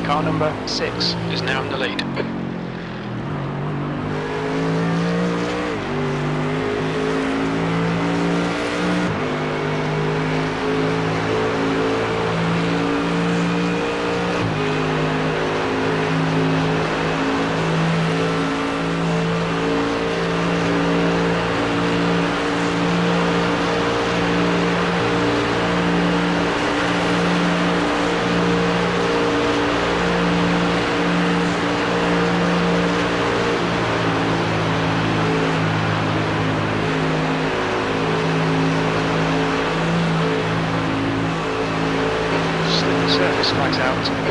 Car number 6 is now in the lead. Surface flags out.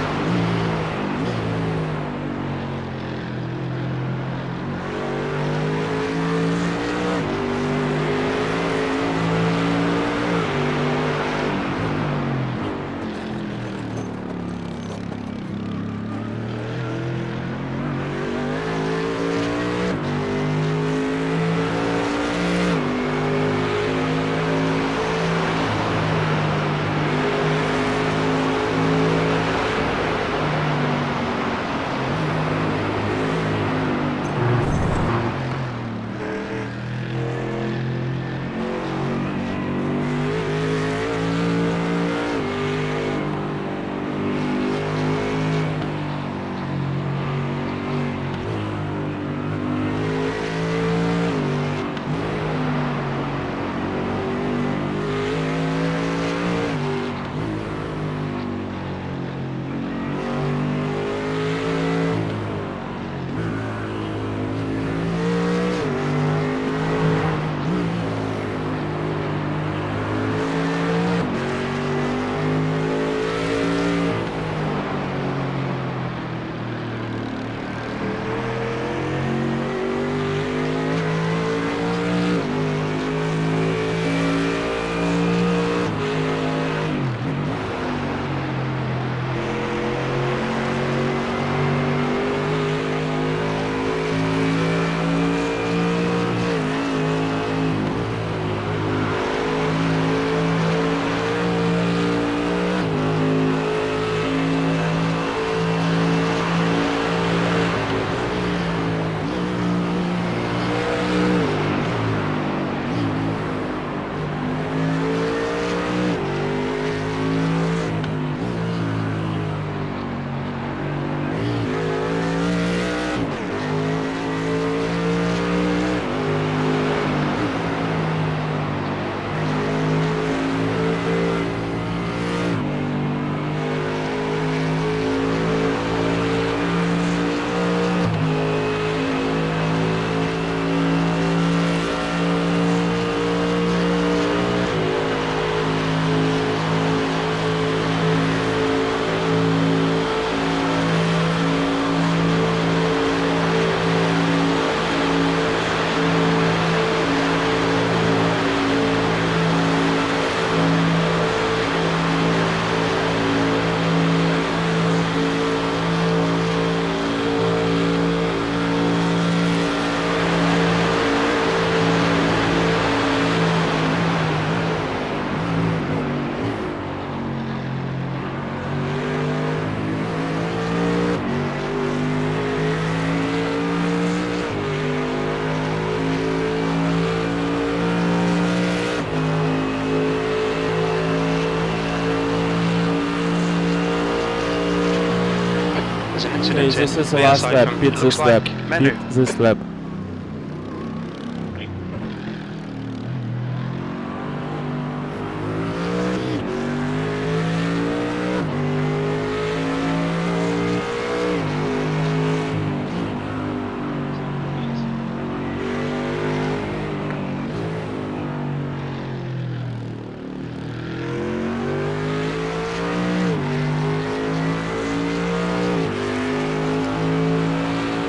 There's an Okay, incident this in is the clear last side lap. from Beat looks this like lap. Menu. Beat this lap.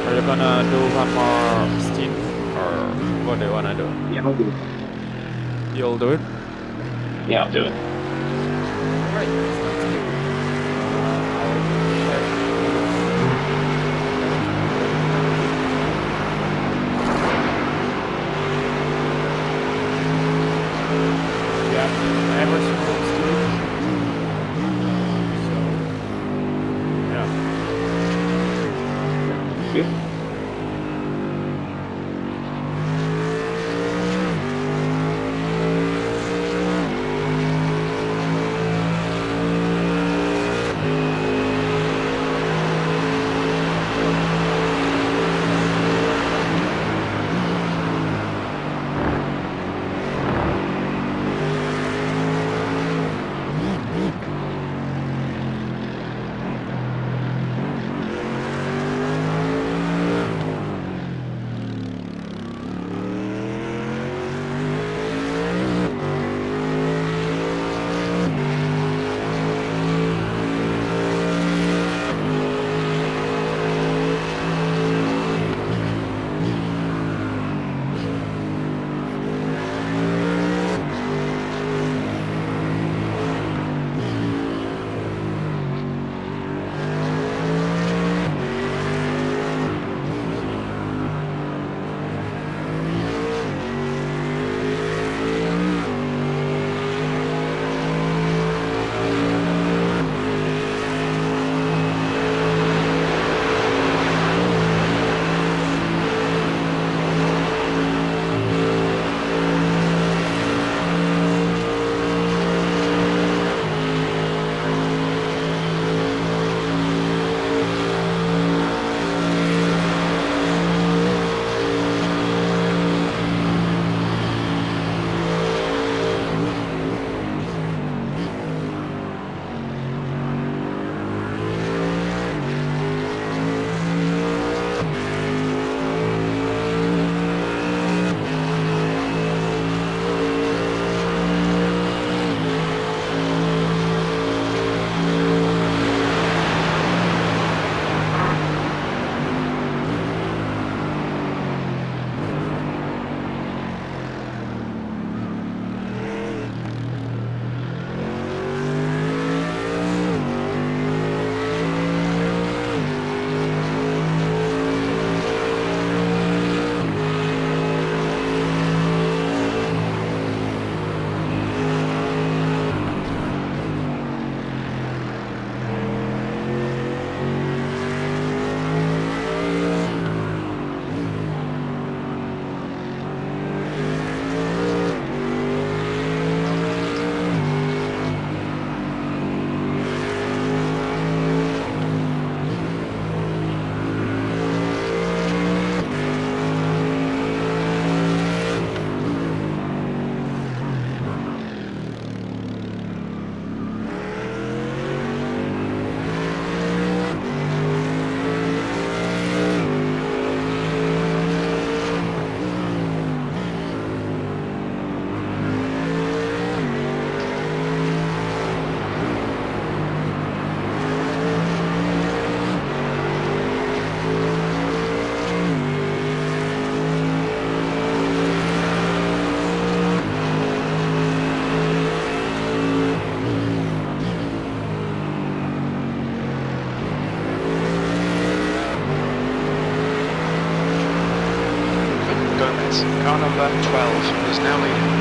Are you gonna do one more stint, or what do you wanna do? Yeah, I'll do it. You'll do it? Yeah, I'll do it. Alright, sounds good. I'll check. Yeah, Emerson looks good. So, yeah. Good. Car number 12 is now leading.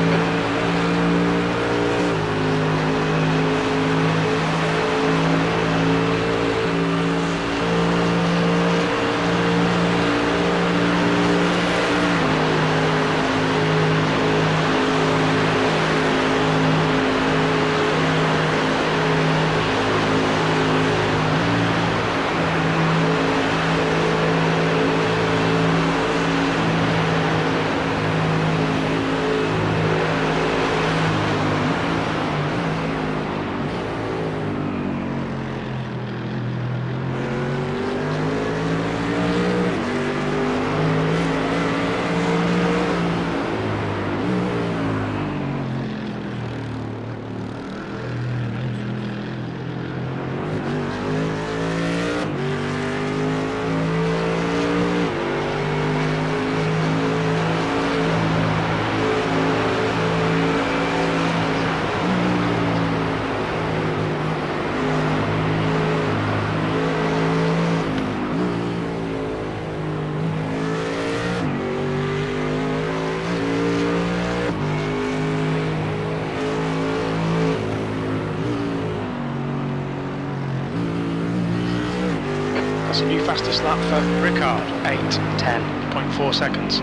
That's a new fastest lap for Ricard, 8:10.4 seconds.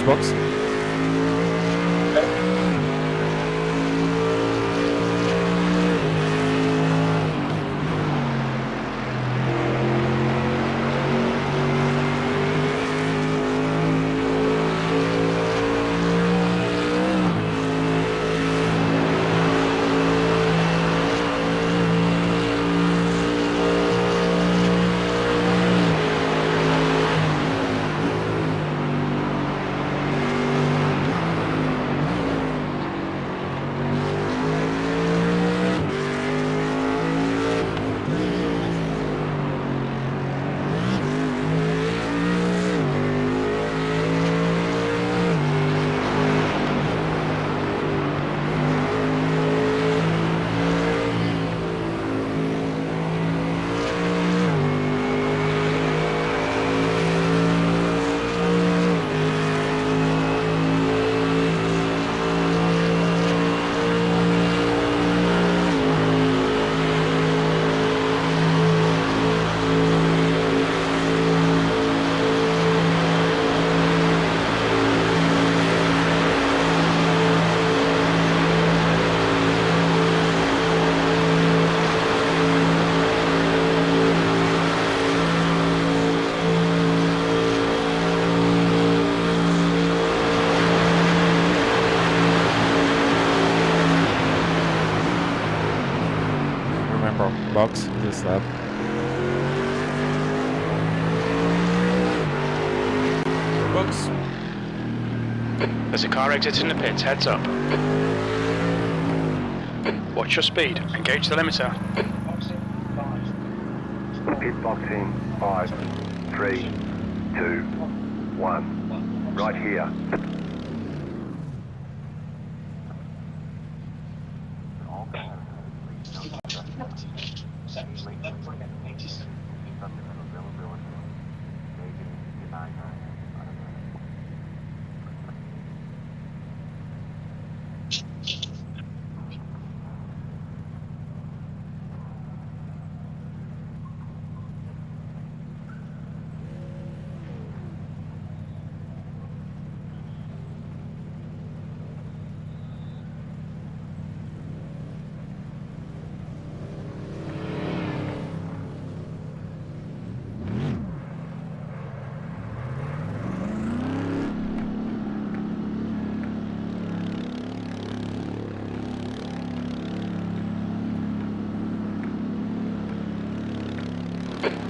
Box. Remember, box this lap. Box. There's a car exiting the pits, heads up. Watch your speed, engage the limiter. Pit box in 5, 3, 2, 1. Right here.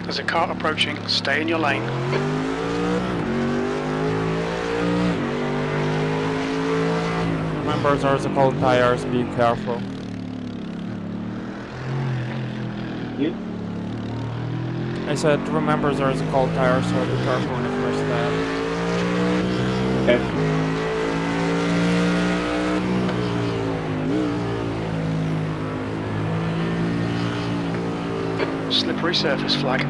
There's a car approaching, stay in your lane. Remember, there's a cold tires, be careful. I said, remember there's a cold tire, so be careful when you first step. Okay. Slippery surface flag.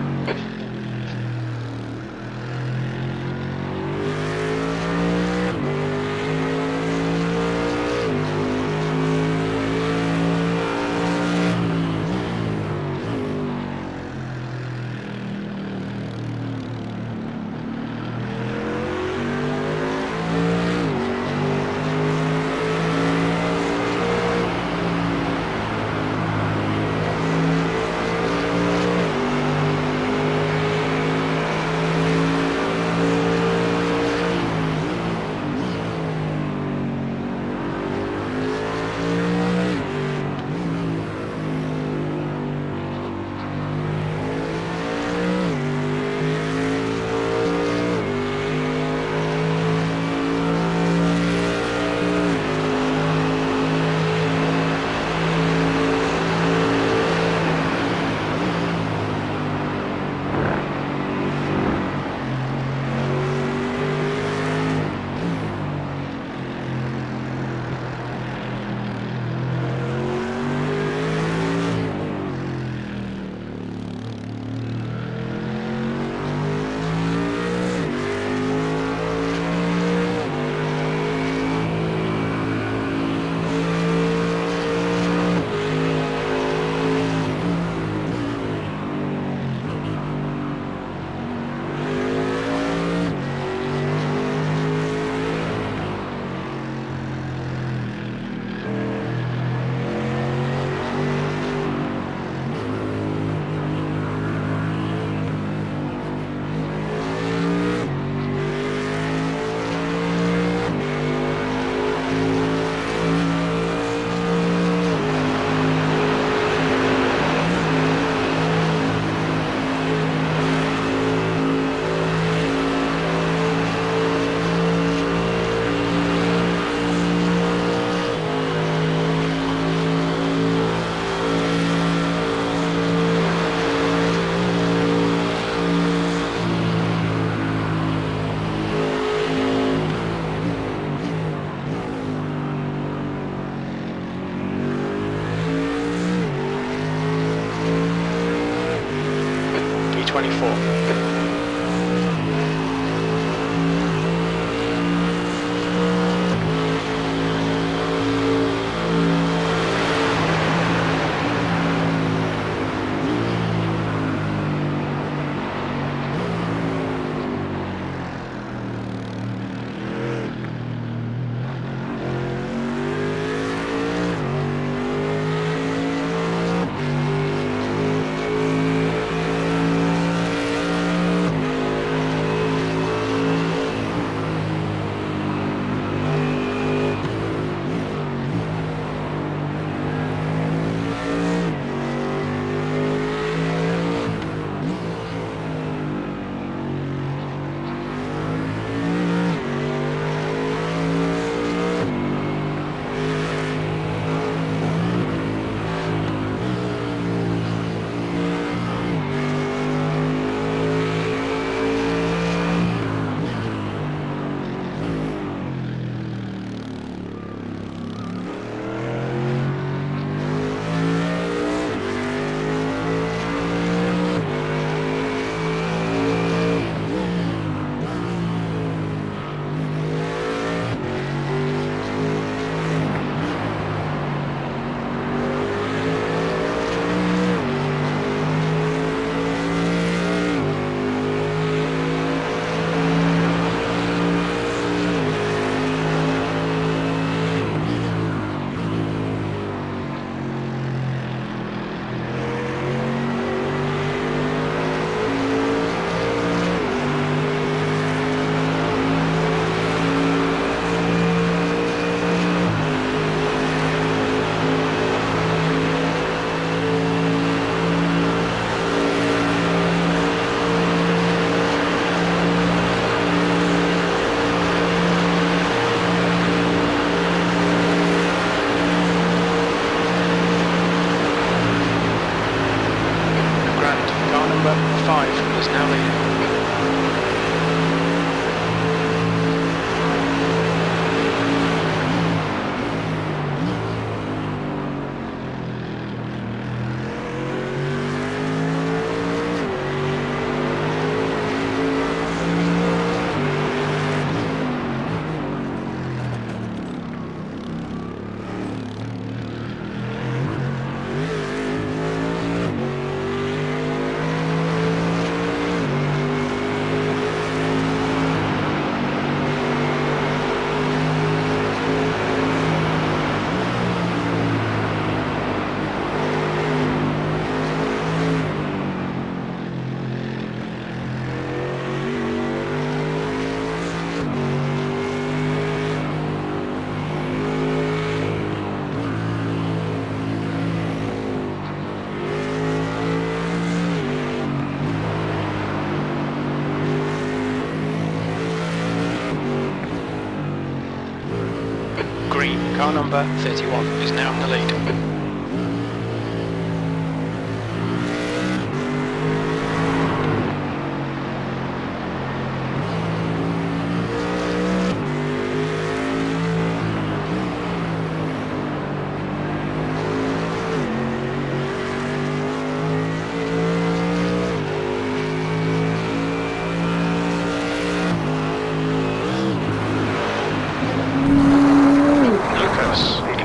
Car number 31 is now in the lead.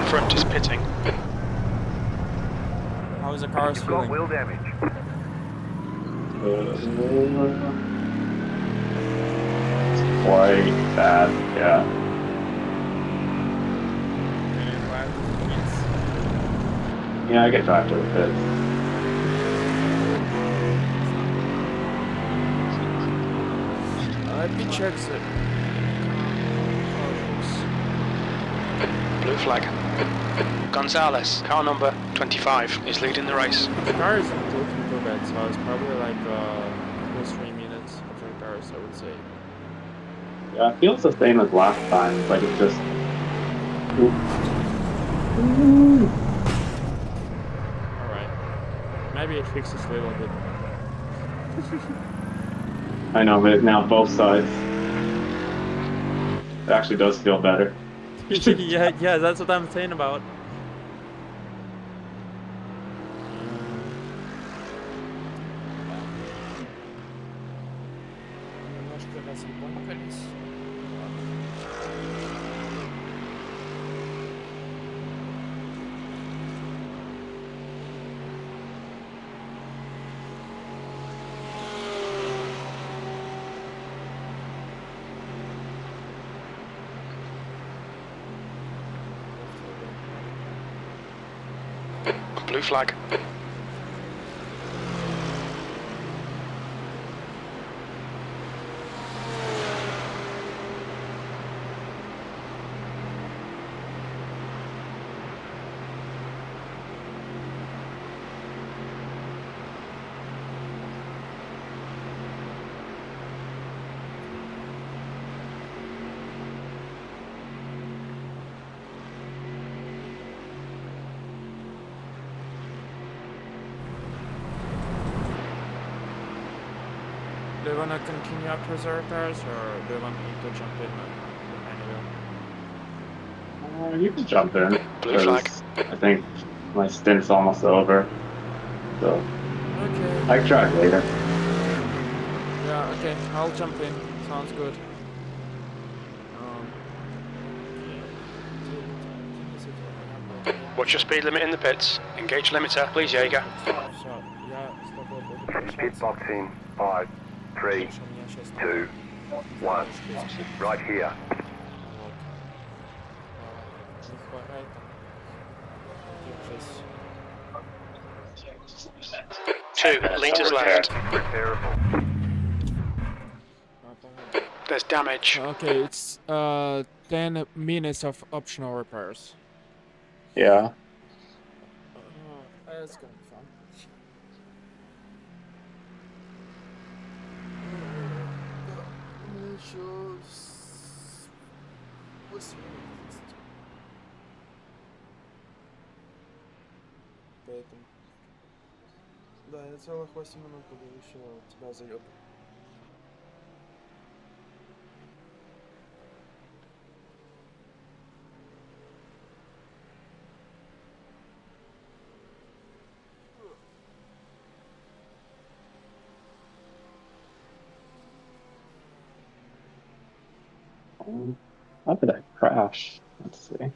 Front is pitting. How is the car's You've got feeling? wheel damage. Quite bad, yeah. Yeah, I get drive to the pits. Let me check it. Blue flag. Gonzalez, car number 25, is leading the race. The car isn't looking too bad, so it's probably like 3 minutes of repairs, I would say. Yeah, it feels the same as last time. It's like it's just. Alright. Maybe it fixes a little bit. I know, but now both sides. It actually does feel better. yeah, that's what I'm saying about. Blue flag. Do you want to continue after the repairs, or do you want me to jump in behind you? You can jump in. Blue flag. I think my stint's almost over. So Okay. I can try later. Yeah, okay, I'll jump in. Sounds good. Watch your speed limit in the pits. Engage limiter, please, Jaeger. Pit box in 5, 3, 2, 1. Right here. 2 litres left. Repairable. There's damage. Okay, it's 10 minutes of optional repairs. Yeah. That's gonna be fun. Поэтому. Да, я целых 8 минут буду еще тебя заебать. How did I crash? Let's see.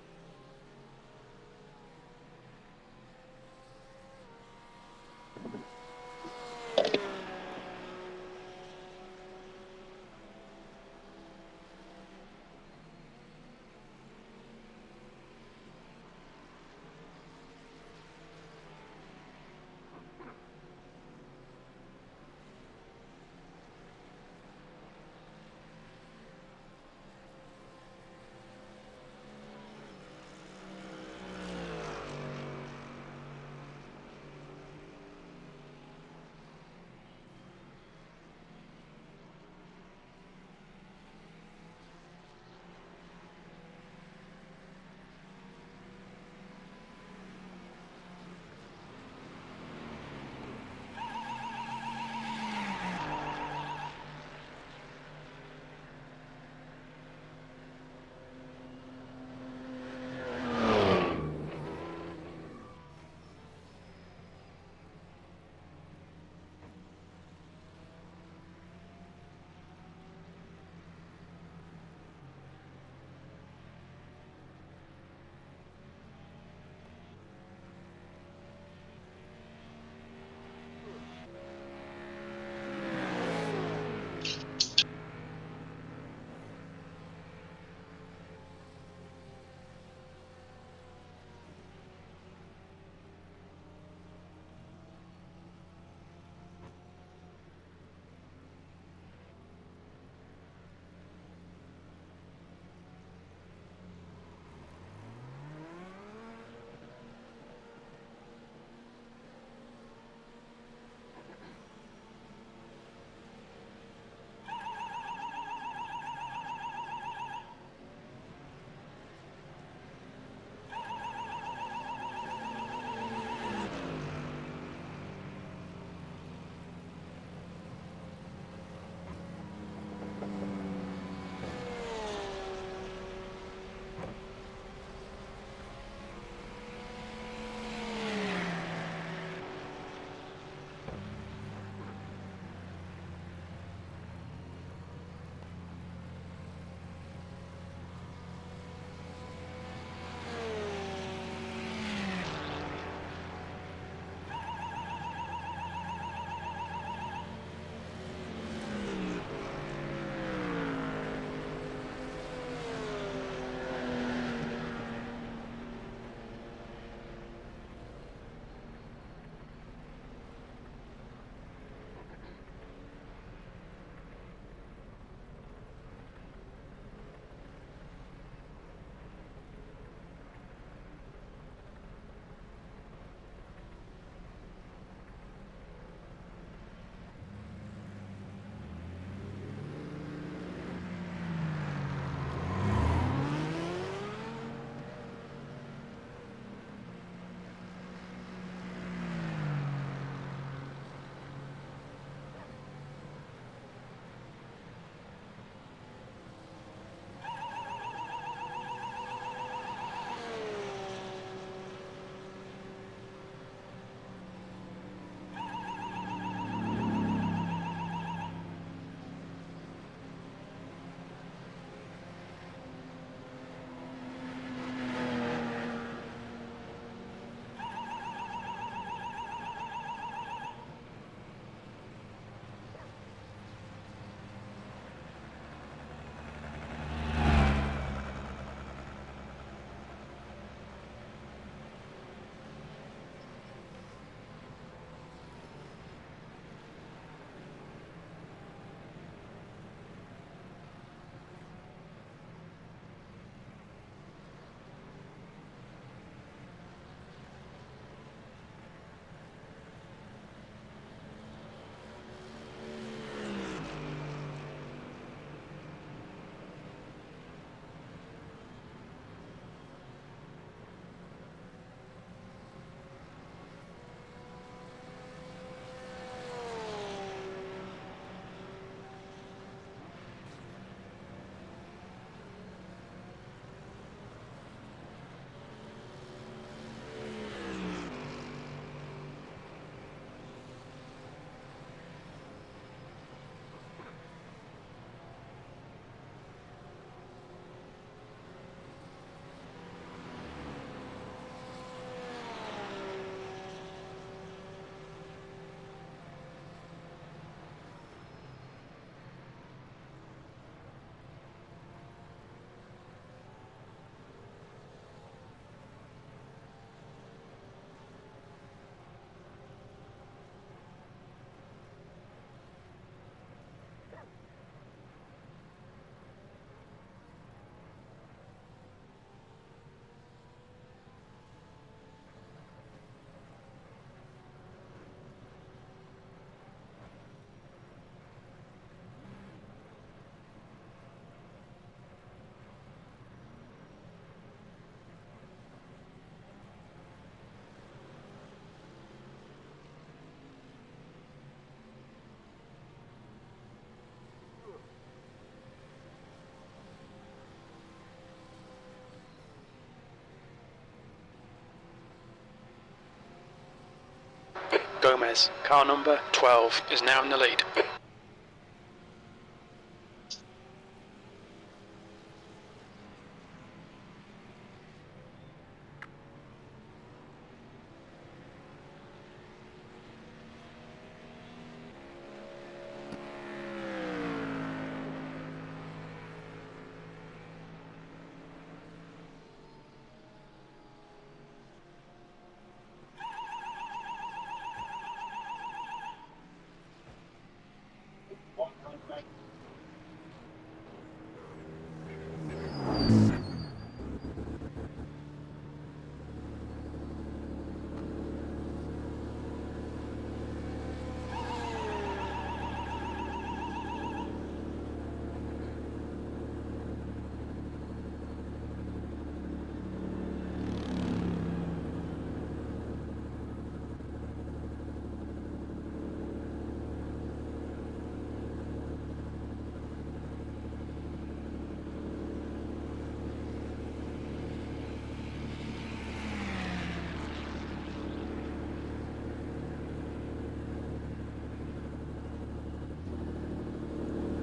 Gomez. Car number 12 is now in the lead.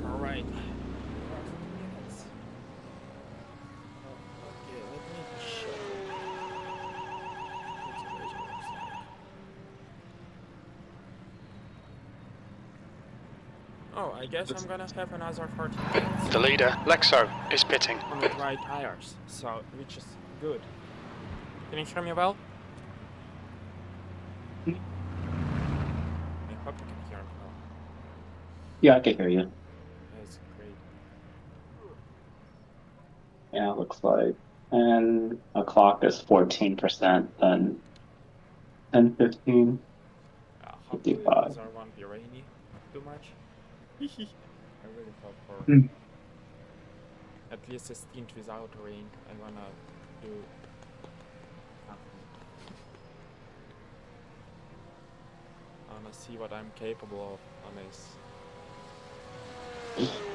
Alright. Okay, let me check. What's the laser looks like. Oh, I guess I'm gonna have another 40 minutes The leader, Lexo, is pitting. on the dry tires, so which is good. Can you hear me well? I hope you can hear me well. Yeah, I can hear you. That's great. Yeah, it looks like. And the clock is 14%, then 10:15. Hopefully 55. weather won't be rainy too much. I really hope for Mm. at least a stint without rain. I wanna do something. I wanna see what I'm capable of on this.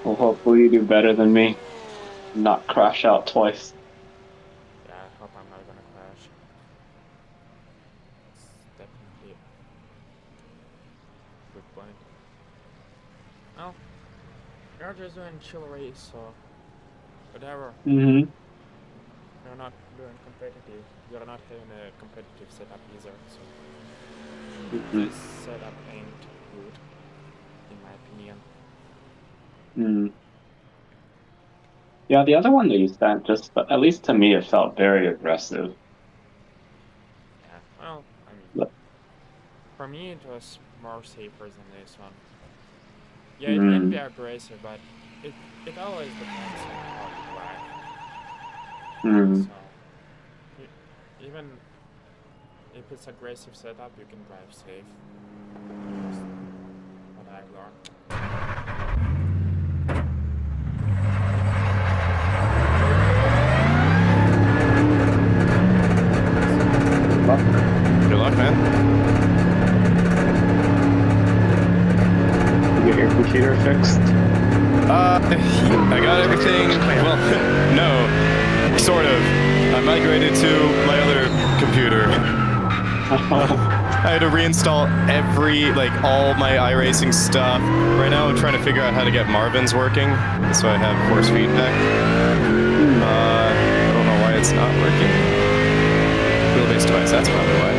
Well, hopefully you do better than me. Not crash out twice. Yeah, I hope I'm not gonna crash. It's definitely a good point. Well, you're just doing chill race, so whatever. Mm-hmm. You're not doing competitive. You're not having a competitive setup either, so this setup ain't good, in my opinion. Mm. Yeah, the other one that you sent, just at least to me, it felt very aggressive. Yeah, well, I mean, But- for me it was more safer than this one. Yeah, it can be aggressive, but it always depends on how you drive. So, even if it's aggressive setup, you can drive safe. That's what I've learned. Good luck, man. You get your computer fixed? I got everything. Well, no, sort of. I migrated to my other computer. I had to reinstall all my iRacing stuff. Right now I'm trying to figure out how to get Marvin's working, so I have force feedback. I don't know why it's not working. Wheel-based device, that's probably why.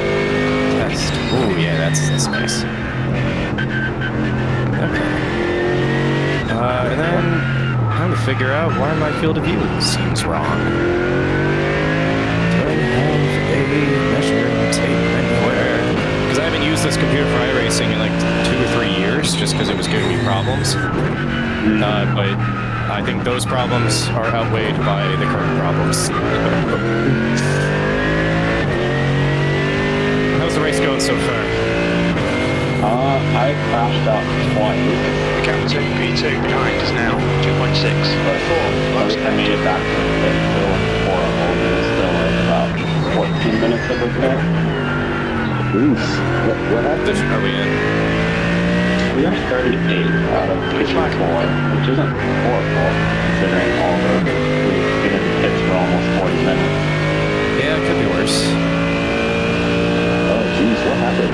Test. Ooh, yeah, that's nice. Okay. And then time to figure out why my field of view seems wrong. Do I have a measuring tape anywhere? Because I haven't used this computer for iRacing in like 2 or 3 years, just because it was giving me problems. But I think those problems are outweighed by the current problems. How's the race going so far? I crashed out twice. The captain, P2, behind is now 2.6. But 4 laps I made it back to the pit. It was horrible. It was still like about 14 minutes of a pit. Oof. What happened? Are we in? We are 38 out of 54, which isn't horrible considering all the we've been in the pits for almost 40 minutes. Yeah, it could be worse. Oh, jeez, what happened?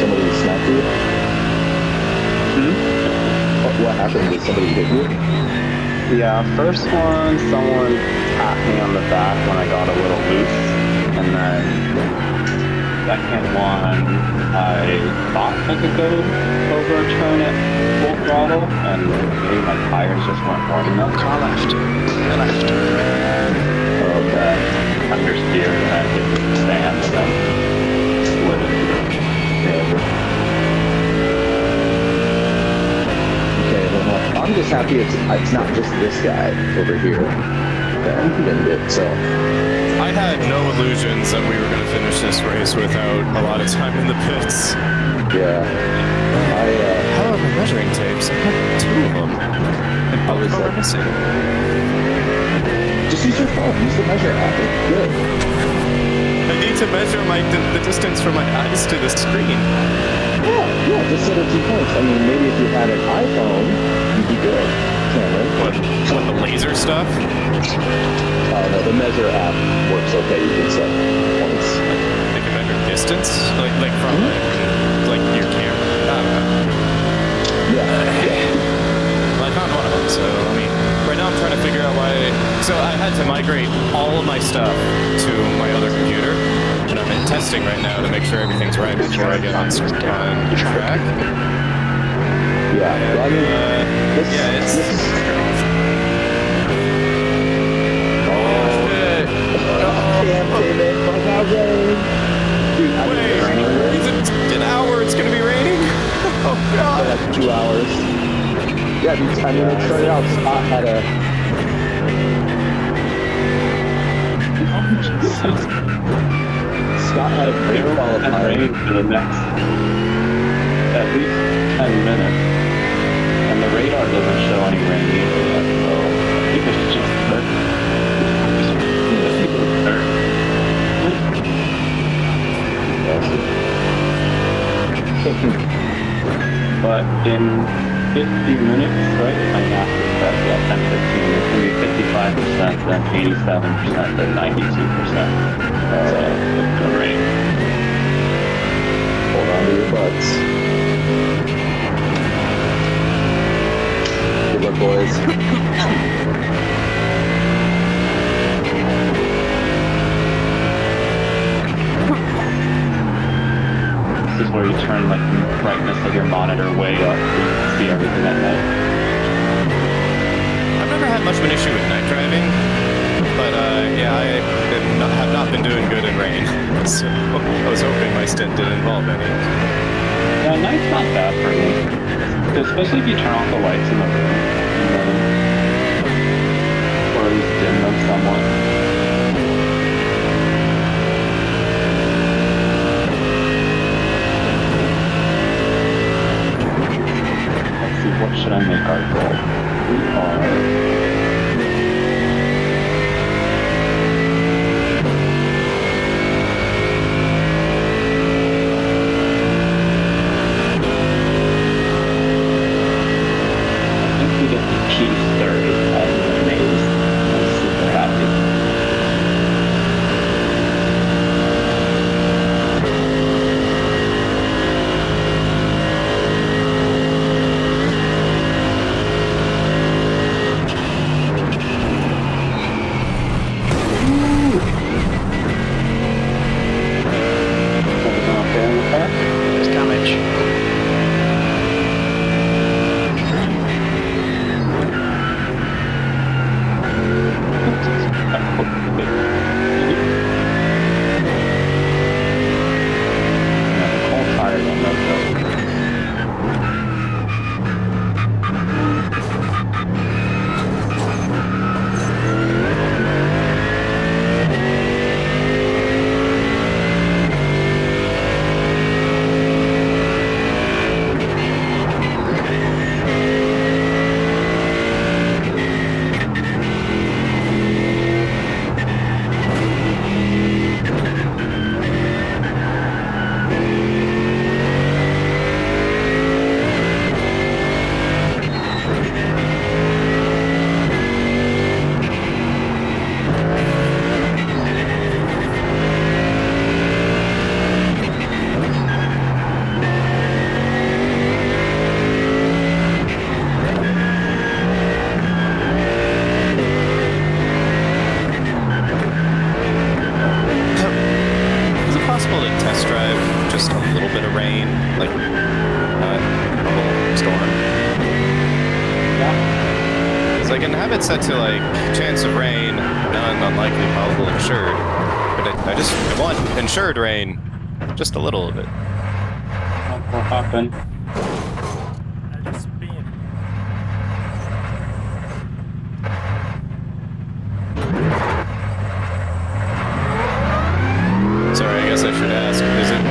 Somebody snapped happened? Did somebody hit you? Yeah, first one, someone tapped me on the back when I got a little loose, and then second one, I thought I could go over a turn at full throttle, and maybe my tires just weren't warm enough. Car left. Left. Okay. Understeer, and I hit the stand, and then slid into the river. Okay, well, I'm just happy it's not just this guy over here that didn't it. So I had no illusions that we were going to finish this race without a lot of time in the pits. yeah, How are my measuring tapes? I had 2 of them. And both of them are missing. just use your phone. Use the measure app. It's good. I need to measure the distance from my eyes to the screen. Yeah, just set a 2 points. I mean, maybe if you had an iPhone, you'd be good, Cameron. What the laser stuff? Oh no, the measure app works okay. You can set points. They can measure distance? Like from like your camera? I don't know. Yeah. Well, I found one of them, so I mean, right now I'm trying to figure out why. So I had to migrate all of my stuff to my other computer, and I'm in testing right now to make sure everything's right before I get on track. Yeah. Well, I mean, it's. Wait, is it an hour? It's gonna be raining? Oh god. Like 2 hours. Yeah, I mean, it started out Scott had a. Scott had a great qualifying for the next at least 10 minutes, and the radar doesn't show any rain either yet, so I think it's just but in 50 minutes, right, if my math is correct, yeah, 10, 15, it's going to be 55%, then 87%, then 92%. It's going to rain. Hold on to your butts. Good luck, boys. This is where you turn like the brightness of your monitor way up so you can see everything at night. I've never had much of an issue with night driving, but yeah, I have not been doing good in rain. So I was hoping my stint didn't involve any. Yeah, night's not bad for me, especially if you turn off the lights in the room, or at least dim them somewhat. What should I make our goal? We are... I think we get the P30 as the maze. I'm super happy. have it set to like chance of rain, none, unlikely, probable, insured. But I just want insured rain, just a little bit. We'll hop in. I just spin. Sorry, I guess I should ask. Is it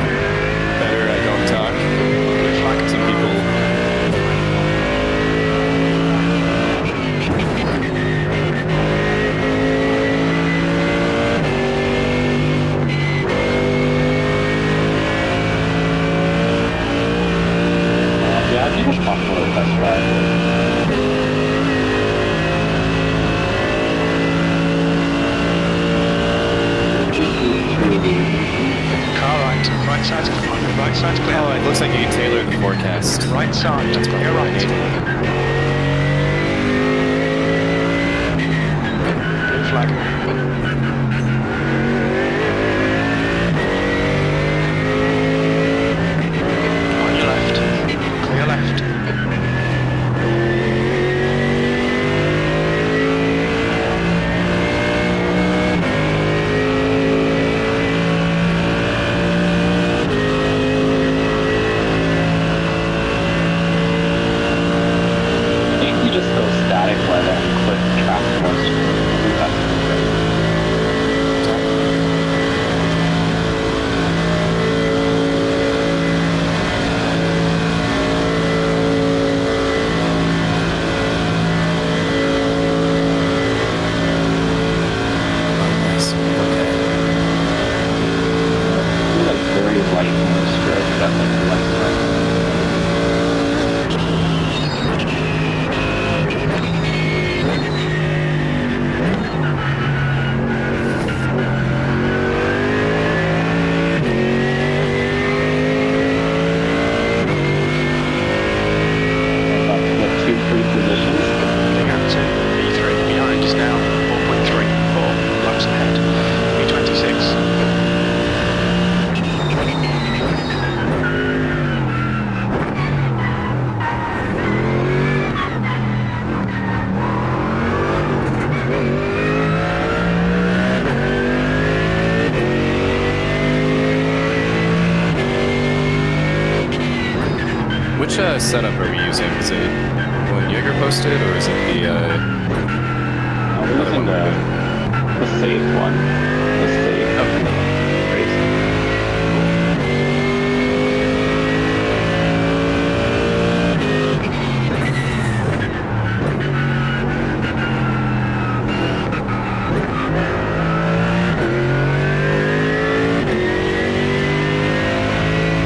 better I don't talk? Looks like some people. Yeah, I think it's possible to test drive. Car right. Right side's clear. Right side's clear. Oh, it looks like you can tailor the forecast. Right side. That's Clear right. Blue flag. On your left. Clear left. I think we just go static weather and click track moisture. I think that's great. Nice. Okay. Like very light moisture. That's like light right. About to get 2 free positions. Getting out to V3. Behind is now 4.34 laps ahead. V26. Which setup are we using? Is it the one Jaeger posted, or is it the We're other using one? the safe one. The safe.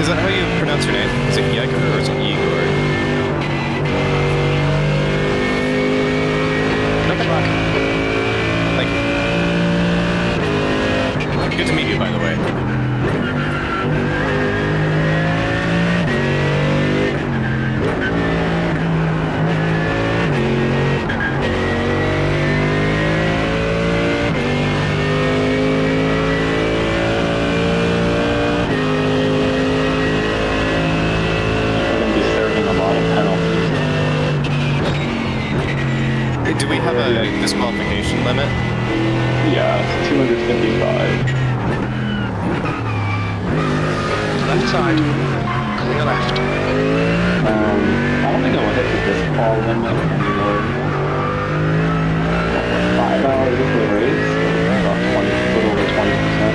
Is that how you pronounce your name? Is it Jaeger or is it Igor? Blue flag. Thank you. Good to meet you, by the way. We're going to be serving a lot of penalties. Do we have a disqualification limit? Yeah, it's 255. Left side. Clear left. I don't think I will hit the disqual limit anymore. 5 hours into the race, about 20, a little over 20%.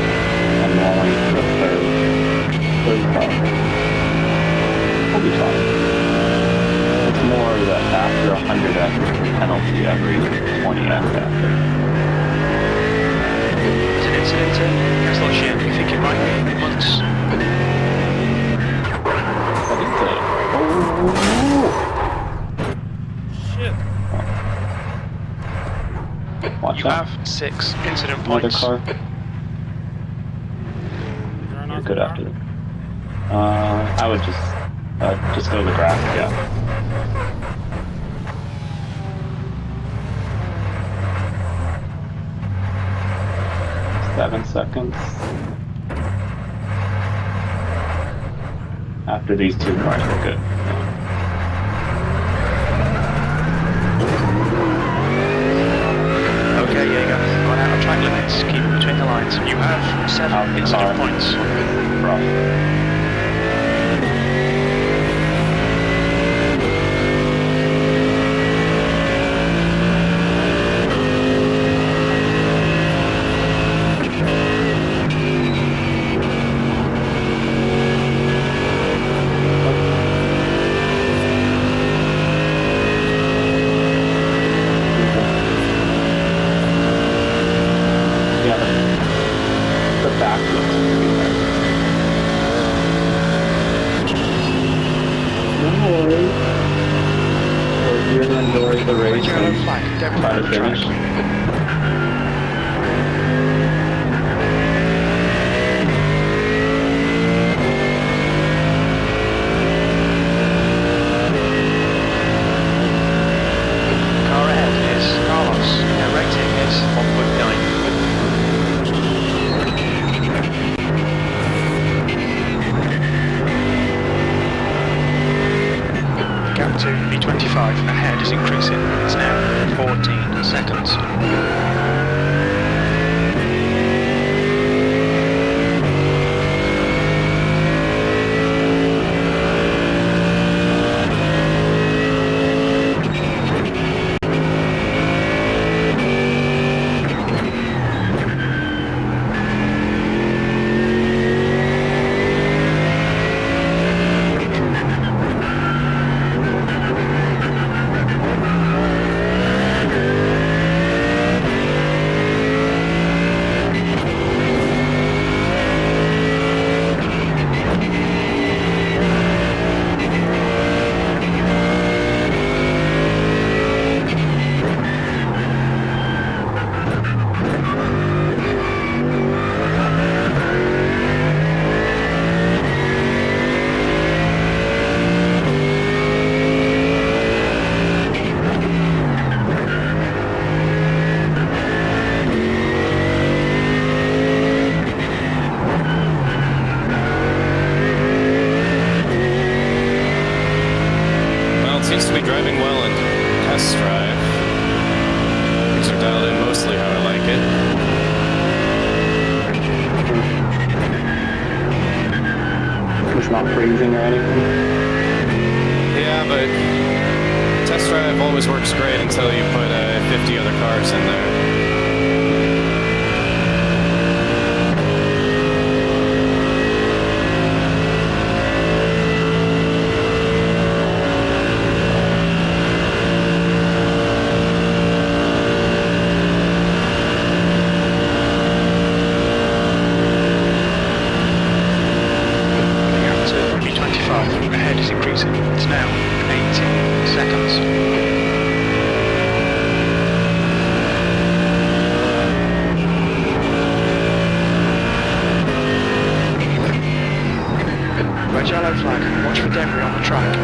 And we're only the third car. We'll be fine. It's more that after 100x penalty every 20x after. There's an incident in Castellocia. We think it might be months. What is it? Oh! Shit. Watch You out. have 6 incident Another points. car. Is there You're another good car? after that. I would just go to the grass, yeah. 7 seconds. After these 2 cars, we're good. lines. Keep between the lines. You have 7 incident points. The back looks pretty nice. No worries. We're here to enjoy the race Yellow and flag. Debris try on to the track. finish. Car ahead is Carlos. Their rating is 1.9. The gap to B25 ahead is increasing. It's now 14 seconds. Well, it seems to be driving well in test drive. Things are dialed in mostly how I like it. It's not freezing or anything. Yeah, but test drive always works great until you put 50 other cars in there. The gap to B25 ahead is increasing. It's now 18 seconds. Red yellow flag. Watch for debris on the track.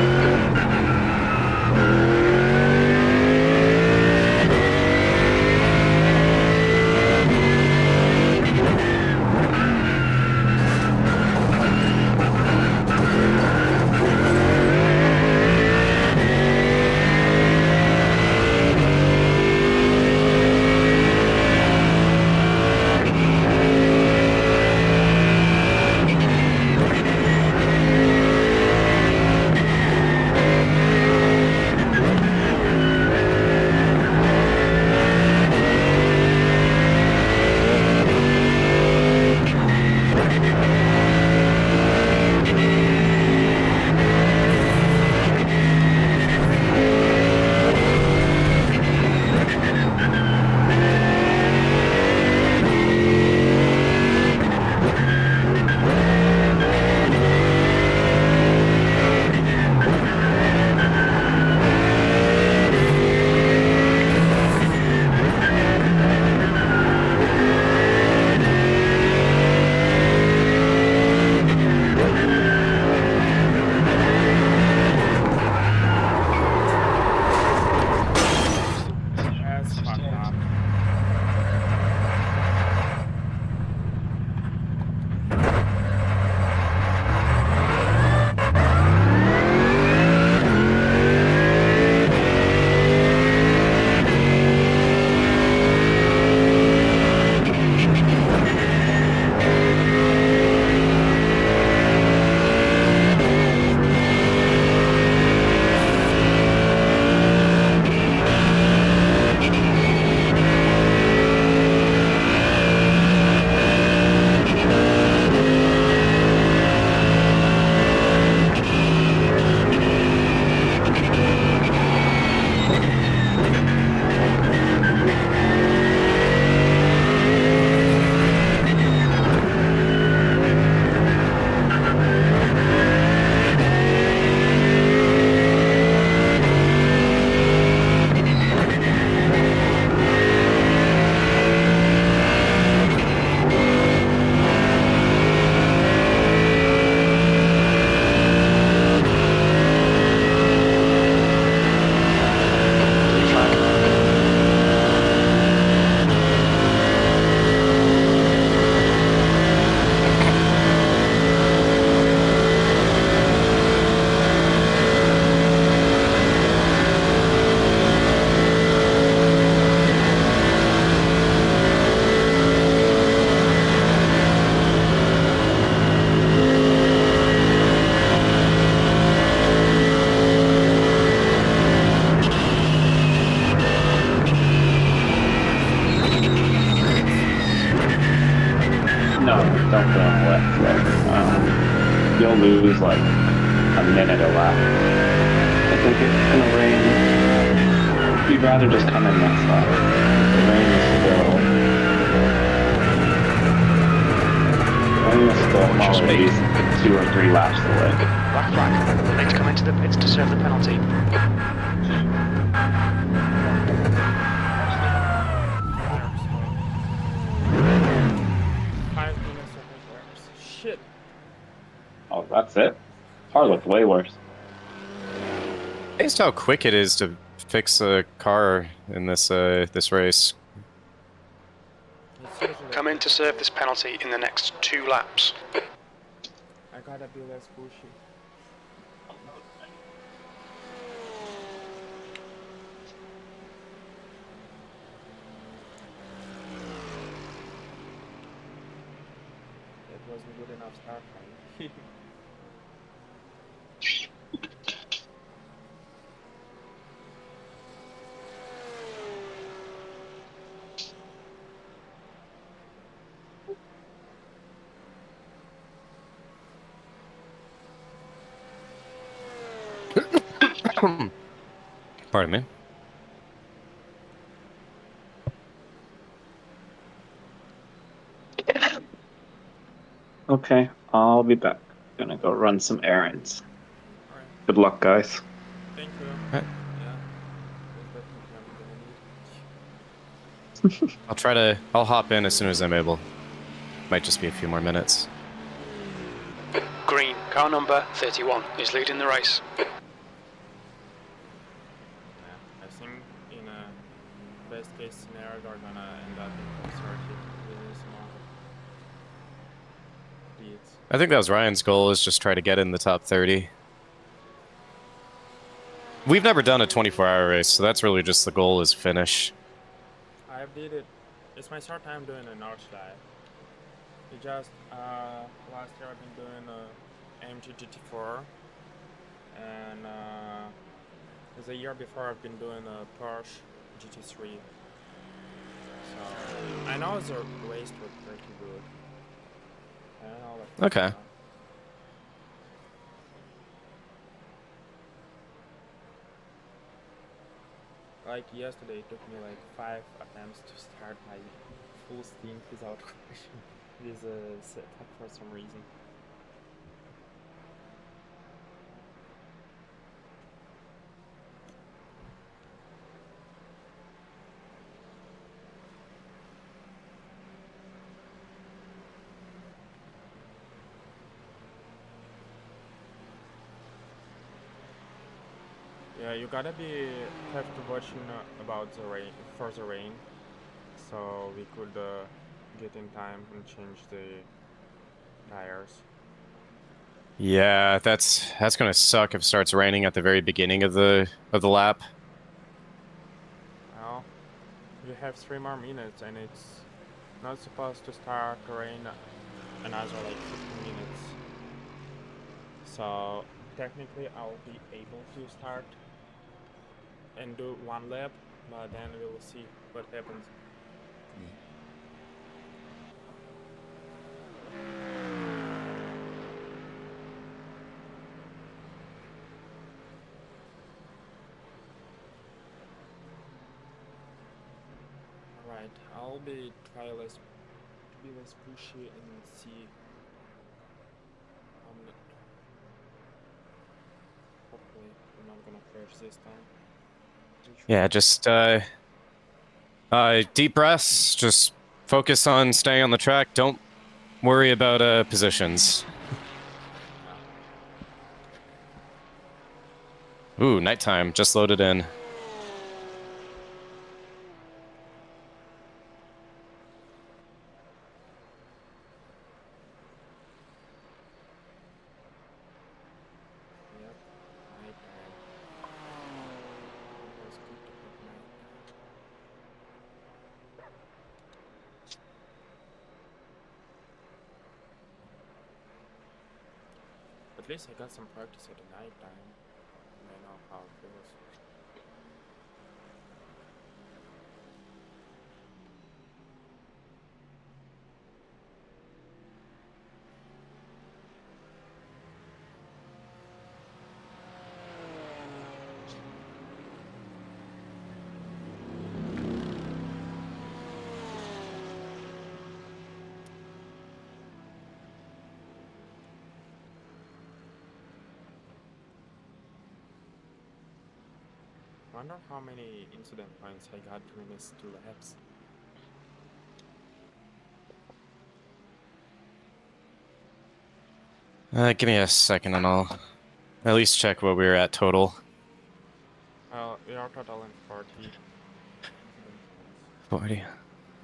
No, don't put on a wet floor. You'll lose like a minute a lap. I think it's gonna rain. You'd rather just come in next lap. The rain is still Watch your probably at speed. least 2 or 3 laps away. Black flag. Need to come into the pits to serve the penalty. There's 5 minutes of repairs. Shit. Oh, that's it? Car looked way worse. Based how quick it is to fix a car in this this race. It's usually Come in to serve this penalty in the next 2 laps. I gotta be less pushy. It wasn't good enough start time. Pardon me. Okay, I'll be back. Gonna go run some errands. Alright, Good luck, guys. thank you. Right. Yeah. That's definitely what I'm gonna need. I'll hop in as soon as I'm able. Might just be a few more minutes. Green, car number 31, is leading the race. Yeah, I think in a best case scenario they're gonna end up in top 30 with this amount of leads. I think that was Ryan's goal, is just try to get in the top 30. We've never done a 24-hour race, so that's really just the goal, is finish. I've did it. It's my third time doing a Nordshleif. It just last year I've been doing a AMG GT4, and the year before I've been doing a Porsche GT3. So I know the race was pretty good. I don't know what Okay. Like yesterday, it took me like 5 attempts to start my full steam without crashing with a setup for some reason. Yeah, you gotta have to watching about the rain, for the rain, so we could get in time and change the tires. Yeah, that's gonna suck if it starts raining at the very beginning of the lap. Well, you have 3 more minutes and it's not supposed to start to rain another like 15 minutes. So technically I'll be able to start and do 1 lap, but then we will see what happens. Alright, I'll be try less to be less pushy and see hopefully I'm not gonna crash this time. Yeah, just deep breaths, just focus on staying on the track, don't worry about positions. Ooh, nighttime, just loaded in. Yep, nighttime. Always good to have nighttime. At least I got some practice at the night time. And I know how it feels. Wonder how many incident points I got during these 2 laps. Give me a second and I'll at least check what we were at total. Well, we are total in 40. 40.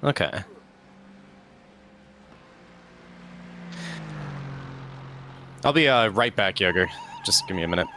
Okay. I'll be right back, Yoger. Just give me a minute.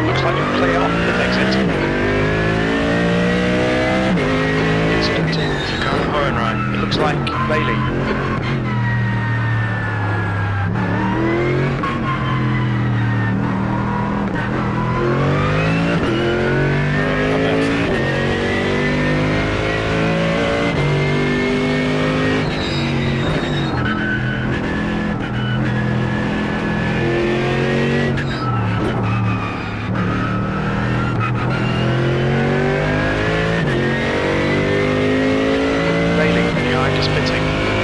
Looks like you're clear off the exit. Incident. If you can't turn right, it looks like Bailey. Bailey, behind us pitting.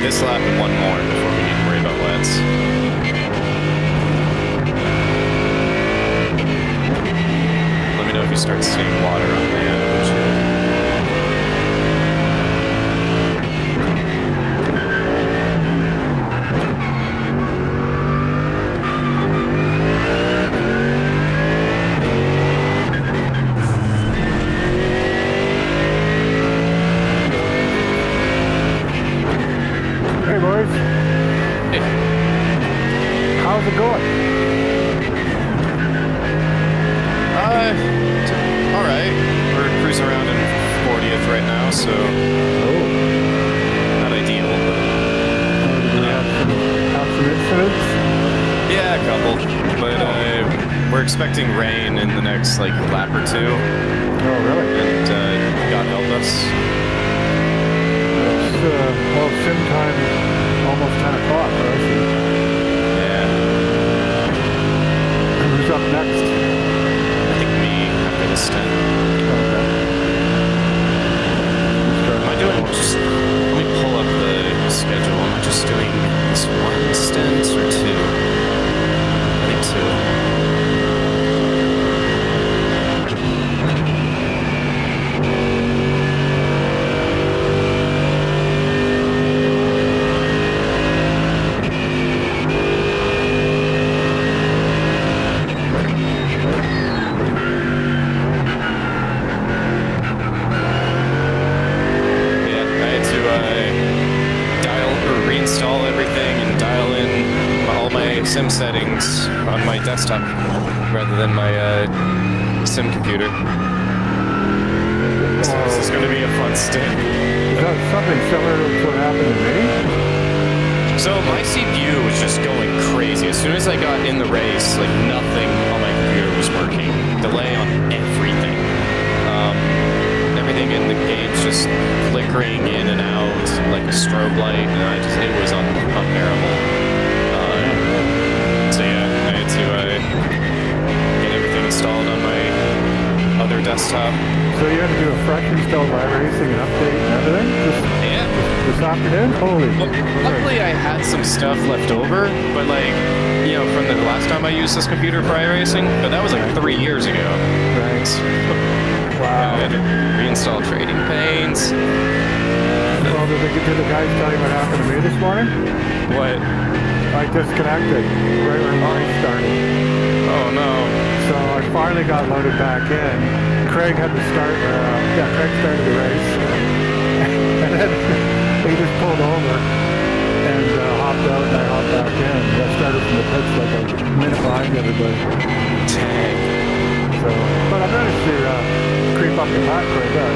this lap and one more before we need to worry about wets. Let me know if you start seeing water on the windshield. Hey boys, Hey. how's it going? All right. We're cruising around in 40th right now, so Oh, not ideal, but did we have some incidents? yeah, a couple. But we're expecting rain in the next like lap or two, Oh, really? and God help us. It's, well, sim time, almost 10 o'clock, I see. Yeah, Who's up next? I think me after this stint. Okay. Am I doing just? Let me pull up the schedule. Am I just doing this one stint or two? I think two. Yeah, I had to dial or reinstall everything and dial in all my sim settings on my desktop rather than my sim computer. So this is going to be a fun stint. Is that something similar to what happened to me? So my CPU was just going crazy. As soon as I got in the race, like nothing on my computer was working. Delay on everything. Everything in the game's just flickering in and out like a strobe light, and it was unbearable. So yeah, I had to get everything installed on my other desktop. So you had to do a fresh install by racing and update and everything Yeah. this afternoon? Holy. Luckily, I had some stuff left over, but like, you know, from the last time I used this computer for iRacing, but that was like 3 years ago. Right. I Wow. had to reinstall trading panes. Well, did the guys tell you what happened to me this morning? What? I disconnected right when mine started. Oh no. So I finally got loaded back in. Craig had to start, Craig started the race. And then he just pulled over and hopped out and I hopped back in. I started from the pits like a minute behind everybody. Dang. So, but I managed to creep up the pack quite a bit.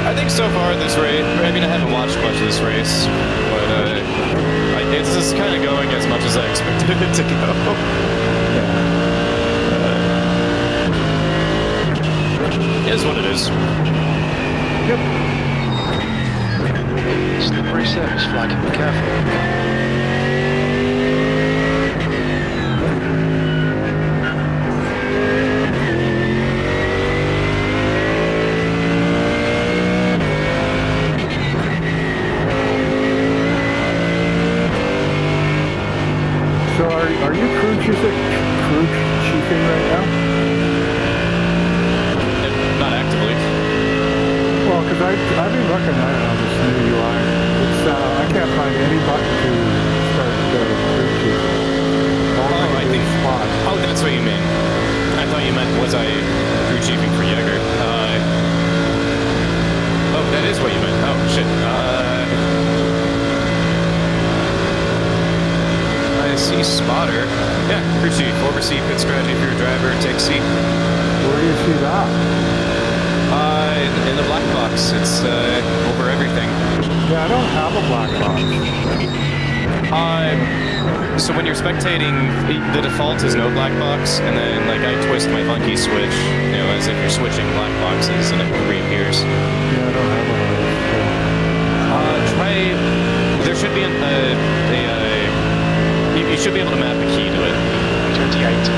I think so far this race, I mean, I haven't watched much of this race, but it's just kind of going as much as I expected it to go. It is what it is. Yep. Slippery surface flag, be careful. So are you crew chiefing right now? Not actively. Well, because I've been looking at it on this new UI. It's I can't find any button to start crew chiefing. Oh, I think spot. Oh, that's what you mean. I thought you meant was I crew chiefing for Jaeger. Oh, that is what you meant. Oh shit. I see spotter. Yeah, crew chief. Oversee pit strategy for your driver. Take seat. Where do you see that? In the black box. It's over everything. Yeah, I don't have a black box. So when you're spectating, the default is no black box, and then like I twist my funky switch, you know, as if you're switching black boxes, and it reappears. Yeah, I don't have one of those. Try. There should be you should be able to map a key to it. 28.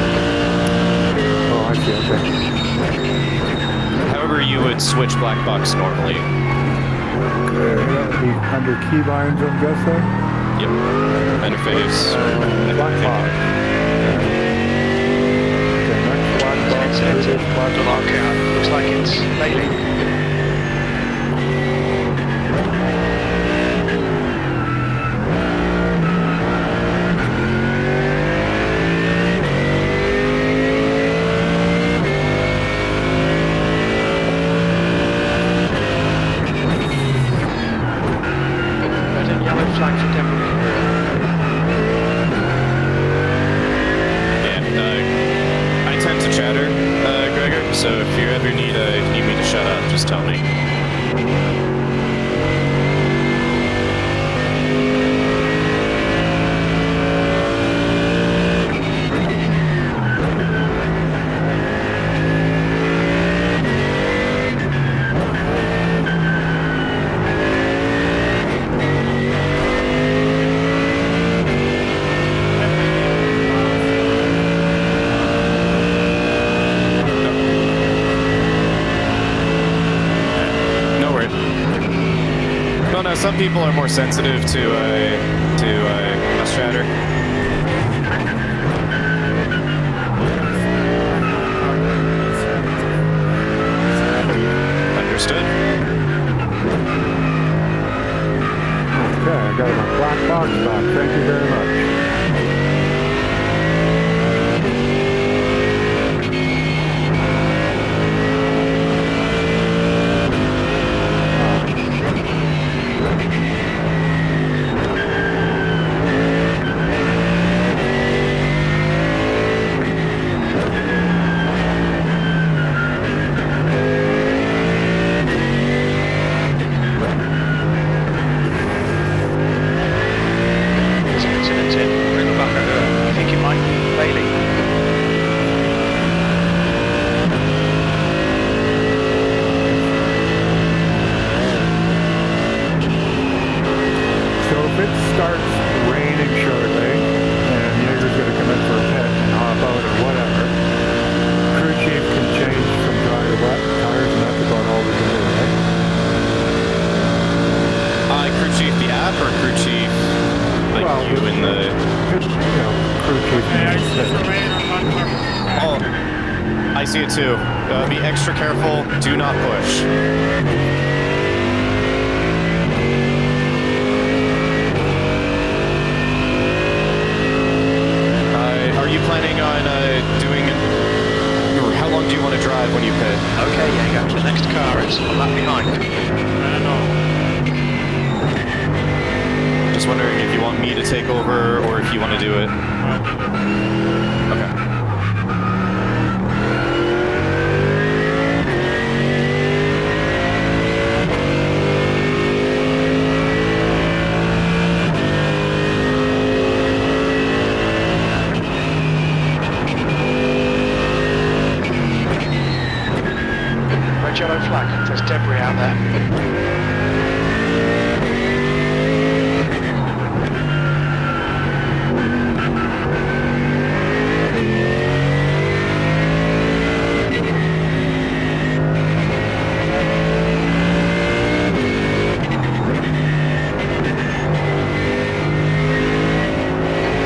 Oh, I see. Okay. However, you would switch black box normally. Okay. under key lines, I'm guessing. Yep. Interface. Black box. Okay, next black box. Previous black The box. lockout. Looks like it's Bailey. Red and yellow flag for Denver. Yeah, I tend to chatter, Gregor, so if you ever need me to shut up, just tell me. No word. Well, no, some people are more sensitive to us chatter. Understood. Okay, I got my black box back. Thank you very much. There's an incident in Ringlebacher. I think it might be Bailey. So if it starts raining shortly, and Jaeger's going to come in for a pit and hop out or whatever, crew chief can change from dry to wet tires, and that's about all we can do, right? Crew chief the app or crew chief like Well, you in the. Crew chief. Yeah, I see the rain on one more. Oh, I see it too. Be extra careful. Do not push. Are you planning on doing? Or how long do you want to drive when you pit? Okay, yeah, the next car is a lap behind. I don't know. Just wondering if you want me to take over or if you want to do it. Okay. Red yellow flag. There's debris out there.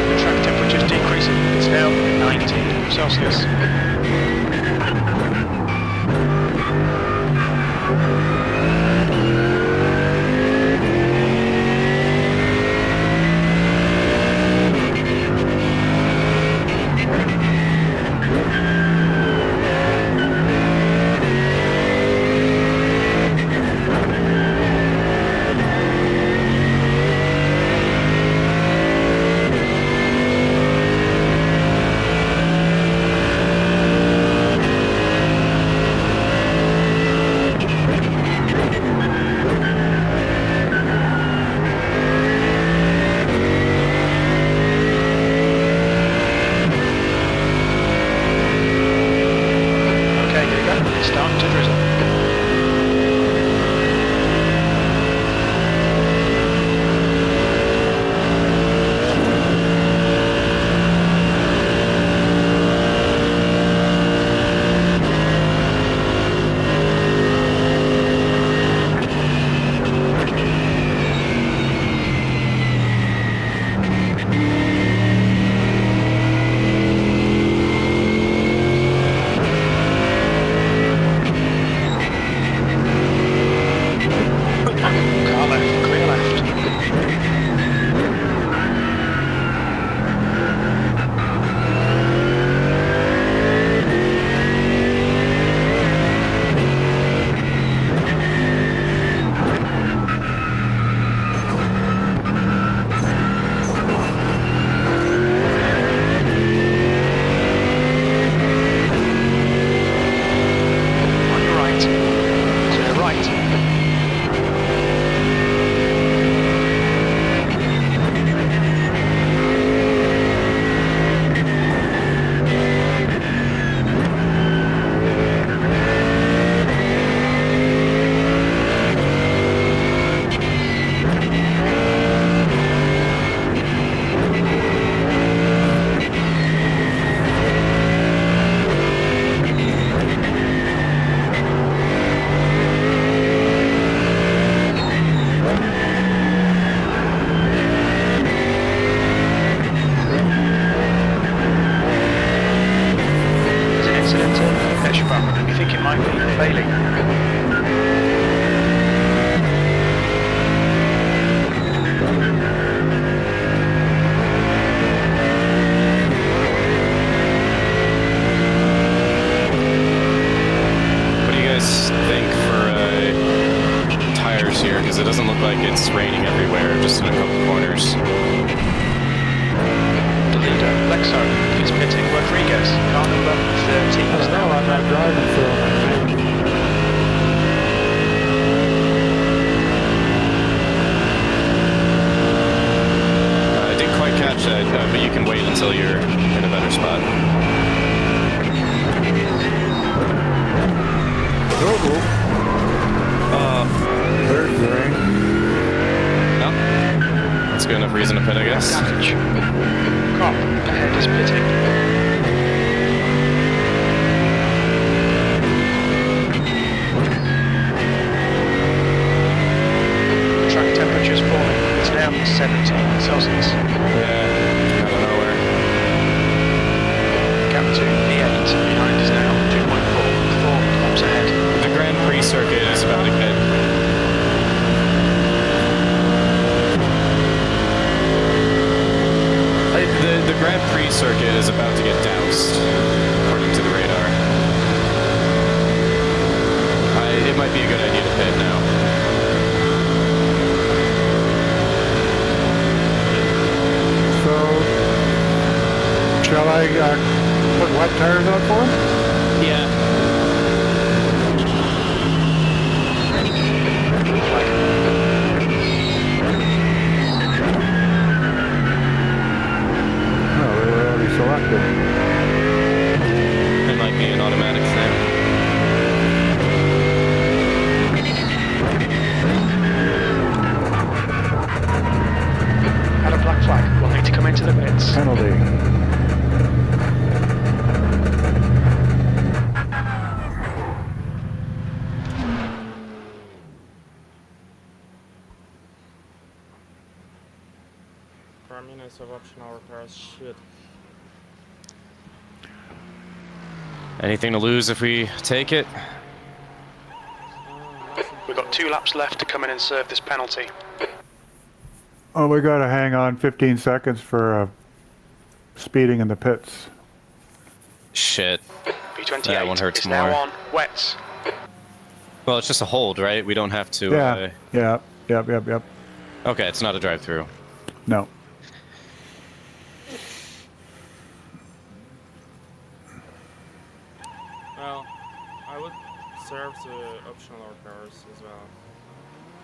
The track temperature is decreasing. It's now 19 Celsius. it's raining everywhere, just in a couple corners. The leader, Lexo, is pitting Rodriguez. Car number 30 is now I'm not driving, so I didn't quite catch that, but you can wait until you're in a better spot. there's the rain. No. That's good enough reason to pit, I guess. Damage. Car ahead is pitting. Track temperature's falling. It's now 17 Celsius. Yeah, out of nowhere. Gap to V8 behind is now 2.4. 4 laps ahead. The Grand Prix circuit is about to get... The Grand Prix circuit is about to get doused, according to the radar. It might be a good idea to pit now. So, shall I put wet tires on for him? Yeah. No, they were already selected. It might be an automatic thing. Had a black flag. We'll need to come into the pits. Penalty. Minutes of optional repairs. Shit. Anything to lose if we take it? We've got 2 laps left to come in and serve this penalty. Oh, we gotta hang on 15 seconds for speeding in the pits. Shit. V28 That one hurts is more. now on wets. Well, it's just a hold, right? We don't have to... Yeah. Yep. Okay, it's not a drive-through. No. Well, I would serve the optional repairs as well.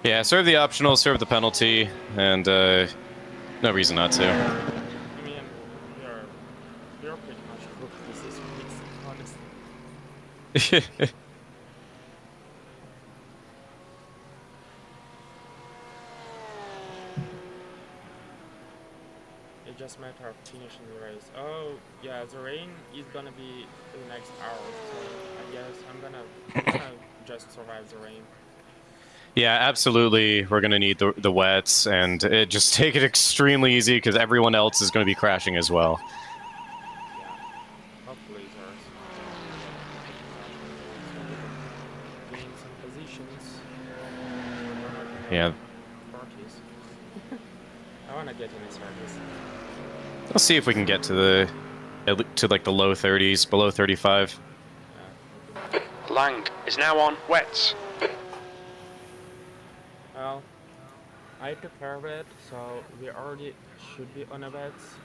Yeah, serve the optional, serve the penalty, and no reason not to. I mean, we're pretty much cooked with this week, honestly. It's just a matter of finishing the race. Oh, yeah, the rain is gonna be the next hour, so I guess I'm gonna just survive the rain. Yeah, absolutely. We're going to need the wets, and just take it extremely easy because everyone else is going to be crashing as well. Yeah, hopefully there's gain some positions. Yeah. 40s. I wanna get in the service. Let's see if we can get to like the low 30s, below 35. Lang is now on wets. Well, I took care of it, so we already should be on a wets.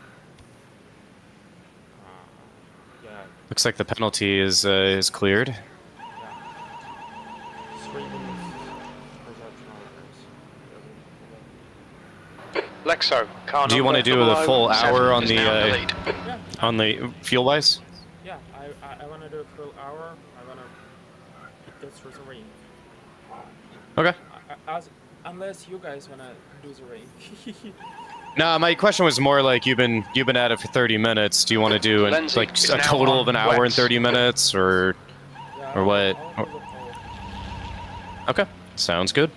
Yeah, Looks like the penalty is cleared. yeah. 3 minutes for Lexo, car Do you want to do the full hour on lead. on the fuel wise? Yeah, I wanna do a full hour. I wanna get through the rain. Okay. Unless you guys wanna do the rain. No, my question was more like you've been at it for 30 minutes. Do you want to do Lindsay like is a now total on of an hour and wets. 30 minutes, or what? I'll do the poll. Okay, sounds good.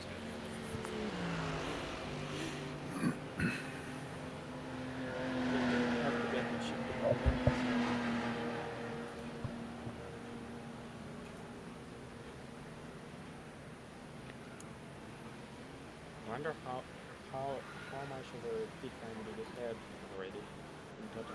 Have to get the ship to Melbourne. I wonder how much of a peak time did it have already in total.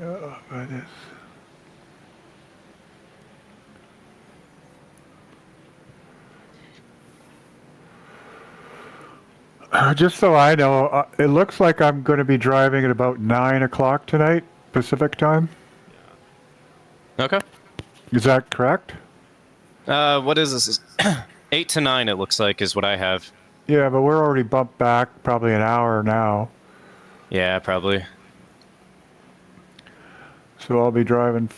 Oh, goodness. Just so I know, it looks like I'm going to be driving at about 9 o'clock tonight, Pacific time. Okay. Is that correct? What is this? 8 to 9, it looks like, is what I have. Yeah, but we're already bumped back probably an hour now. Yeah, probably. So I'll be driving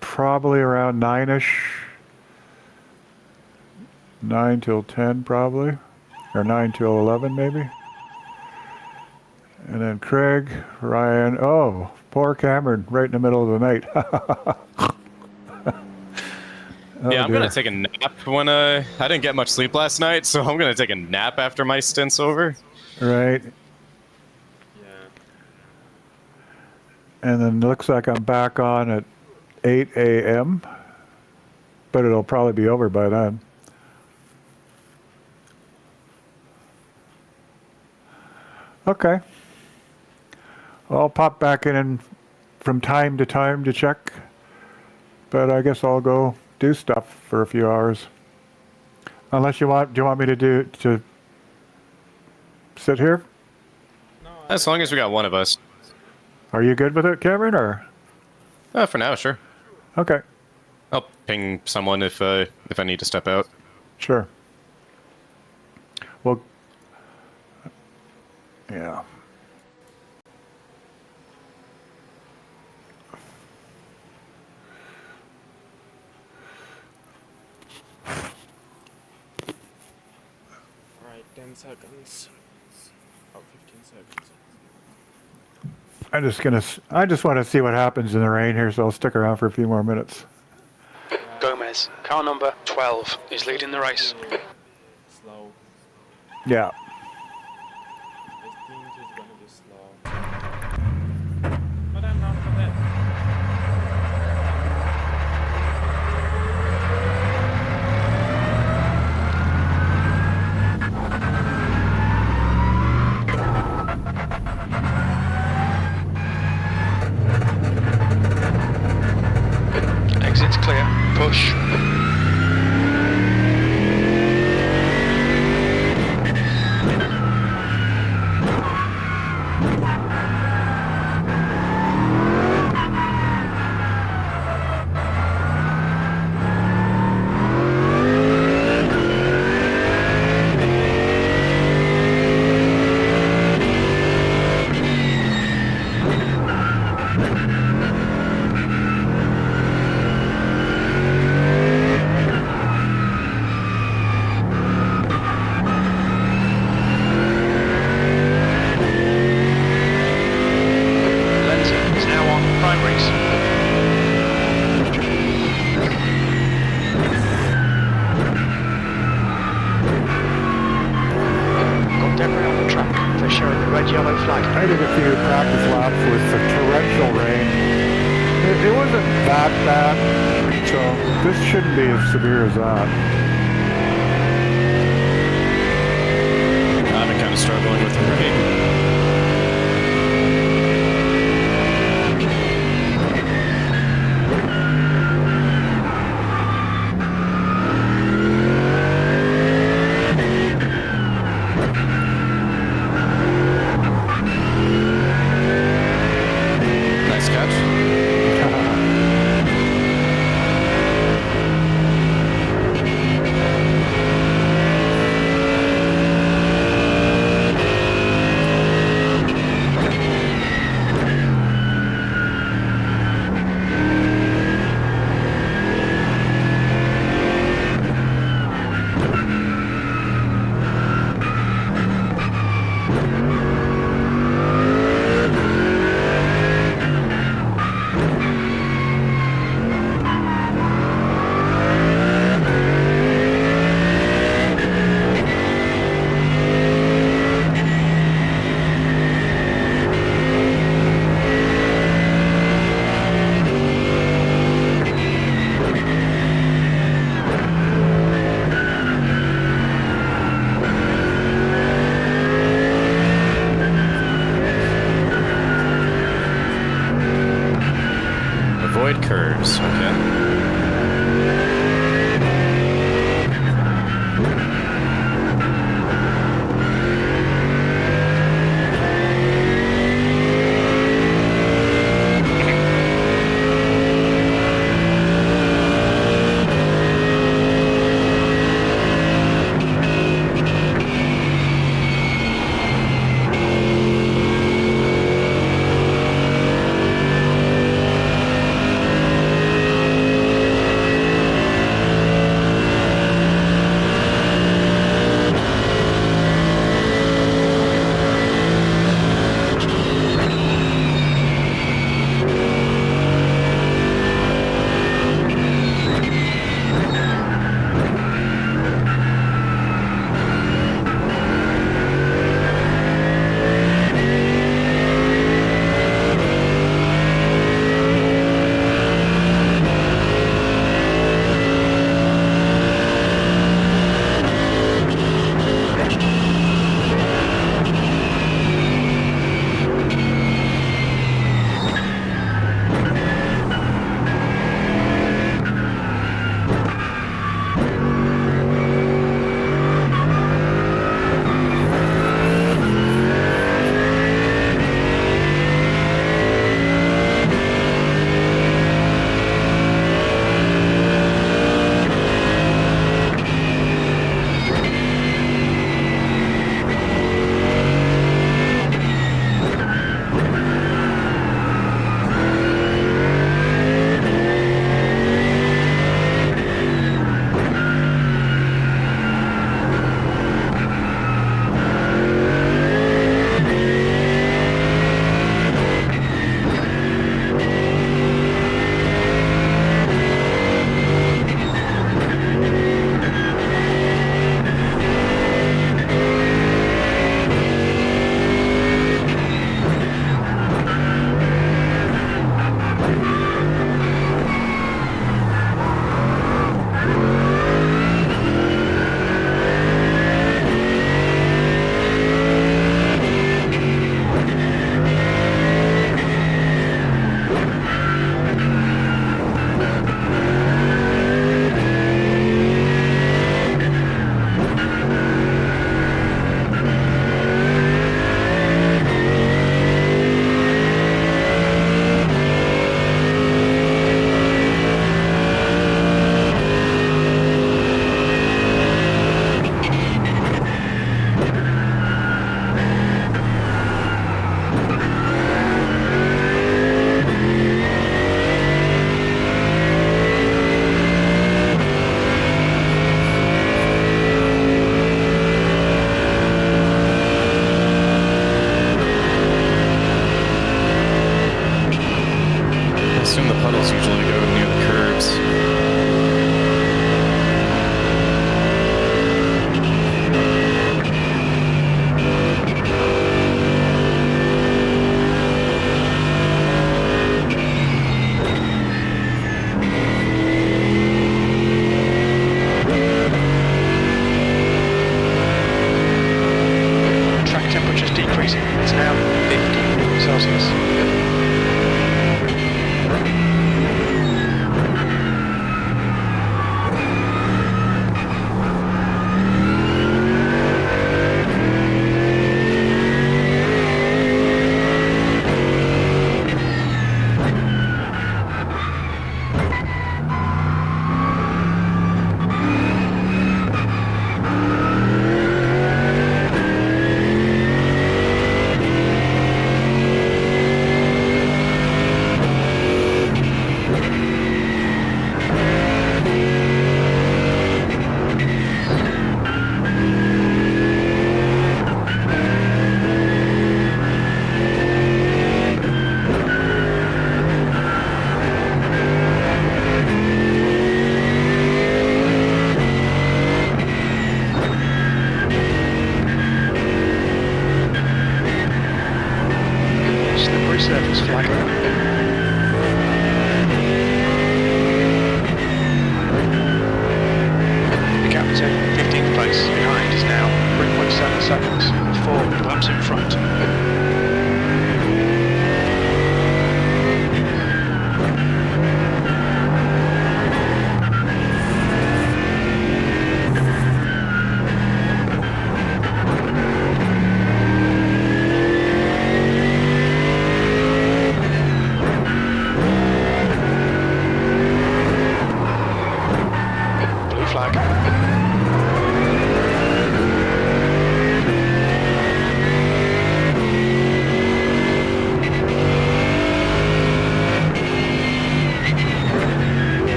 probably around 9-ish. 9 till 10 probably. Or 9 till 11 maybe. And then Craig, Ryan, oh, poor Cameron, right in the middle of the night. Oh, yeah, I'm dear. gonna take a nap when I didn't get much sleep last night, so I'm gonna take a nap after my stint's over. Right. Yeah. And then it looks like I'm back on at 8 a.m. But it'll probably be over by then. Okay. I'll pop back in from time to time to check. But I guess I'll go do stuff for a few hours. Unless do you want me to sit here? No, As long as we got one of us. Are you good with it, Cameron, or? For now, sure. Okay. I'll ping someone if I need to step out. Sure. Well, yeah. Alright, 10 seconds. Oh, 15 seconds. I just want to see what happens in the rain here, so I'll stick around for a few more minutes. Gomez, car number 12, is leading the race. Slow. Yeah. I think he's gonna be slow. But I'm not for that. Exit's clear. Push. Lenzer is now on primaries. Got debris on the track. They're showing the red-yellow flag. I did a few practice laps with the torrential rain. It wasn't that bad, so this shouldn't be as severe as that. I've been kind of struggling with the rain. Nice catch. avoid curves. Okay.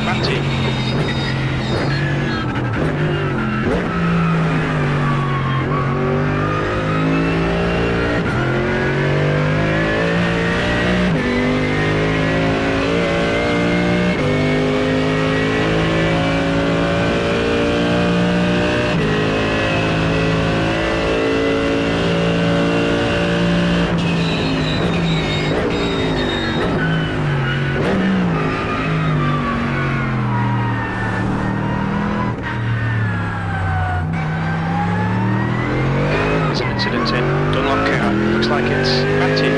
Matty. There's an incident in Dunlop car. Looks like it's Matty.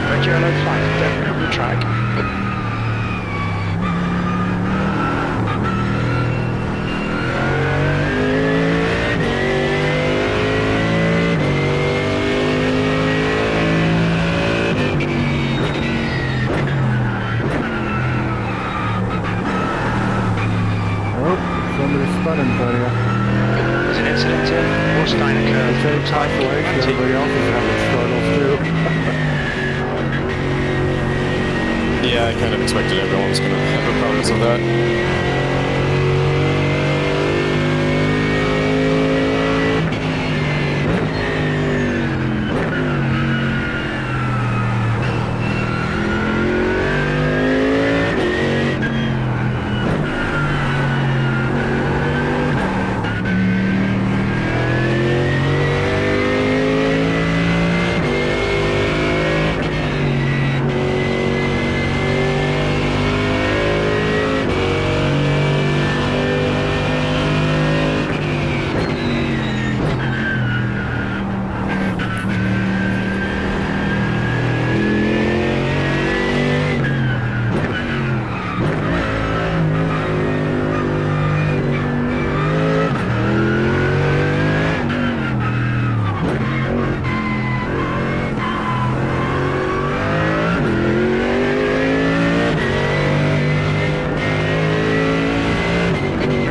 Red yellow flag, definitely on the track. Oh, somebody's spun in front of you. There's an incident in Warsteiner curve. Take Looks like isolation, Matty. everybody else is having struggles too. Yeah, I kind of expected everyone was going to have problems with that.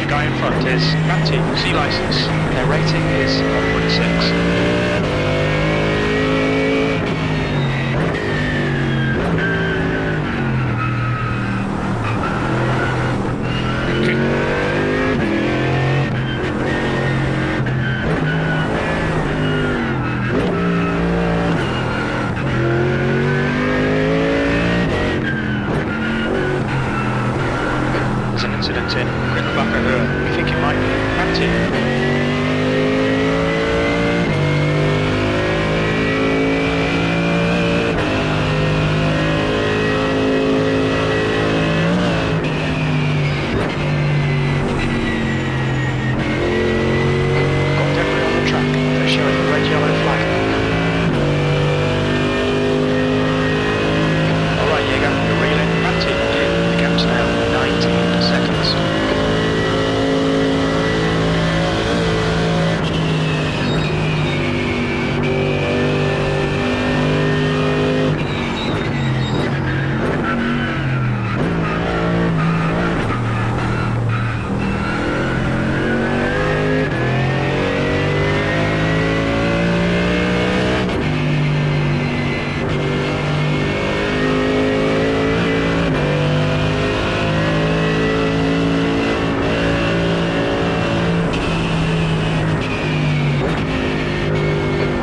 The guy in front is Matty, C license. Their rating is 1.6. There's an incident in Grimmelbacher Höhe. We think it might be Matty. Got debris on the track. They're showing a red yellow flag. Alright, Jaeger, you're reeling Matty. The gap's now 19 seconds.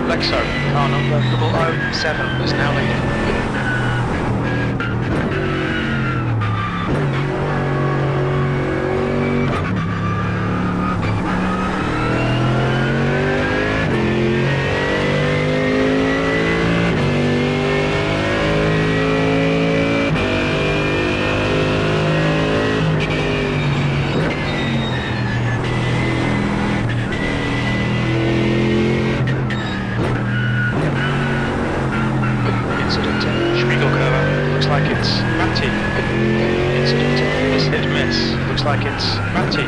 Lexo, car number 007 is now leading. Incident in Spiegelkurve. Looks like it's Matty. Incident in Miss Hit Miss. Looks like it's Matty.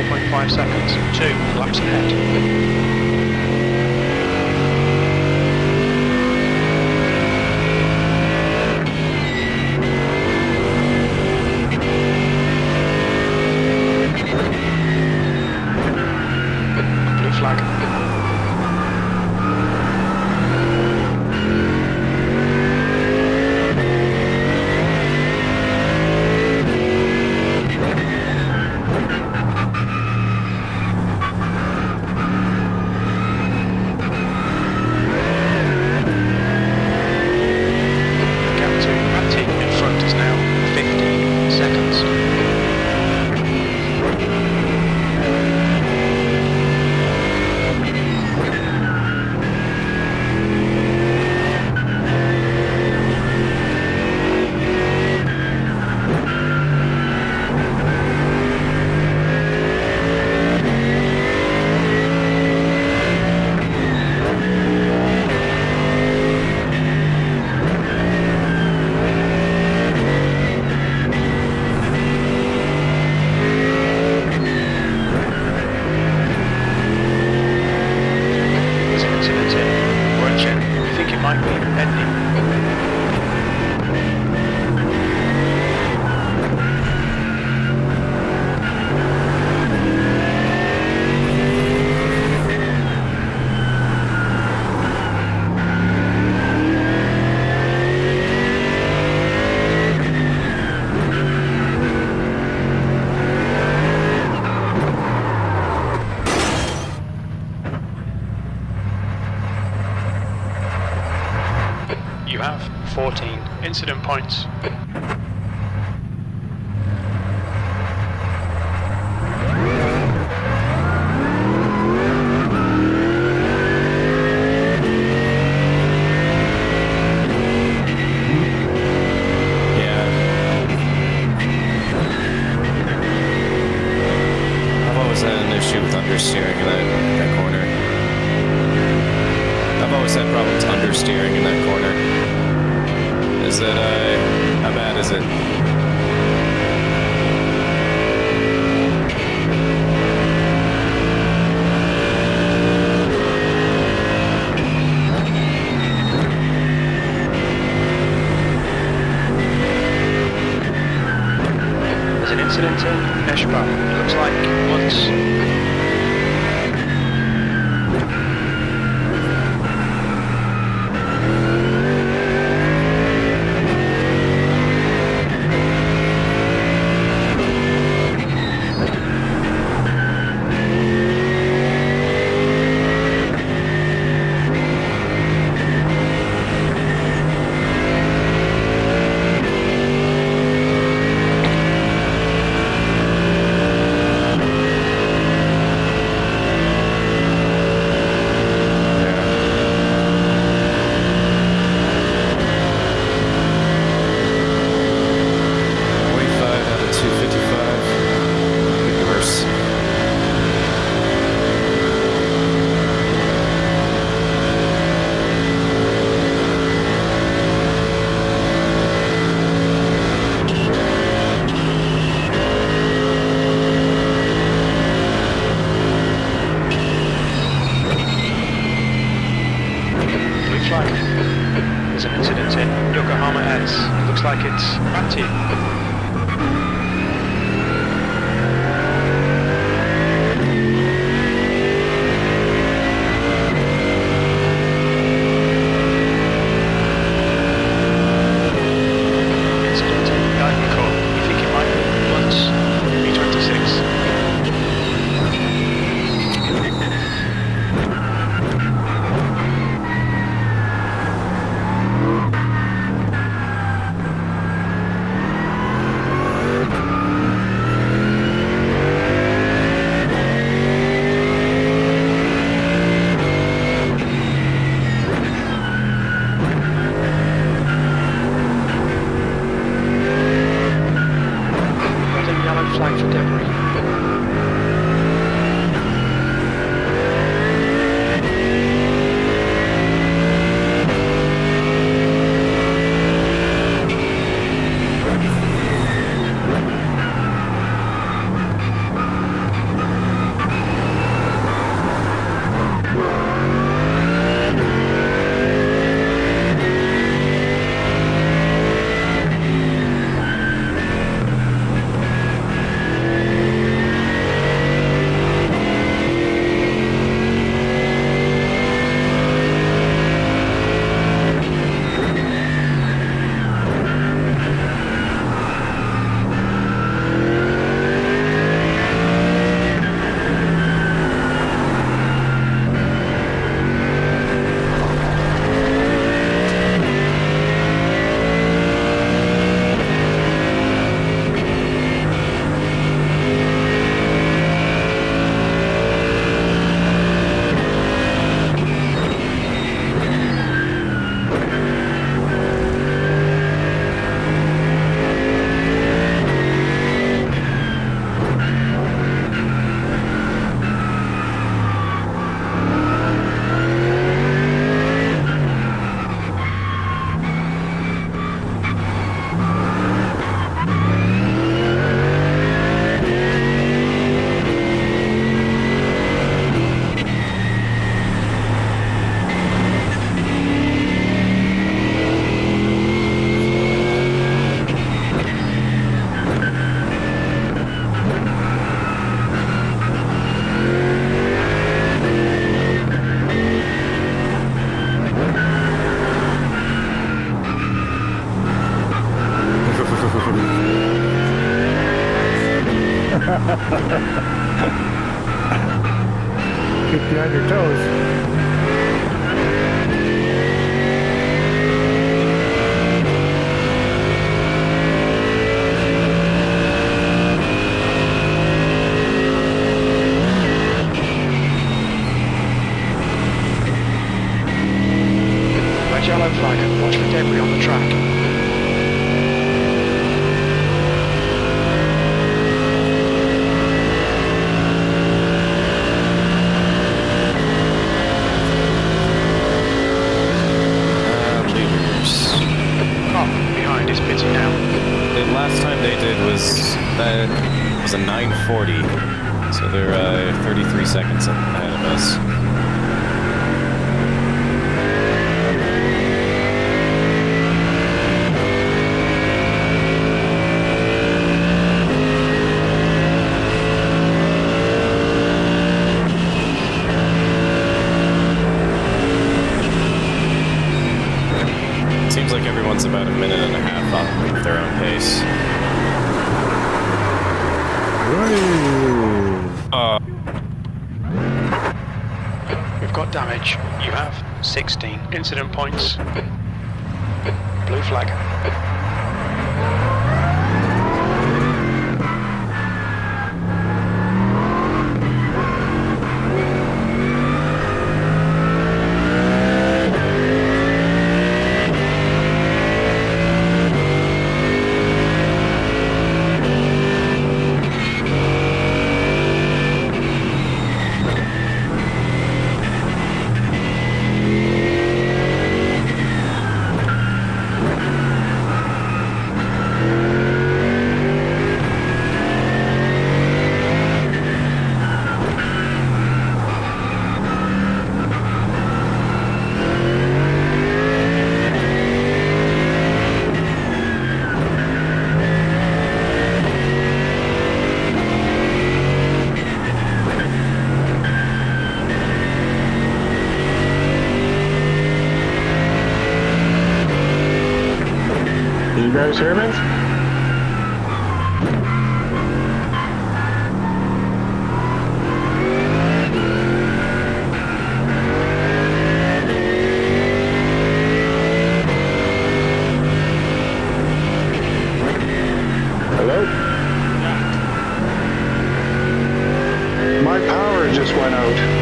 4.5 seconds. 2 laps ahead. Blue flag. Gap to Matty in front is now 15 seconds. There's an incident in Origin. I think it might be ending. You have 14 incident points. Yeah. I've always had an issue with understeering in that corner. I've always had problems understeering in that corner. Is it, how bad is it? There's an incident in Eschbach. It looks like once. There's an incident in Yokohama S. It looks like it's Matty. Incident in Daimako. You think it might be once B26. Flag for debris. Keep you on your toes. Red yellow flag. Watch for debris on the track. Leaders. Car behind is pitting now. The last time they did was a 9:40, so they're 33 seconds ahead of us. Seems like everyone's about a minute and a half up at their own pace. We've got damage. You have 16 incident points. Blue flag. You guys hear me? Hello? My power just went out.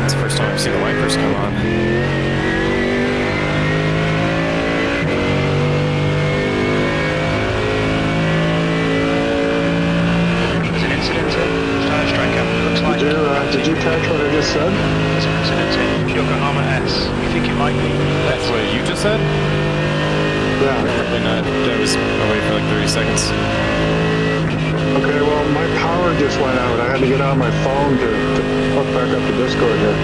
It's the first time I've seen the wipers come on. There's an incident in Tire Striker. Looks like Did you catch what I just said? there's an incident in Yokohama S. You think it might be That's what you just said? Yeah. Probably not. I was away for like 30 seconds. Okay, well, my power just went out. I had to get on my phone to hook back up the Discord here.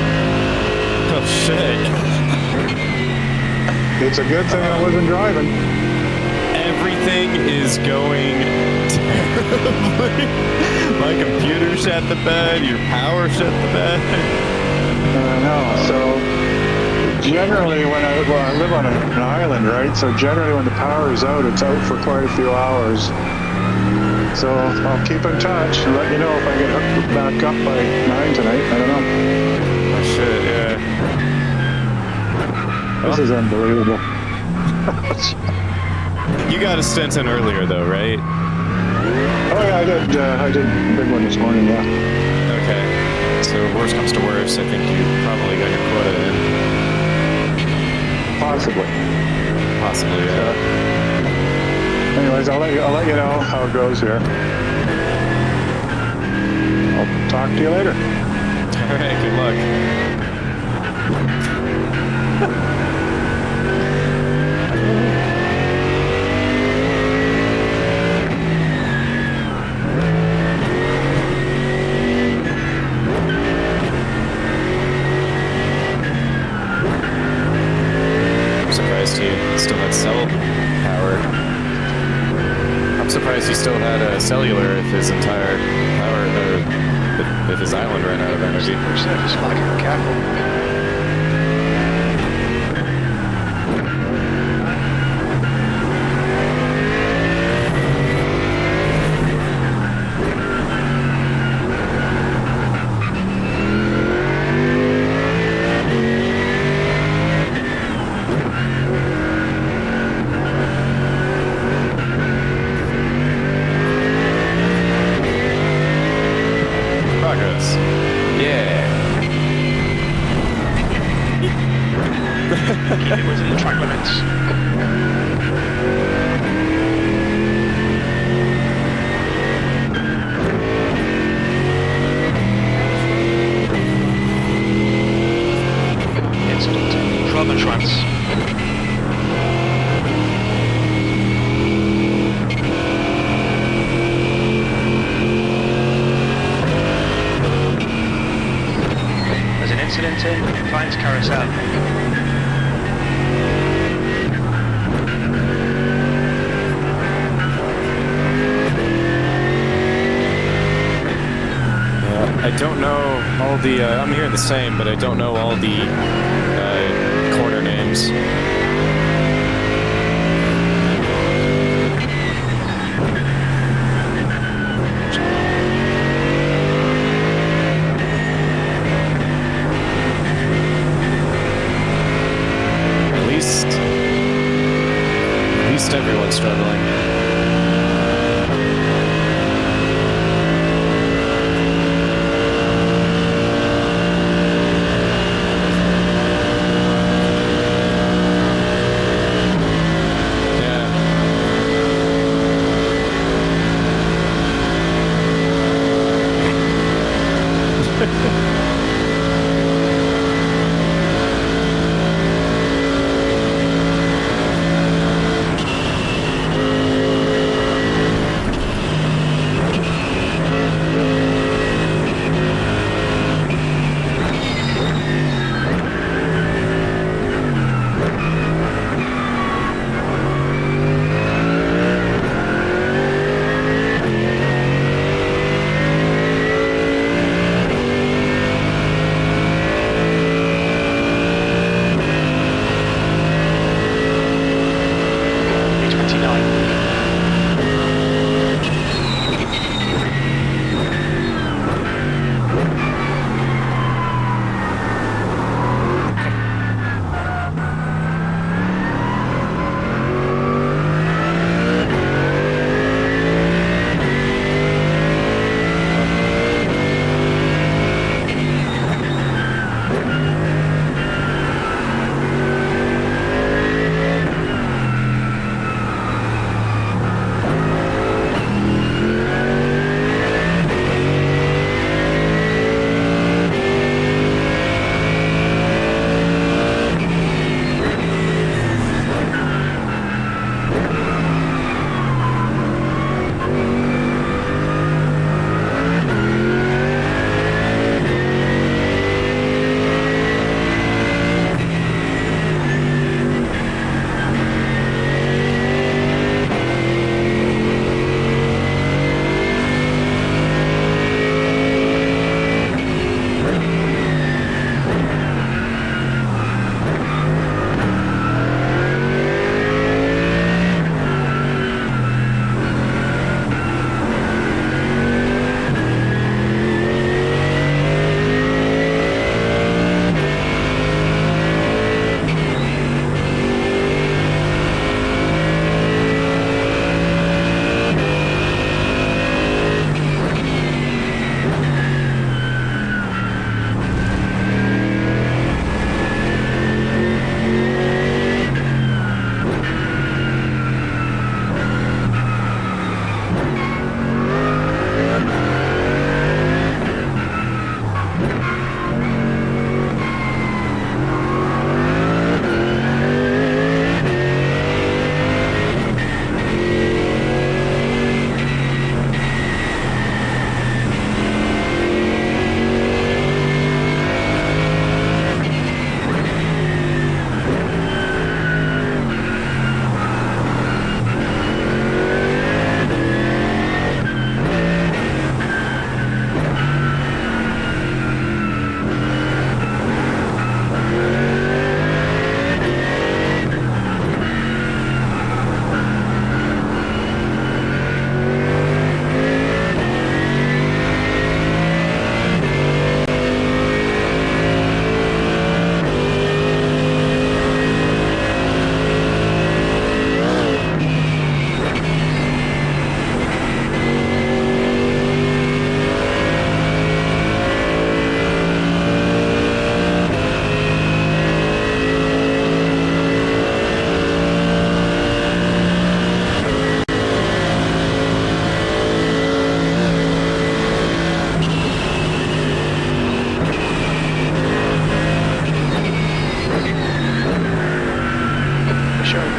Oh shit. It's a good thing I wasn't driving. Everything is going terribly. My computer shut the bed, your power shut the bed. I know. So generally, I live on an island, right? So generally, when the power is out, it's out for quite a few hours. So I'll keep in touch and let you know if I get hooked back up by 9 tonight. I don't know. Oh shit, yeah. This is unbelievable. You got a stint in earlier though, right? Oh yeah, I did a big one this morning. Yeah. Okay. So worst comes to worst, I think you probably got your quota in. Possibly. Possibly, yeah. Anyways, I'll let you know how it goes here. I'll talk to you later. Alright, good luck. I'm surprised surprised he still had cell power. I'm surprised he still had a cellular if his entire power, if his island ran out of energy. Surface flag, careful. Progress. Yeah. Keep it within the track limits. Incident. From the trans. There's an incident in Finds Carousel. I don't know all the. I'm hearing the same, but I don't know all the corner names. At least everyone's struggling.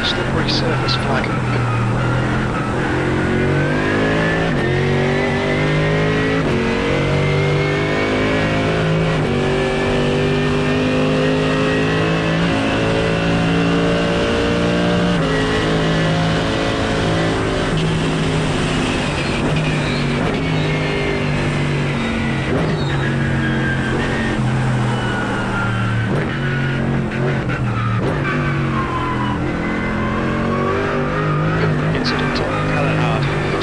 Slippery surface flag.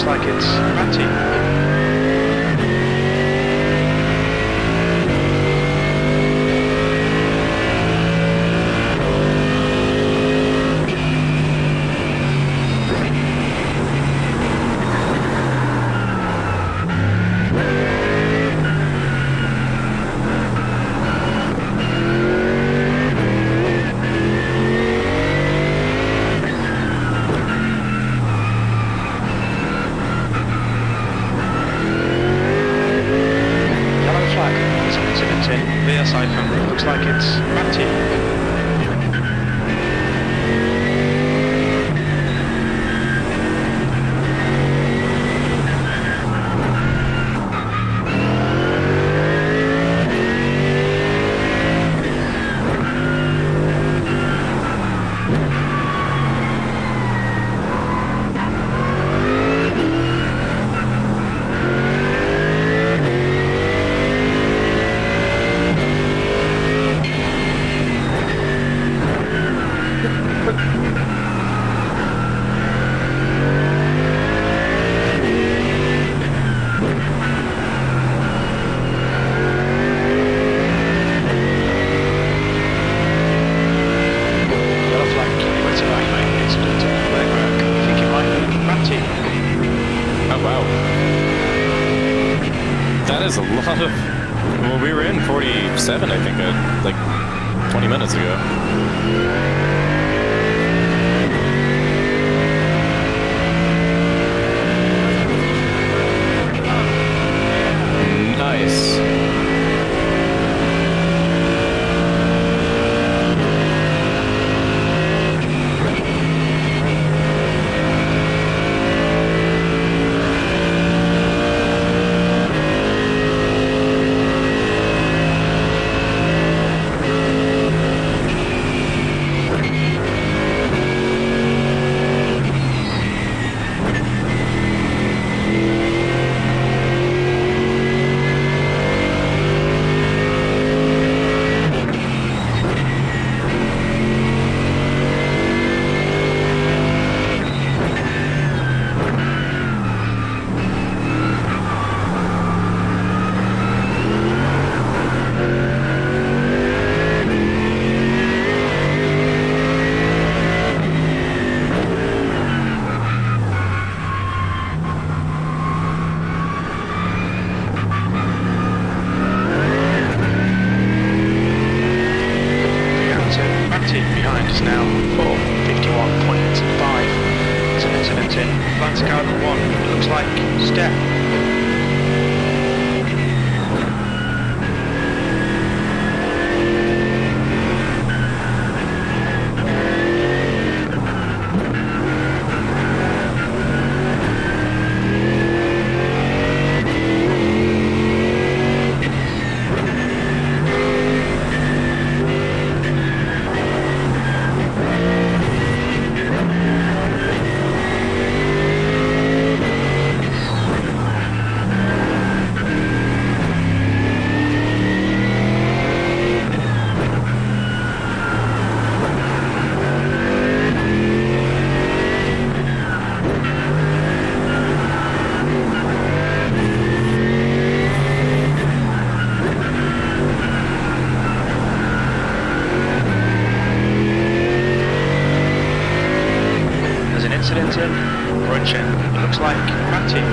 Like it's Matty. Looks like it's Matty. Is a lot of... Well, we were in 47, I think, like 20 minutes ago. Nice. Behind us now for 51.5. There's an incident in Lance Cardinal 1. It looks like Steph. Incident in Brunchen. It looks like Matty.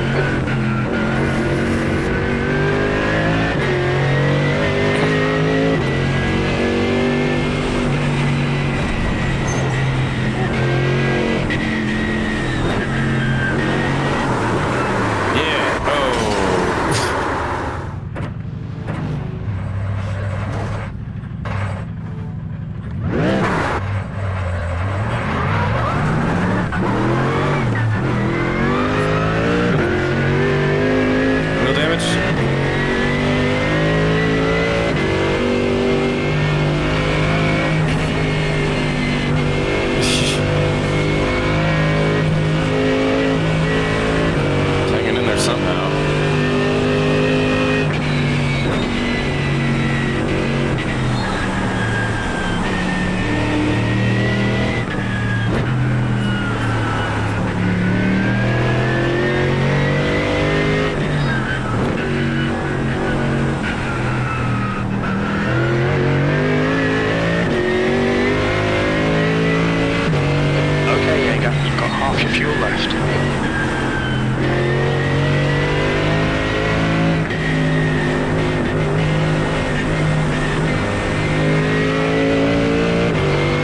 left.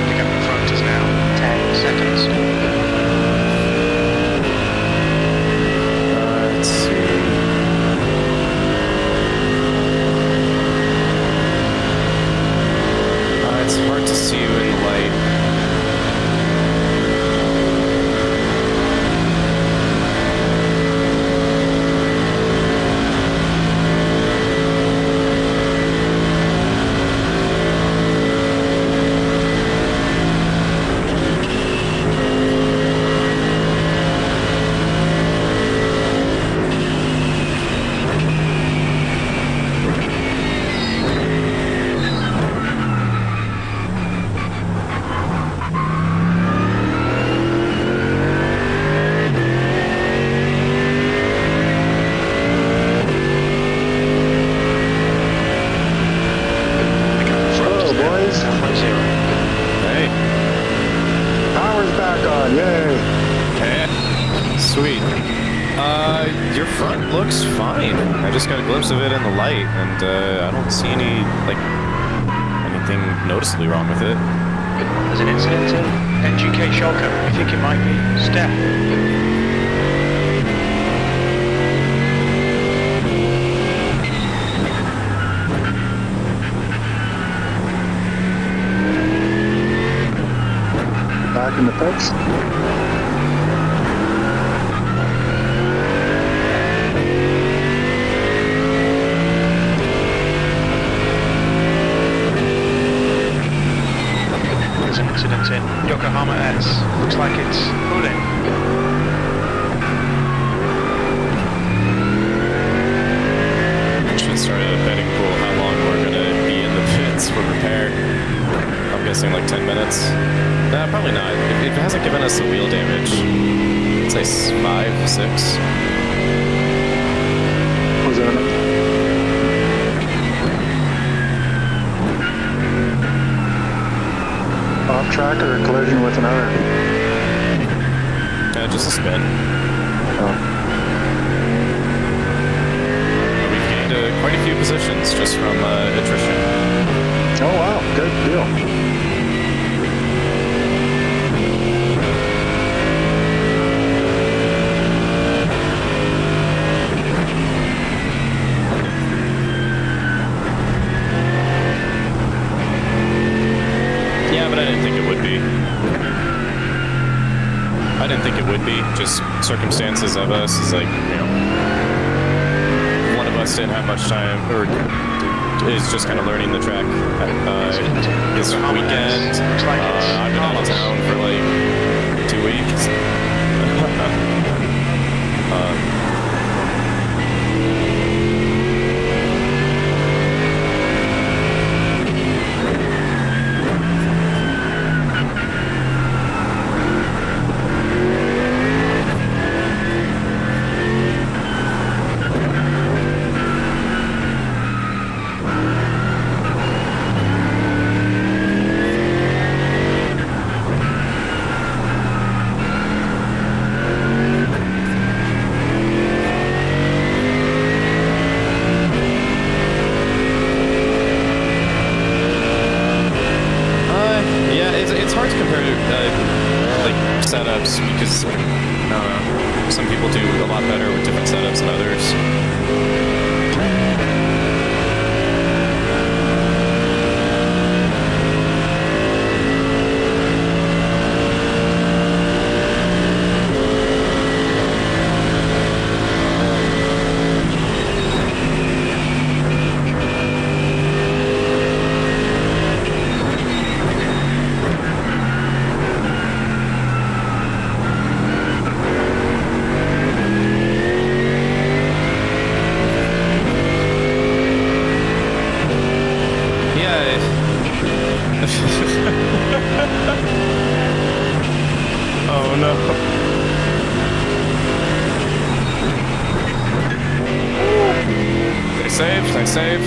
The gap in front is now 10 seconds. Let's see. It's hard to see you in the light. The gap in front Hello, is now boys. 10.0. Hey. Power's back on. Yay. Okay. Sweet. Your front looks fine. I just got a glimpse of it in the light, and I don't see anything noticeably wrong with it. There's an incident in NGK shortcut. I think it might be Steph. Back in the pits. There's an incident in Yokohama S. Looks like it's pulling. Should start a betting pool how long we're gonna be in the pits for repair. I'm guessing like 10 minutes. Nah, probably not. If it hasn't given us the wheel damage, I'd say 5, 6. Was that off track or a collision with another? Just a spin. Oh. We've gained quite a few positions just from attrition. Oh wow, good deal. Yeah, but I didn't think it would be. I didn't think it would be. Just circumstances of us is like, one of us didn't have much time, or is just kind of learning the track this weekend. Looks like it's I've been out of town for like 2 weeks. It's hard to compare like setups because some people do a lot better with different setups than others. Oh no. Stay safe, stay safe.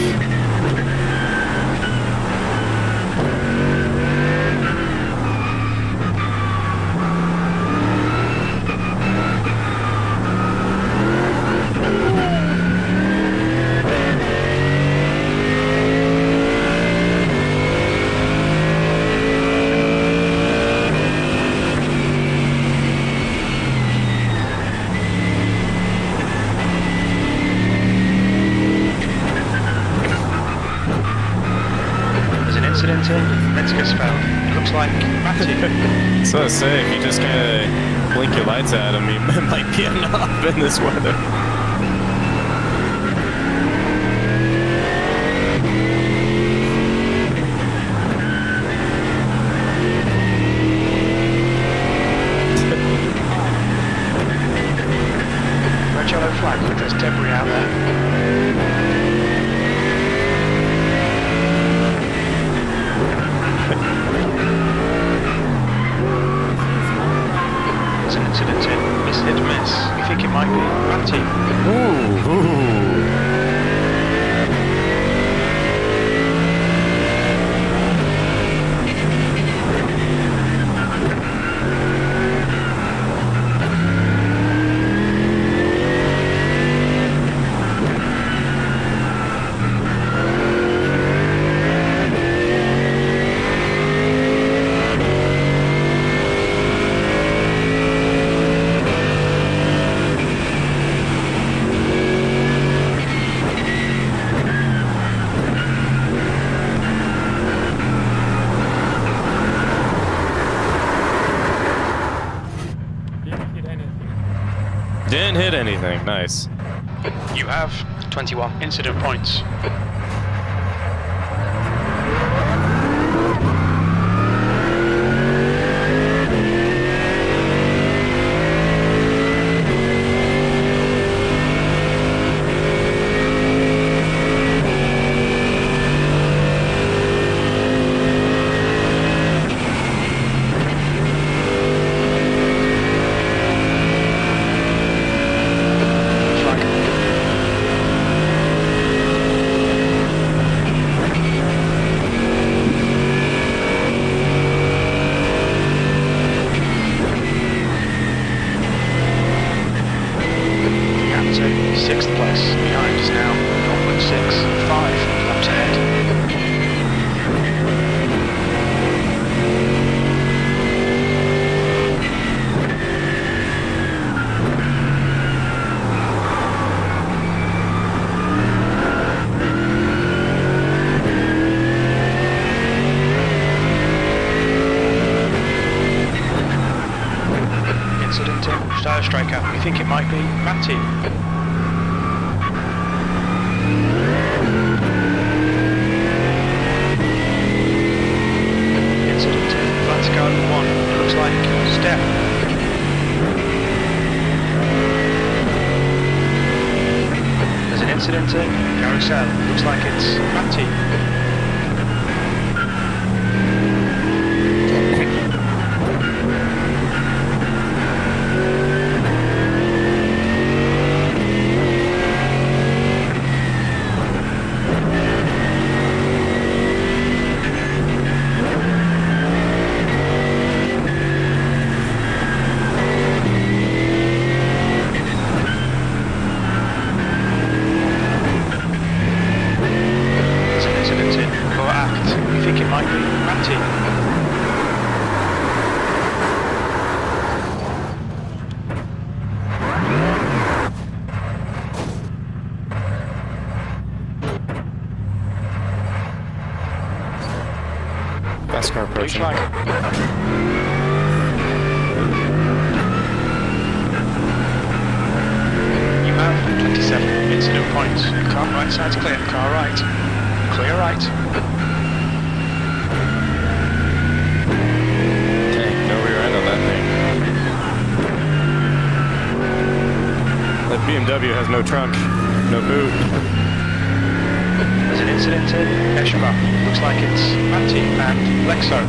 looks like Matty. So I say, if you just kind of blink your lights at him, he might be enough in this weather. Red yellow flag, there's debris out there. There's an incident in miss hit miss. You think it might be Matty? Ooh. Didn't hit anything. Didn't hit anything. Nice. You have 21 incident points. Captain, 6th place. Behind us now, 0.65 laps ahead. Incident in Star Striker. We think it might be Matty. Incident in Flat Garden 1. It looks like Steph. There's an incident in Carousel. Looks like it's Matty. There's an incident in Core Act. We think it might be Matty. Fast car Blue approaching. flag. You have 27 incident points. Car right side's clear. Car right. Clear right. Dang, no rear end on that thing. That BMW has no trunk, no boot. There's an incident in Eschbach. Looks like it's Matty and Lexo.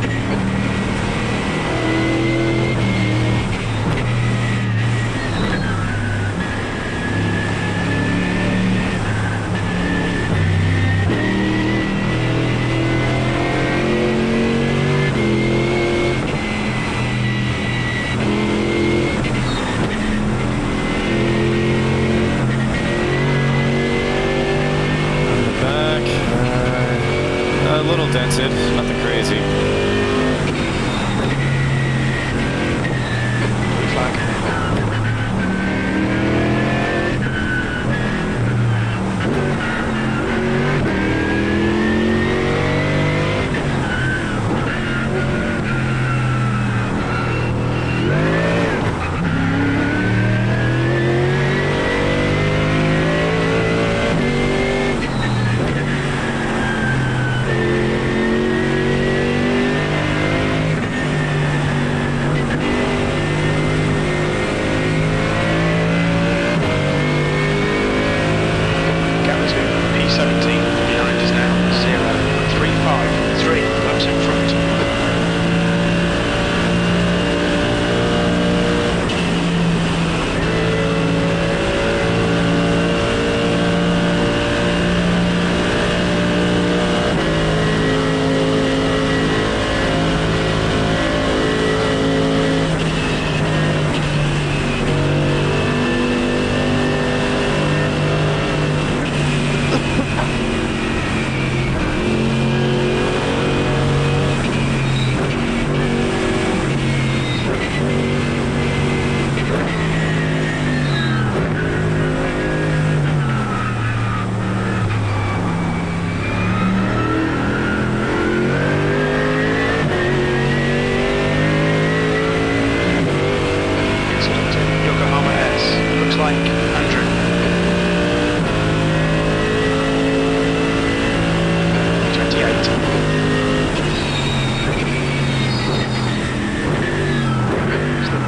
On the back, a little dented, nothing crazy.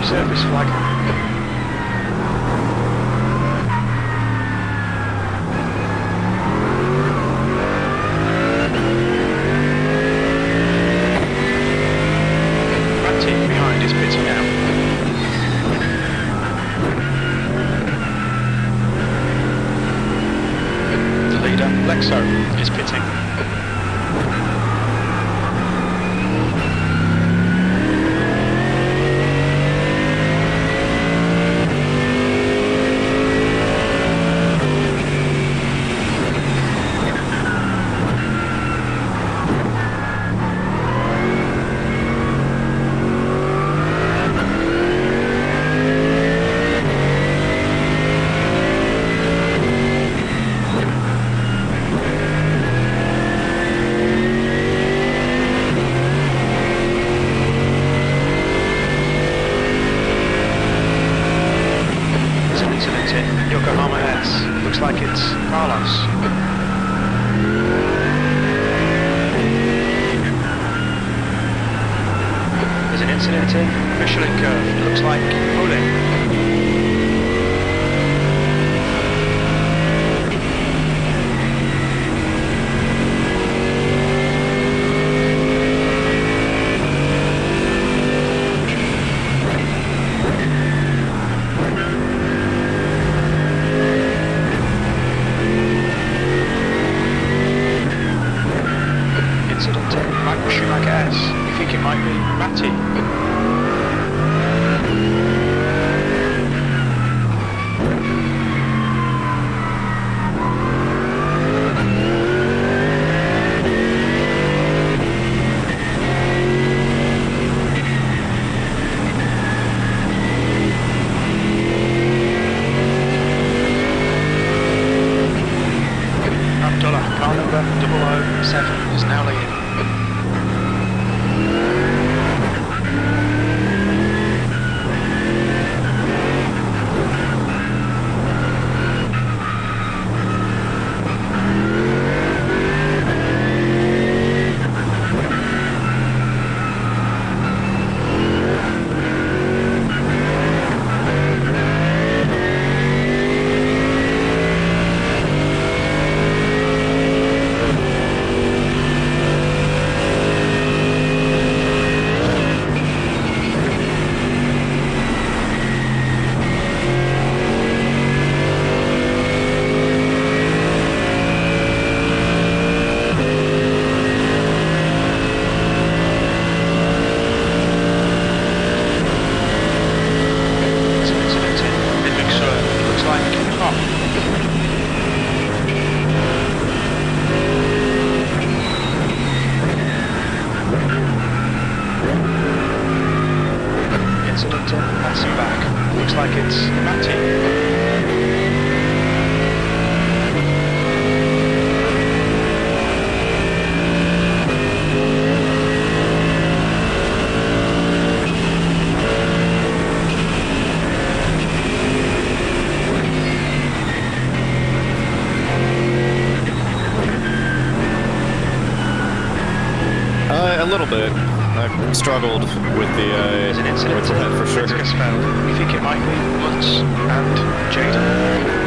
Surface flag. Matty behind is pitting out. The leader, Lexo, is pitting. Yokohama S. Looks like it's Carlos. There's an incident in Michelin curve. It looks like Ole. Schumacher S. You think it might be Matty? Abdullah, car number 007 is now leading. Passing back. Looks like it's Matty. A little bit. I've struggled with the with that for sure. You think it might be Lutz and Jaden?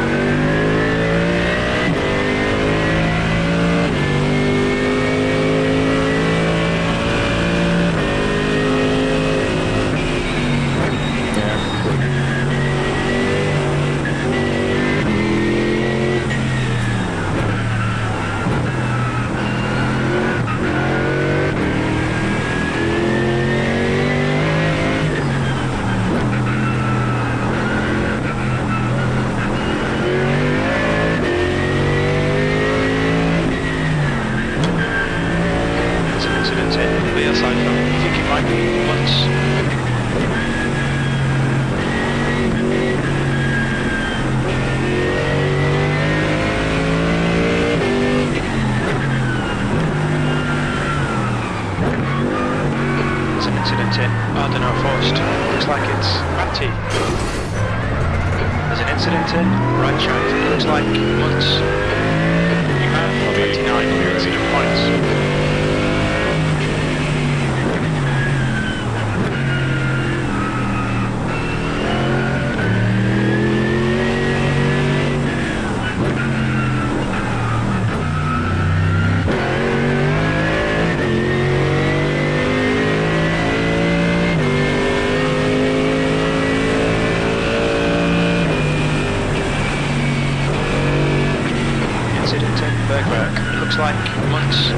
looks like months.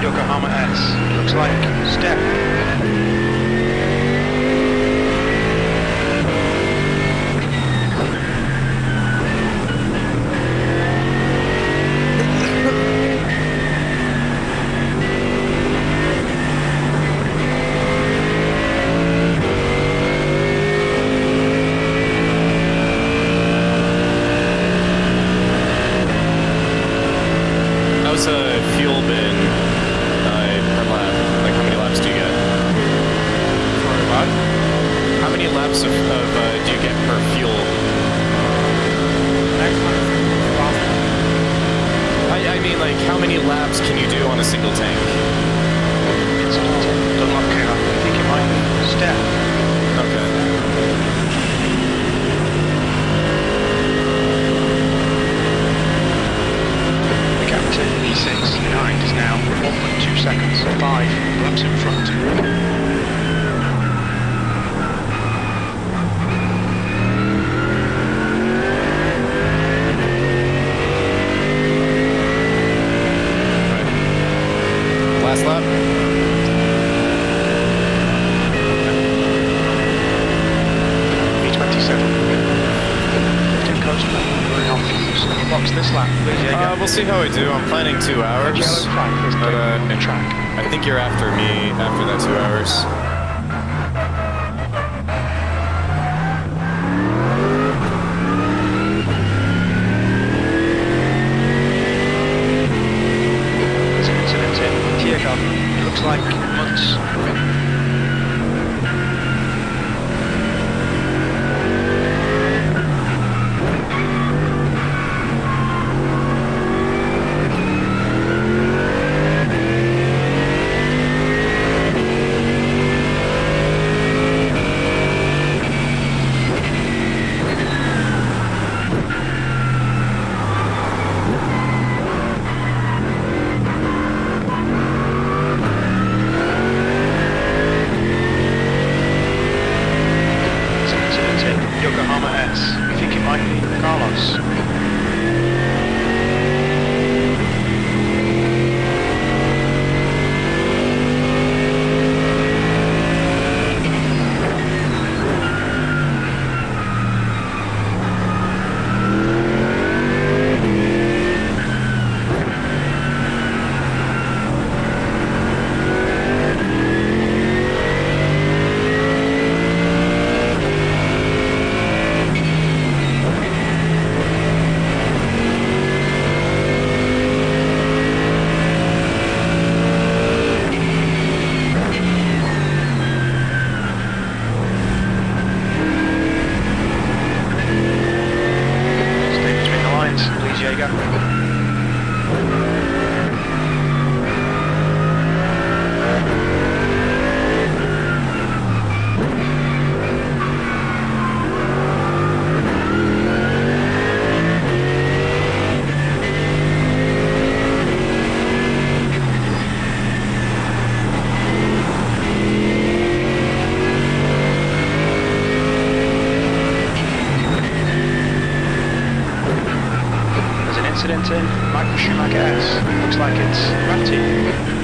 Yokohama S. Looks like step. How's a fuel bin per lap? Like, how many laps do you get? Sorry, what? How many laps of do you get per fuel? Next one is last one. I mean, like, how many laps can you do on a single tank? It's Dunlop Cougar. I think it might be step. Okay. E6 behind is now 1.2 seconds, 5 laps in front. Last lap. Box this lap, please. We'll see how we do. I'm planning 2 hours. But I think you're after me after that 2 hours. like months. Yokohama S. You think it might be Carlos? Incident in Michael Schumacher S. Looks like it's Matty.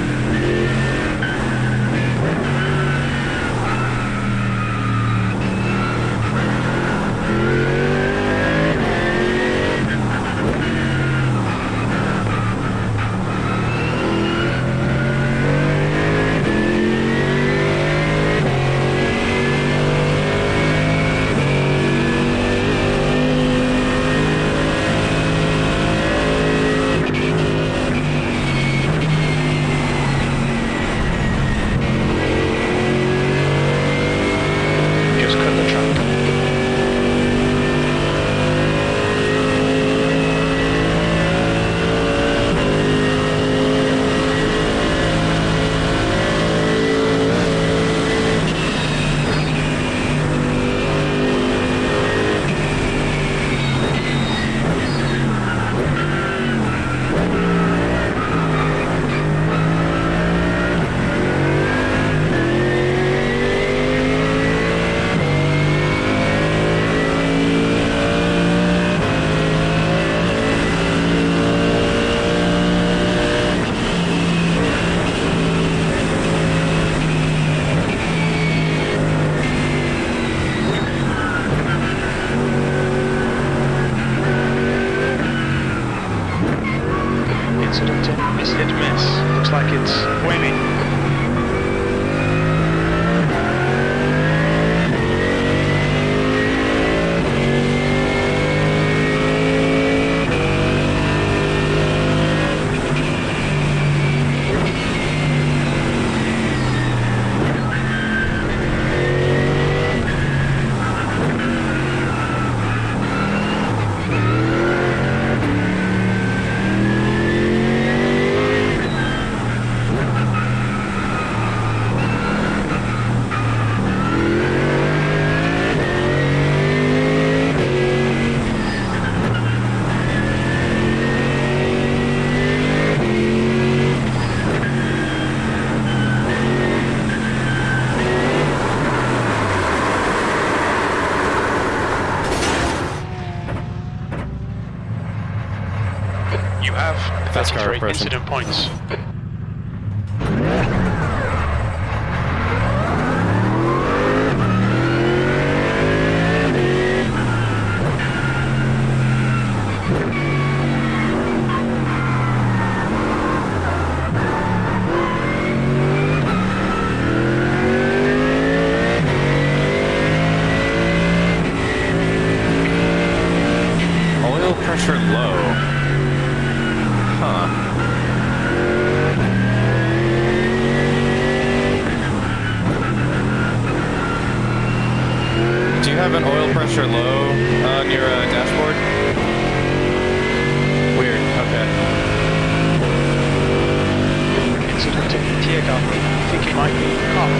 Miss hit miss. Looks like it's Whammy. You have 33 incident points. Oil pressure low. Huh. I think it might be Carl.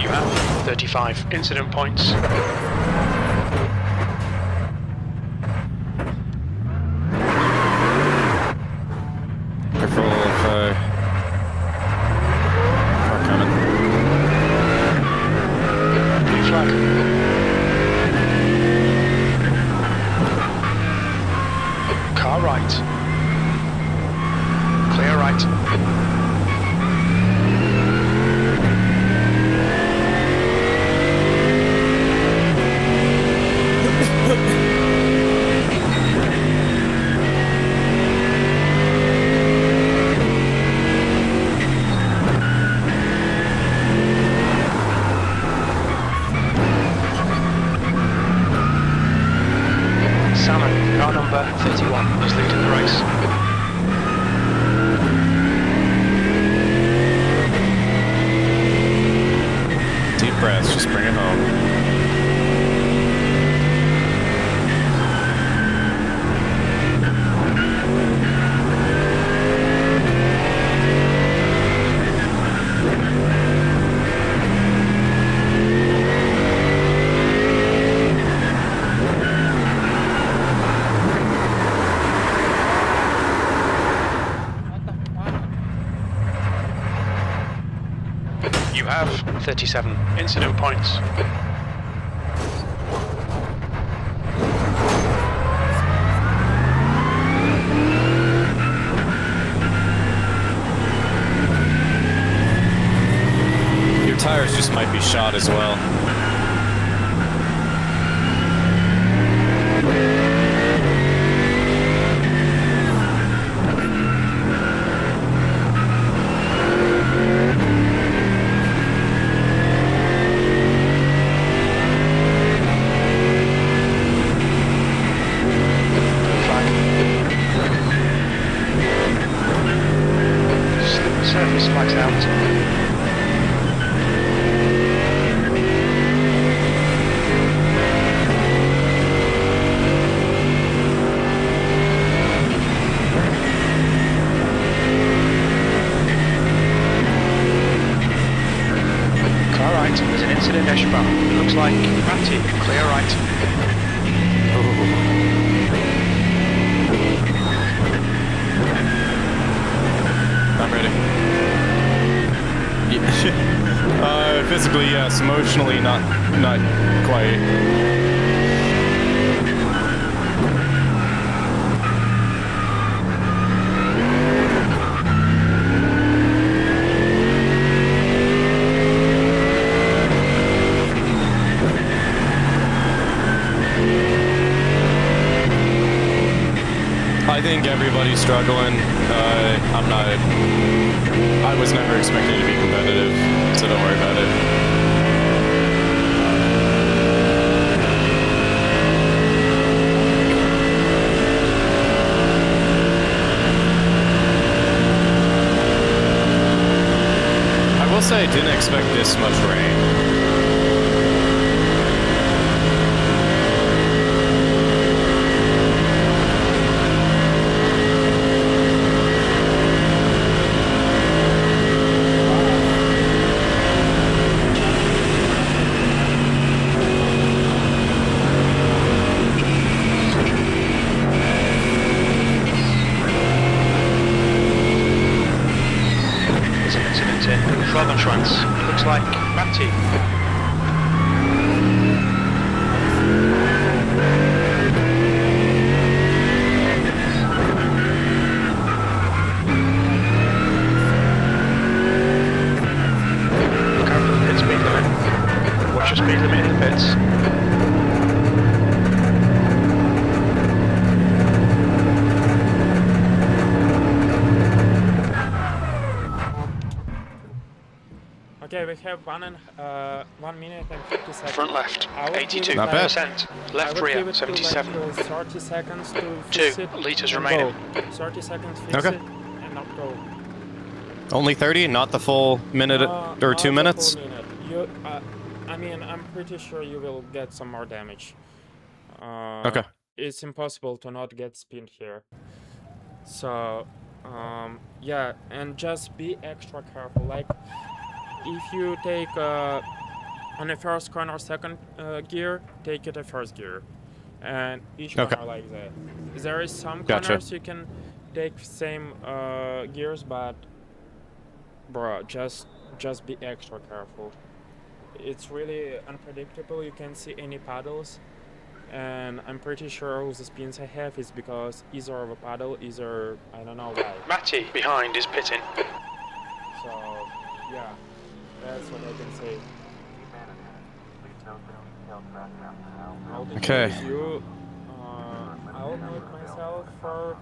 You have 35 incident points. Careful of car coming. Blue flag. Car right. Clear right. Salmon, car number 31, is leading the race. Deep breaths, just bring it home. You have 37 incident points. Your tires just might be shot as well. Surface flags out. Car right, there's an incident Eschbach. Looks like Matty, clear right. I'm ready. Physically, yes. Emotionally, not quite. I think everybody's struggling. I'm not. I was never expecting to be competitive, so don't worry about it. I will say I didn't expect this much rain. Schwabenschwanz. It looks like Matty. Look out for the pit speed limit. Watch your speed limit in the pits. Okay, we have 1 minute and 50 seconds. Front left, I would give it 82%. Left I would give rear, it 77. To like 30 seconds to 2 fix it litres and remaining. go. 30 seconds fix Okay. it and not go. Only 30, not the full minute or Not 2 the minutes? full minute. You, I mean, I'm pretty sure you will get some more damage. Okay. It's impossible to not get spinned here. So, yeah, and just be extra careful. Like, if you take on the first corner second gear, take it a first gear, and each Okay. corner like that. There is some Gotcha. corners you can take same gears, but bro, just be extra careful. It's really unpredictable. You can't see any paddles, and I'm pretty sure all the spins I have is because either of a paddle, either I don't know why. Matty behind is pitting. So yeah, that's what I can say. I'll be Okay. with you. I'll mute myself for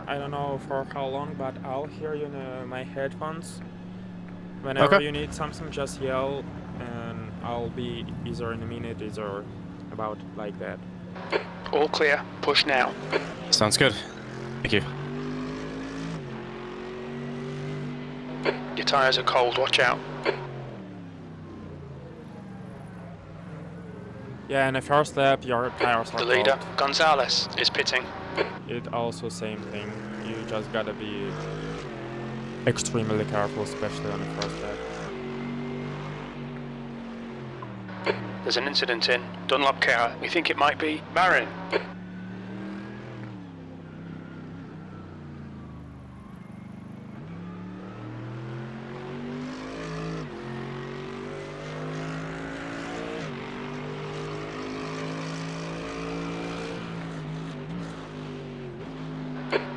I don't know for how long, but I'll hear you in my headphones. Whenever Okay. you need something, just yell, and I'll be either in a minute, either about like that. All clear, push now. Sounds good. Thank you. Your tyres are cold, watch out. Yeah, in the first lap, your tires are The leader, cold. Gonzalez, is pitting. It also same thing. You just gotta be extremely careful, especially on the first lap. There's an incident in Dunlop car. We think it might be Marin.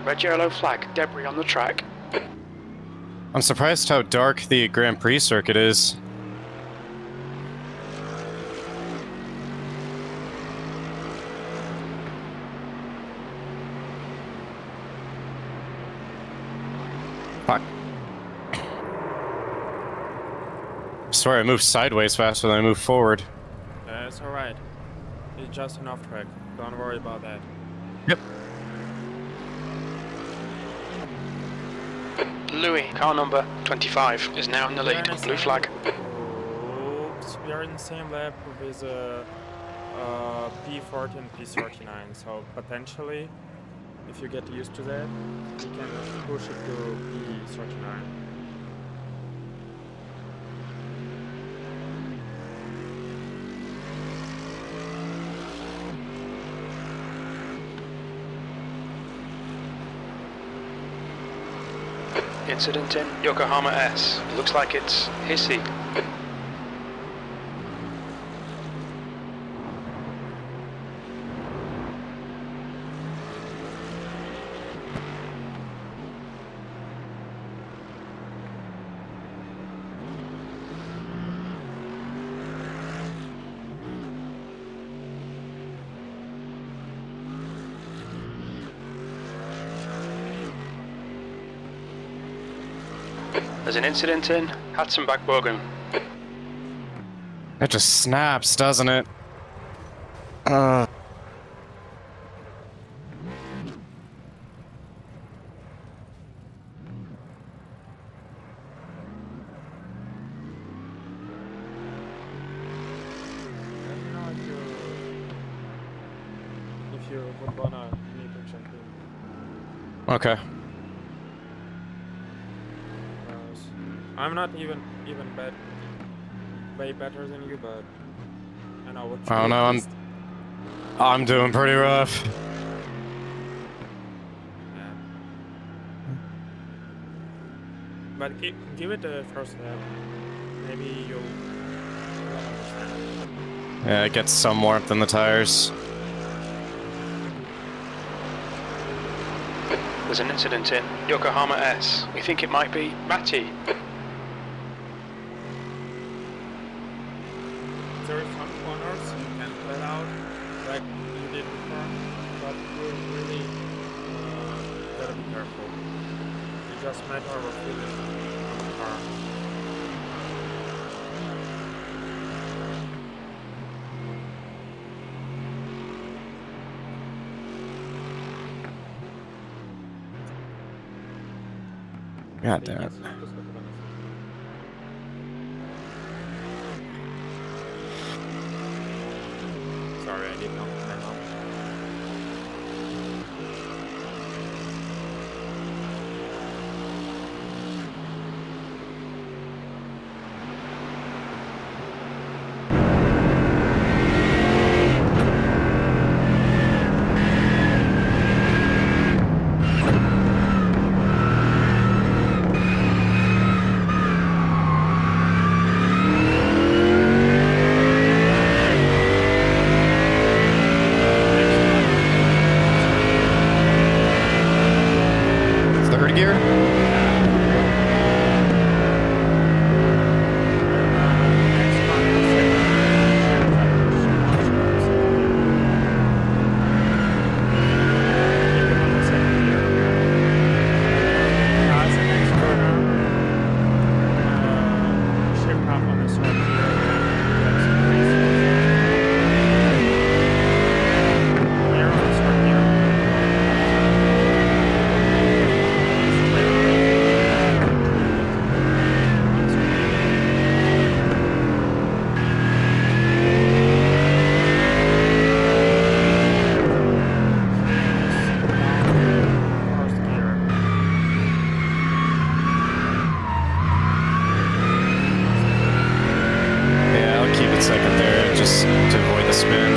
Red yellow flag, debris on the track. I'm surprised how dark the Grand Prix circuit is. Fuck. I swear I moved sideways faster than I moved forward. It's alright. It's just an off track. Don't worry about that. Yep. Louis, car number 25, is now in the lead. Blue flag. Oops, we are in the same lap with P40 and P39, so potentially, if you get used to that, you can push it to P39. Incident in Yokohama S. Looks like it's hissy. There's an incident in Hatzenbach-Bogen. It just snaps, doesn't it? Let me know if you would wanna meet or something. Okay. I'm not even way better than you, but I know what. I don't know. I'm doing pretty rough. Yeah. But give it a first lap. Maybe you'll understand. Yeah, it gets some warmth in the tires. There's an incident in Yokohama S. We think it might be Matty. There are some corners you can let out like you did before, but you really gotta be careful. It just matter of feeling on the car. God damn it. Sorry, I didn't know. I know. Third gear? Yeah, I'll keep it second there just to avoid the spin.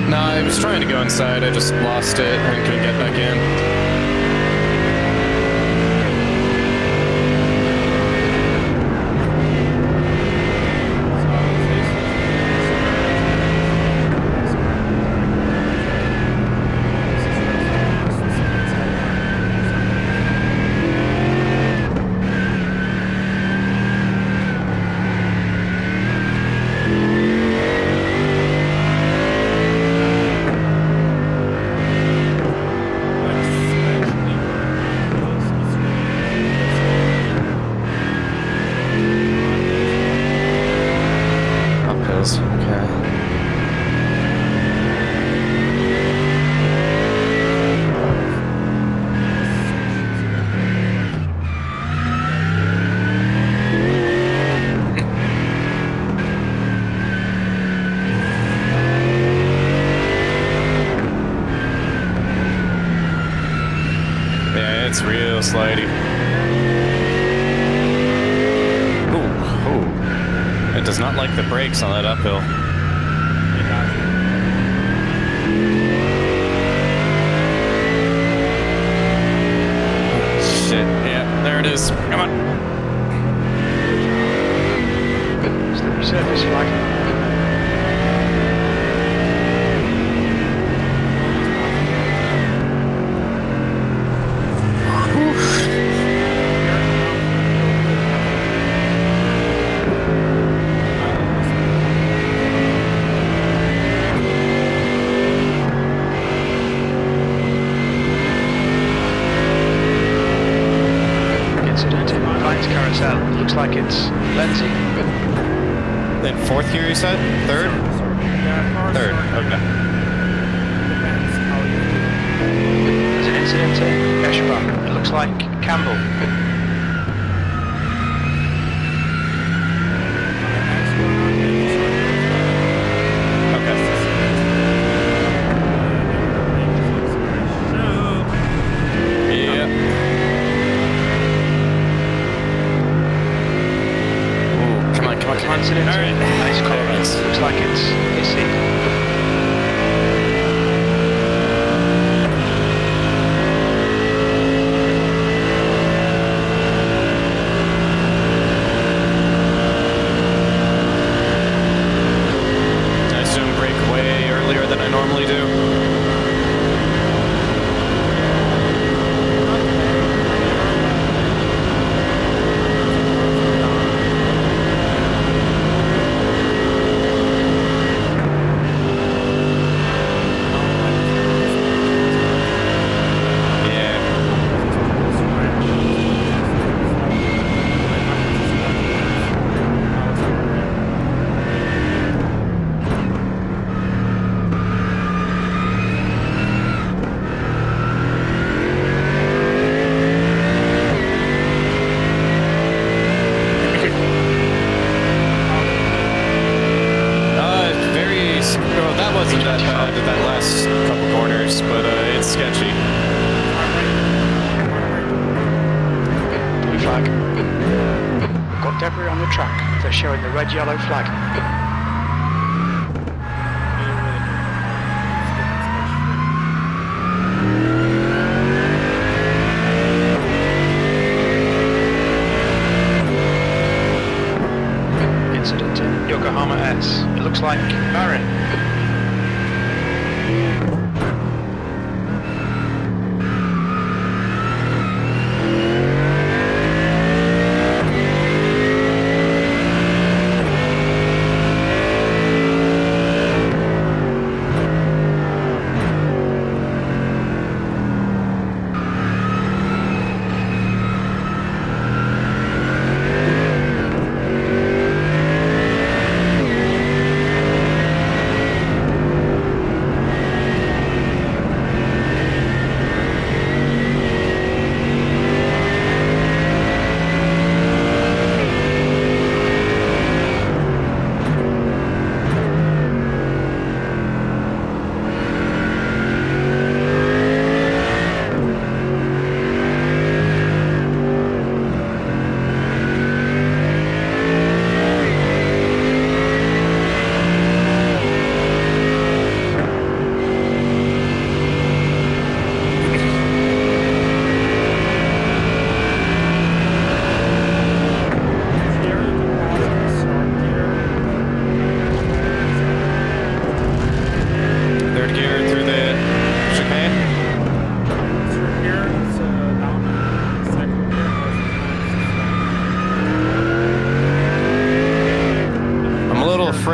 No, I was trying to go inside, I just lost it and couldn't get back in. slidey. Ooh, ooh. It does not like the brakes on that uphill. Shit, yeah, there it is. Come on. Slippery surface flag. Looks like it's Lindsay. Then fourth gear, you said? Third? Third, okay. There's an incident in Eschbach. It looks like Campbell. Incident. Nice clearance. Looks like it's hissing. I assume brake way earlier than I normally do. Showing the red-yellow flag. Incident in Yokohama S. It looks like Baron.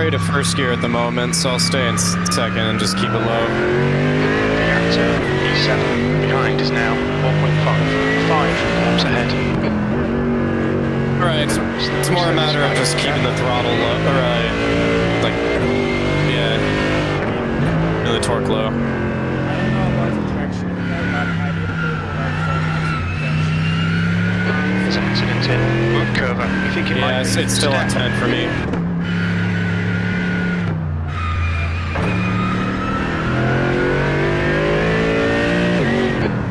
To first gear at the moment, so I'll stay in second and just keep it low. Reactor E7 behind is now 1.5 laps ahead. Right, it's more a matter of just keeping the throttle low, or like, yeah, the torque low. I don't know about the traction, but I did There's an incident in Wood Curve. You think it might be? It's still on 10 for me.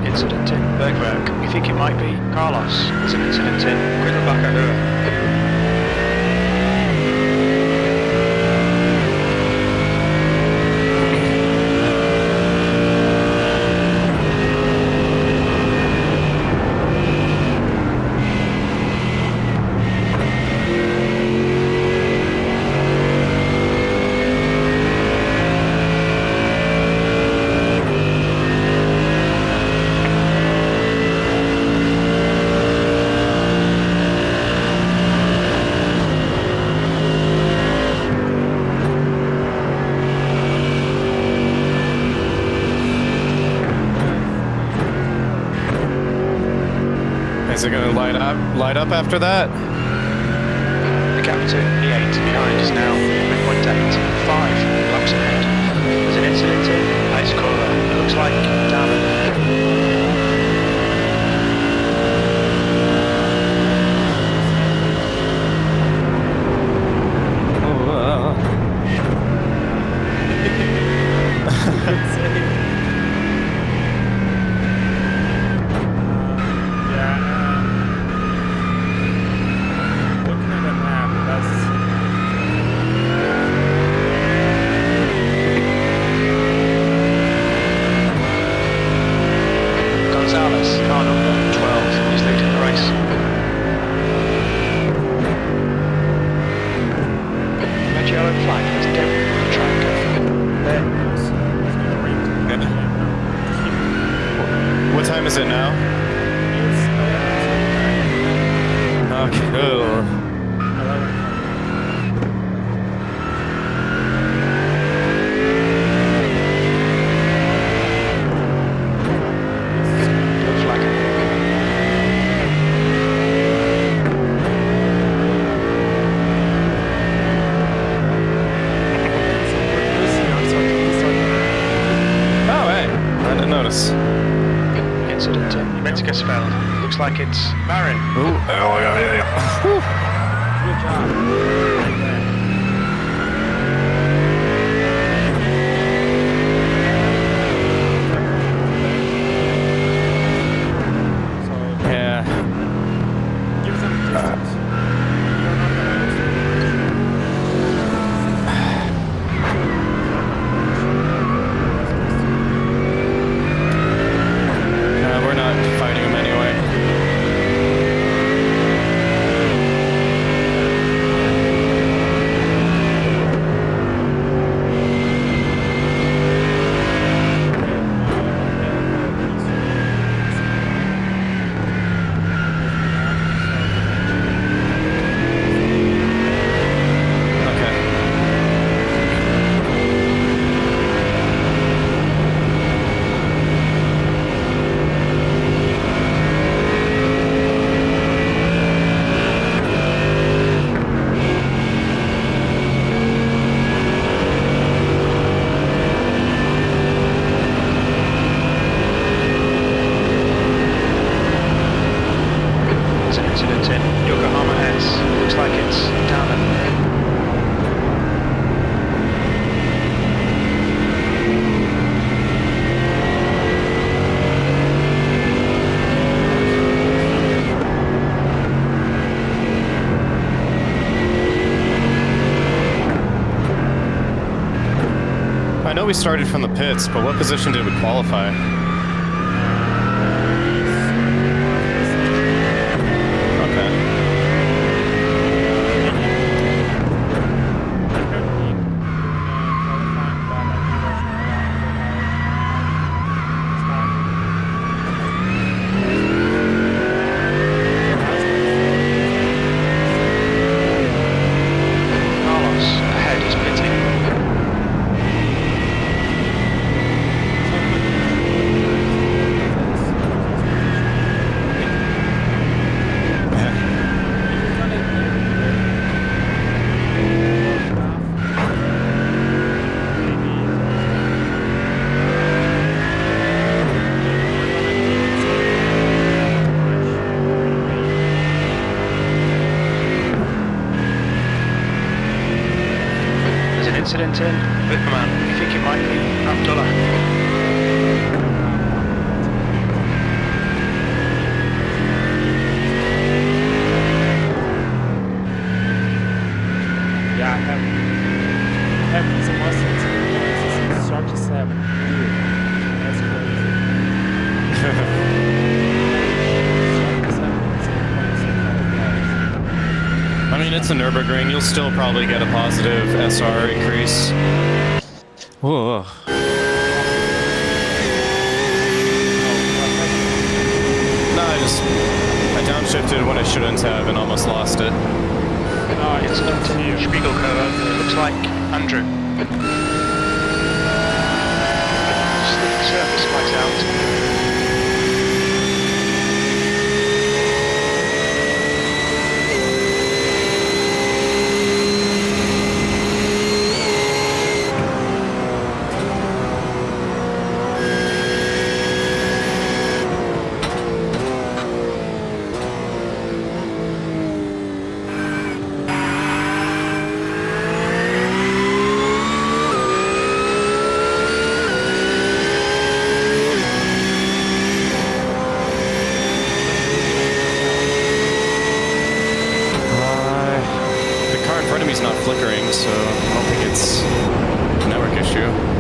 Incident in Bergwerk. We think it it might be Carlos. There's an incident in Griddlebacher. Is it gonna light up after that? The gap to E8 behind is now 3.8, 5 laps ahead. There's an incident in Ice Cola. It looks like Looking at the map, that's Gonzalez, car number 12, is leading the race. Red yellow flag has dealt with the track. What time is it now? Oh, cool. Blue flag. Oh, hey. I didn't notice. Incident in Metzgersfeld. Looks like it's Marin. Ooh. Oh, yeah. Good job. So Yeah. give some distance. You're not We're not fighting him anyway. There's an incident in Yokohama S. Looks like it's down I know we started from the pits, but what position did we qualify? Okay. Carlos ahead is pitting. There's an incident in Whitman. You think it might be Abdullah? mean, it's a Nürburgring. You'll still probably get a positive SR increase. Whoa. No, I downshifted when I shouldn't have and almost lost it. No, it's continue. Spiegel curve. It looks like Andrew. Surface flags out. Not flickering, so I don't think it's a network issue.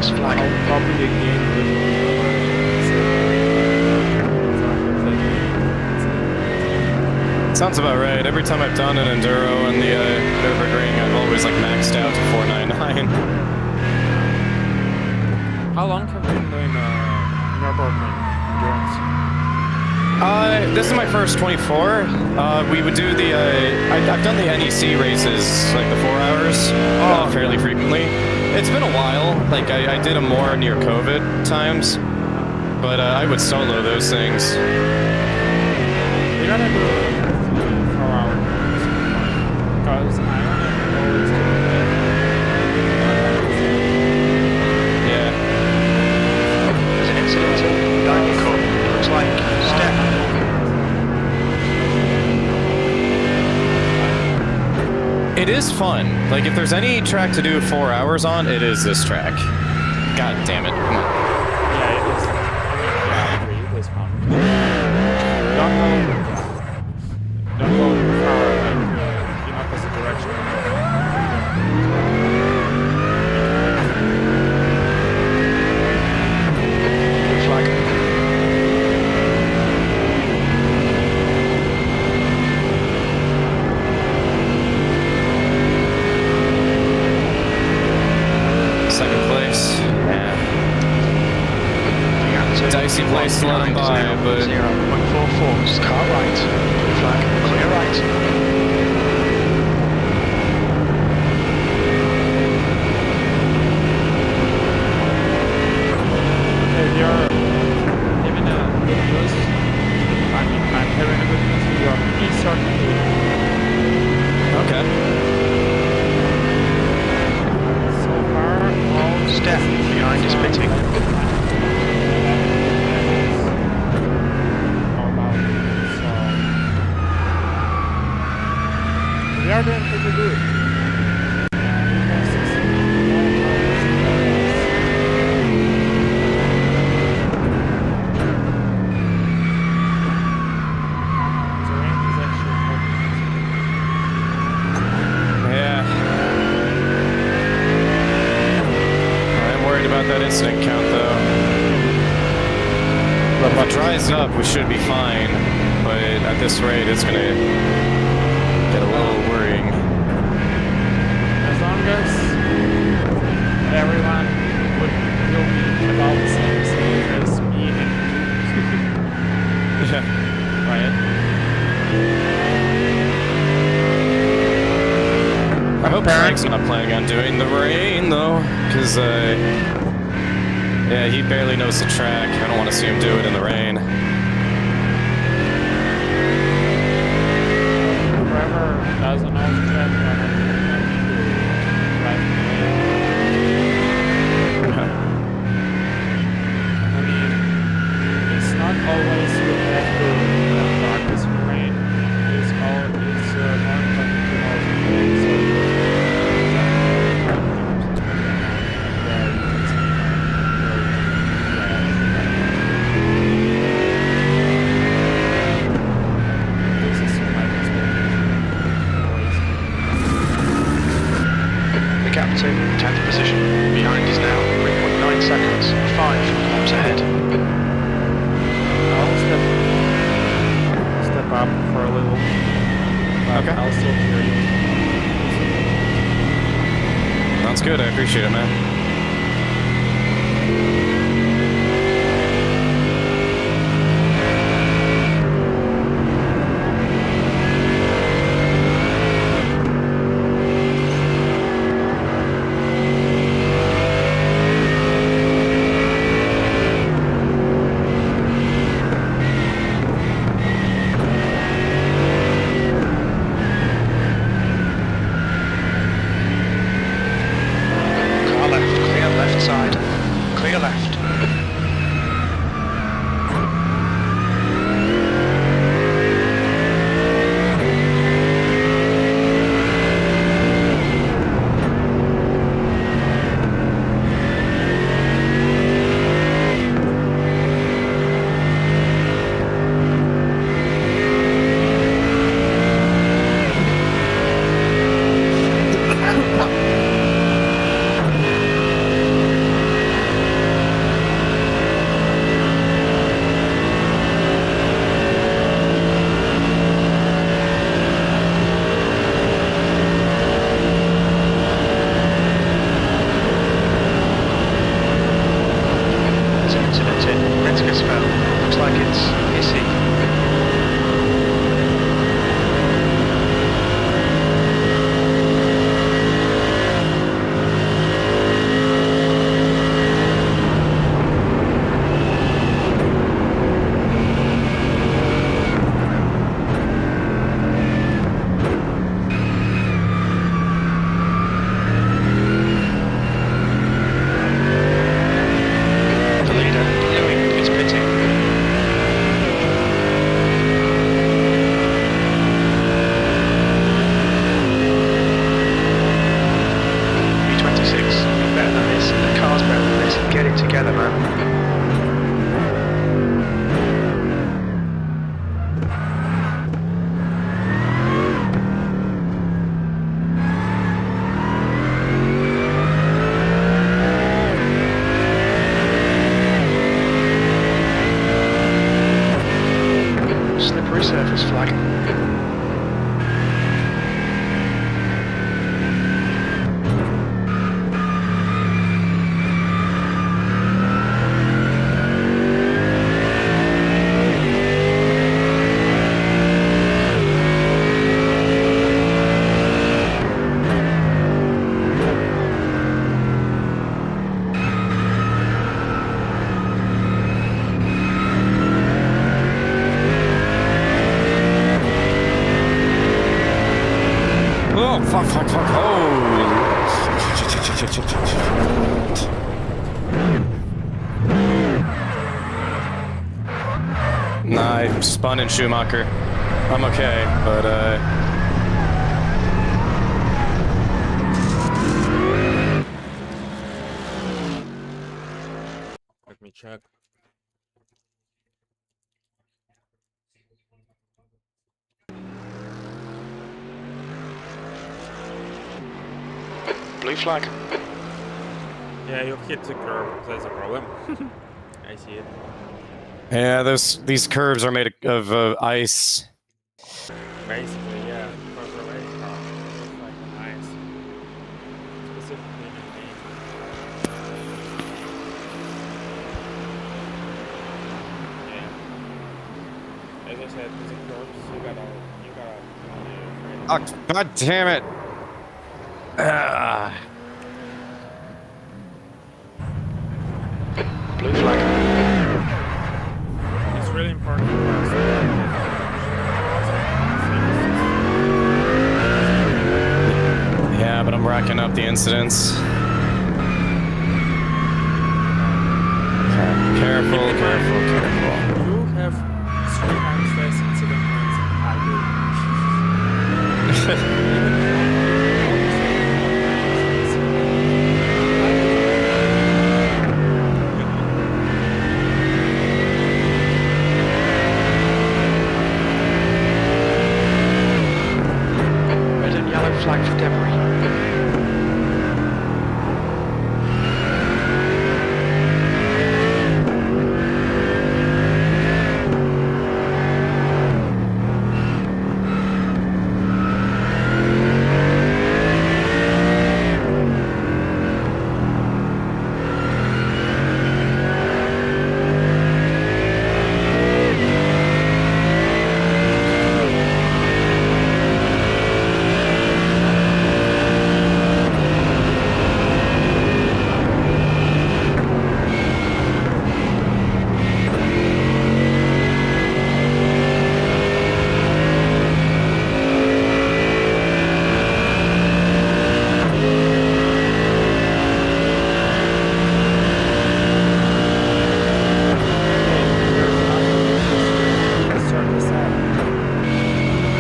Just flag. I'll probably gain a little bit. Sounds about right. Every time I've done an enduro in the Nürburgring, I've always like maxed out to 499. How long have you been doing Nürburgring endurance? This is my first 24. We would do the, I've done the NEC races, like the 4 hours, fairly frequently. It's been a while, like I did them more near COVID times, but I would solo those things. We gotta do 4 hours, because I want to always do that. Yeah. There's an incident behind your car. It looks like step. It is fun. Like, if there's any track to do 4 hours on, it is this track. God damn it. Come on. Yeah, it is. Yeah, I agree. It is fun. Don't go too far in opposite direction. Flag. Second place. Yeah. Dicey place to let him by, but 0.44. Just car right. Flag. Clear right. If you're having a good news, I'm having a good news. You're P38. okay. So far, all Step behind is pitting. We are doing pretty good. Yeah. I'm worried about that incident count, though. If it dries up, we should be fine. But at this rate, it's gonna get a little worrying. As long as everyone will be about the same speed as me and Yeah. right? I hope Frank's not planning on doing the rain, though, because, yeah, he barely knows the track. I don't want to see him do it in the rain. Whoever doesn't know the track, I mean, it's not always you have to practice in rain. It's more important to know the rain. So The captain, 10th position. Behind is now 3.9 seconds. 5 laps ahead. I'll step up for a little. But Okay. I'll still hear you. Sounds good. I appreciate it, man. Car left. surface flag. Oh, fuck, fuck, fuck. Oh. Nah, I spun in Schumacher. I'm okay, but, Let me check. Blue flag. Yeah, you hit the curve. That's a problem. I see it. yeah, these curves are made of ice. Basically, yeah. Because the race car looks like nice. Specifically in the game. Yeah. As I said, with the curves, you gotta. Oh, God damn it! Ah. Blue flag. It's really important for us. Yeah, but I'm racking up the incidents. Careful, careful, careful. You have 3 times less incident points than I Red and yellow flag for debris.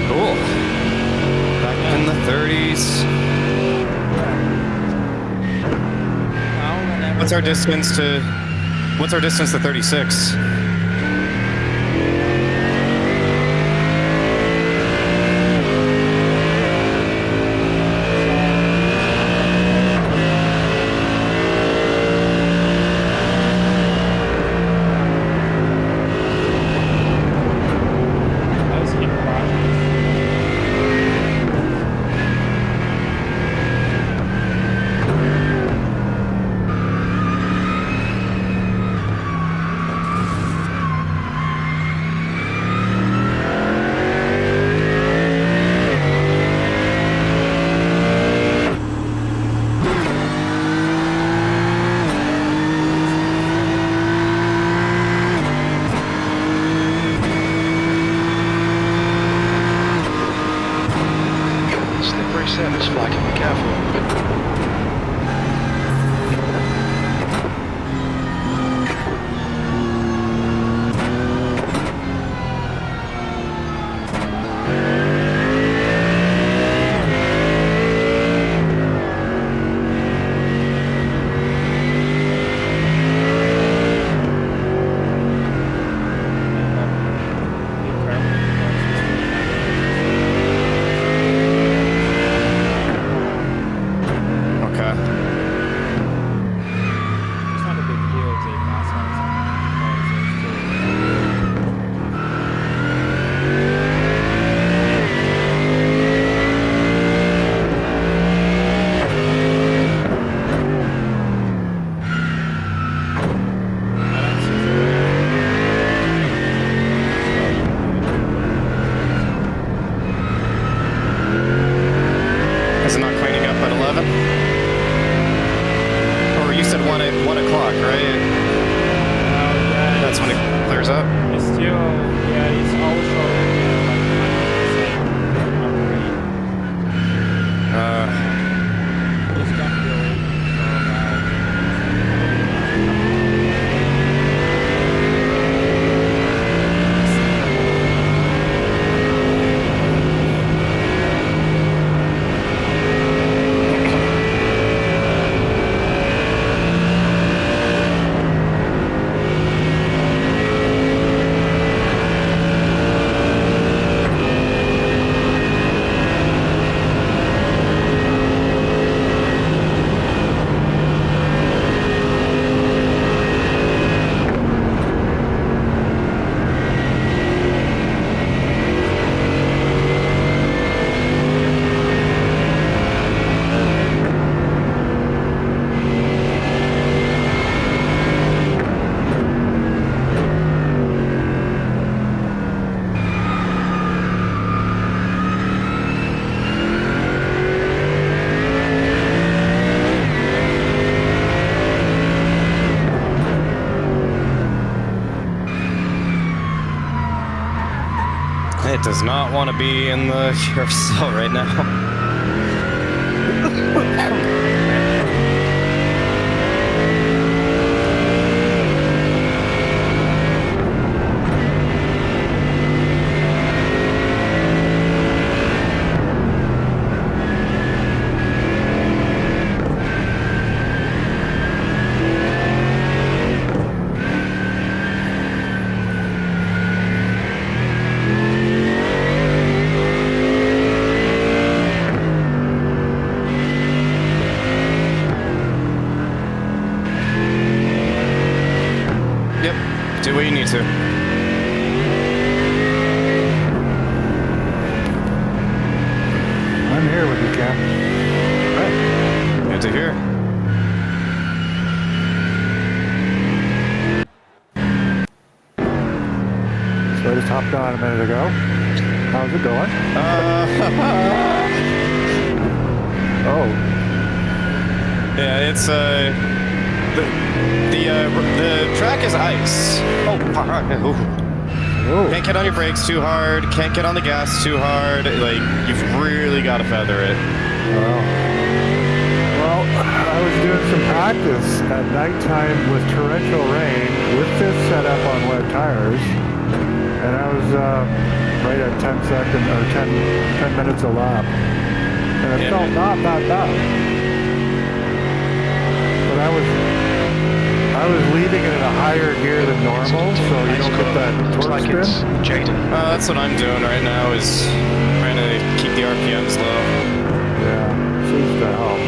Cool. Back in the 30s. What's our distance to 36? Slippery surface flag. Careful. Okay. it's still, yeah, it's also like 100% upgrade. It's gonna be waiting for a It does not want to be in the carousel right now. Do what you need to. I'm here with you, Cam. Right. Good to hear. So I just hopped on a minute ago. How's it going? Oh. Yeah, it's the track is ice. Oh, Whoa. can't get on your brakes too hard. Can't get on the gas too hard. Like, you've really got to feather it. Wow. Well, I was doing some practice at nighttime with torrential rain with this setup on wet tires, and I was right at 10 seconds or 10 minutes a lap, and it felt not that bad. But I was leaving it in a higher gear than normal, so you don't get that torque like spin. it's Jaden. That's what I'm doing right now, is trying to keep the RPMs low. Yeah, seems to help.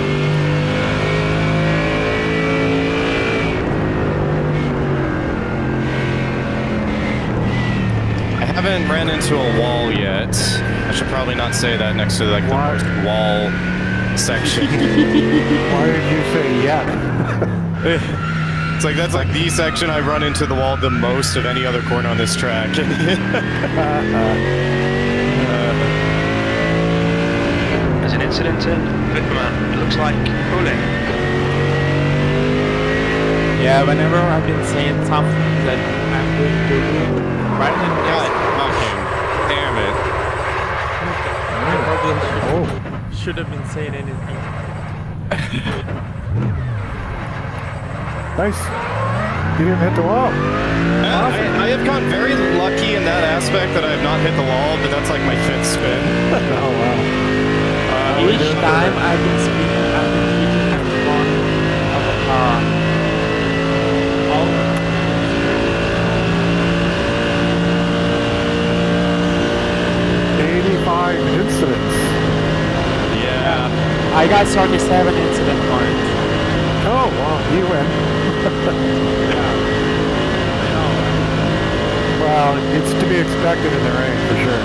I haven't ran into a wall yet. I should probably not say that next to like the most wall section. Why did you say yeah? It's like, that's like the section I run into the wall the most of any other corner on this track. There's an incident in Wittmann. It looks like pulling. Yeah, whenever I've been saying something that I'm going to do, right in God fucking damn it. I probably should have been saying anything. Nice. You didn't hit the wall. I have gotten very lucky in that aspect that I have not hit the wall, but that's like my fifth spin. Oh, wow. Each time I've been speaking, I've been hitting the front of a car. Oh. 85 incidents. Yeah. I got 37 incident points. Oh, well, you win. Well, it's to be expected in the rain, for sure.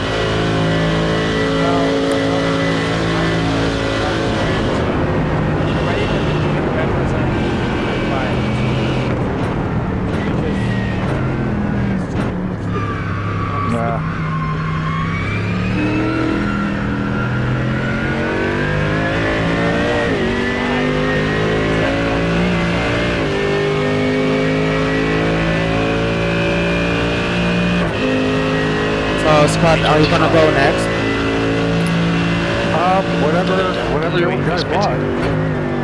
But are you gonna go next? Whatever you guys want.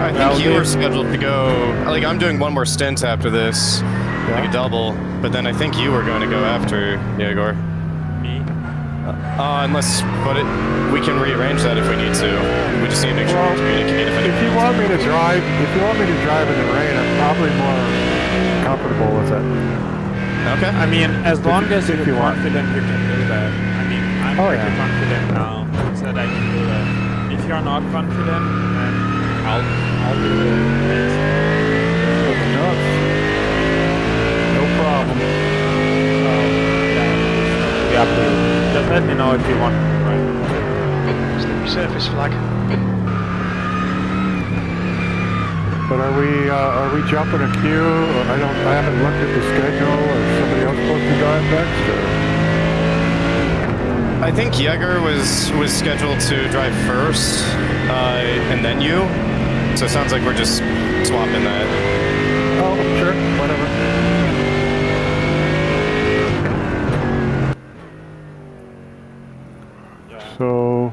I think you were scheduled to go. Like, I'm doing one more stint after this, like a double. But then I think you were going to go after Yegor. Me? We can rearrange that if we need to. We just need to make sure we communicate. If you want me to drive in the rain, I'm probably more comfortable with it. Okay. I mean, as long as you're confident you can do that. I mean, I'm pretty confident now, so that I can do that. If you're not confident, then I'll do the race. No problem. Yeah, up to you. Just let me know if you want to ride. Slippery surface flag. But are we jumping a queue? I haven't looked at the schedule. Or somebody else supposed to drive next? Or? I think Yegor was scheduled to drive first, and then you. So it sounds like we're just swapping that. Oh, sure, whatever. So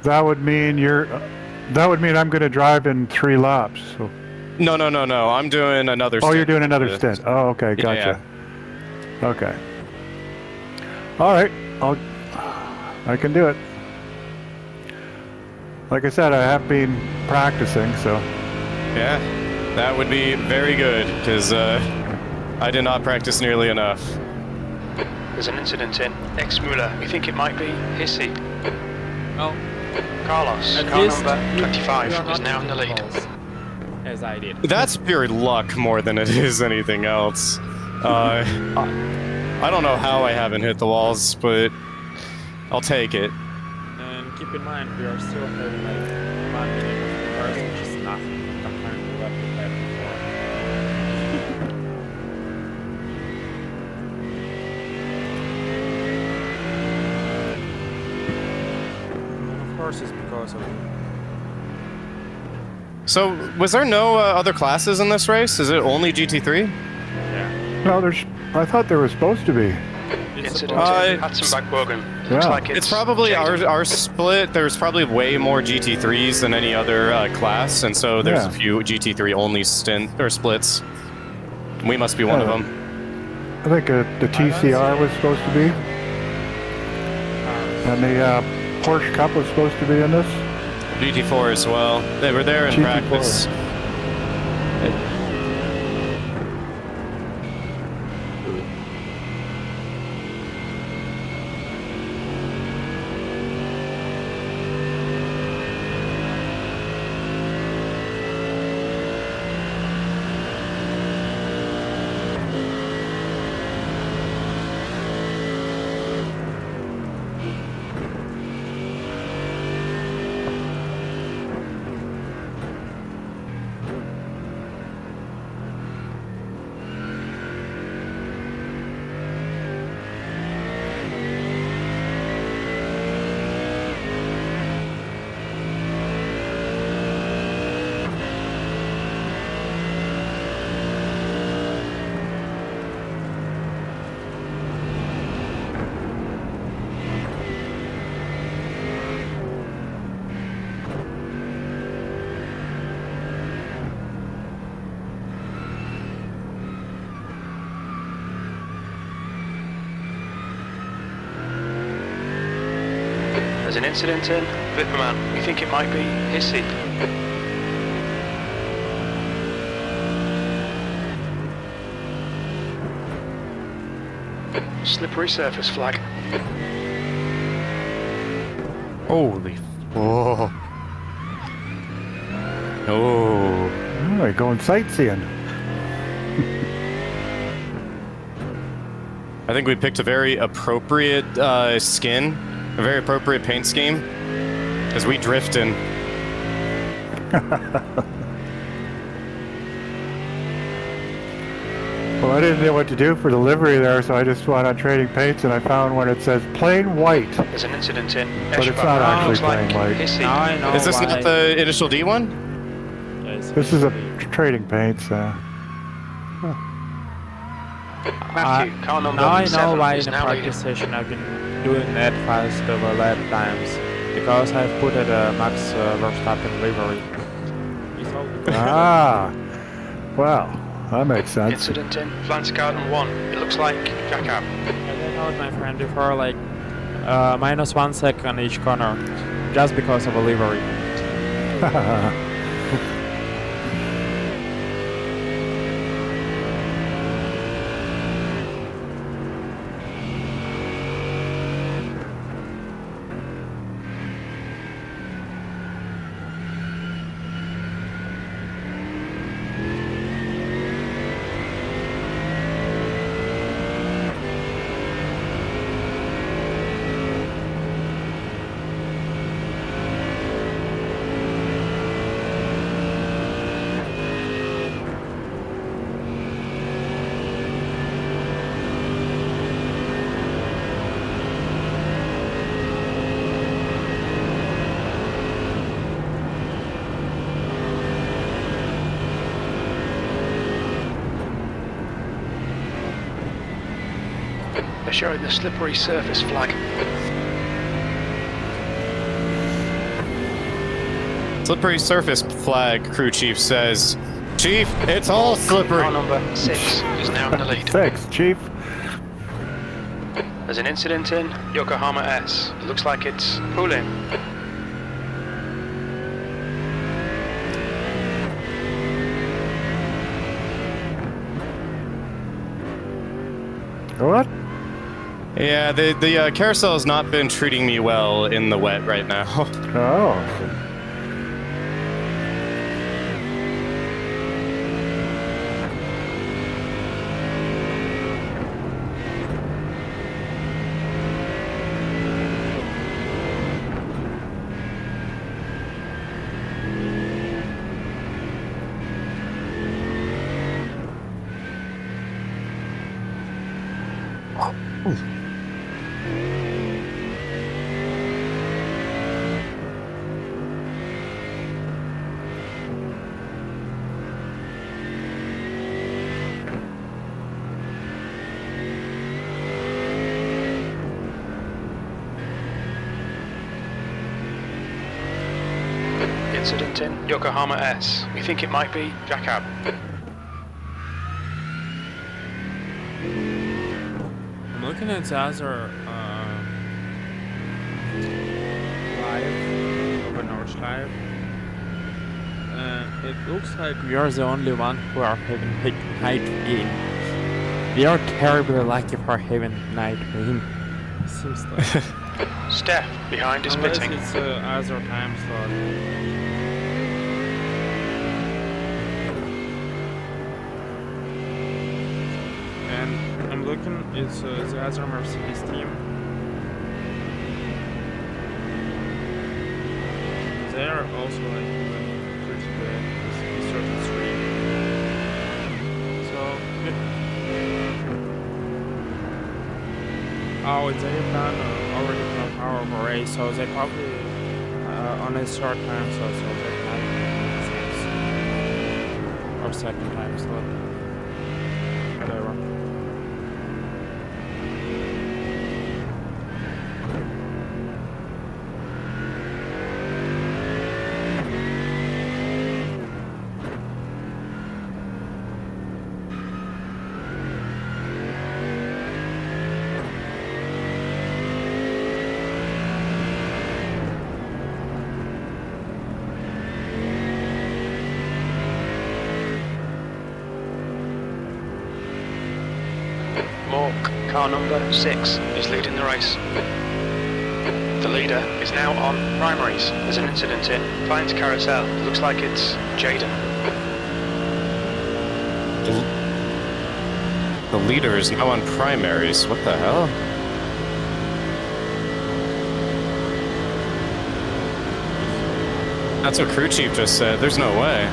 that would mean I'm going to drive in 3 laps. So. No. I'm doing another stint. Oh, you're doing another stint. Oh, okay, gotcha. Yeah. Okay. All right, I can do it. Like I said, I have been practicing, so. Yeah, that would be very good, because I did not practice nearly enough. There's an incident in X-Muller. We think it might be Hissy. Oh. Carlos, car number 25, is now in the lead. As I did. That's pure luck more than it is anything else. I don't know how I haven't hit the walls, but I'll take it. And keep in mind, we are still having like 1 minute of the cars, which is nothing compared to what we had before. And of course, it's because of. So, was there no other classes in this race? Is it only GT3? Yeah. No, I thought there was supposed to be. Incident in Hatzenbach-Wogen. Looks like it's probably our split. There's probably way more GT3s than any other class, and so there's a few GT3 only splits. We must be one of them. I think the TCR was supposed to be, and the Porsche Cup was supposed to be in this. GT4 as well. They were there in GT4. practice. There's an incident in Witmerman. We think it might be Hissy. Slippery surface flag. Holy. Whoa. Oh. Oh, you're going sightseeing. I think we picked a very appropriate skin, a very appropriate paint scheme, because we drifting. Well, I didn't know what to do for the livery there, so I just went on Trading Paints and I found one that says plain white. There's an incident in But it's not actually plain white. Now I know Is this why. not the initial D one? This is a Trading Paints. Matthew, car number Now I know 7 why is in the now practice leading. session I've been doing that fast over lap times because I've put at a Max Verstappen livery. It's all because Ah, well, that makes sense. Incident in Flange Garden 1. It looks like Jacob. as I told my friend before, like -1 second each corner, just because of a livery. They're showing the slippery surface flag. Slippery surface flag, crew chief says. Chief, it's all slippery. Car number 6 is now in the lead. Thanks, Chief. There's an incident in Yokohama S. It looks like it's pooling. What? Yeah, the carousel has not been treating me well in the wet right now. Oh. Incident in Yokohama S. We think it might be Jacob. I'm looking at the other live over Nordshleif. It looks like we are the only one who are having night rain. We are terribly lucky for having night rain. Seems like. Steph behind is Unless pitting. it's other time slot. And I'm looking, it's the other Mercedes team. They are also like pretty good with certain stream. So oh, they have done already from power of a race, so they probably on a short time slot, so they can or second time slot. Whatever. Car number 6 is leading the race. The leader is now on primaries. There's an incident in Fines Carousel. It looks like it's Jaden. The leader is now on primaries. What the hell? That's what crew chief just said. There's no way.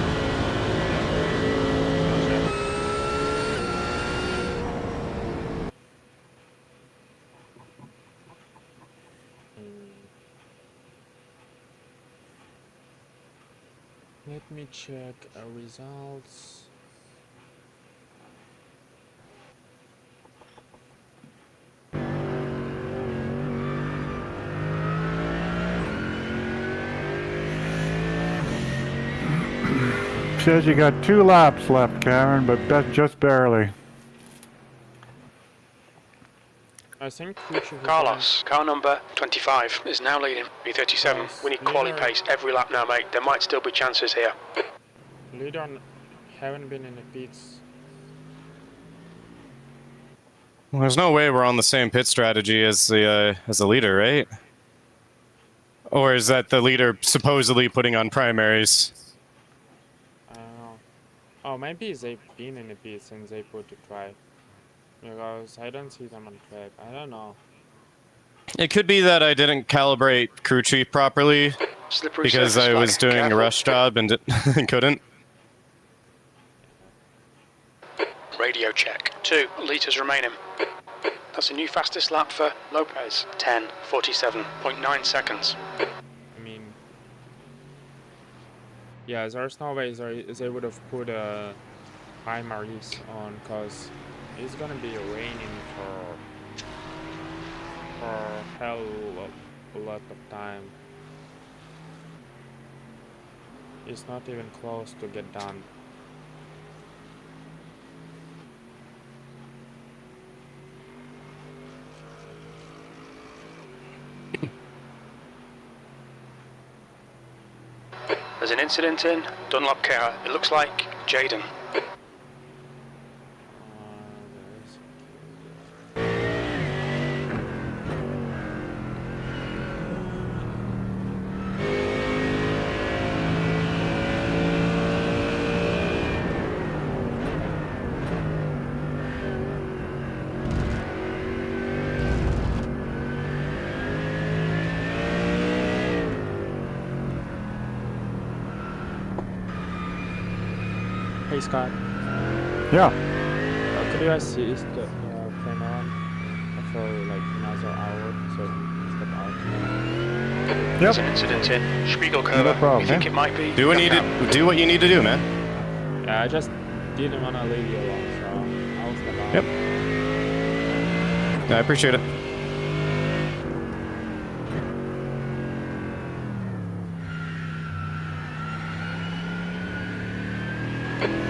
Let me check results. says you got 2 laps left, Cameron, but just barely. I think crew chief is Carlos, car number 25, is now leading. B37, we need quality pace every lap now, mate. There might still be chances here. leader haven't been in the pits. Well, there's no way we're on the same pit strategy as the leader, right? Or is that the leader supposedly putting on primaries? I don't know. Oh, maybe they've been in the pits and they put the try. Because I don't see them on track. I don't know. It could be that I didn't calibrate crew chief properly Slippery because surface I was flag. doing Careful. a rush job and couldn't. Radio check. 2 litres remaining. That's a new fastest lap for Lopez. 10:47.9 seconds. I mean... Yeah, there's no way they would have put primaries on, because it's gonna be raining for hell a lot of time. It's not even close to get done. There's an incident in Dunlop car. It looks like Jaden. Hey Scott, Yeah. could you assist Frenon for like another hour so he step out? There's an incident in Spiegel curve. No problem, You think eh? it might be? Do what you need to do, man. Yeah, I just didn't wanna leave you alone, so I'll step out. Yep. I appreciate it.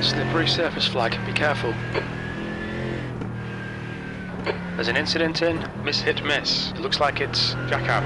Slippery surface flag. Be careful. There's an incident in Miss Hit Miss. It looks like it's Jackab.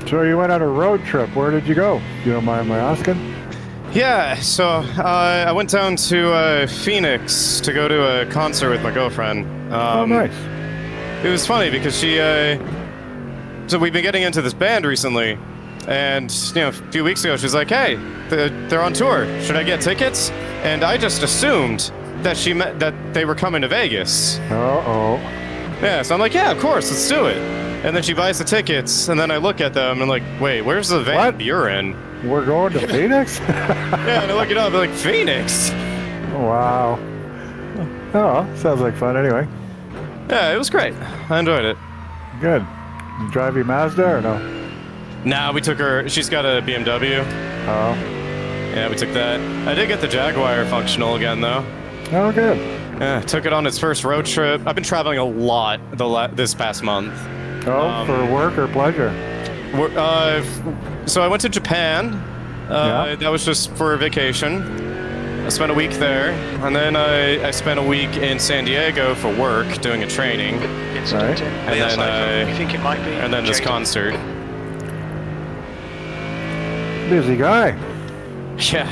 So you went on a road trip. Where did you go? If you don't mind my asking. Yeah, so I went down to Phoenix to go to a concert with my girlfriend. Oh, nice. It was funny because she, so we've been getting into this band recently, and a few weeks ago she was like, "Hey, they're on tour. Should I get tickets?" And I just assumed that she meant that they were coming to Vegas. Uh-oh. Yeah, so I'm like, "Yeah, of course, let's do it." And then she buys the tickets, and then I look at them and I'm like, "Wait, where's the van you're in?" We're going to Phoenix? Yeah, and I look it up, I'm like, "Phoenix?" Wow. Oh, sounds like fun anyway. Yeah, it was great. I enjoyed it. Good. You drive your Mazda or no? Nah, we took her. She's got a BMW. Oh. Yeah, we took that. I did get the Jaguar functional again, though. Oh, good. Yeah, took it on its first road trip. I've been traveling a lot this past month. Oh, for work or pleasure? So I went to Japan. Yeah. That was just for a vacation. I spent a week there, and then I spent a week in San Diego for work, doing a training. Incident in And then, Nordshleif. We think it might be And then this Jaden. concert. Busy guy. Yeah,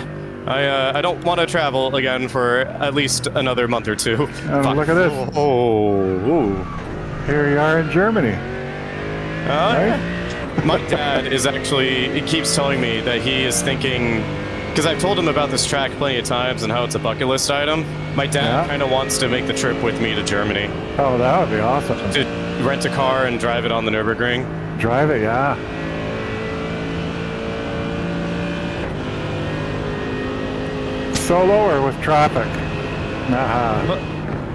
I don't want to travel again for at least another month or two. Oh, look at this. Oh. Here you are in Germany. Yeah. My dad is actually, he keeps telling me that he is thinking, because I've told him about this track plenty of times and how it's a bucket list item. My dad kind of wants to make the trip with me to Germany. Oh, that would be awesome. To rent a car and drive it on the Nürburgring. Drive it, yeah. Solo or with traffic? Nah.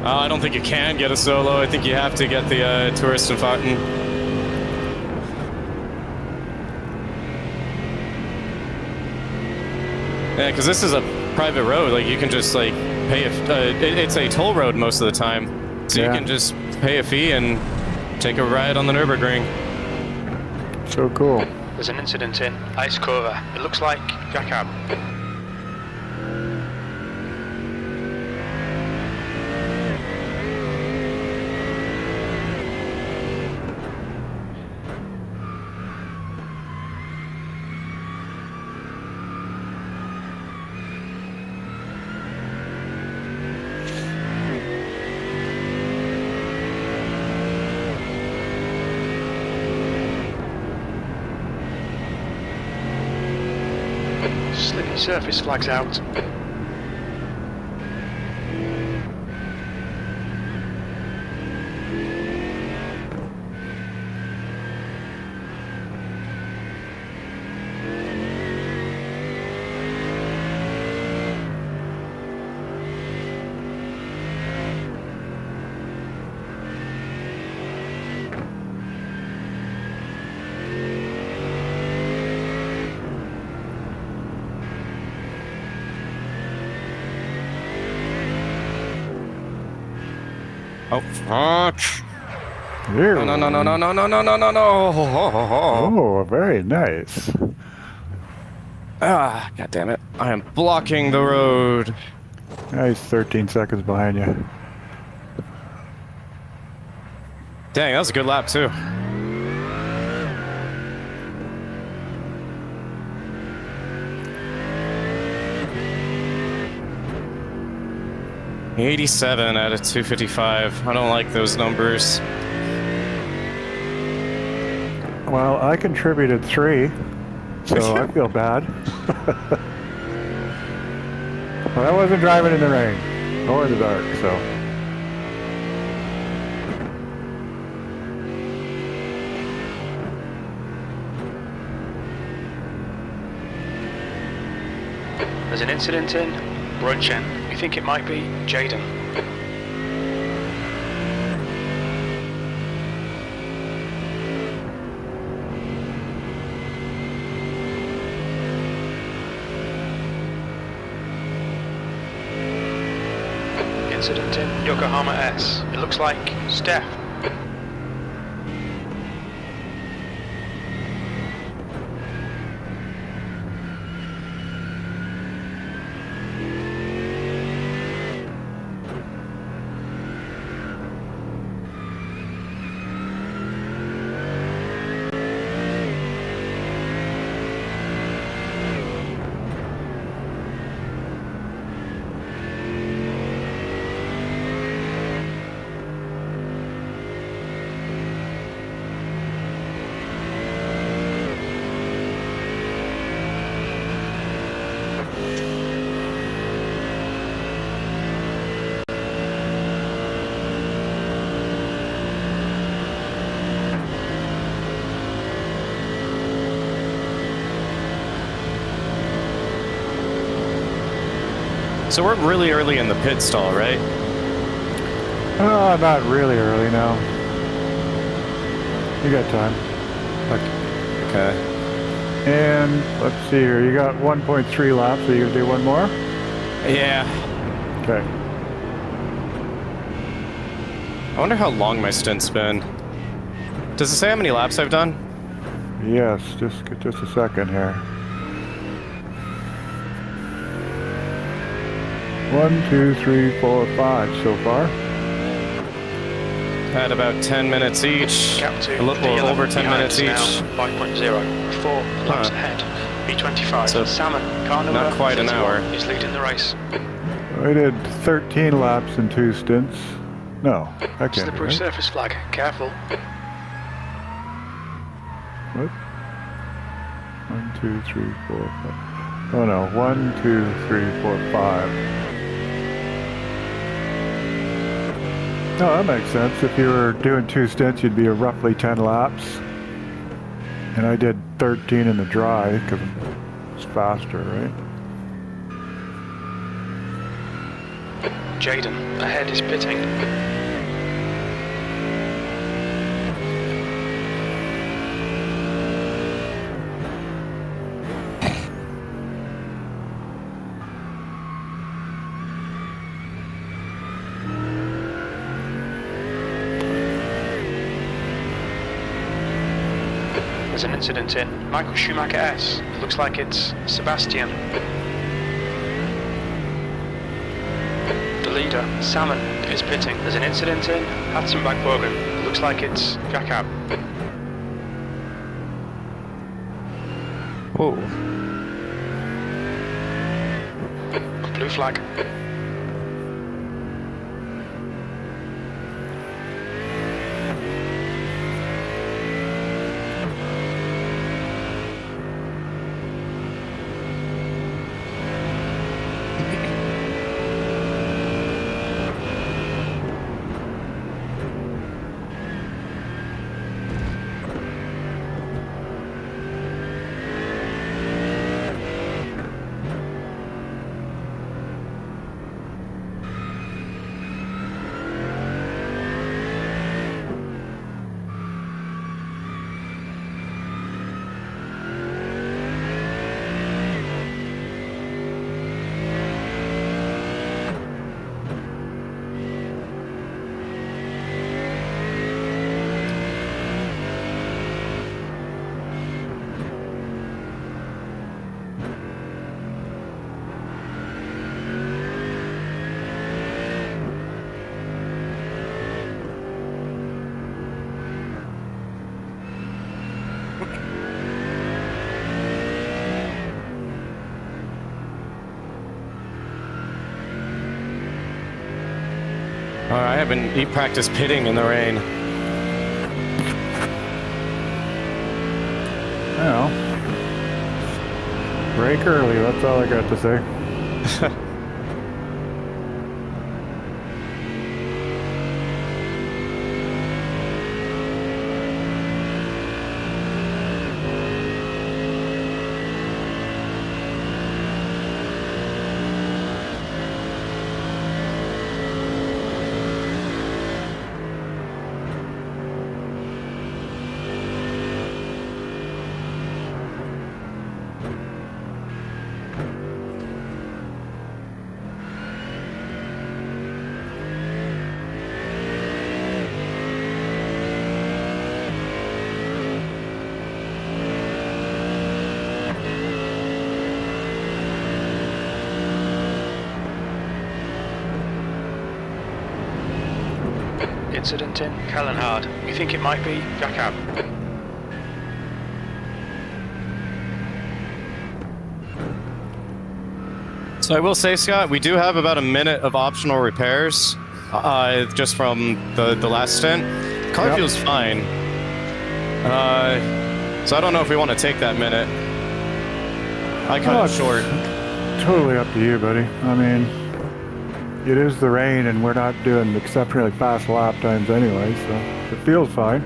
I don't think you can get a solo. I think you have to get the Touristenfahrten. Yeah, because this is a private road. Like, you can just, like, pay it's a toll road most of the time. So you can just pay a fee and take a ride on the Nürburgring. So cool. There's an incident in Ice Kurve. It looks like Jakob. Slippy surface flags out. Oh, fuck. Here. No, no, no, no, no, no, no, no, no, no. Oh, very nice. Ah, God damn it. I am blocking the road. He's 13 seconds behind you. Dang, that was a good lap, too. $87 out of 255. I don't like those numbers. Well, I contributed 3, so I feel bad. Well, I wasn't driving in the rain or the dark, so. There's an incident in Brunchen. We think it might be Jaden. Incident in Yokohama S. It looks like Steph. So we're really early in the pit stall, right? Oh, not really early now. You got time. Okay. And let's see here. You got 1.3 laps, so you gonna do one more? Yeah. Okay. I wonder how long my stint's been. Does it say how many laps I've done? Yes, just a second here. 1, 2, 3, 4, 5 so far. Had about 10 minutes each. Gap to A little over 10 minutes each. 5.0. 4 laps ahead. B25. So Salmon, car number not quite an 31 hour. is leading the race. I did 13 laps in 2 stints. No, that can't be Slippery right. surface flag. Careful. What? 1, 2, 3, 4, 5. Oh no, 1, 2, 3, 4, 5. No, that makes sense. If you were doing 2 stints, you'd be roughly 10 laps. And I did 13 in the dry because it's faster, right? Jaden, ahead is pitting. There's an incident in Michael Schumacher S. It looks like it's Sebastian. The leader, Salmon, is pitting. There's an incident in Hatzenbach-Bogen. It looks like it's Jakob. Whoa. Blue flag. I haven't practiced pitting in the rain. Well, break early, that's all I got to say. Incident in Kallenhard. We think it might be Jakob. So I will say, Scott, we do have about a minute of optional repairs, just from the last stint. Car Yep. feels fine. So I don't know if we want to take that minute. I cut Oh, it short. Totally up to you, buddy. I mean, it is the rain and we're not doing exceptionally fast lap times anyway, so it feels fine.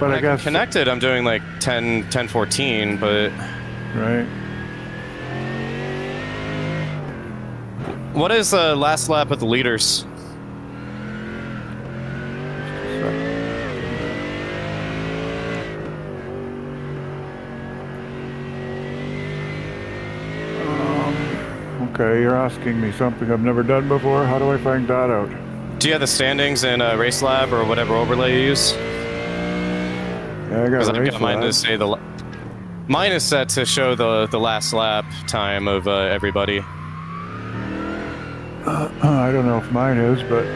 But When I guess... connected, I'm doing like 10-14, but... Right. What is the last lap of the leaders? Okay, you're asking me something I've never done before. How do I find that out? Do you have the standings in Race Lab or whatever overlay you use? Yeah, I got Because a I've race got mine to lab. say mine is set to show the last lap time of everybody. I don't know if mine is, but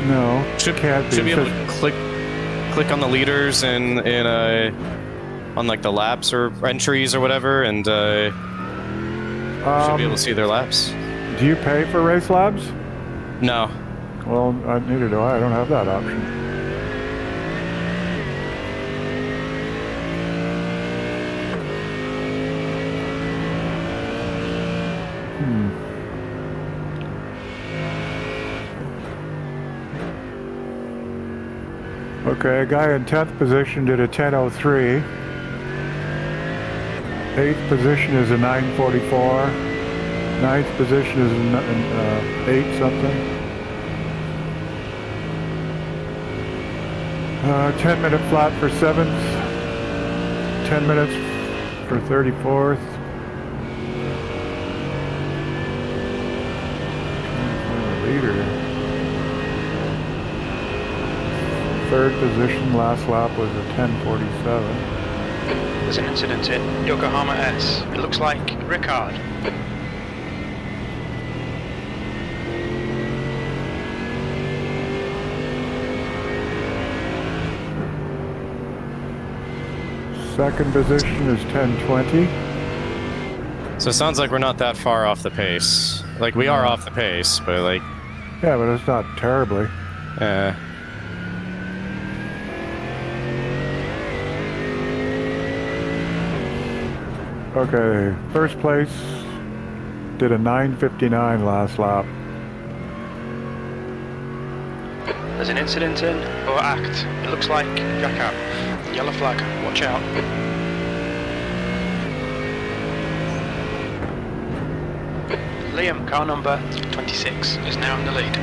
no, can't be. Should be able to click on the leaders in on like the laps or entries or whatever, and should be able to see their laps. Do you pay for race labs? No. Well, neither do I. I don't have that option. Okay, a guy in 10th position did a 10:03. 8th position is a 9:44. 9th position is an 8 something. 10-minute flat for 7th. 10 minutes for 34th. Leader. 3rd position, last lap was a 10:47. There's an incident in Yokohama S. It looks like Ricard. Second position is 10:20. So it sounds like we're not that far off the pace. Like, we are off the pace, but like... Yeah, but it's not terribly. Okay, first place did a 9:59 last lap. There's an incident in or act. It looks like Jack-up. Yellow flag. Watch out. Liam, car number 26, is now in the lead.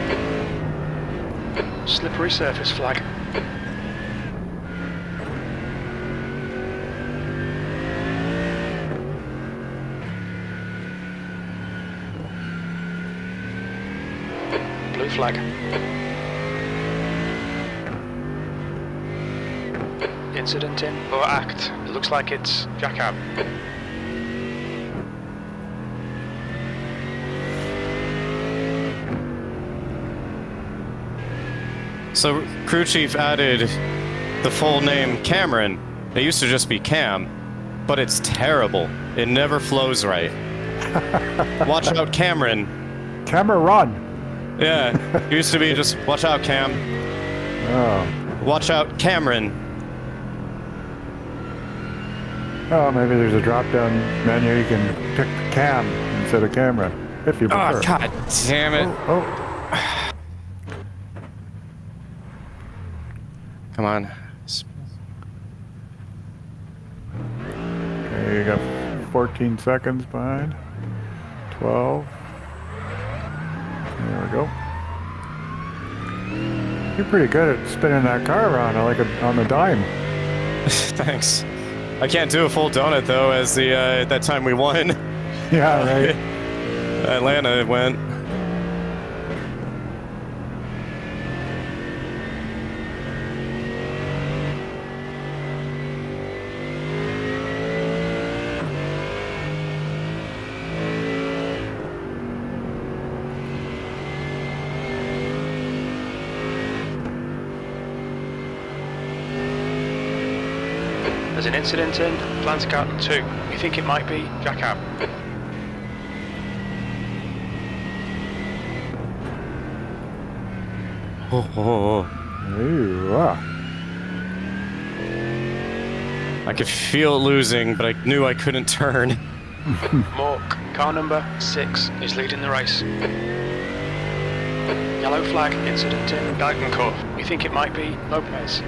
Slippery surface flag. Blue flag. Incident in or act. It looks like it's Jack-up. So crew chief added the full name Cameron. It used to just be Cam, but it's terrible. It never flows right. Watch out, Cameron. Cameron. Yeah, it used to be just watch out, Cam. Oh. Watch out, Cameron. Oh, maybe there's a drop-down menu you can pick Cam instead of Cameron, if you prefer. Oh, god damn it. Oh. Come on. Okay, you got 14 seconds behind. 12. There we go. You're pretty good at spinning that car around like on the dime. Thanks. I can't do a full donut though, as the that time we won. Yeah, right. Atlanta went. There's an incident in Plant Carton 2. We think it might be Jack-up. Ooh, ah. I could feel it losing, but I knew I couldn't turn. Mork, car number 6, is leading the race. Yellow flag, incident in Geigenkorf. We think it might be Lopez.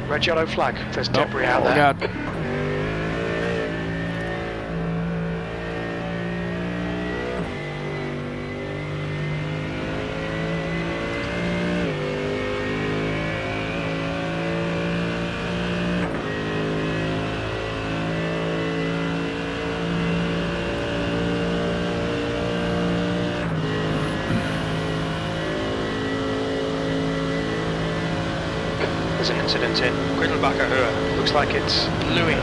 Red yellow flag, there's debris out there. Oh god. There's an incident in Griddlebacher Höhe. Looks like it's Louis.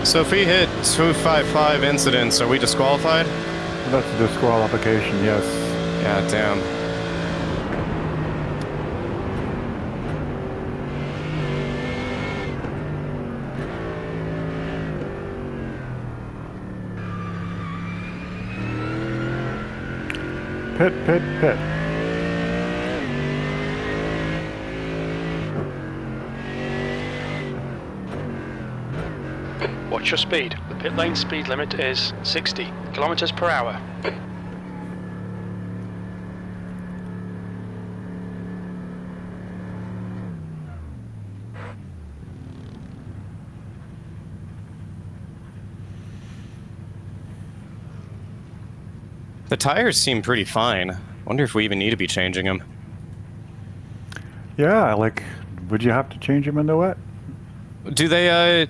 So if we hit 255 incidents, are we disqualified? That's a disqualification, yes. Yeah, damn. Pit, pit, pit. Watch your speed. The pit lane speed limit is 60 kilometers per hour. The tires seem pretty fine. Wonder if we even need to be changing them. Yeah, like, would you have to change them in the wet? Do they,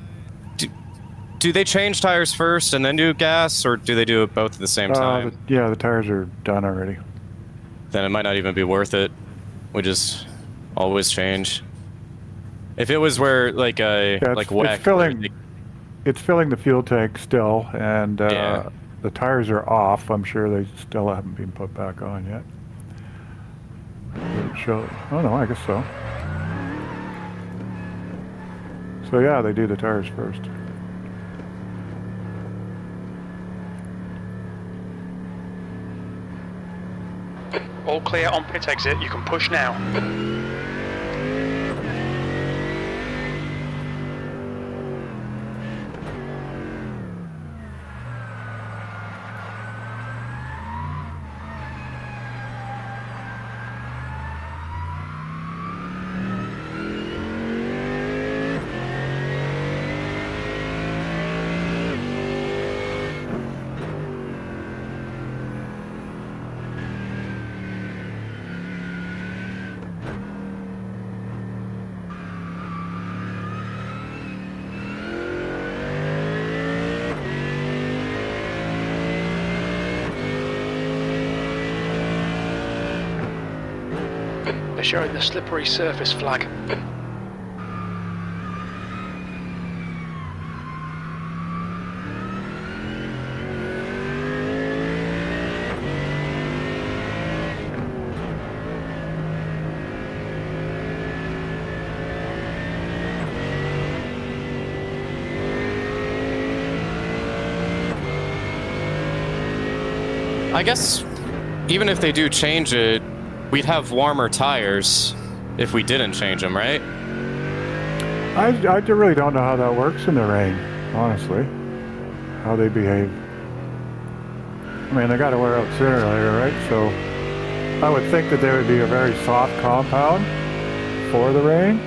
do they change tires first and then do gas, or do they do it both at the same time? Yeah, the tires are done already. Then it might not even be worth it. We just always change. If it was where, like, like WEC... It's filling the fuel tank still, and Yeah. the tires are off. I'm sure they still haven't been put back on yet. Doesn't show. Oh no, I guess so. So yeah, they do the tires first. All clear on pit exit. You can push now. They're showing the slippery surface flag. I guess even if they do change it, we'd have warmer tires if we didn't change them, right? I really don't know how that works in the rain, honestly. How they behave. I mean, they got to wear out sooner or later, right? So I would think that they would be a very soft compound for the rain.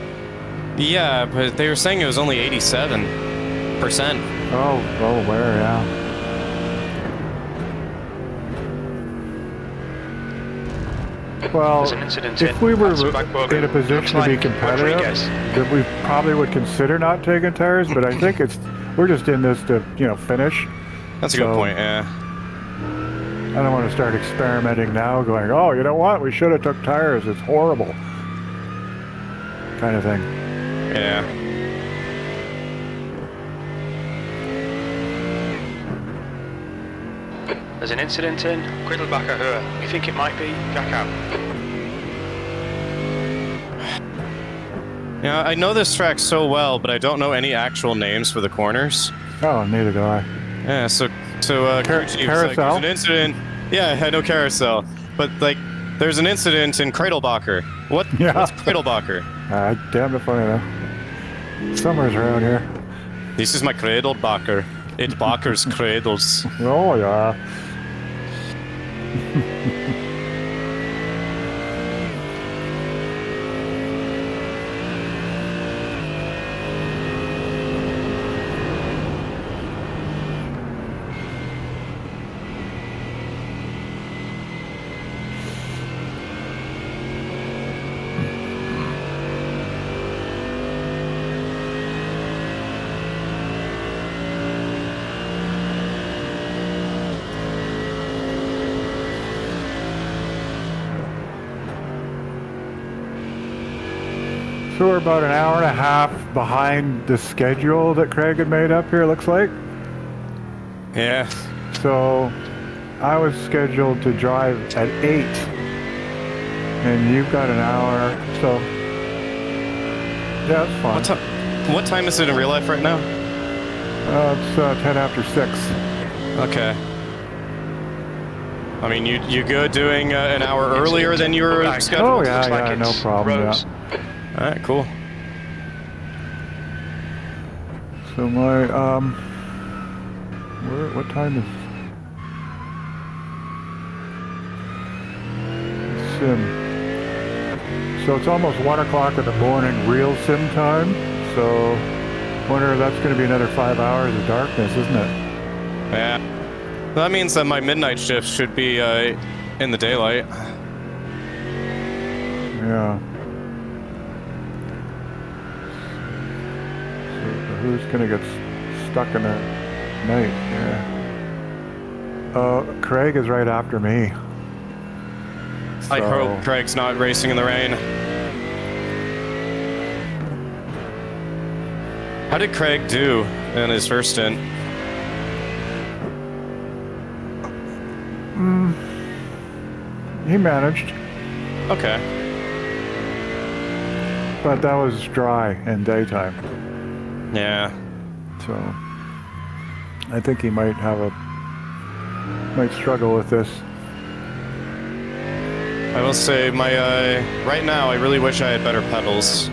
Yeah, but they were saying it was only 87%. Oh, where, yeah. Well, if we were in a position to be competitive, then we probably would consider not taking tires, but I think we're just in this to, finish. That's a good point, yeah. I don't want to start experimenting now, going, oh, you know what, we should have took tires, it's horrible. Kind of thing. Yeah. There's an incident in Griddlebacher Höhe. We think it might be Jakob. Yeah, I know this track so well, but I don't know any actual names for the corners. Oh, neither do I. Yeah, so crew chief, Carousel? like, there's an incident. Yeah, I know carousel, but like, there's an incident in Cradlebacher. What's Cradlebacher? Damn if I know. Somewhere's around here. This is my Cradlebacher. It Bacher's cradles. Oh yeah. So we're about an hour and a half behind the schedule that Craig had made up here, looks like. Yeah. So I was scheduled to drive at 8, and you've got an hour, so yeah, it's fine. What time is it in real life right now? It's 10 after 6. Okay. I mean, you good doing an hour earlier than you were scheduled? Oh yeah, no problem. Rose. Yeah. All right, cool. So my what time is sim? So it's almost 1 o'clock in the morning, real sim time. So wonder if that's going to be another 5 hours of darkness, isn't it? Yeah. That means that my midnight shift should be in the daylight. Yeah. So who's going to get stuck in the night? Yeah. Craig is right after me. I hope Craig's not racing in the rain. How did Craig do in his first stint? He managed. Okay. But that was dry and daytime. Yeah. So I think he might struggle with this. I will say right now I really wish I had better pedals.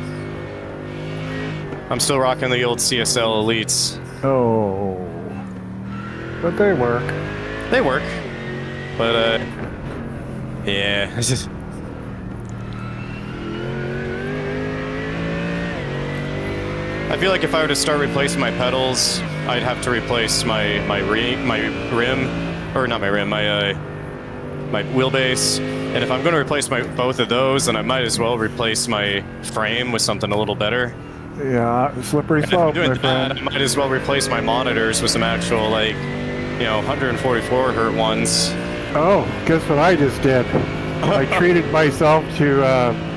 I'm still rocking the old CSL Elites. Oh. But they work. They work. But yeah. I feel like if I were to start replacing my pedals, I'd have to replace my rim, or not my rim, my wheelbase. And if I'm going to replace both of those, then I might as well replace my frame with something a little better. Yeah, slippery slope, my friend. I might as well replace my monitors with some actual 144 hertz ones. Oh, guess what I just did? I treated myself to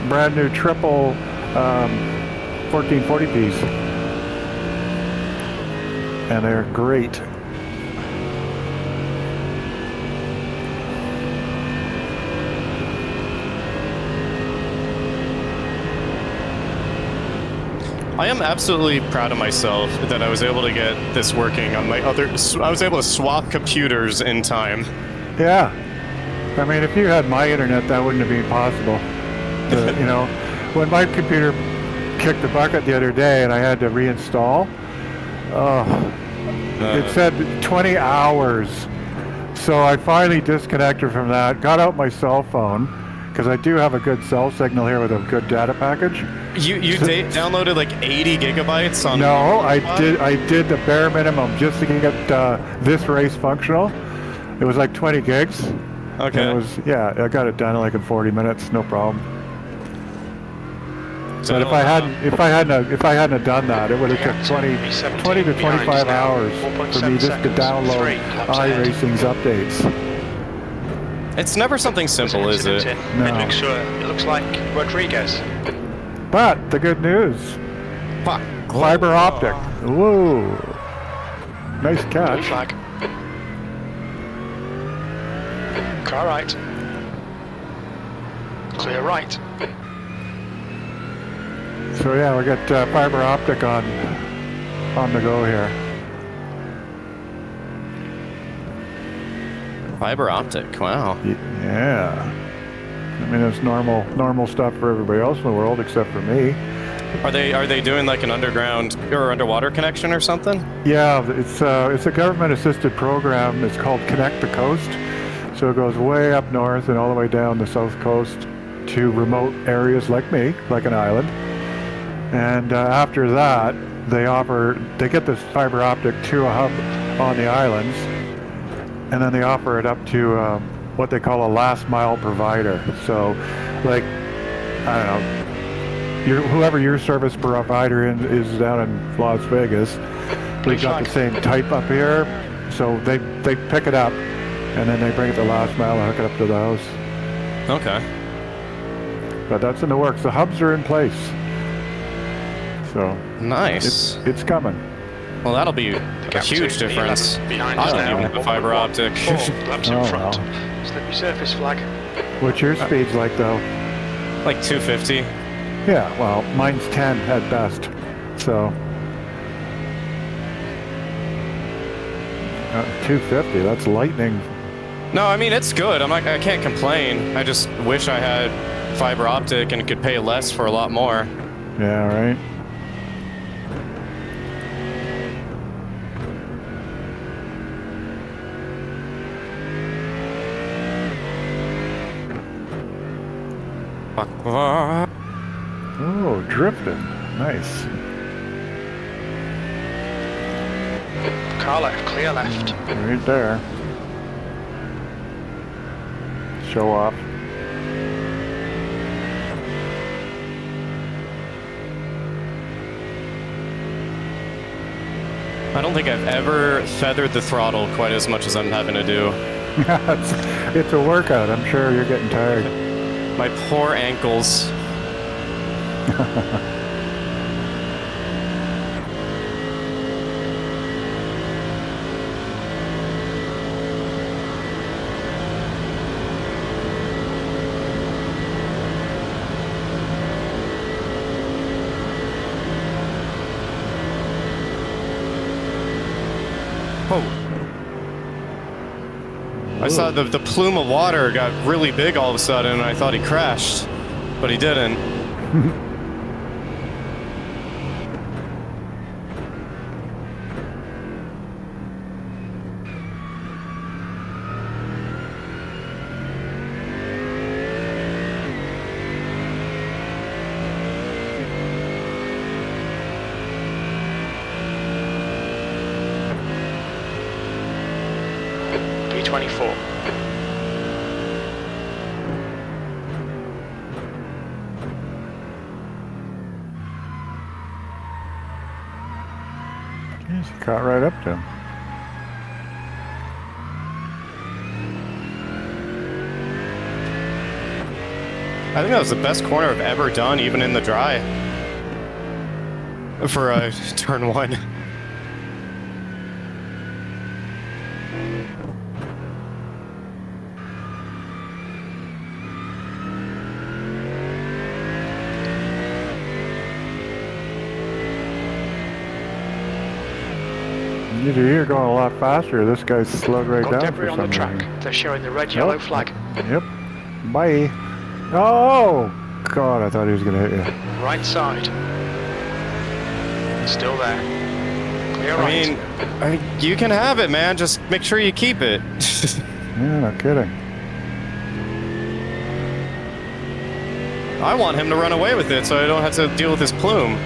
brand new triple 1440p's. And they're great. I am absolutely proud of myself that I was able to get this working on my other. I was able to swap computers in time. Yeah. I mean, if you had my internet, that wouldn't have been possible. When my computer kicked the bucket the other day and I had to reinstall, it said 20 hours. So I finally disconnected from that, got out my cell phone, because I do have a good cell signal here with a good data package. You downloaded like 80 gigabytes on... No, I did the bare minimum just to get this race functional. It was like 20 gigs. Okay. It was, I got it done in 40 minutes, no problem. So but if I hadn't done that, it would have took 20 to 25 hours for me just to download iRacing's updates. It's never something simple, is it? No. It looks like Rodriguez. But the good news, fiber optic. Whoa, nice catch. Flag. Car right. Clear right. So yeah, we got fiber optic on the go here. Fiber optic, wow. Yeah. I mean, it's normal stuff for everybody else in the world except for me. Are they doing like an underground or underwater connection or something? Yeah, it's a government-assisted program. It's called Connect the Coast. So it goes way up north and all the way down the south coast to remote areas like me, like an island. And after that, they get this fiber optic to a hub on the islands, and then they offer it up to what they call a last mile provider. So, like, I don't know, whoever your service provider is down in Las Vegas, we've got the same type up here. So they pick it up, and then they bring it to last mile and hook it up to the house. Okay. But that's in the works. The hubs are in place. So Nice. it's coming. Well, that'll be a Gap huge to difference. P11 behind I us don't now. even have a fiber optic. 4 laps in Oh, front. wow. Slippery surface flag. What's your speeds like though? Like 250. Yeah, well, mine's 10 at best. So 250, that's lightning. No, I mean, it's good. I can't complain. I just wish I had fiber optic and could pay less for a lot more. Yeah, right. Oh, drifting. Nice. Car left, clear left. Right there. Show off. I don't think I've ever feathered the throttle quite as much as I'm having to do. It's a workout. I'm sure you're getting tired. My poor ankles. Oh. I saw the plume of water got really big all of a sudden, and I thought he crashed, but he didn't. P24. Jeez, you caught right up to him. I think that was the best corner I've ever done, even in the dry. For turn 1. Either you're going a lot faster, or this guy's slowed right Got down debris for on some the track. reason. They're showing the red-yellow flag. Yep. Bye. Oh! God, I thought he was going to hit you. Right side. Still there. Clear I right. mean, you can have it, man. Just make sure you keep it. Yeah, no kidding. I want him to run away with it so I don't have to deal with his plume.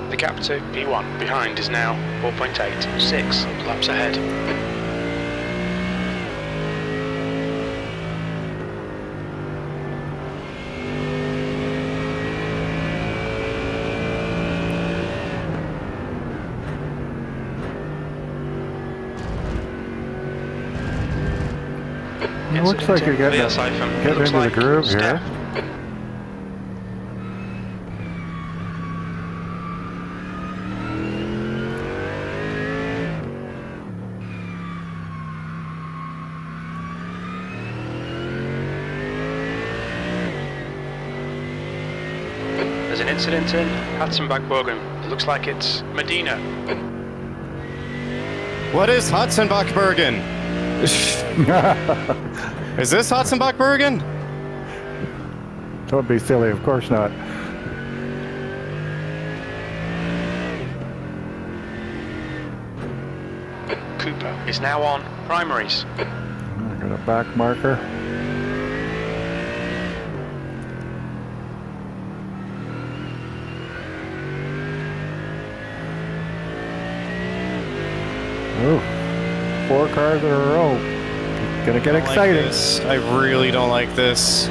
The gap to P1 behind is now 4.8. 6 laps ahead. It looks like you're getting, getting into the groove here. There's an incident in Hatzenbach-Bogen. It looks like it's Medina. What is Hatzenbach-Bergen? Is this Hatzenbach-Bergen? Don't be silly, of course not. Cooper is now on primaries. I got a back marker. Oh, 4 cars in a row. Gonna get exciting. Like I really don't like this.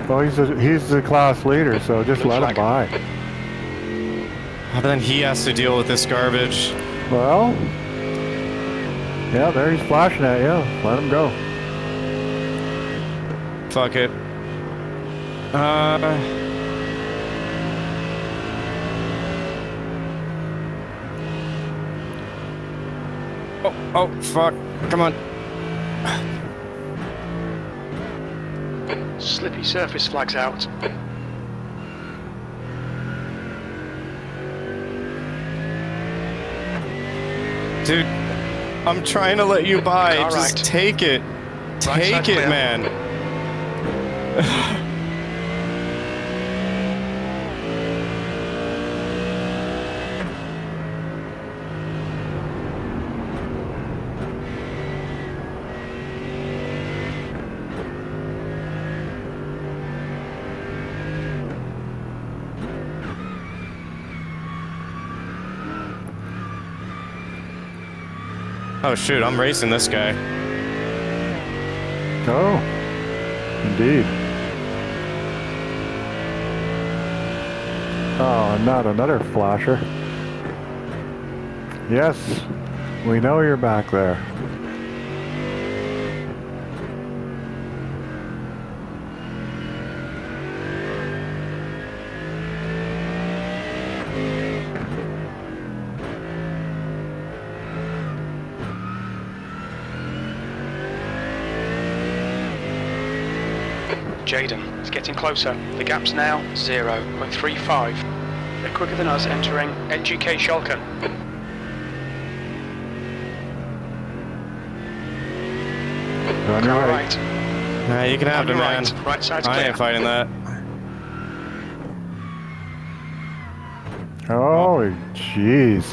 Well, he's the class leader, so just let him by. But then he has to deal with this garbage. Well, yeah, there he's flashing at you. Let him go. Fuck it. Oh, fuck. Come on. Slippy surface flags out. Dude, I'm trying to let you by. All Just right. take it. Right side Take it, clear. man. Oh shoot, I'm racing this guy. Oh, indeed. Oh, not another flasher. Yes, we know you're back there. Jaden is getting closer. The gap's now 0.35. They're quicker than us entering NGK Schalken. On your Car right. right. Nah, you can have On it, your man. right. Right side's I clear. ain't fighting that. Oh, jeez.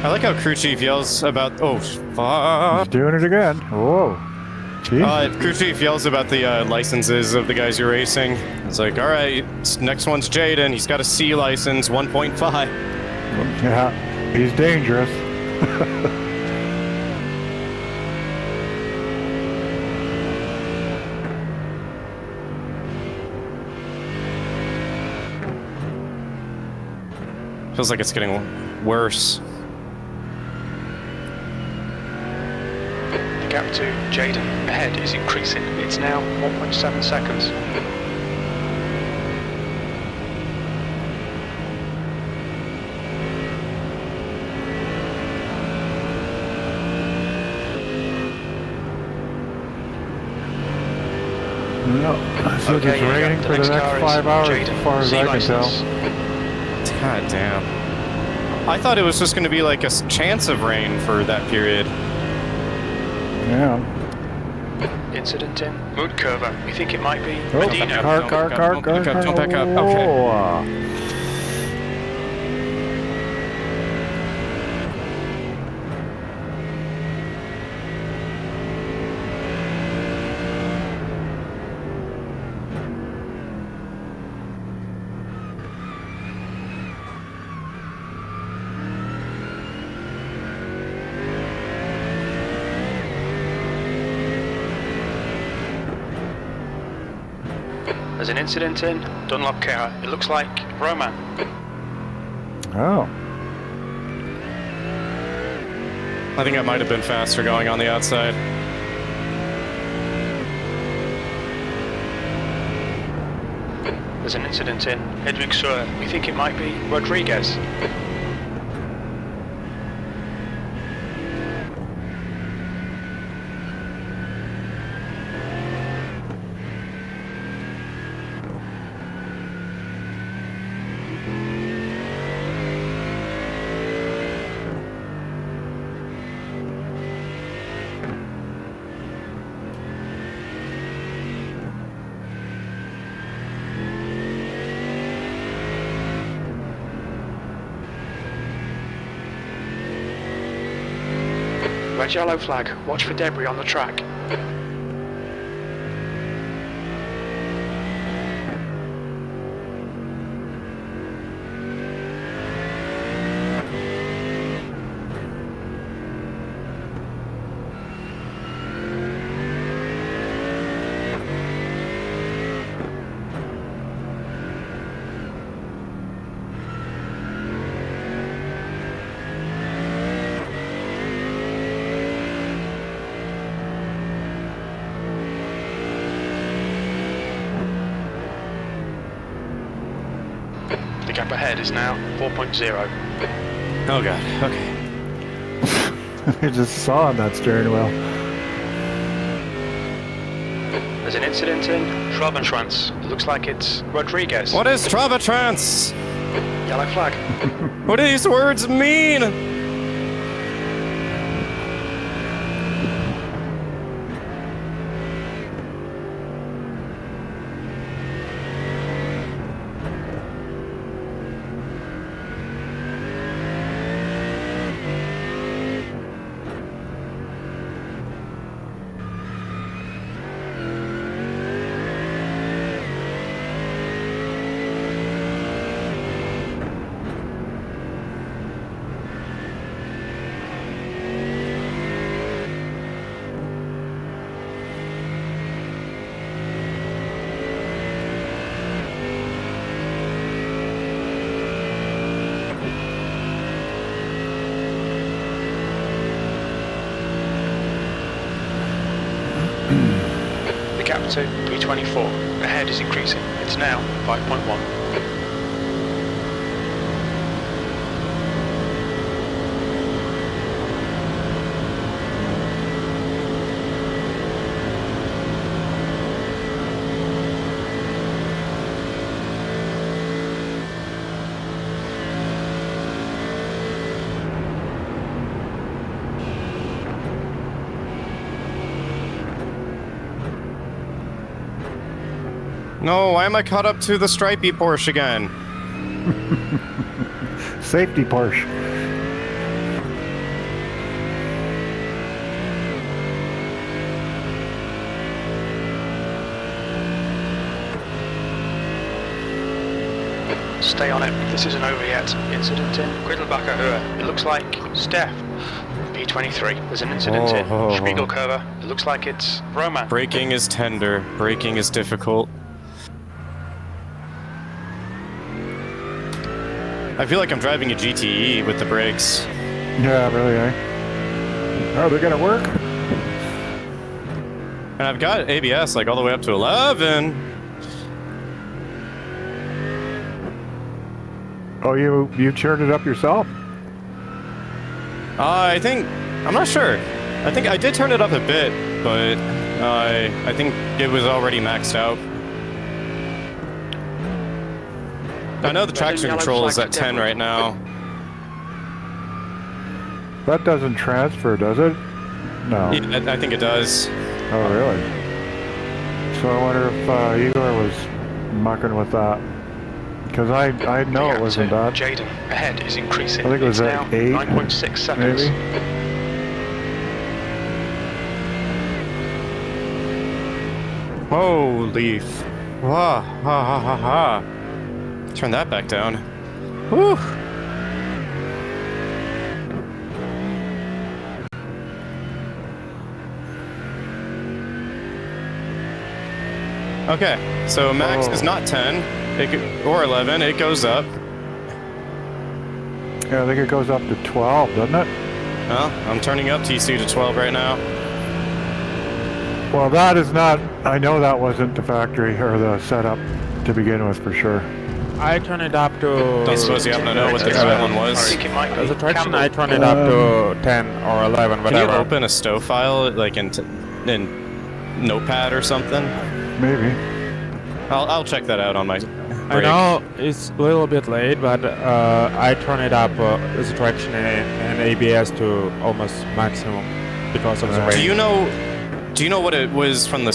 I like how crew chief yells about. Oh, He's fuck. doing it again. Whoa. Jeez. Crew chief yells about the licenses of the guys you're racing. It's like, all right, next one's Jaden. He's got a C license, 1.5. Yeah, he's dangerous. Feels like it's getting worse. The gap to Jaden ahead is increasing. It's now 1.7 seconds. No, so Okay, it's you raining got for the next next car is 5 hours, Jaden, as far as C I can tell. license. God damn. I thought it was just going to be like a chance of rain for that period. Yeah. Incident in Mood Curva. We think it might be Oh, Medina. car. Don't back up. Okay. Whoa. There's an incident in Dunlop Care. It looks like Roman. Oh. I think I might have been faster going on the outside. There's an incident in Hedwig Sur. We think it might be Rodriguez. Red yellow flag. Watch for debris on the track. gap ahead is now 4.0. Oh god, okay. I just saw on that steering wheel. There's an incident in Schwabenschwanz. It looks like it's Rodriguez. What is Travatrans? Yellow flag. What do these words mean? The gap to P24 ahead is increasing. It's now 5.1. No, why am I caught up to the stripey Porsche again? Safety Porsche. Stay on it. This isn't over yet. Incident in Quiddelbacher Höhe. It looks like Steph. P23. There's an incident in Spiegelkurve. It looks like it's Roman. Braking is tender. Braking is difficult. I feel like I'm driving a GTE with the brakes. Yeah, really, eh? Are they gonna work? And I've got ABS like all the way up to 11. Oh, you turned it up yourself? I'm not sure. I think I did turn it up a bit, but I think it was already maxed out. I know the traction control is at 10 right now. That doesn't transfer, does it? No. Yeah, I think it does. Oh, really? So I wonder if Igor was mucking with that. Because I know it wasn't that. Jaden ahead is increasing. I think it was it's at now 8, 9.6 seconds. maybe. Holy ha ha ha ha ha. Turn that back down. Whew. Okay, so max is not 10 or 11, it goes up. Yeah, I think it goes up to 12, doesn't it? Well, I'm turning up TC to 12 right now. Well, that is not... I know that wasn't the factory or the setup to begin with, for sure. I turn it up to... I suppose you happen to know what the right one was. I think it might be As a traction, Campbell. I turn it up to 10 or 11, whatever. Can you open a stow file like in Notepad or something? Maybe. I'll check that out on my I know it's a little bit late, but I turn it up as a traction and ABS to almost maximum because of the rain. Do you know what it was from the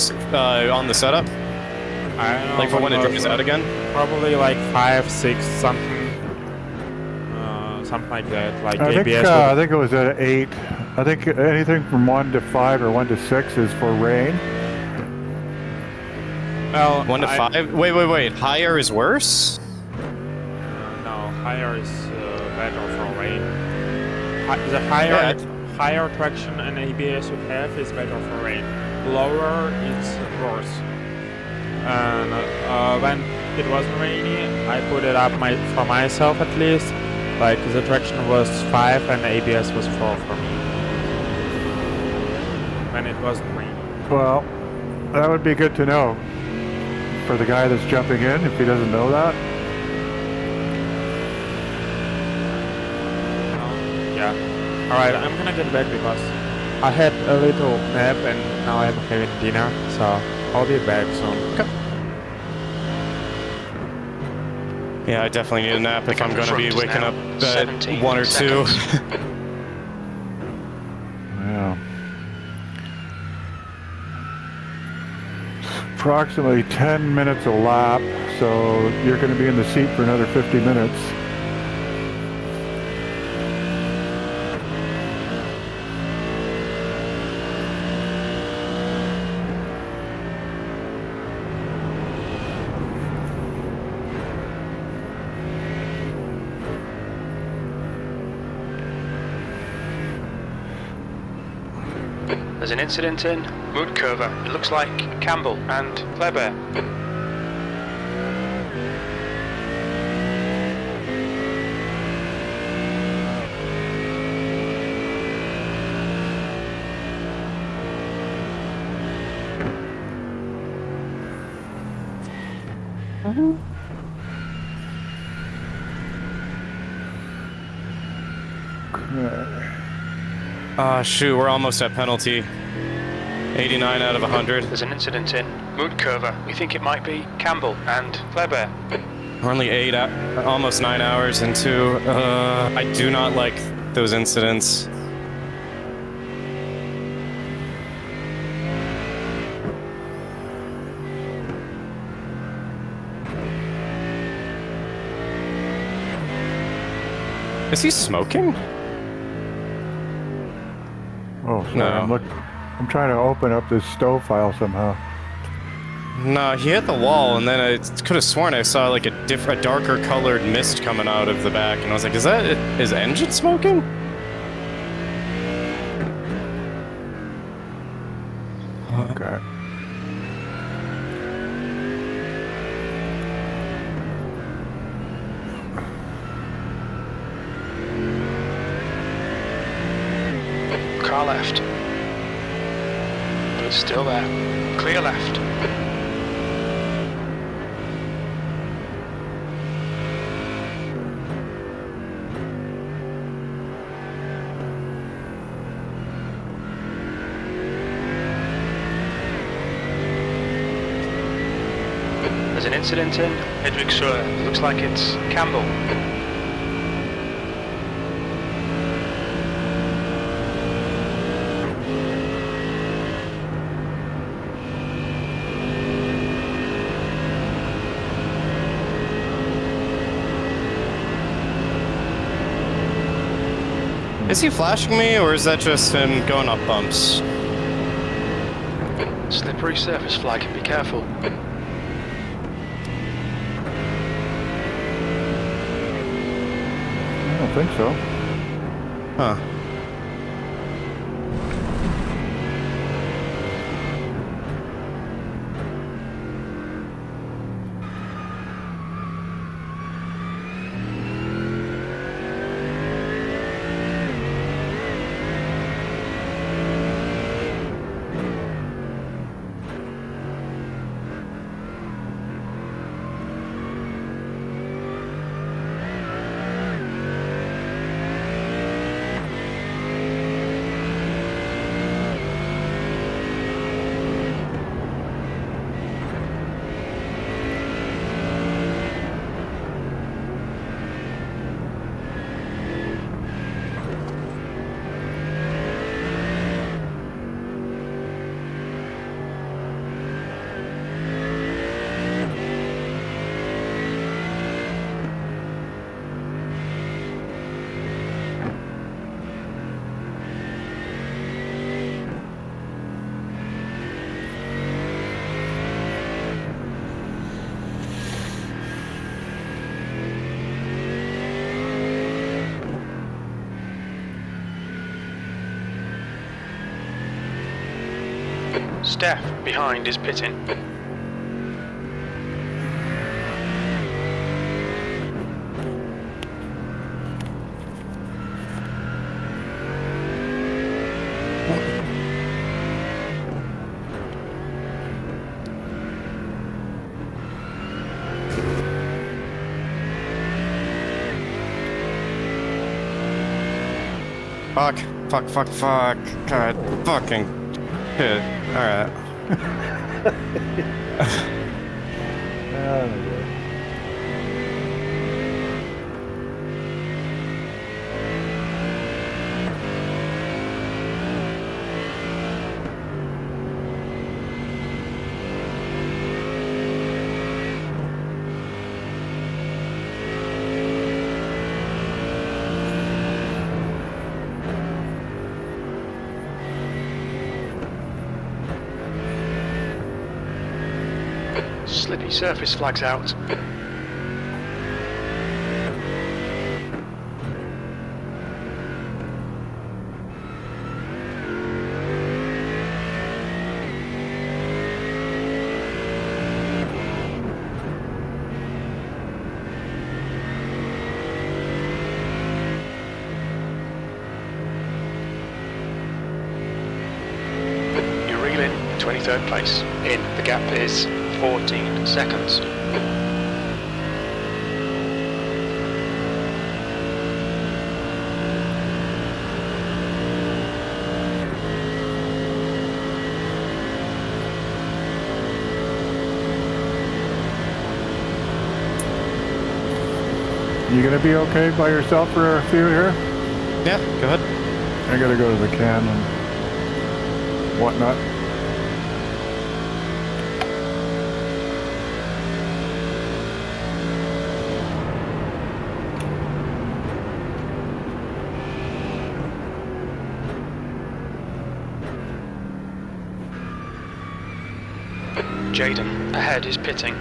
on the setup? I don't know. Like for when it dries out again? Probably like 5, 6, something. Something like that. Like I ABS. I think it was at 8. I think anything from 1 to 5 or 1 to 6 is for rain. Well, 1 to 5? Wait. Higher is worse? No, higher is better for rain. The higher traction and ABS you have is better for rain. Lower, it's worse. And when it wasn't rainy, I put it up for myself at least. Like the traction was 5 and ABS was 4 for me. When it wasn't rainy. Well, that would be good to know for the guy that's jumping in if he doesn't know that. Yeah. Alright, I'm gonna get back because I had a little nap and now I'm having dinner, so I'll be back soon. Okay. Yeah, I definitely need a nap if I'm gonna be waking up at 1 or 2. Yeah. Approximately 10 minutes a lap, so you're going to be in the seat for another 50 minutes. There's an incident in Moodkurva. It looks like Campbell and Kleber. Shoot, we're almost at penalty. 89 out of 100. There's an incident in Moodkurva. We think it might be Campbell and Kleber. We're only almost 9 hours into. I do not like those incidents. Is he smoking? Oh, sorry. No. I'm trying to open up this stove file somehow. No, he hit the wall, and then I could have sworn I saw like a darker colored mist coming out of the back, and I was like, is that his engine smoking? Okay. Car left. But it's still there. Clear left. There's an incident in Hedrigsrud. Looks like it's Campbell. Is he flashing me, or is that just him going up bumps? Slippery surface flag, be careful. I don't think so. Huh. Steph, behind, is pitting. Fuck. Fuck, fuck, fuck. God, fucking shit. Alright. Oh, my God. Slippy surface flags out. You're reeling 23rd place. In, the gap is 14 seconds. You gonna be okay by yourself for a few here? Yeah, go ahead. I gotta go to the can and whatnot. Jaden, ahead is pitting.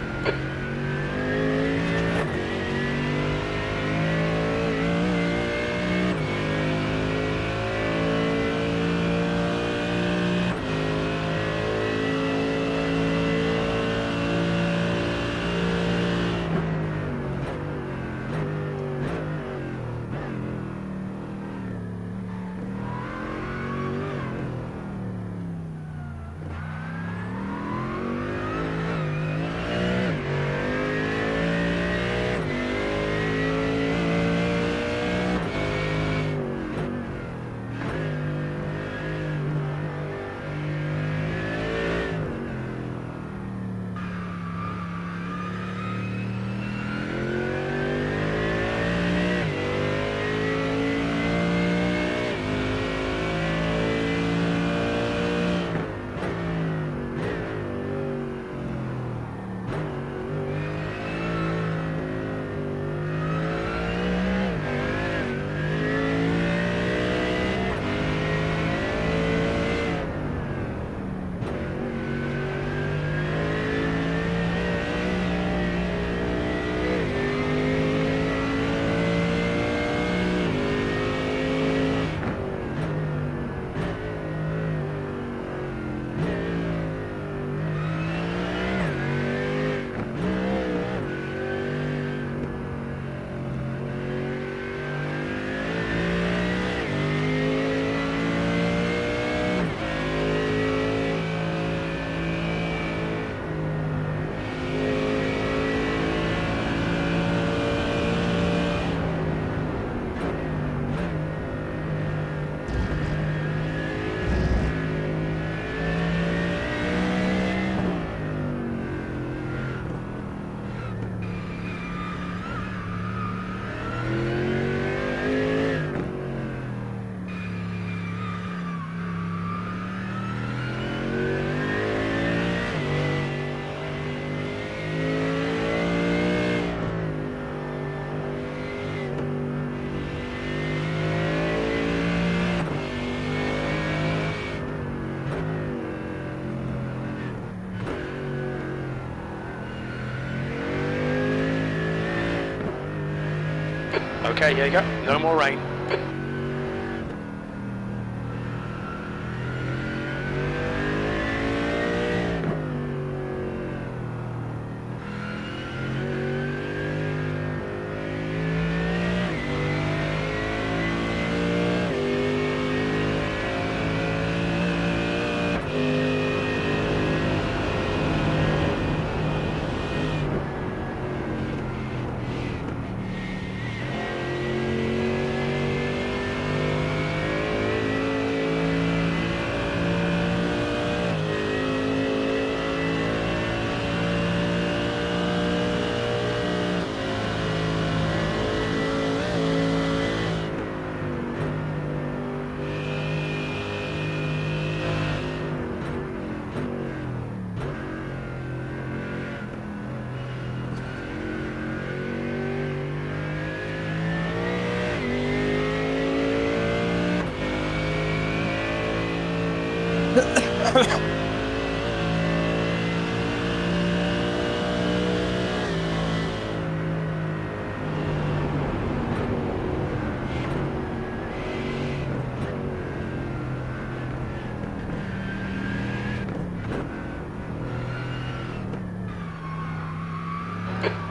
Okay, here you go. No more rain.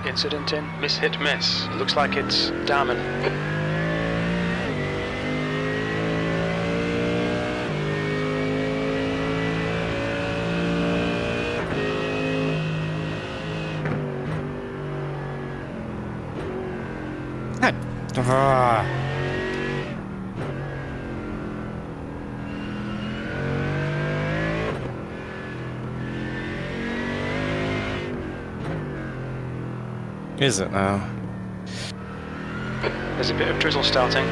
Incident in. Miss hit miss. It looks like it's Darman. Ah. Is it now? There's a bit of drizzle starting.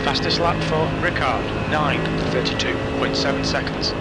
Fastest lap for Ricard, 9:32.7 seconds.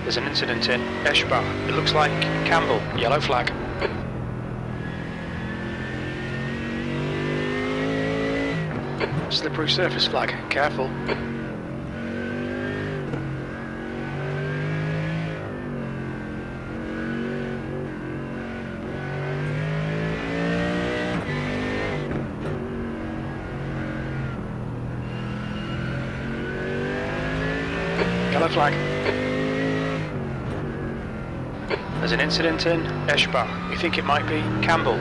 There's an incident in Eschbach. It looks like Campbell. Yellow flag. Slippery surface flag. Careful. Yellow flag. There's an incident in Eschbach. We think it might be Campbell.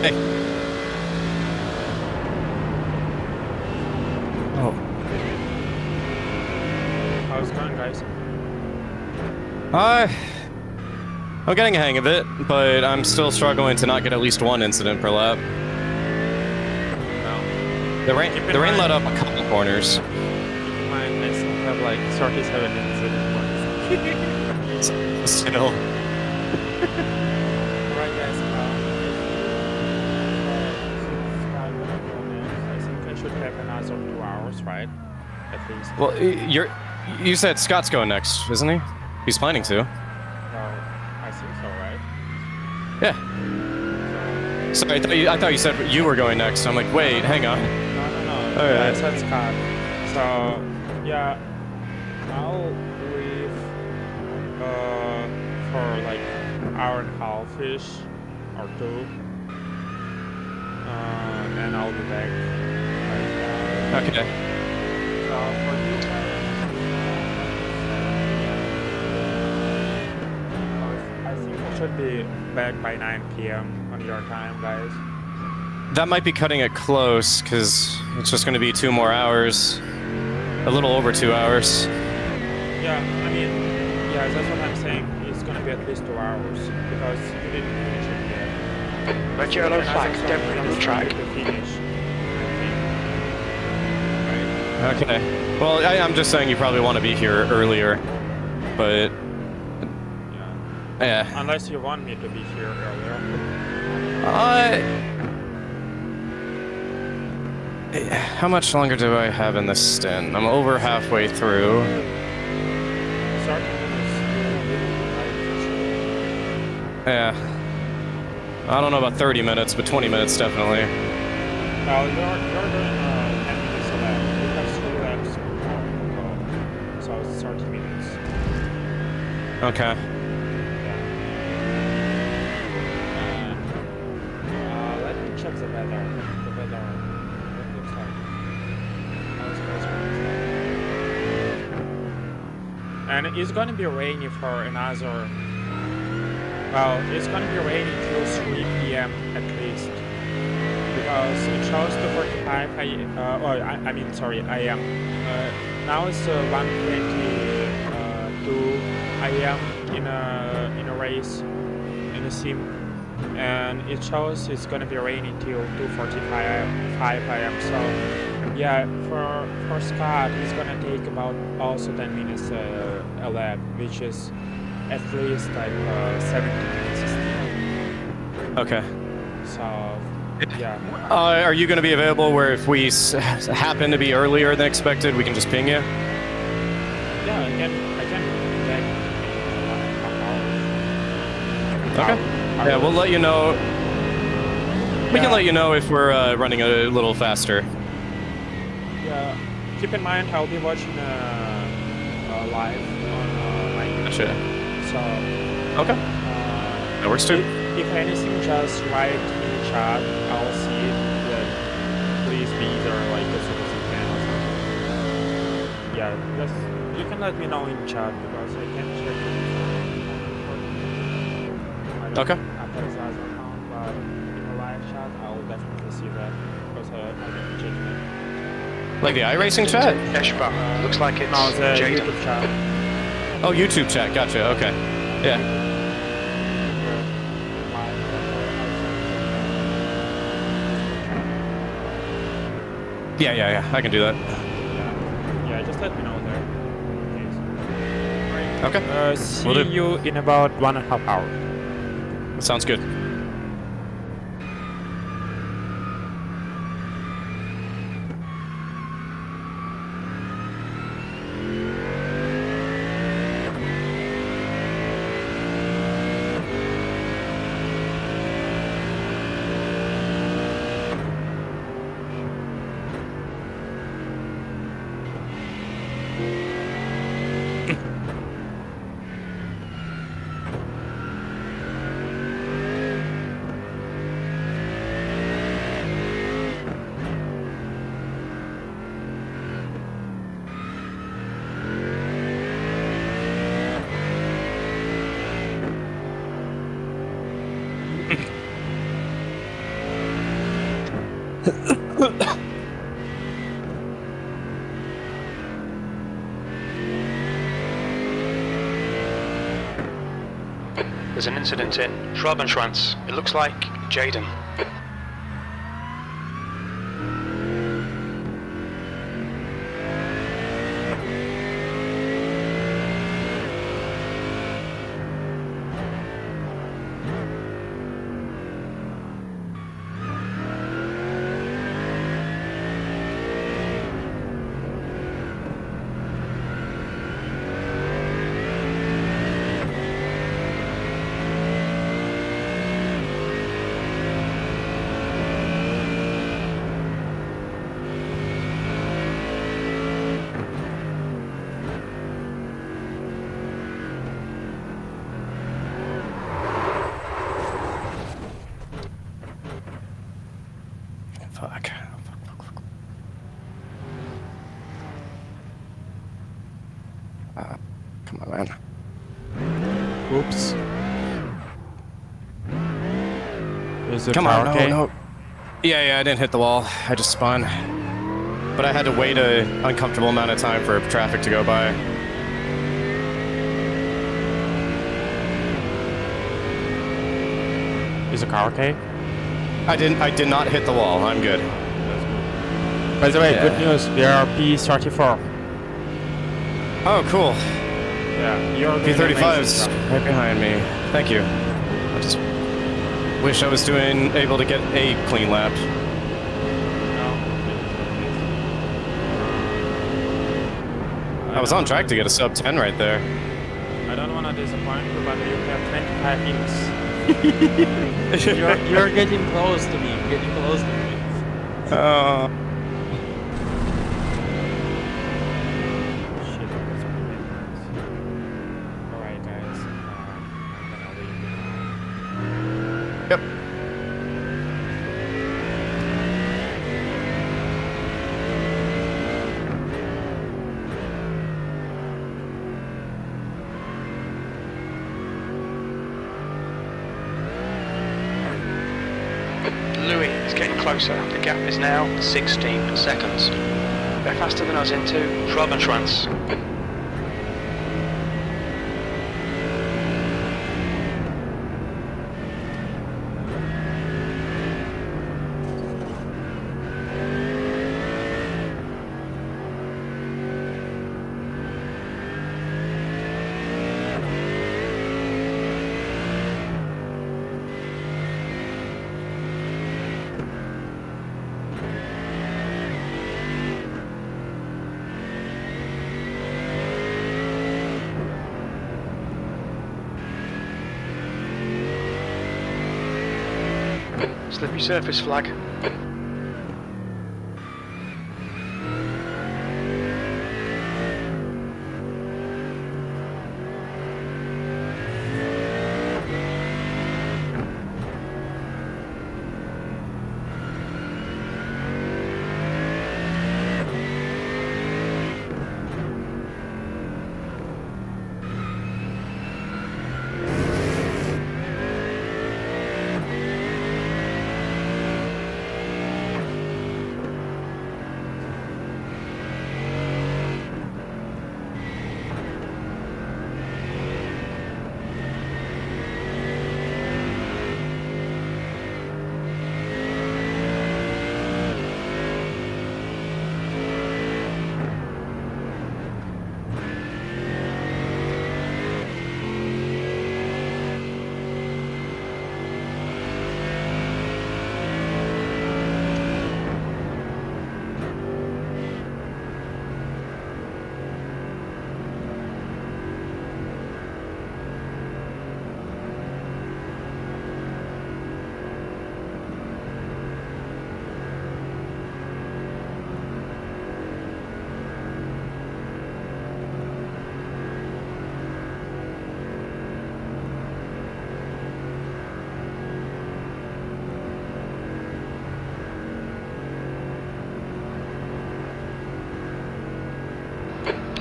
Hey. Oh. How's it going, guys? I'm getting a hang of it, but I'm still struggling to not get at least one incident per lap. Well, The rain let up a couple corners. keep in mind, I still have like 37 incident points. Still. Alright, guys. I think I should have another 2 hours, right? At least. Well, you said Scott's going next, isn't he? He's planning to. Well, I think so, right? Yeah. Sorry, I thought you said you were going next. I'm like, wait, hang on. No. All Yeah, right. I said Scott. So, yeah, I'll leave for like an hour and a half-ish or two. And I'll be back. Okay. So for you guys, I think I should be back by 9 p.m. on your time, guys. That might be cutting it close, because it's just going to be 2 more hours. A little over 2 hours. Yeah, I mean, yeah, that's what I'm saying. It's gonna be at least 2 hours because you didn't finish it yet. Red yellow flag, debris on the track. To finish, Okay. Well, I'm just saying you probably want to be here earlier, but yeah. Unless you want me to be here earlier. How much longer do I have in this stint? I'm over halfway through. 30 minutes. Yeah. I don't know about 30 minutes, but 20 minutes definitely. Well, you're doing 10 minutes a lap. You have 3 laps more, so it's 30 minutes. Okay. Let me check the weather. The weather. What looks like? How's it going? And it's gonna be rainy for another. Well, it's gonna be rainy till 3 p.m. at least. Because it shows the 45 I mean, sorry, AM. Now it's 1:22 AM in a race, in a sim. And it shows it's gonna be rainy till 2:45 AM. So yeah, for Scott, it's gonna take about also 10 minutes a lap, which is at least like 70 minutes still. Okay. So yeah. Are you going to be available where if we happen to be earlier than expected, we can just ping you? Yeah, I can back in 1.5 hours. Okay. Yeah, we'll let you know. We can let you know if we're running a little faster. Yeah. Keep in mind, I'll be watching live on my YouTube. Gotcha. So. Okay. That works too. If anything, just write in the chat. I'll see it. But please be there like as soon as you can or something. Yeah, just you can let me know in chat because I can't check it. Okay. After the other account, but in the live chat, I'll definitely see that because I didn't check it. Like the iRacing chat? Eshba. Looks like it's No, the Jaden. YouTube chat. Oh, YouTube chat. Gotcha. Okay. Yeah. Yeah. I can do that. Yeah, just let me know there. Okay. See Will do. you in about 1.5 hours. Sounds good. There's an incident in Schwabenschwanz. It looks like Jaden. Fuck. Come on, man. Oops. Is the Come car on, okay? no. Yeah, I didn't hit the wall. I just spun. But I had to wait an uncomfortable amount of time for traffic to go by. Is the car okay? I did not hit the wall. I'm good. By the way, Yeah. good news. We are P34. Oh, cool. Yeah, you're doing P35's amazing, right behind me. Thank you. I just wish I was able to get a clean lap. I was on track to get a sub 10 right there. I don't want to disappoint you, but you have 25 minutes. you're getting close to me. Getting close to me. Shit, that's pretty nice. Alright, guys. I'm gonna leave you now. Yep. Louis is getting closer. The gap is now 16 seconds. They're faster than us into Schwabenschwanz. Slippery surface flag.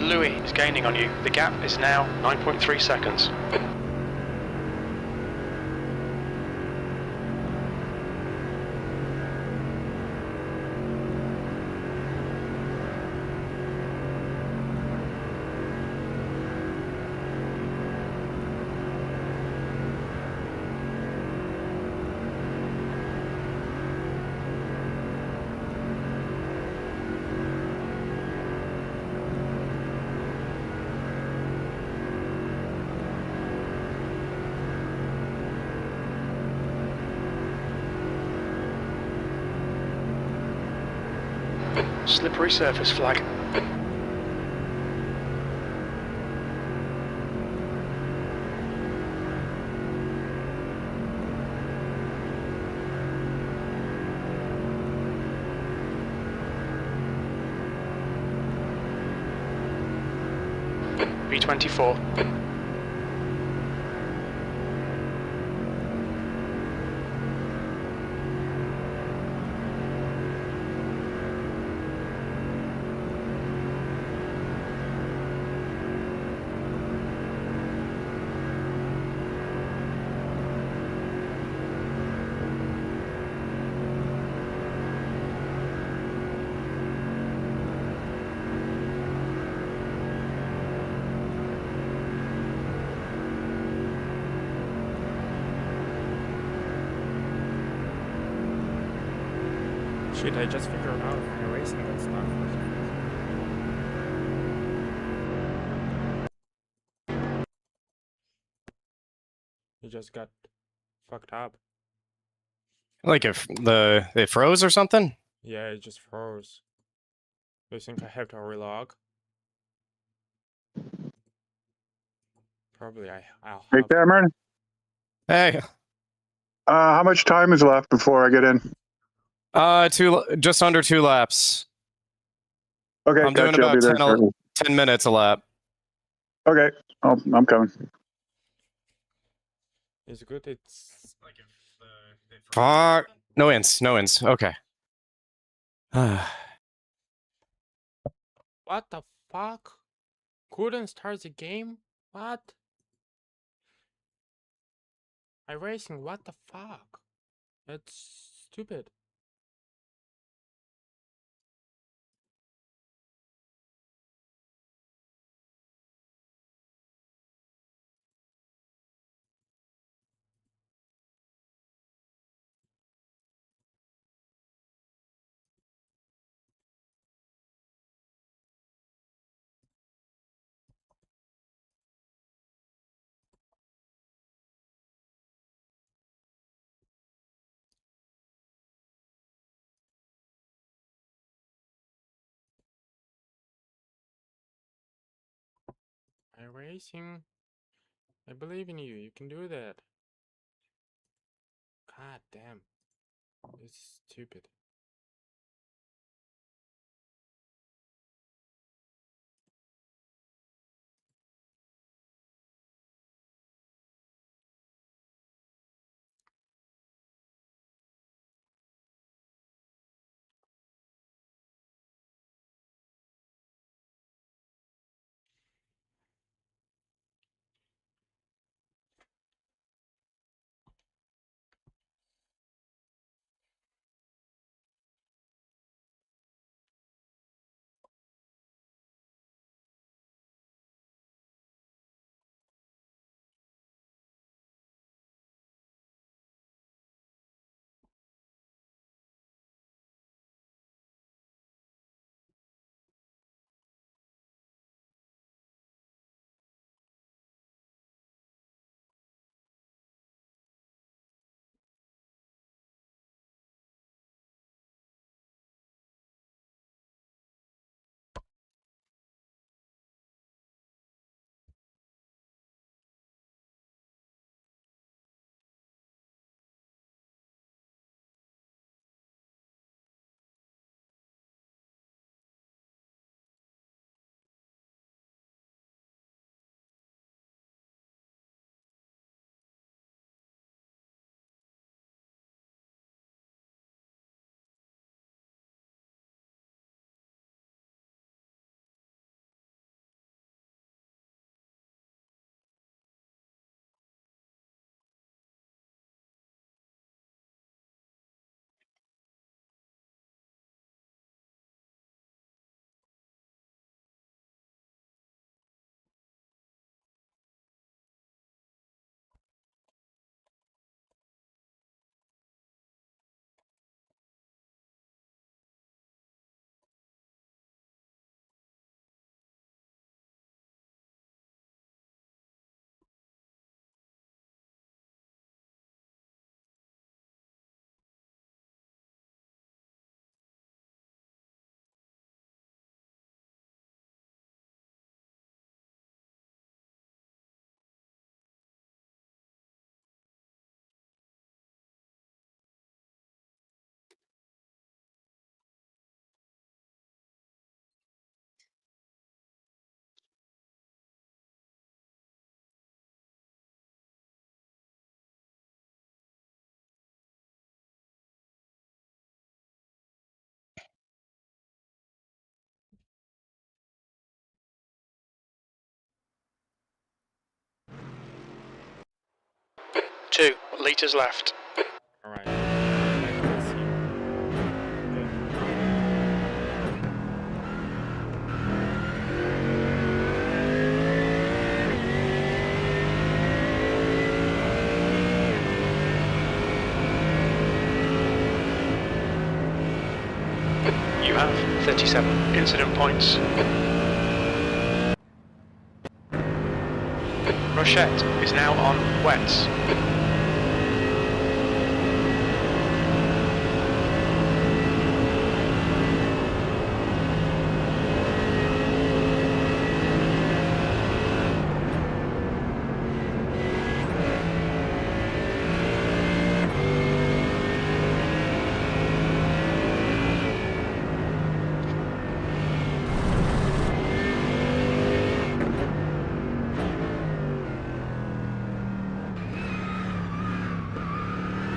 Louis is gaining on you. The gap is now 9.3 seconds. Slippery surface flag. B24. Shit, I just figured out my racing that stuff. You just got fucked up. Like if it froze or something? Yeah, it just froze. Do you think I have to relog? Probably I'll Hey, have to. Cameron, Hey, how much time is left before I get in? just under 2 laps. Okay, I'm doing gotcha. I'll be about there 10, shortly. 10 minutes a lap. Okay, I'm coming. It's good. It's like if Fuck. No ins. No ins. Okay. what the fuck? Couldn't start the game? What? iRacing, what the fuck? That's stupid. iRacing, I believe in you. You can do that. God damn. This is stupid. 2 litres left. Alright. Let's see. You have 37 incident points. Rochette is now on wets.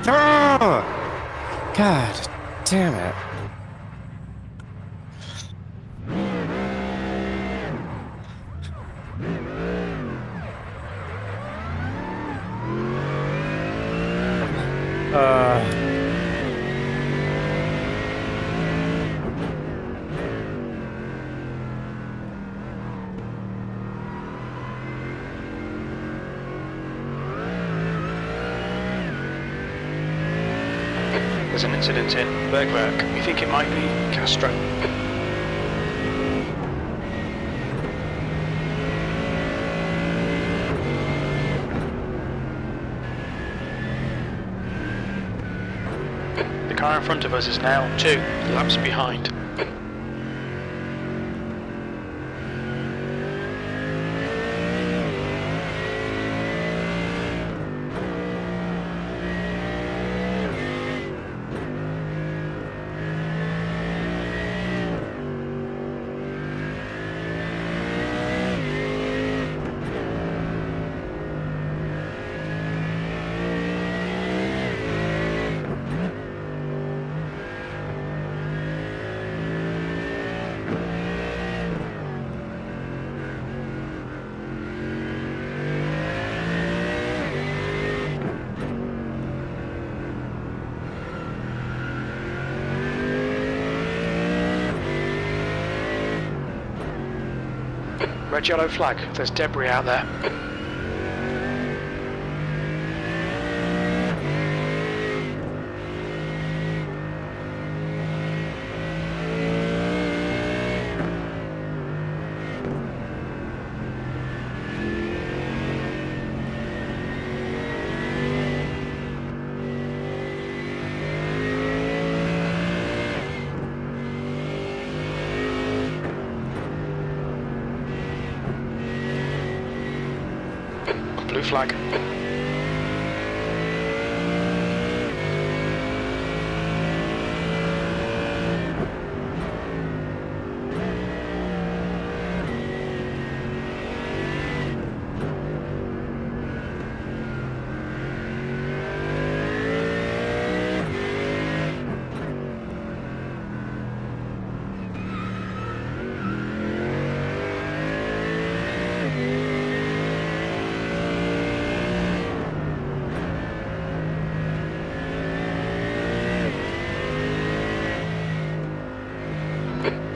Oh! God damn it. There's an incident in Bergwerk. We think it might be Castro. The car in front of us is now 2 laps behind. Red yellow flag, there's debris out there. Blue flag.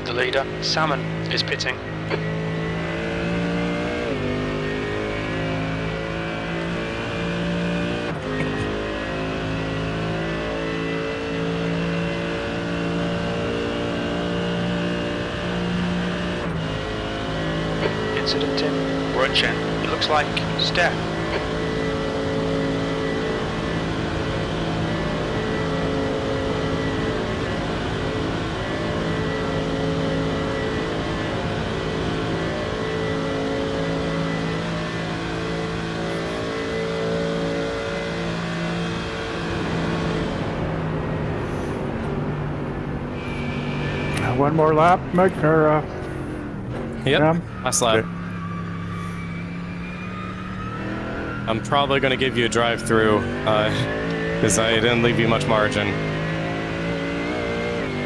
The leader, Salmon, is pitting. Incident in Rutchen. It looks like Steph. One more lap, Mike, or Yep, Sam? last lap. Okay. I'm probably going to give you a drive-through, because I didn't leave you much margin.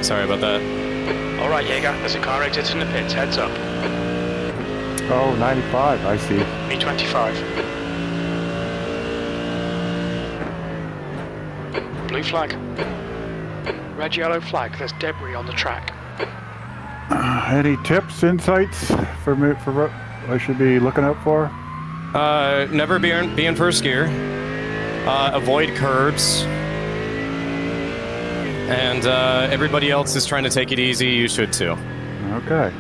Sorry about that. Alright, Jaeger, there's a car exiting the pits, heads up. Oh, 95, I see. B25. Blue flag. Red, yellow flag. There's debris on the track. Any tips, insights for me for what I should be looking out for? Never be in first gear. Avoid curbs. And everybody else is trying to take it easy. You should too. Okay.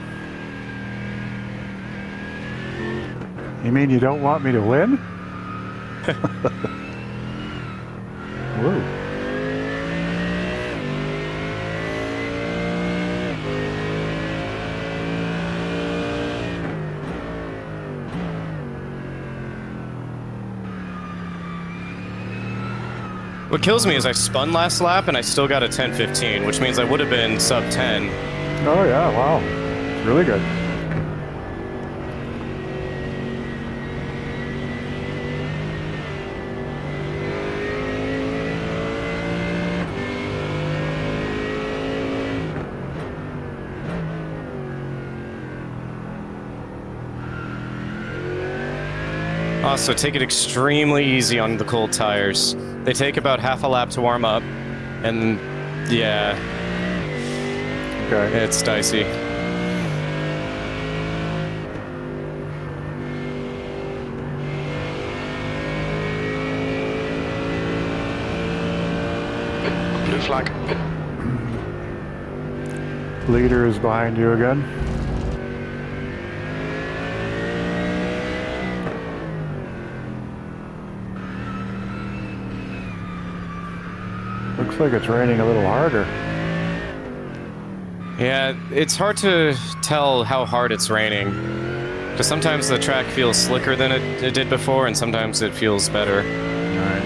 You mean you don't want me to win? Whoa. What kills me is I spun last lap and I still got a 10:15, which means I would have been sub 10. Oh yeah, wow. It's really good. Also, take it extremely easy on the cold tires. They take about half a lap to warm up, and yeah, Okay. it's dicey. Blue flag. Leader is behind you again. Looks like it's raining a little harder. Yeah, it's hard to tell how hard it's raining. Because sometimes the track feels slicker than it did before, and sometimes it feels better. Alright.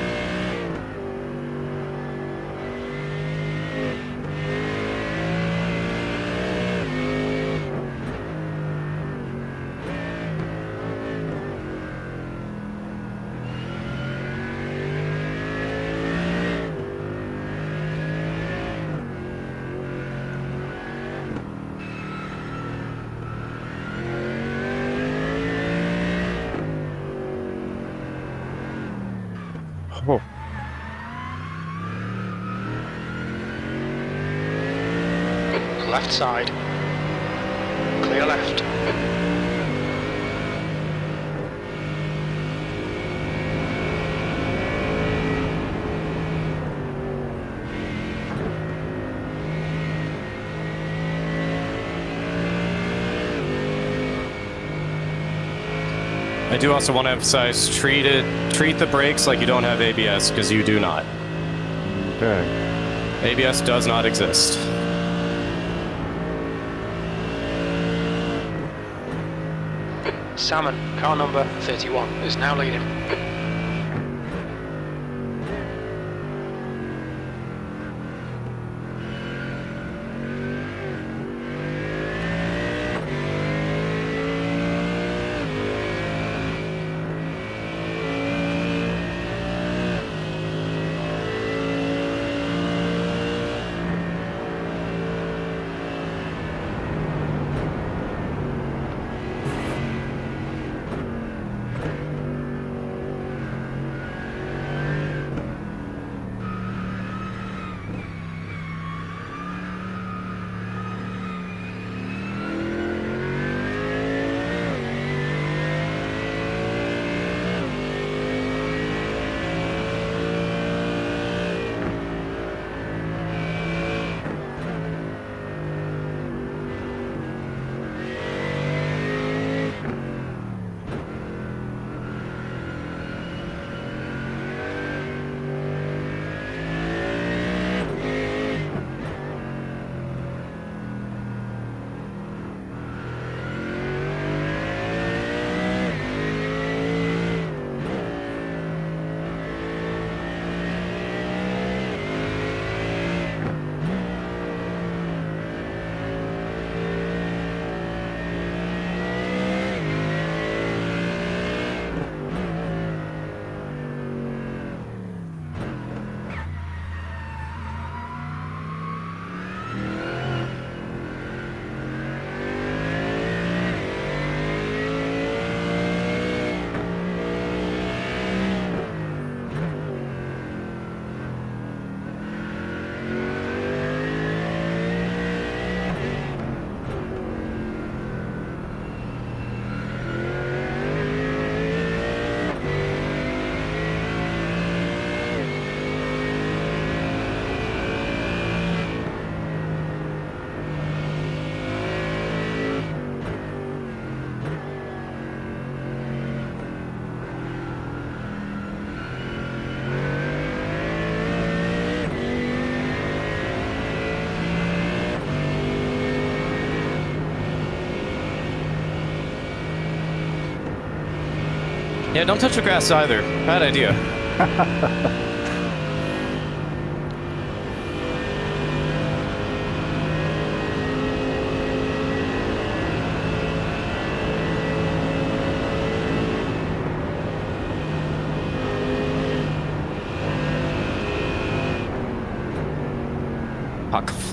Oh. Left side. Clear left. I do also want to emphasize, treat the brakes like you don't have ABS, because you do not. Okay. ABS does not exist. Salmon, car number 31, is now leading. Yeah, don't touch the grass either. Bad idea.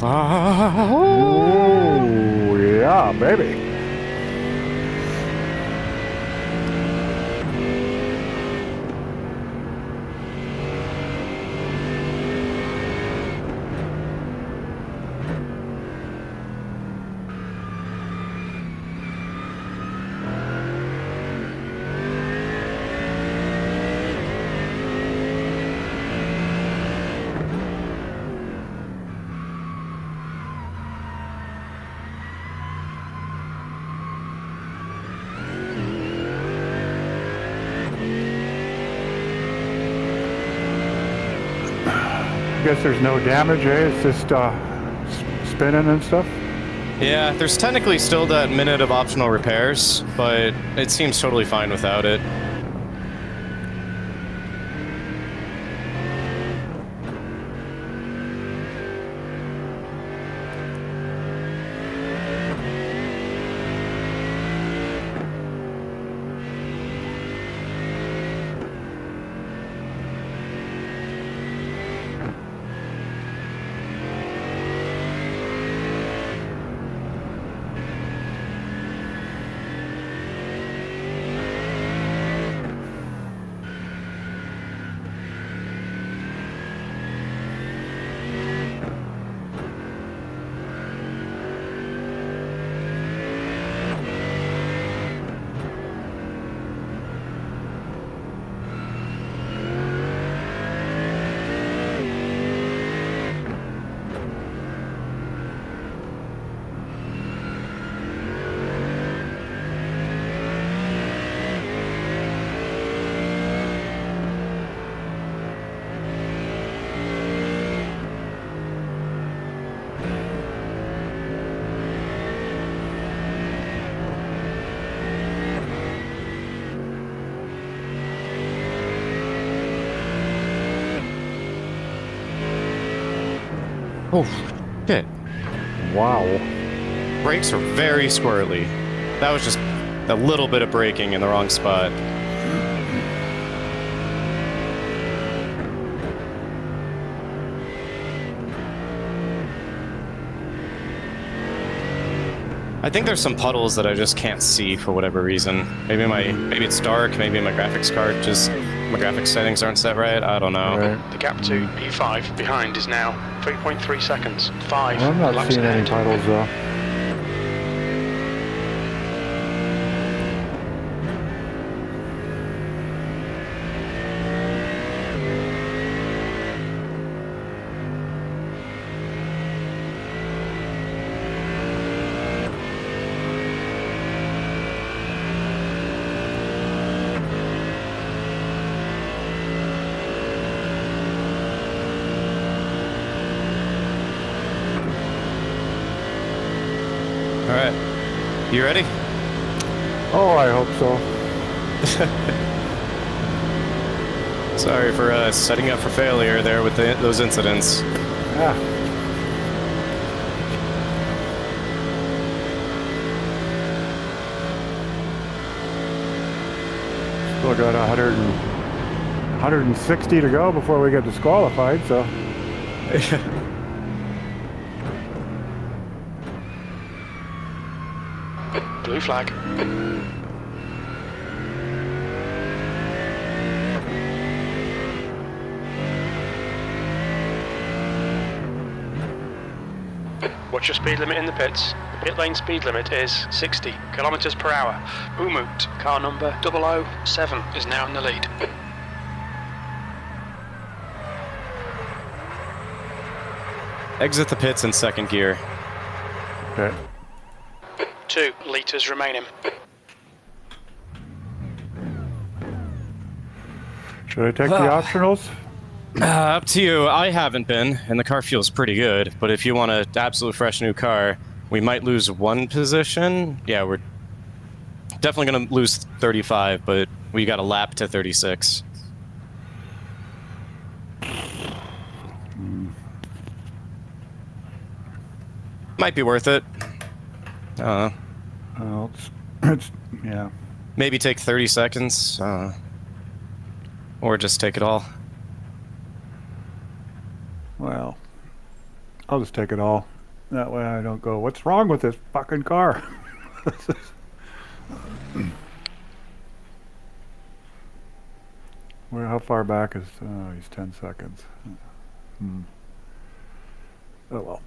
Oh, yeah, baby. I guess there's no damage, eh? It's just spinning and stuff. Yeah, there's technically still that minute of optional repairs, but it seems totally fine without it. Oh, shit. Wow. Brakes are very squirrely. That was just a little bit of braking in the wrong spot. I think there's some puddles that I just can't see for whatever reason. Maybe it's dark, maybe my graphics card just, my graphics settings aren't set right, I don't know. Right. The gap to P5 behind is now 3.3 seconds. 5 I'm not laps seeing ahead. any puddles though. Alright. You ready? Oh, I hope so. Sorry for setting up for failure there with those incidents. Yeah. Still got 160 to go before we get disqualified, so. Blue flag. What's your speed limit in the pits? The pit lane speed limit is 60 kilometers per hour. Umut, car number 007, is now in the lead. Exit the pits in second gear. Okay. 2 litres remaining. Should I take the optionals? Up to you. I haven't been, and the car feels pretty good. But if you want an absolute fresh new car, we might lose one position. Yeah, we're Definitely going to lose 35, but we got a lap to 36. Might be worth it. Well, it's yeah. Maybe take 30 seconds. Or just take it all. Well, I'll just take it all. That way I don't go, what's wrong with this fucking car? How far back is, he's 10 seconds. Oh well.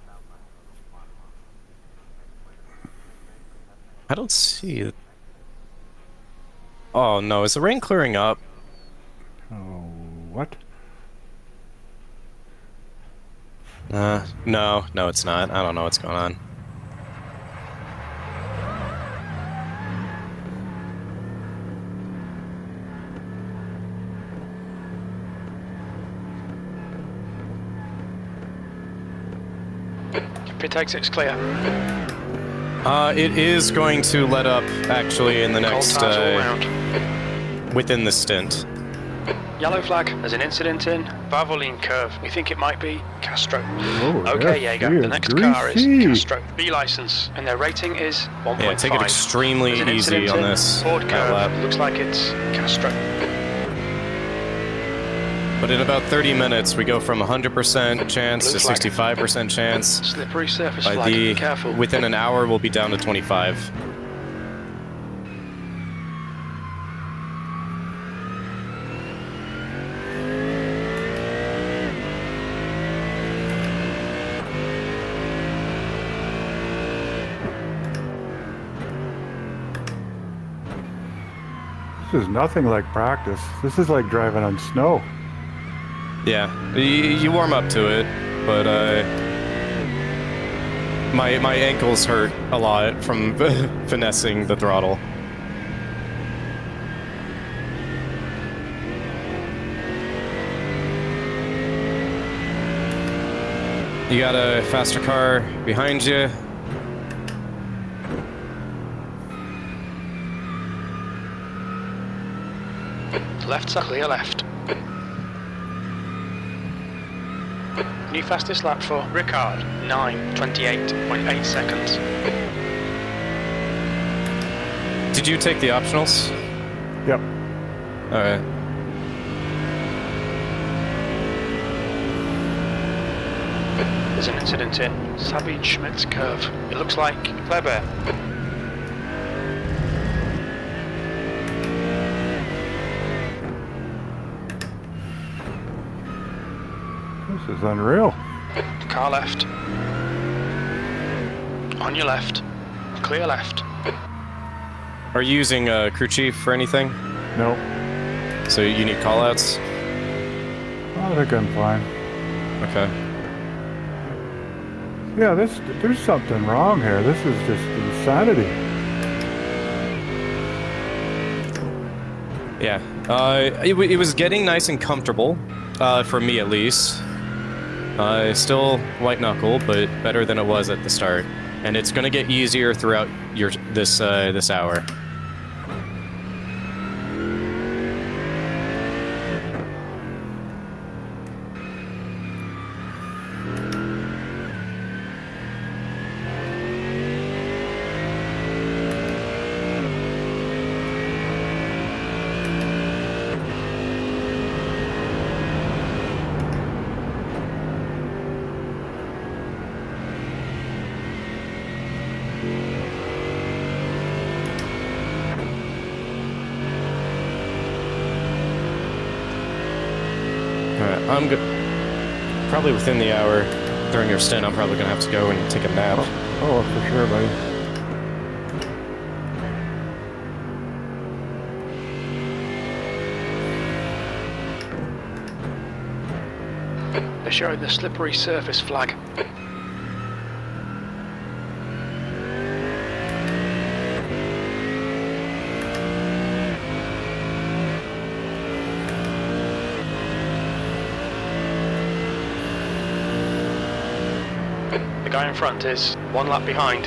I don't see it. Oh no, is the rain clearing up? Oh, what? No, it's not. I don't know what's going on. Pit exit's clear. It is going to let up actually in the Cold next tires all round. within the stint. Yellow flag. There's an incident in Valvoline curve. We think it might be Castro. Oh, Okay, yes, Jaeger. he The is next car is greasy. Castro. B license, and their rating is 1.5. Yeah, take it extremely There's an easy incident on in this Ford curve. lap. Looks like it's Castro. But in about 30 minutes, we go from 100% chance Blue to flag. 65% chance. Slippery surface By flag. Be careful. within an hour, we'll be down to 25. This is nothing like practice. This is like driving on snow. Yeah, you warm up to it, but my ankles hurt a lot from finessing the throttle. You got a faster car behind you. Left, clear left. New fastest lap for Ricard, 9:28.8 seconds. Did you take the optionals? Yep. Alright. There's an incident in Sabine Schmidt's curve. It looks like Kleber. This is unreal. Car left. On your left. Clear left. Are you using crew chief for anything? Nope. So you need callouts? I think I'm fine. Okay. Yeah, there's something wrong here. This is just insanity. Yeah. It was getting nice and comfortable, for me at least. Still white knuckle, but better than it was at the start. And it's gonna get easier throughout this hour. Alright, I'm good. Probably within the hour during your stint, I'm probably gonna have to go and take a nap. Oh, for sure, buddy. They're showing the slippery surface flag. The guy in front is one lap behind.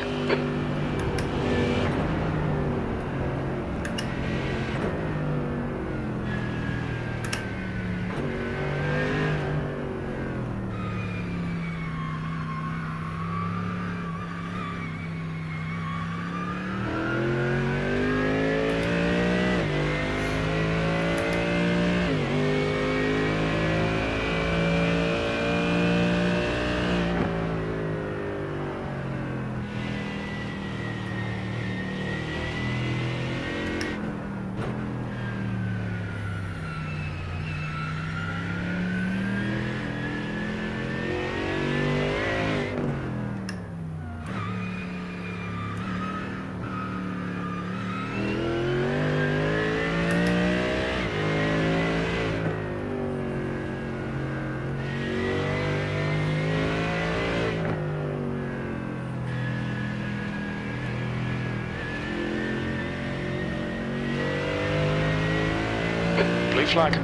flag.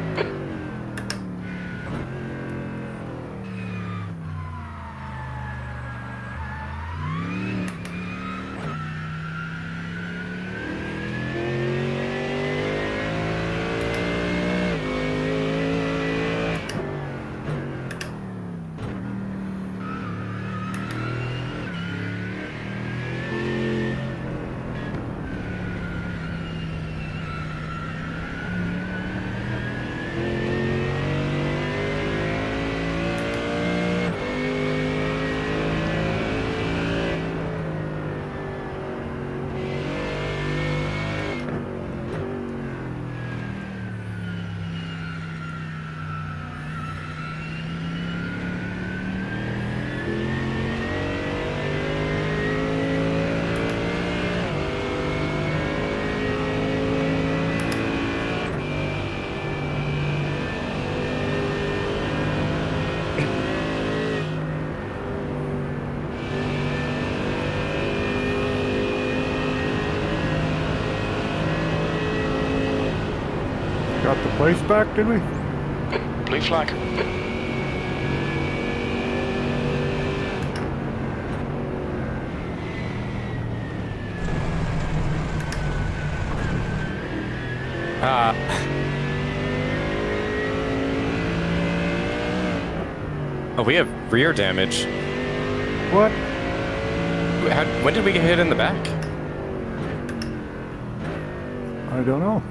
Got the place back, did we? Blue flag. Oh, we have rear damage. What? When did we get hit in the back? I don't know.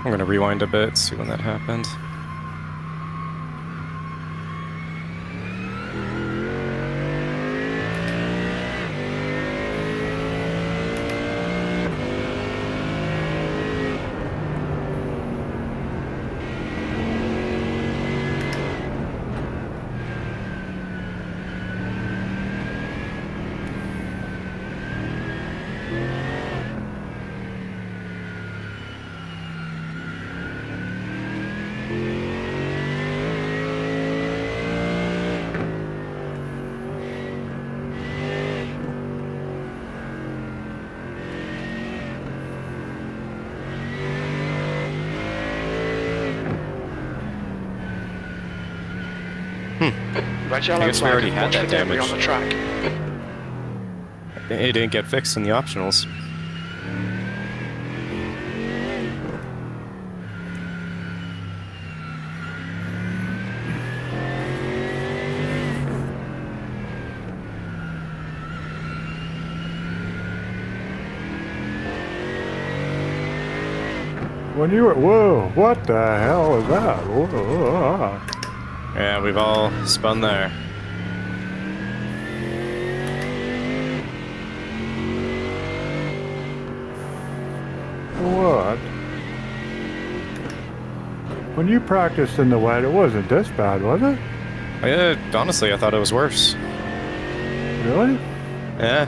I'm gonna rewind a bit, see when that happened. Red I yellow guess we flag. already had Watch that for debris damage. on the track. It didn't get fixed in the optionals. When you were, whoa, what the hell is that? Whoa. Yeah, we've all spun there. What? When you practiced in the wet, it wasn't this bad, was it? Honestly, I thought it was worse. Really? Yeah.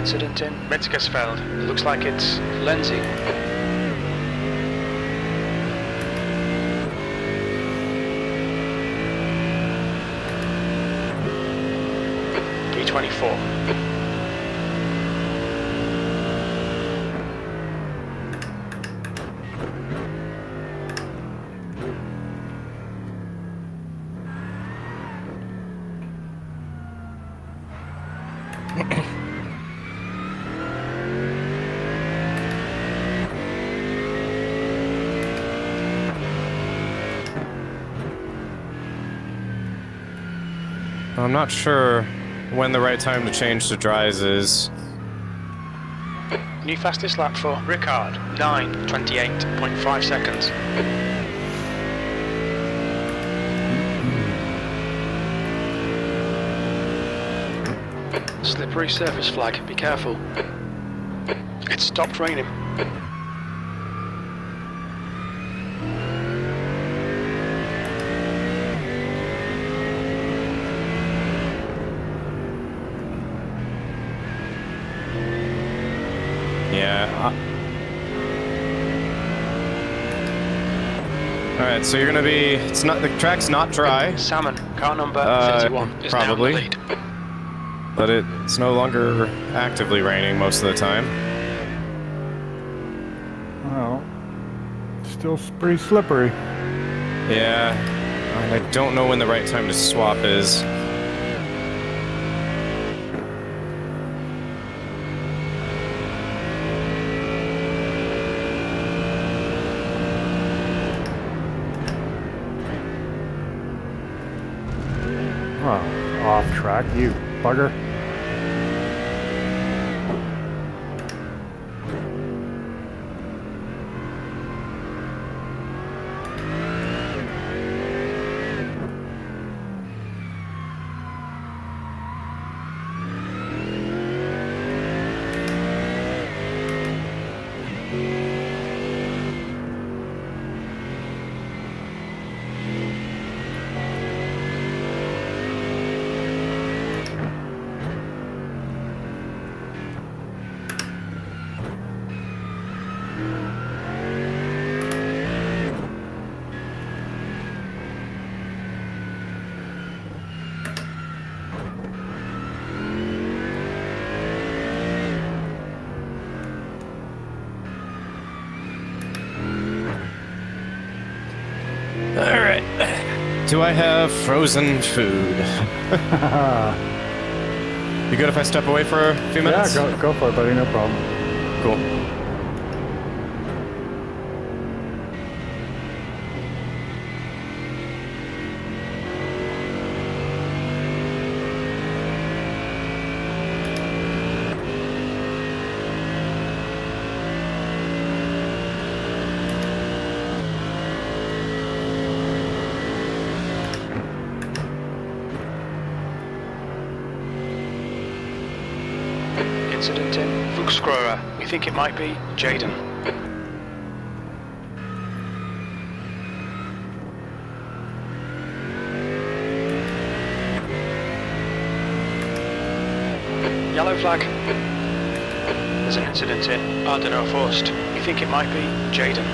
incident in Metzgersfeld. It looks like it's Lenzi. B24. I'm not sure when the right time to change to dries is. New fastest lap for Ricard, 9:28.5 seconds. Slippery surface flag, be careful. It's stopped raining. Yeah. Alright, so you're gonna be. It's not. The track's not dry. Salmon, car number 51 is probably. now in the lead. But it's no longer actively raining most of the time. Well, still pretty slippery. Yeah. And I don't know when the right time to swap is. Oh, off track, you bugger. Alright. Do I have frozen food? You good if I step away for a few minutes? Yeah, go for it, buddy, no problem. Cool. Incident in Fuchsgrohe. We think it might be Jaden. Yellow flag. There's an incident in Ardeno Forst. We think it might be Jaden.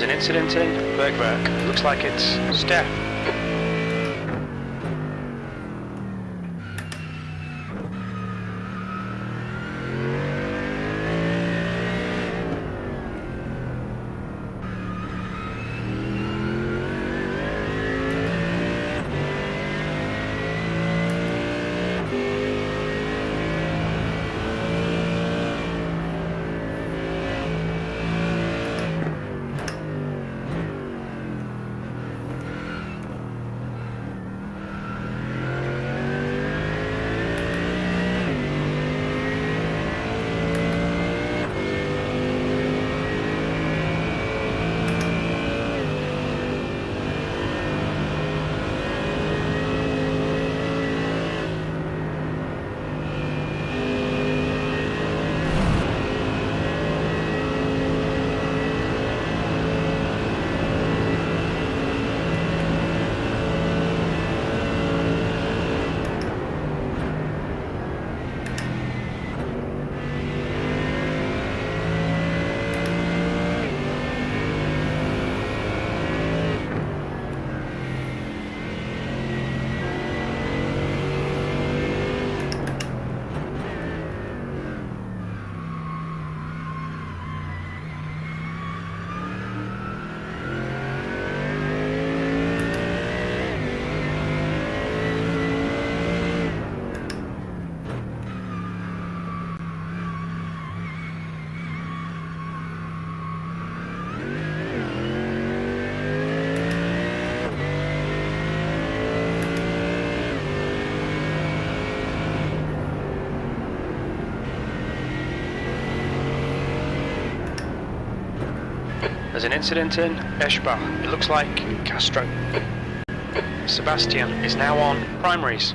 an incident in Bergwerk. It looks like it's Steph. There's an incident in Eschbach. It looks like Castro. Sebastian is now on primaries.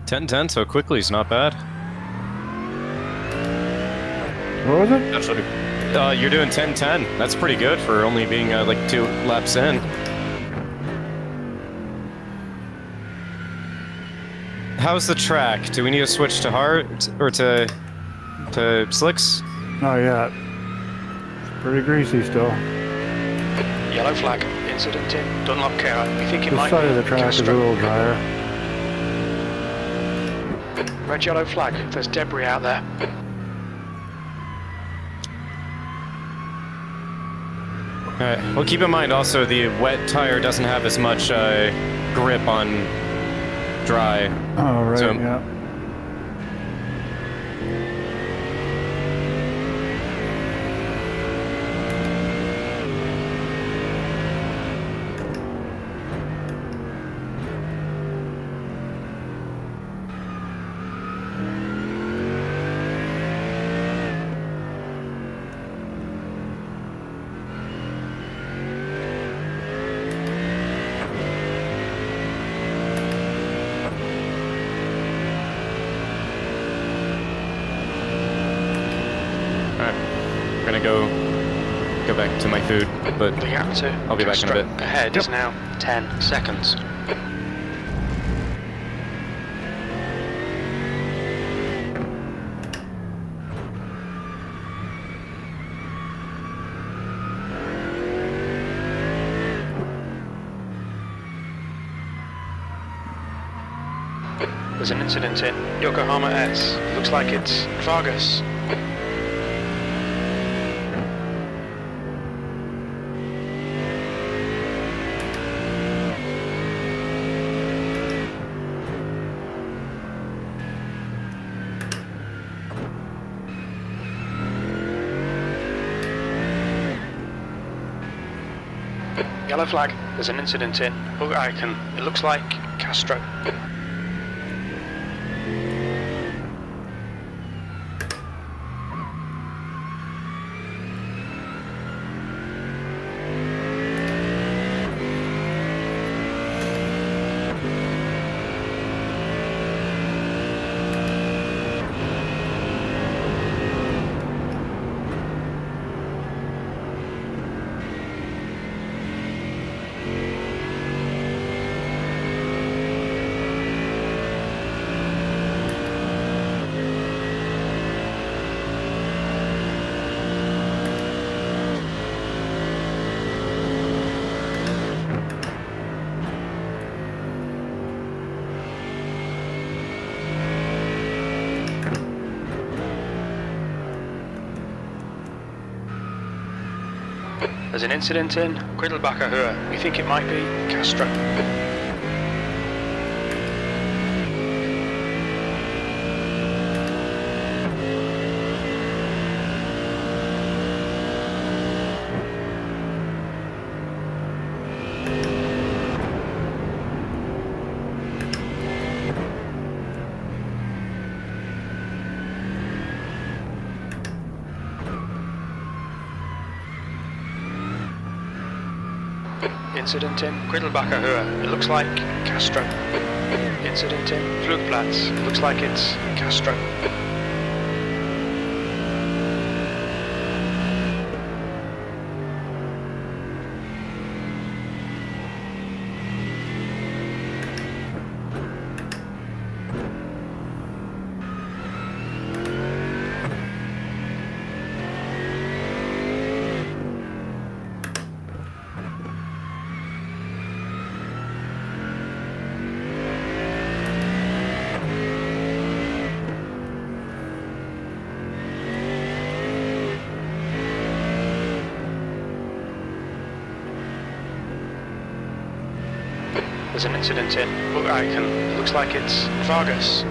10-10 so quickly is not bad. What was it? Actually, you're doing 10-10. That's pretty good for only being like 2 laps in. How's the track? Do we need to switch to hard or to slicks? Not yet. It's pretty greasy still. Yellow flag. Incident in Dunlop Care. We think it This might side be of the track is a little drier. Red yellow flag. There's debris out there. Alright, well keep in mind also the wet tire doesn't have as much grip on dry. Oh, right, So- yeah. Gonna go back to my food, but The gap to I'll be back in a bit. ahead is now 10 seconds. There's an incident in Yokohama S. Looks like it's Vargas. Yellow flag. There's an incident in Hook Icon. It looks like Castro. There's an incident in Quiddlebachahua. We think it might be Castro. Incident in Quiddlebachahua. It looks like Castro. Incident in Flugplatz. It looks like it's Castro. There's an incident in Hook Icon. It looks like it's Vargas.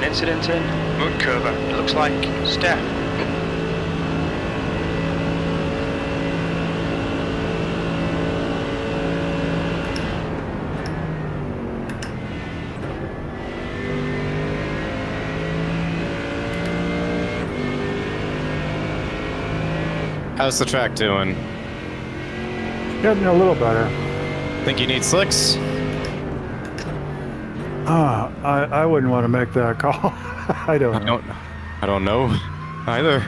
incident in Mud Curver. It looks like Steph. How's the track doing? Getting a little better. Think you need slicks? I wouldn't want to make that call. I don't know. I don't know either.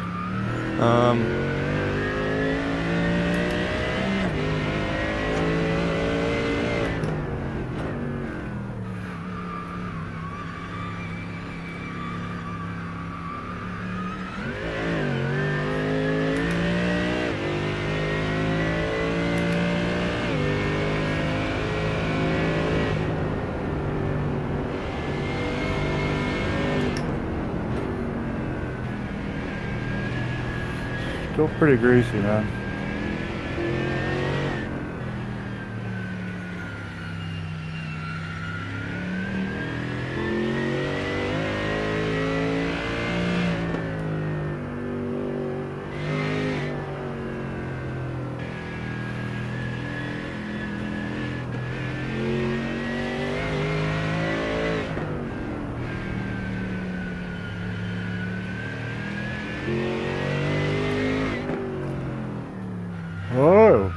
Still pretty greasy, man.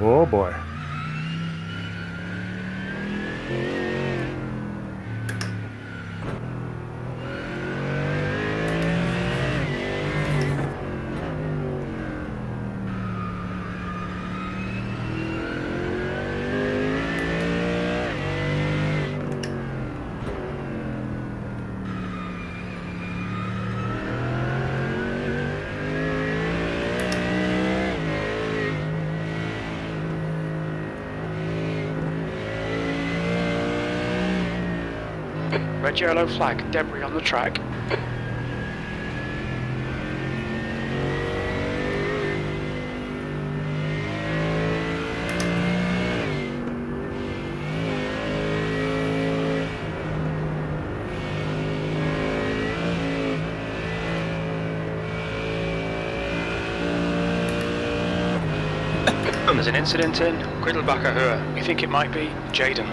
Oh boy. Red yellow flag, debris on the track. There's an incident in Griddlebacker here. We think it might be Jaden.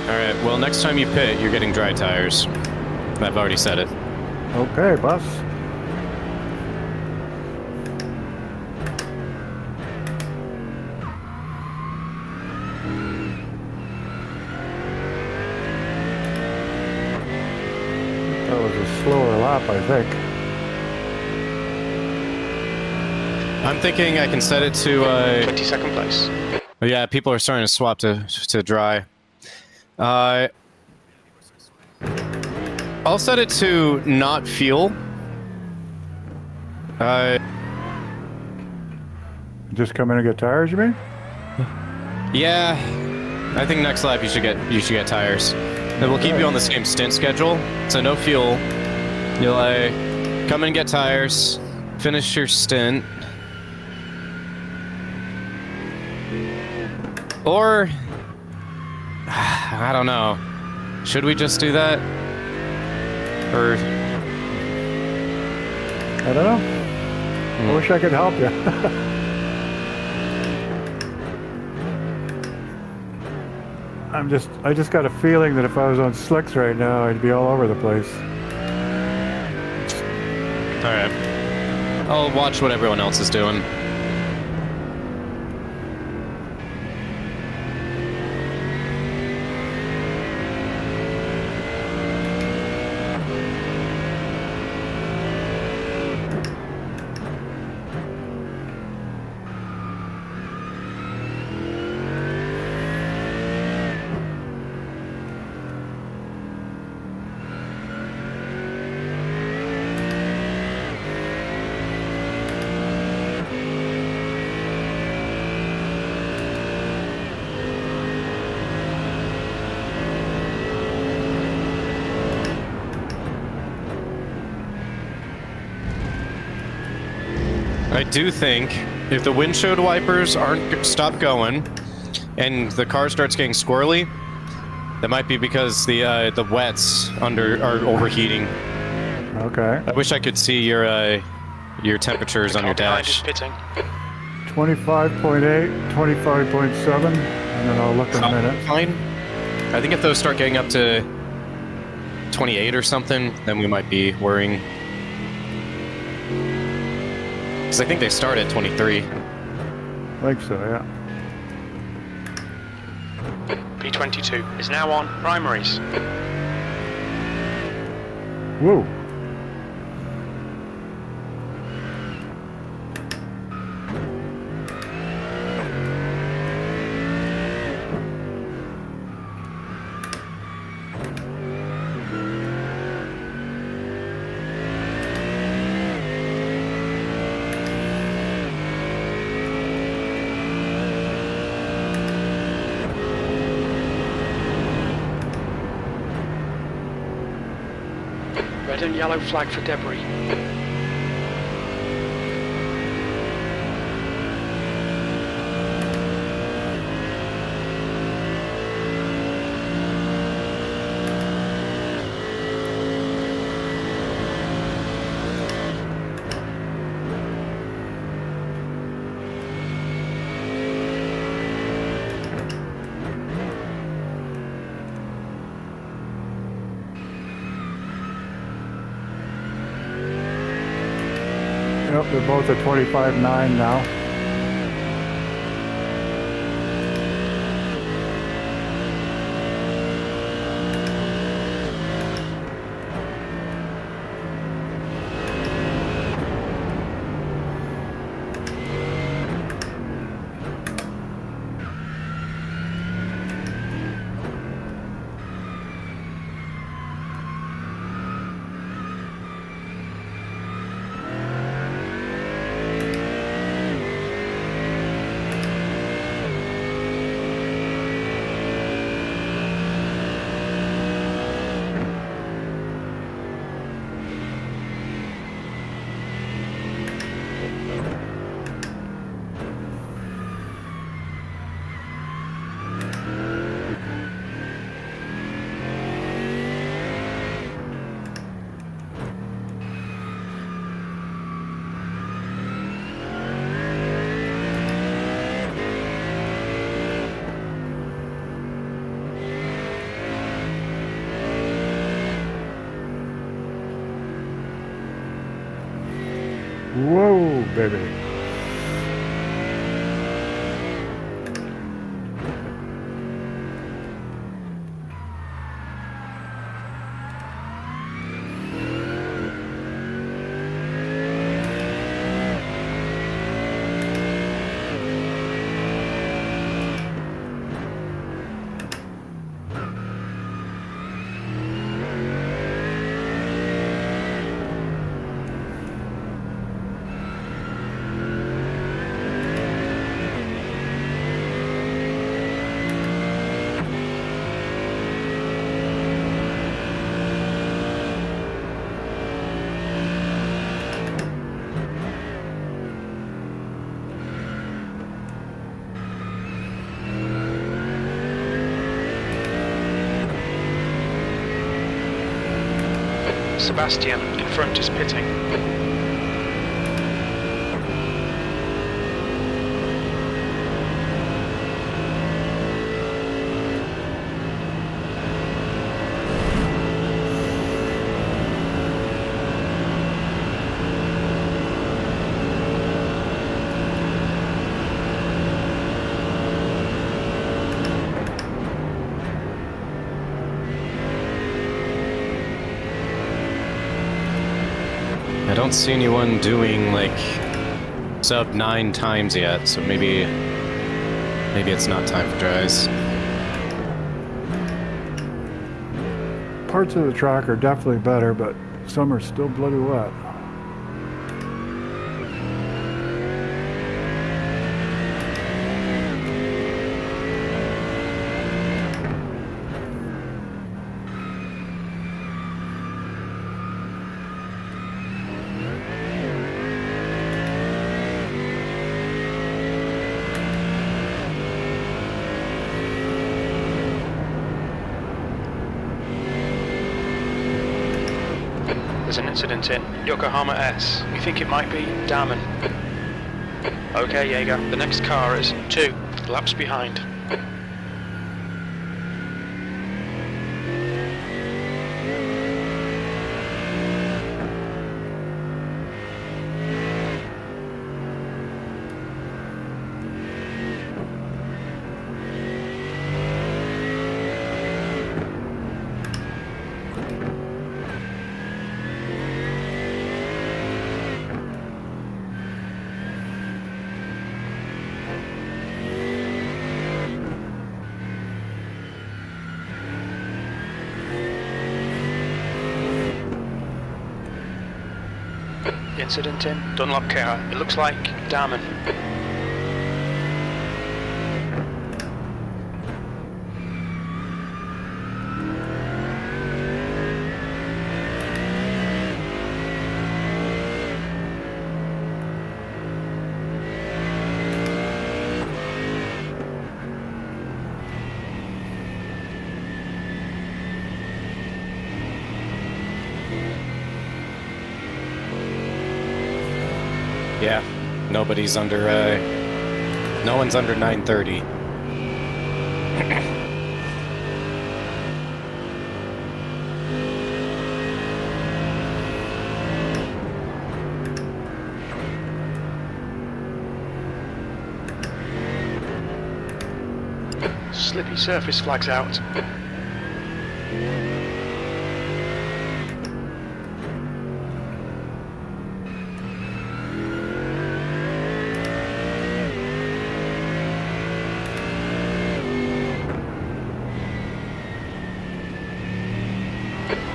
Alright, well, next time you pit, you're getting dry tires. I've already said it. Okay, boss. That was a slower lap, I think. I'm thinking I can set it to, 22nd place. oh yeah, people are starting to swap to dry. I'll set it to not fuel. Just come in and get tires, you mean? Yeah, I think next lap you should get tires. Then we'll keep you on the same stint schedule, so no fuel. You'll come and get tires, finish your stint, or I don't know. Should we just do that? Or I don't know. I wish I could help you. I just got a feeling that if I was on slicks right now, I'd be all over the place. Alright. I'll watch what everyone else is doing. I do think if the windshield wipers aren't stop going, and the car starts getting squirrely, that might be because the wets under are overheating. Okay. I wish I could see your temperatures on your dash. 25.8, 25.7, and then I'll look in a minute. Fine. I think if those start getting up to 28 or something, then we might be worrying. Because I think they start at 23. I think so, yeah. P22 is now on primaries. Whoa. Red and yellow flag for debris. Yep, they're both at 25.9 now. Whoa, baby. Sebastian in front is pitting. don't see anyone doing like sub 9 times yet, so maybe it's not time for dries. Parts of the track are definitely better, but some are still bloody wet. There's an incident in Yokohama S. We think it might be Damen. Okay, Jaeger. The next car is 2 laps behind. Incident in Dunlop car. It looks like Damen. Yeah, nobody's under, no one's under 930. Slippy surface flags out.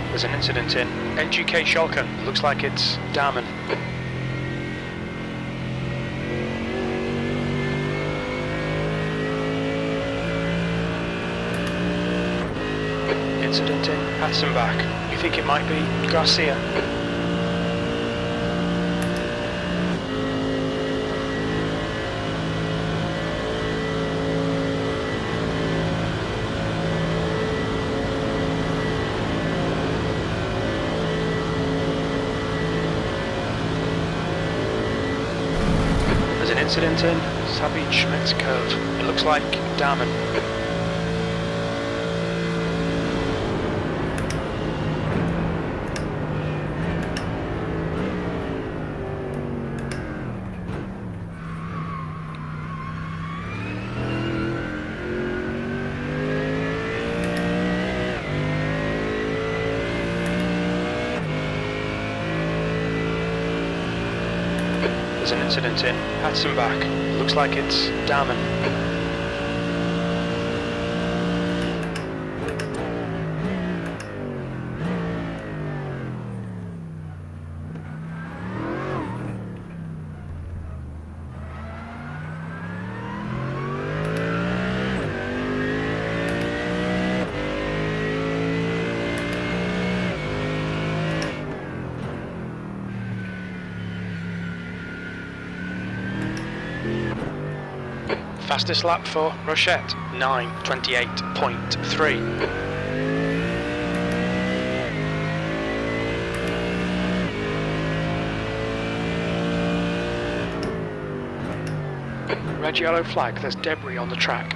There's an incident in NGK Schalke. Looks like it's Damen. Incident in Hatzenbach. You think it might be Garcia? There's an incident in Sabine Schmidt's curve. It looks like Damen. There's an incident in Hatzenbach. Looks like it's Damen. Fastest lap for Rochette, 9:28.3. Red yellow flag, there's debris on the track.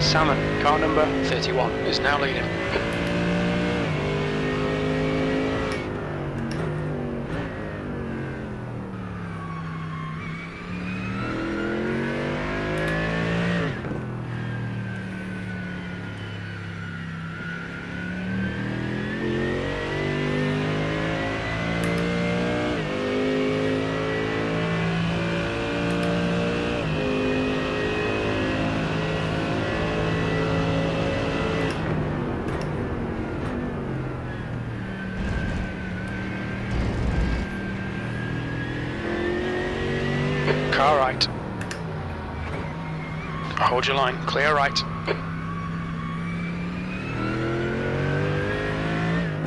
Salmon, car number 31, is now leading. Hold your line. Clear right.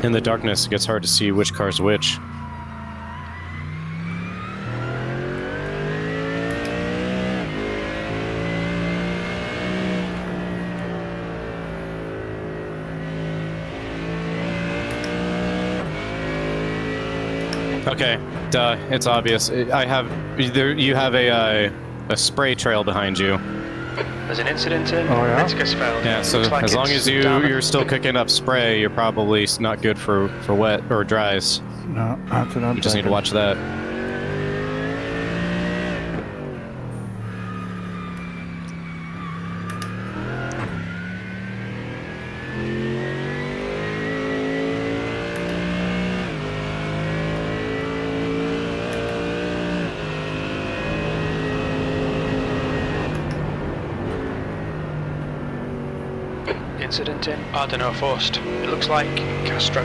In the darkness, it gets hard to see which car's which. Okay, duh, it's obvious. You have a spray trail behind you. There's an incident in Oh, yeah? Metzgersfeld. Yeah, so Looks like as long it's as down you're still cooking up spray, you're probably not good for wet or dries. No, that's what I'm You just need to thinking. watch that. Incident in Ardeno Forst. It looks like Castro.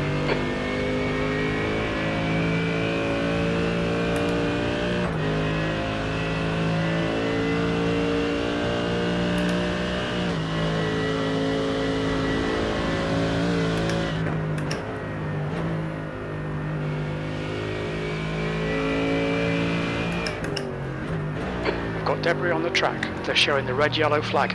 We've got debris on the track. They're showing the red-yellow flag.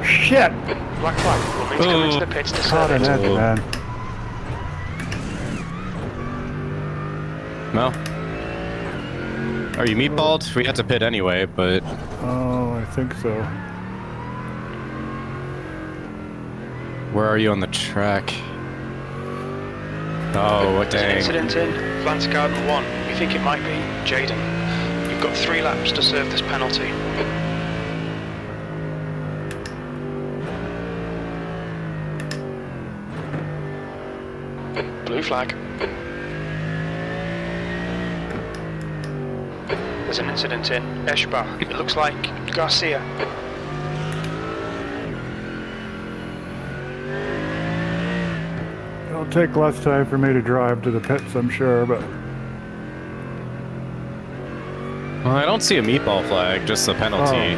Shit! Black flag. We'll need to come into the pits to Caught serve an it. edge, man. Well, are you meatballed? We had to pit anyway, but Oh, I think so. where are you on the track? Oh, There's an dang. incident in Lance Garden 1. We think it might be Jaden. You've got 3 laps to serve this penalty. Blue flag. There's an incident in Eschbach. It looks like Garcia. It'll take less time for me to drive to the pits, I'm sure, but Well, I don't see a meatball flag, just the penalty.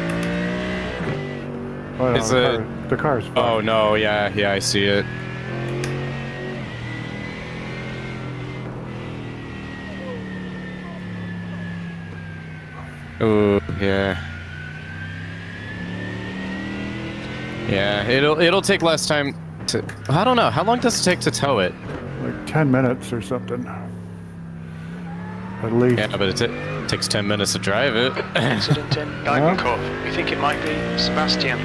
well, Is the car's fine. Oh no, yeah, I see it. Ooh, yeah. Yeah, it'll take less time to. I don't know. How long does it take to tow it? Like 10 minutes or something. At least. Yeah, but it takes 10 minutes to drive it. Incident in Geigenkopf. We think it might be Sebastian.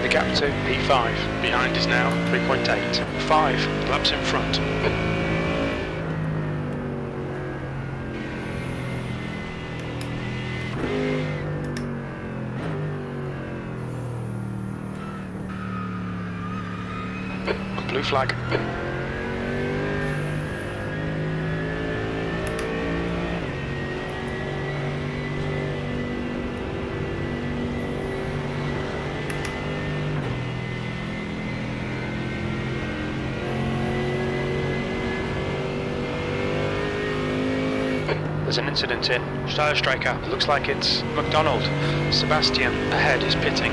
The gap to P5. Behind is now 3.8. 5 laps in front. Blue flag. There's an incident in Steyerstreicher. It looks like it's McDonald. Sebastian ahead is pitting.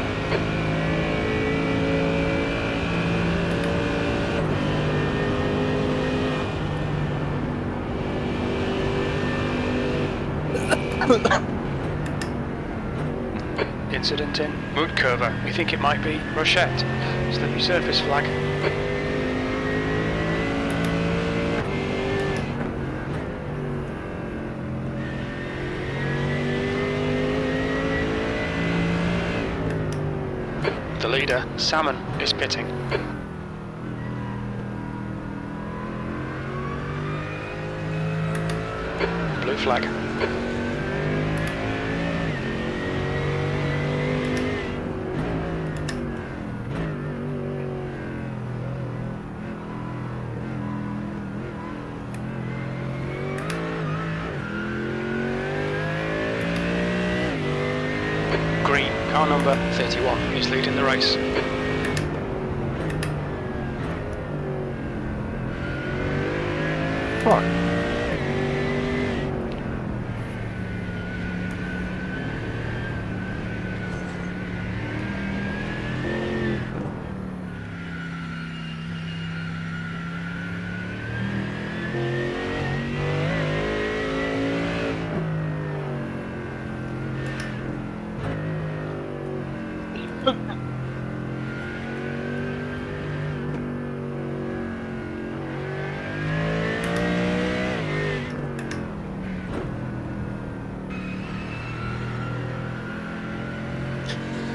Incident in Mootkurve. We think it might be Rochette. Slippery surface flag. The leader, Salmon, is pitting. Blue flag. Green, car number 31 is leading the race. Fuck.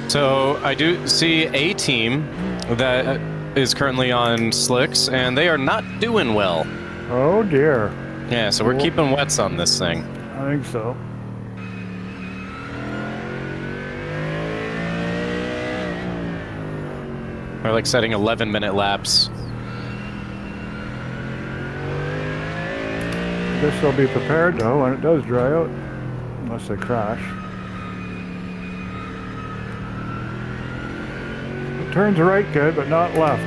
So I do see a team that is currently on slicks, and they are not doing well. Oh dear. Yeah, so we're keeping wets on this thing. I think so. We're like setting 11-minute laps. I guess they'll be prepared though when it does dry out, unless they crash. It turns right good, but not left.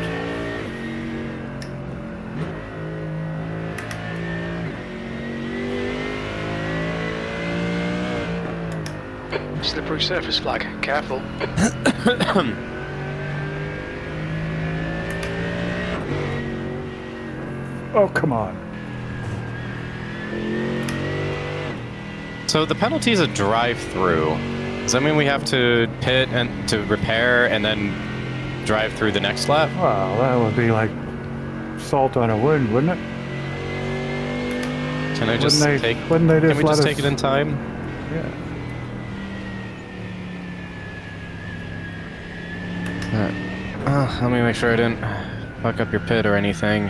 Slippery surface flag, careful. Oh, come on. So the penalty is a drive-through. Does that mean we have to pit and to repair and then drive through the next lap? Wow, that would be like salt on a wound, wouldn't it? Can I just Wouldn't take? Wouldn't they just Can we let just us, take it in time? Yeah. Let me make sure I didn't fuck up your pit or anything.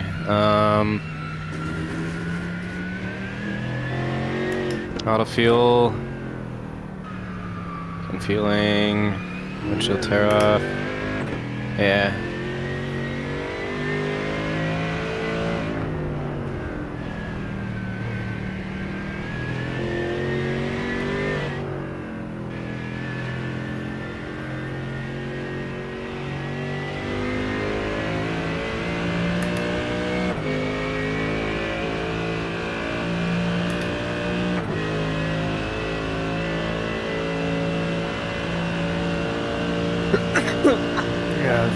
Auto fuel. Fueling. Windshield tear off. Yeah. Yes.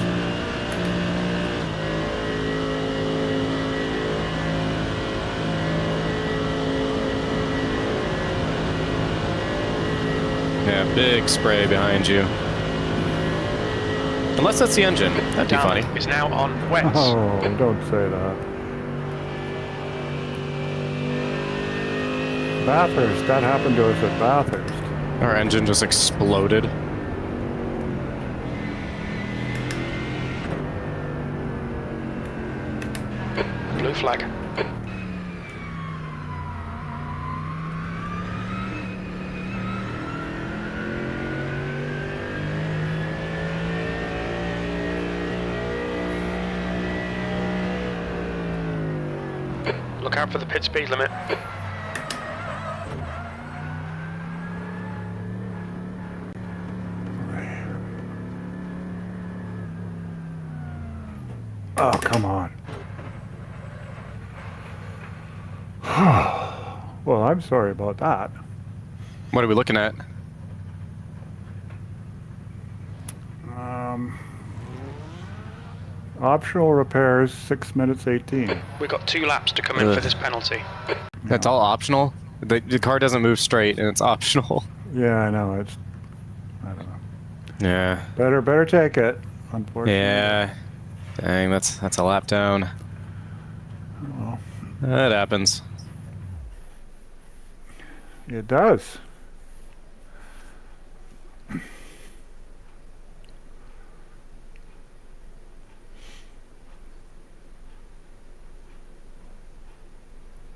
Yeah, big spray behind you. Unless that's the engine. That'd be funny. Is now on wets. Oh, don't say that. Bathurst, that happened to us at Bathurst. Our engine just exploded. Blue flag. Look out for the pit speed limit. Oh, come on. Well, I'm sorry about that. What are we looking at? Optional repairs, 6 minutes 18. We've got 2 laps to come in for this penalty. That's all optional? The car doesn't move straight and it's optional. Yeah, I know. I don't know. Yeah. Better take it, unfortunately. Yeah. Dang, that's a lap down. Well, That happens. it does.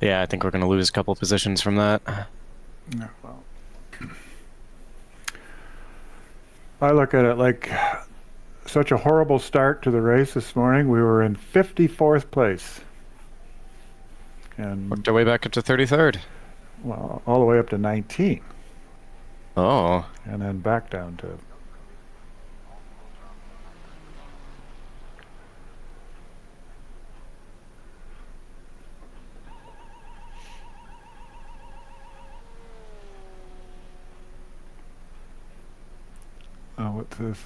Yeah, I think we're going to lose a couple positions from that. Yeah, well, I look at it like such a horrible start to the race this morning. We were in 54th place. And Worked our way back up to 33rd. well, all the way up to 19. Oh. And then back down to... Oh, what's this?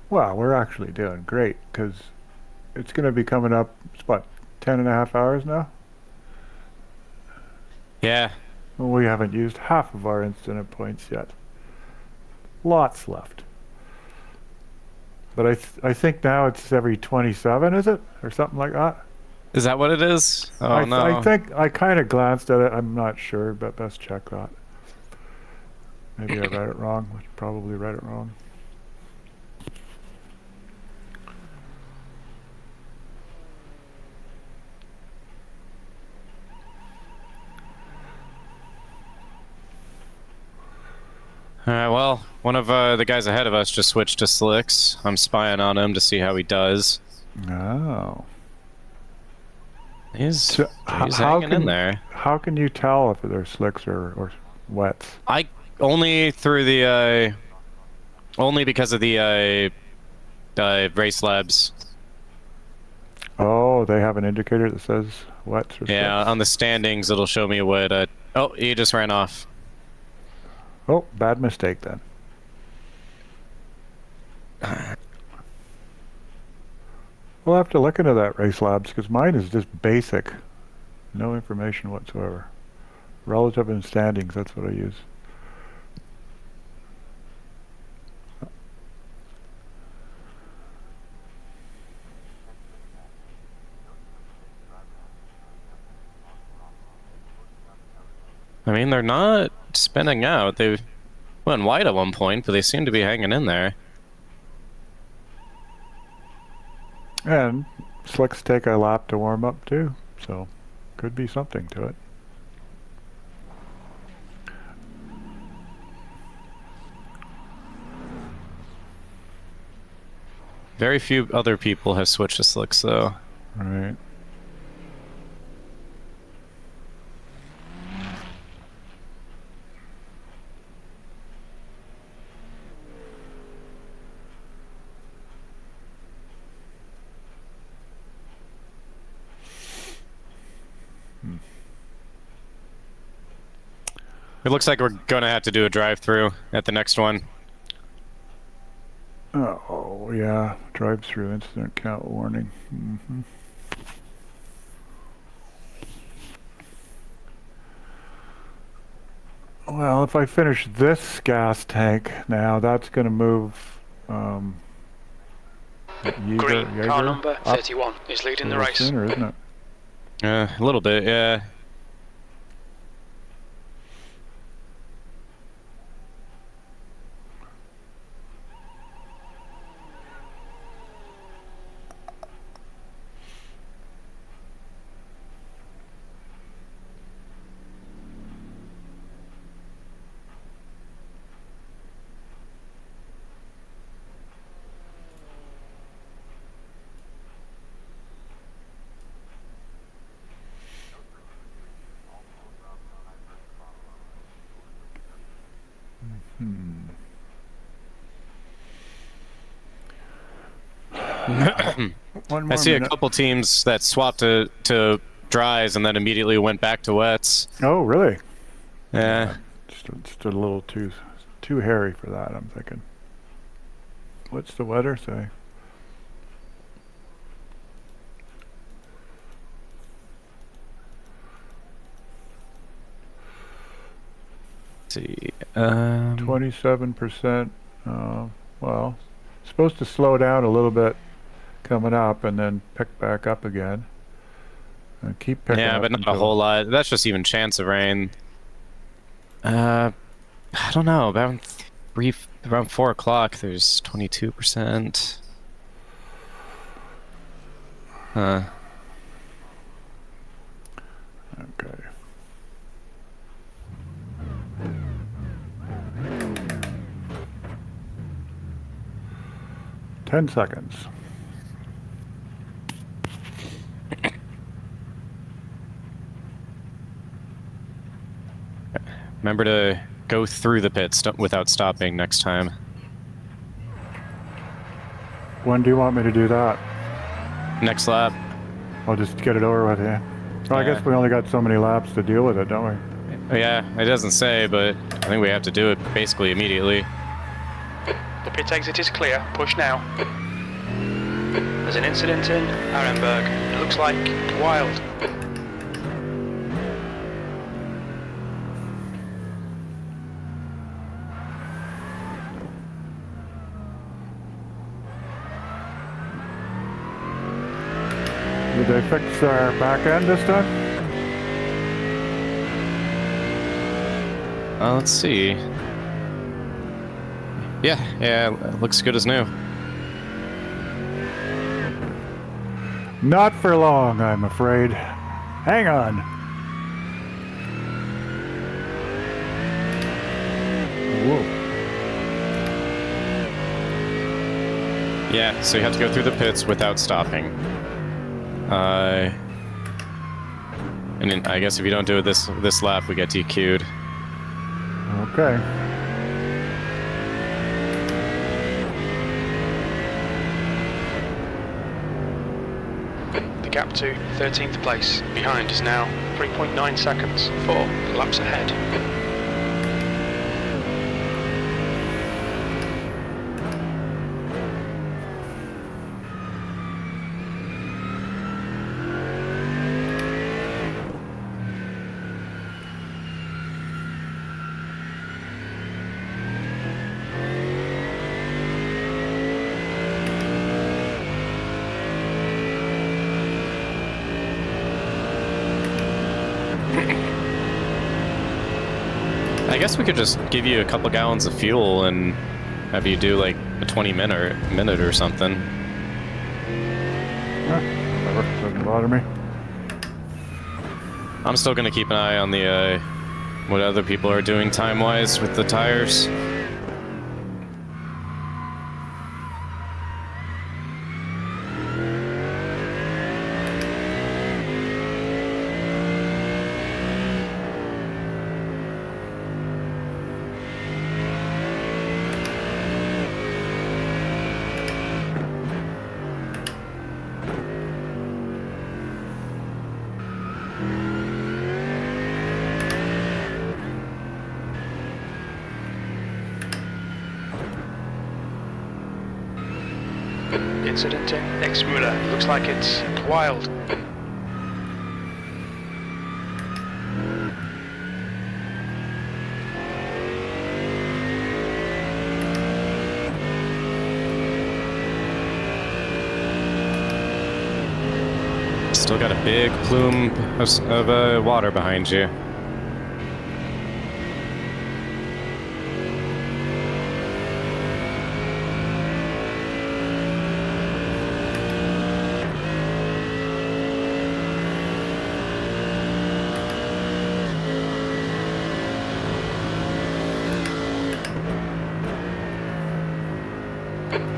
Well, we're actually doing great because it's going to be coming up, it's what, 10.5 hours now? Yeah. Well, we haven't used half of our incident points yet. Lots left. But I think now it's every 27, is it? Or something like that? Is that what it is? Oh, no. I think I kind of glanced at it. I'm not sure, but best check that. Maybe I read it wrong. I probably read it wrong. Well, one of the guys ahead of us just switched to slicks. I'm spying on him to see how he does. Oh. He's hanging in there. How can you tell if they're slicks or wets? I only through the only because of the race labs. Oh, they have an indicator that says wets or Yeah, slicks? on the standings it'll show me what. Oh, he just ran off. Oh, bad mistake then. We'll have to look into that race labs because mine is just basic. No information whatsoever. Relative and standings, that's what I use. I mean, they're not spinning out. They went wide at one point, but they seem to be hanging in there. And slicks take a lap to warm up too, so could be something to it. Very few other people have switched to slicks, though. Right. It looks like we're gonna have to do a drive-through at the next one. Oh, yeah. Drive-through incident count warning. Well, if I finish this gas tank now, that's going to move Green, car number 31 is leading the race. Sooner, isn't it? A little bit, yeah. I see a couple teams that swapped to dries and then immediately went back to wets. Oh, really? Yeah. Just a little too hairy for that, I'm thinking. What's the weather say? see. 27%. Well, it's supposed to slow down a little bit coming up and then pick back up again. And keep picking Yeah, up but not a until whole lot. That's just even chance of rain. I don't know. Around 4 o'clock, there's 22%. Huh. Okay. Ten seconds. Remember to go through the pits without stopping next time. When do you want me to do that? Next lap. I'll just get it over with, yeah. Well, I guess we only got so many laps to deal with it, don't we? Yeah, it doesn't say, but I think we have to do it basically immediately. The pit exit is clear. Push now. There's an incident in Arenberg. It looks like wild. Did they fix our back end this time? Let's see. Yeah, it looks good as new. Not for long, I'm afraid. Hang on. Whoa. Yeah, so you have to go through the pits without stopping. And then I guess if you don't do it this lap, we get DQ'd. Okay. The gap to 13th place behind is now 3.9 seconds. 4 laps ahead. I guess we could just give you a couple gallons of fuel and have you do like a 20-minute or something. Whatever, doesn't bother me. I'm still gonna keep an eye on the what other people are doing time-wise with the tires. Incident in Exmuller. Looks like it's wild. Still got a big plume of water behind you.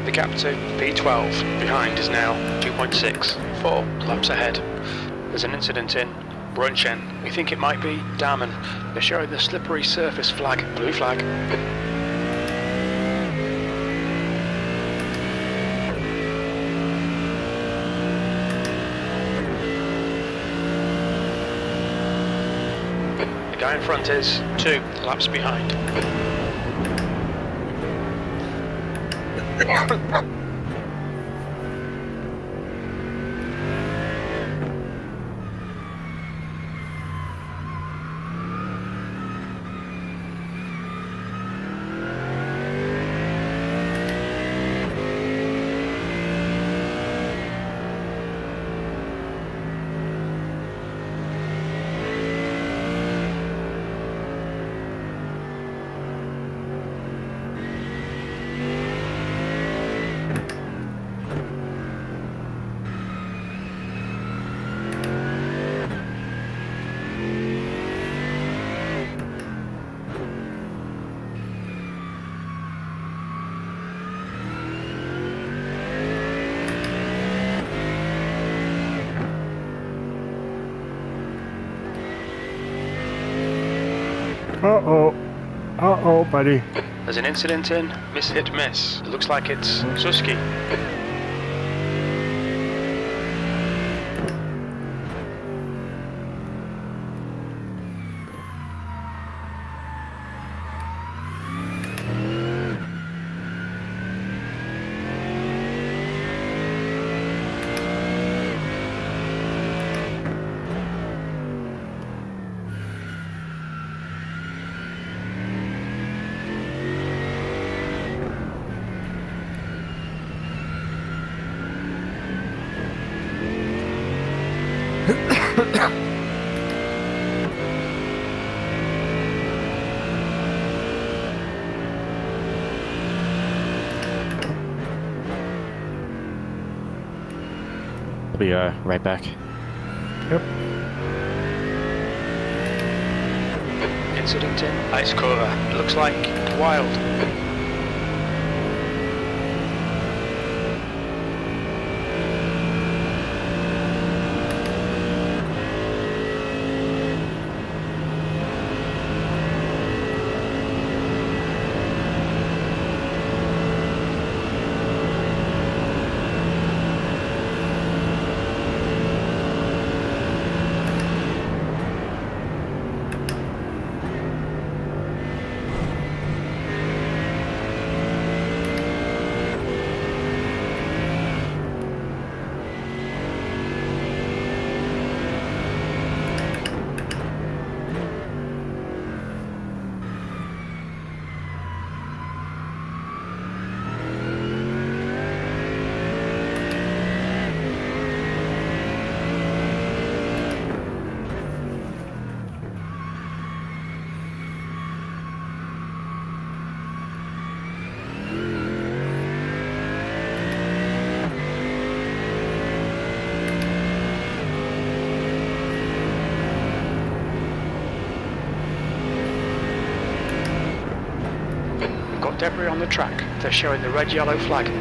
The gap to P12 behind is now 2.6. 4 laps ahead. There's an incident in Brunchen. We think it might be Damen. They're showing the slippery surface flag. Blue flag. The guy in front is 2 laps behind. Uh-oh. Uh-oh, buddy. There's an incident in. Miss hit miss. It looks like it's Suski. I'll be right back. Yep. Incident in. Ice cover. It looks like wild. Got debris on the track. They're showing the red-yellow flag.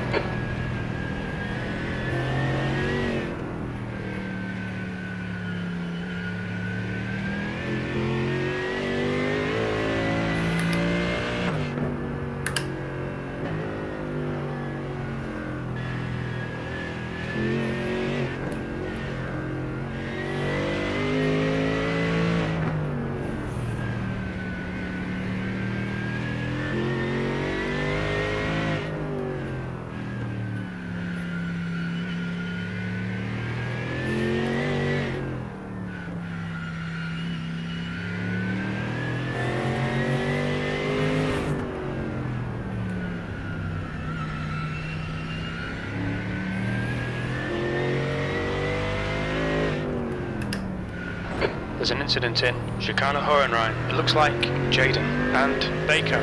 There's an incident in Chicana Hohenrhein. It looks like Jaden and Baker.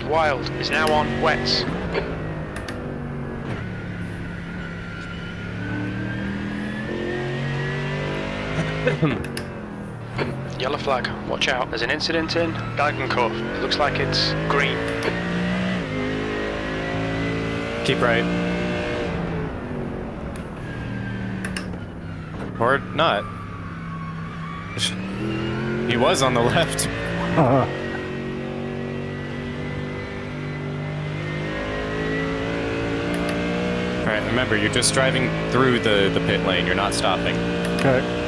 Wild is now on wets. Yellow flag, watch out. There's an incident in Galgenkopf. It looks like it's green. Keep right. Or not. He was on the left. Alright, remember, you're just driving through the pit lane, you're not stopping. Okay.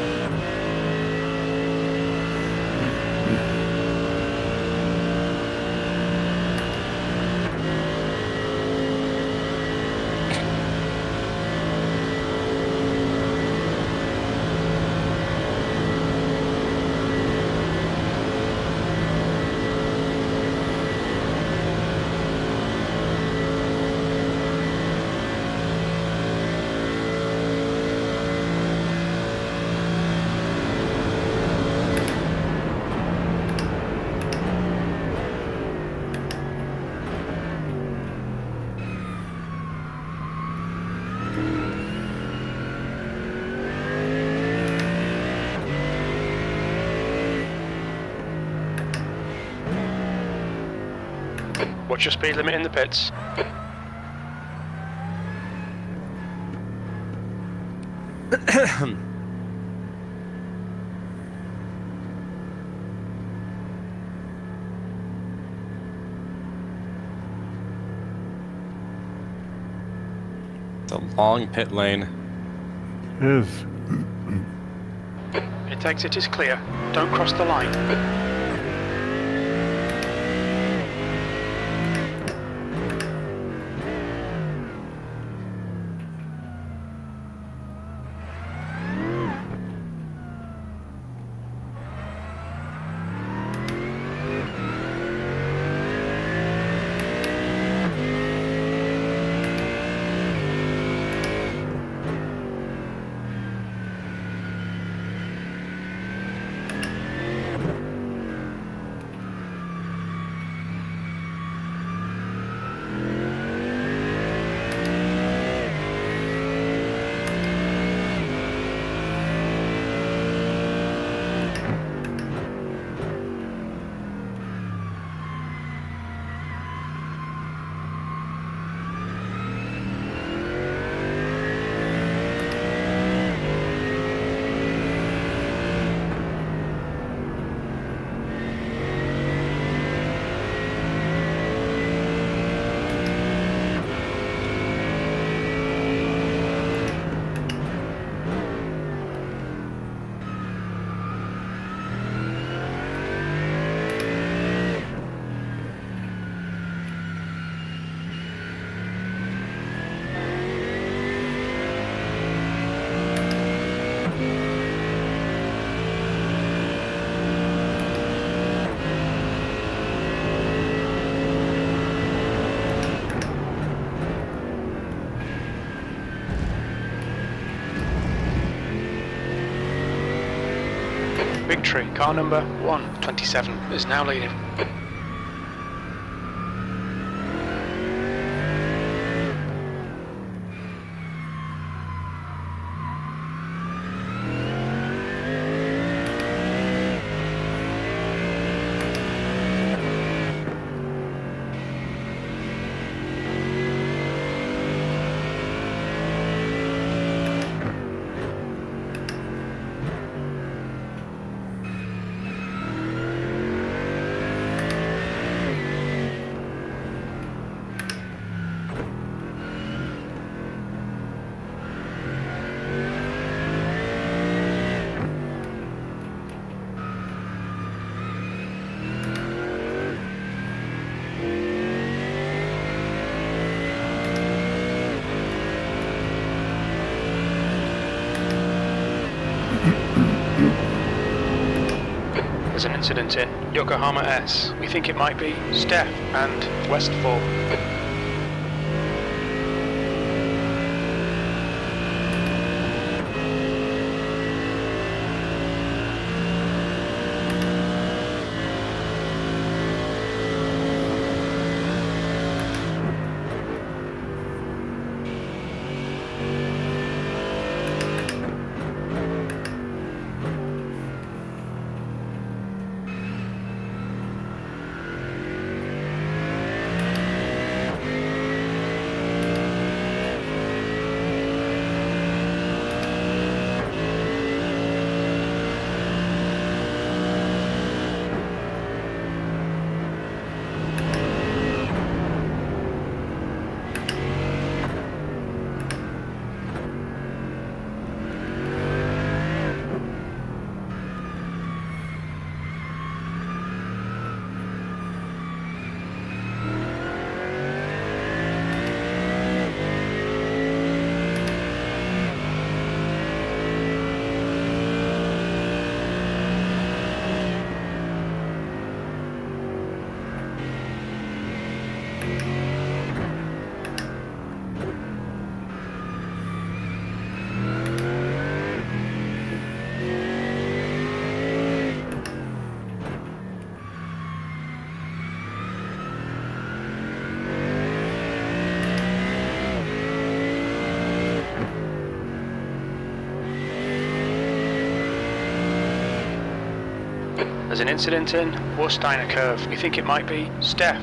What's your speed limit in the pits? It's a long pit lane. Is. Pit exit is clear. Don't cross the line. Victory, car number 127 is now leading. There's an incident in Yokohama S. We think it might be Steph and West 4. There's an incident in Worsteiner Curve. We think it might be Steph.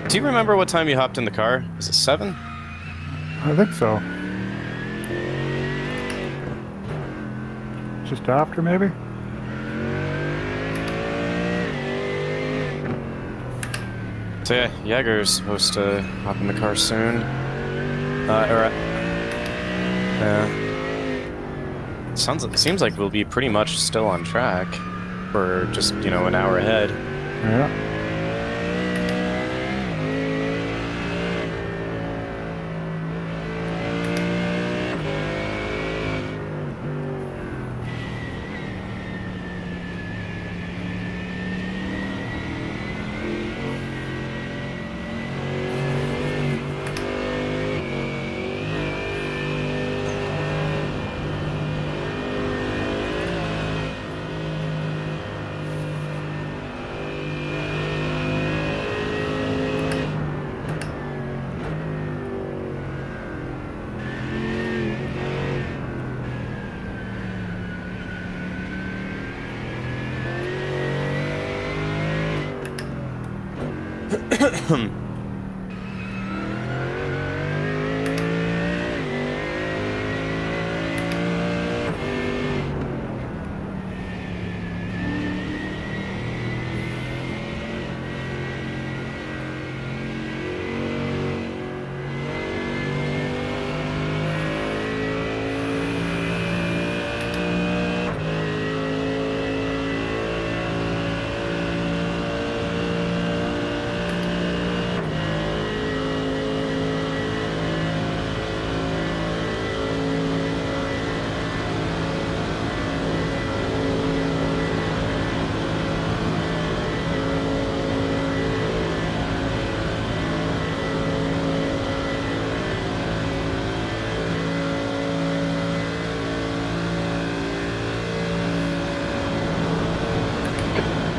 Do you remember what time you hopped in the car? Was it 7? I think so. Just after, maybe? So yeah, Jaeger's supposed to hop in the car soon. Seems like we'll be pretty much still on track for just, you know, an hour ahead. Yeah.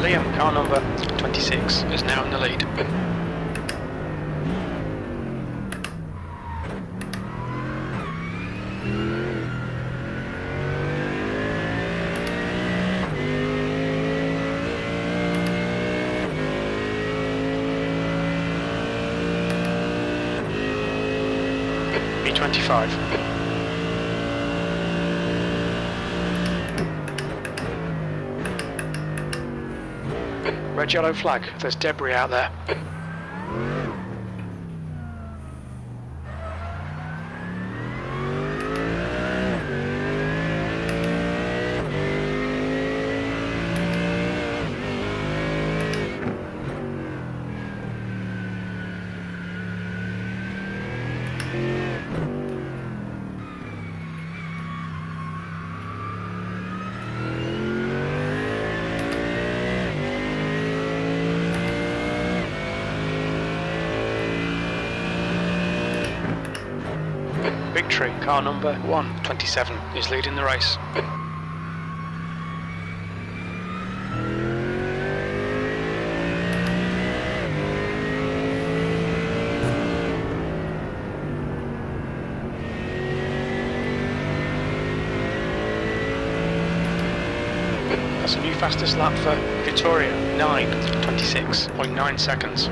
Liam, car number 26, is now in the lead. B25. Red yellow flag, there's debris out there. Victory, car number 127, is leading the race. That's a new fastest lap for Victoria, 9:26.9 seconds.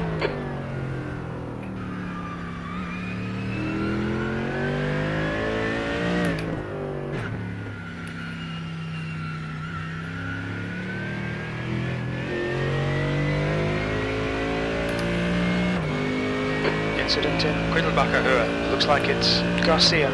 Incident in Quiddelbacher. Looks like it's Garcia.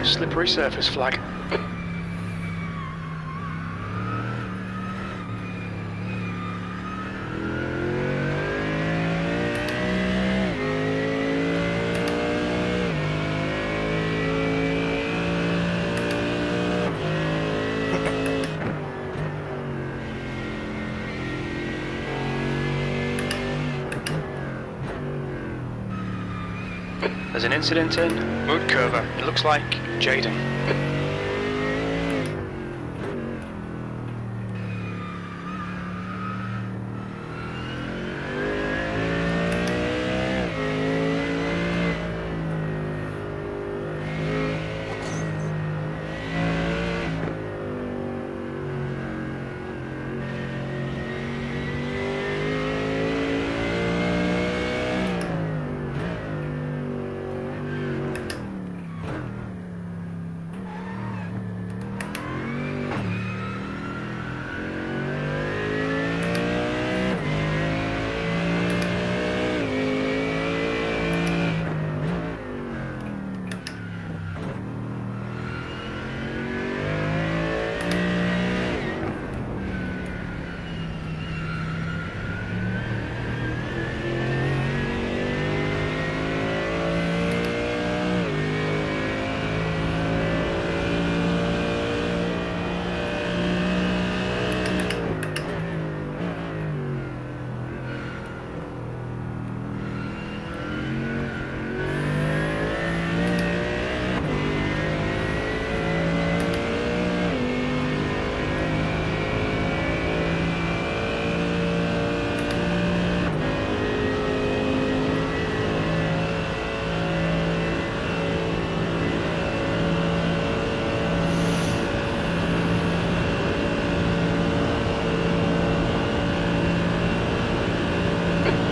Slippery surface flag. There's an incident in Mood Curver. It looks like Jaden.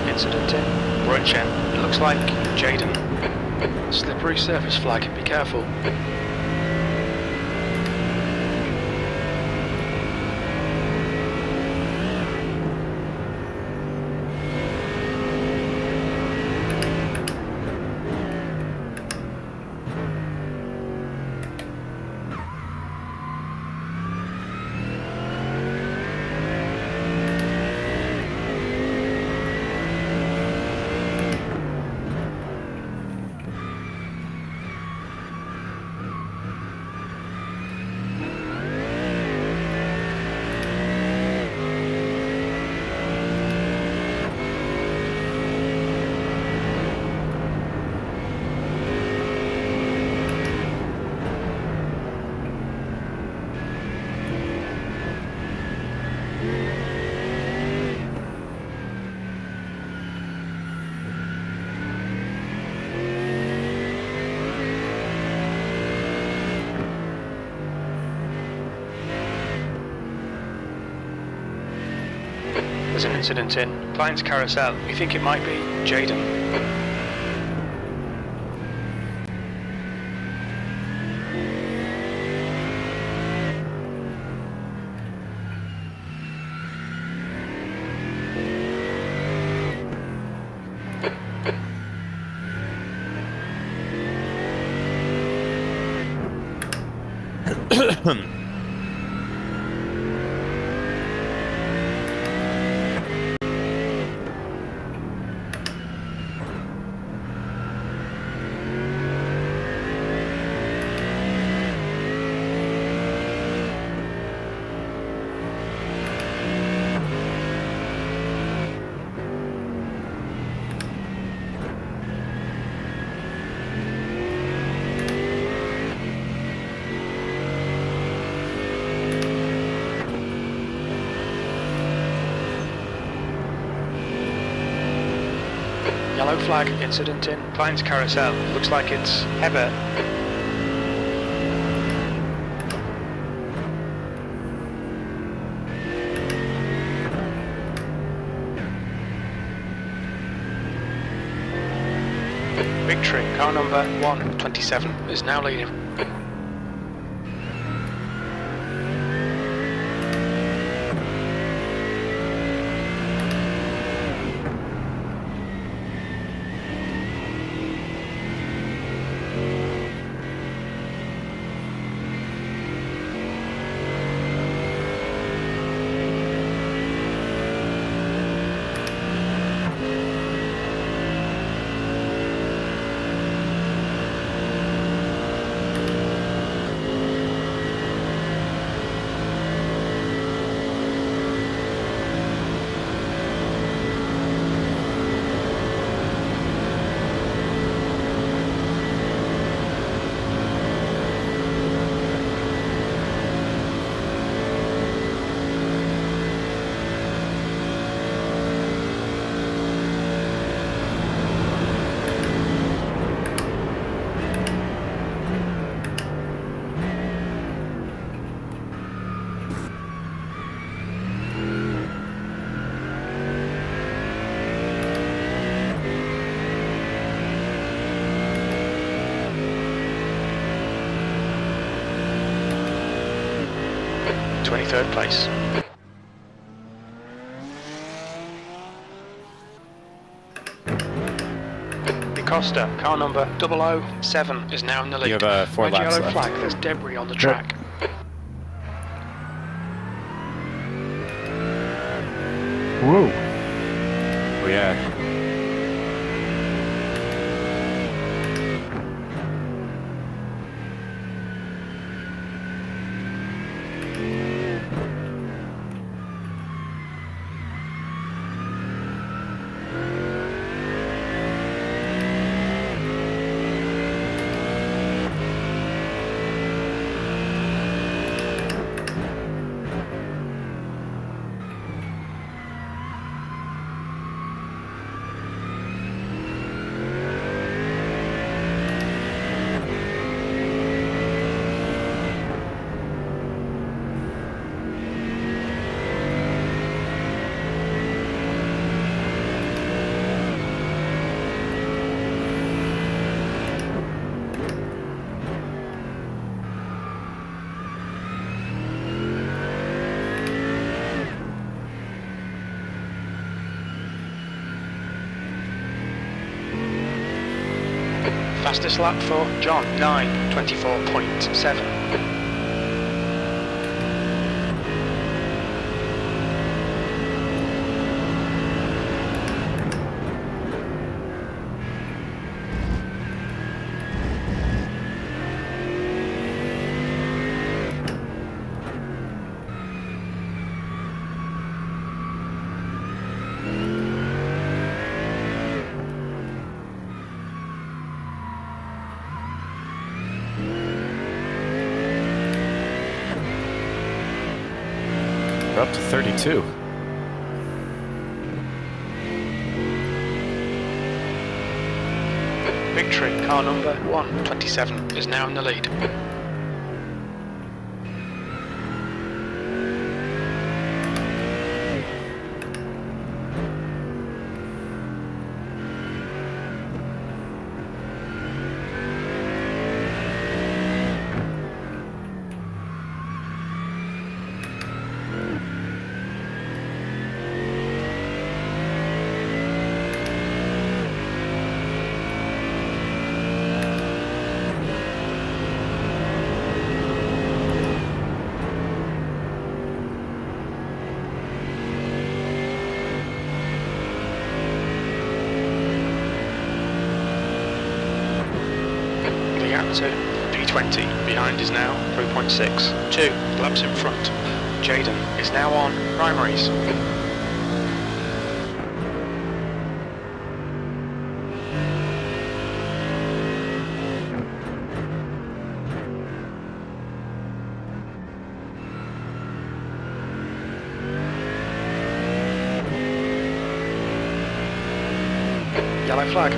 Incident in Brunchen. It looks like Jaden. Slippery surface flag. Be careful. There's an incident in Client's Carousel. We think it might be Jaden. Yellow flag incident in Client's Carousel. Looks like it's Heather. Victory, car number 127 is now leading. 23rd place. Costa, car number 007 is now in the lead. You have 4 Red laps yellow left. flag, there's debris on the track. Whoa. Oh yeah. Fastest lap for John, 9:24.7. We're up to 32. Victory, car number 127 is now in the lead. To P20, behind is now 3.6, 2 laps in front. Jaden is now on primaries. Yellow flag.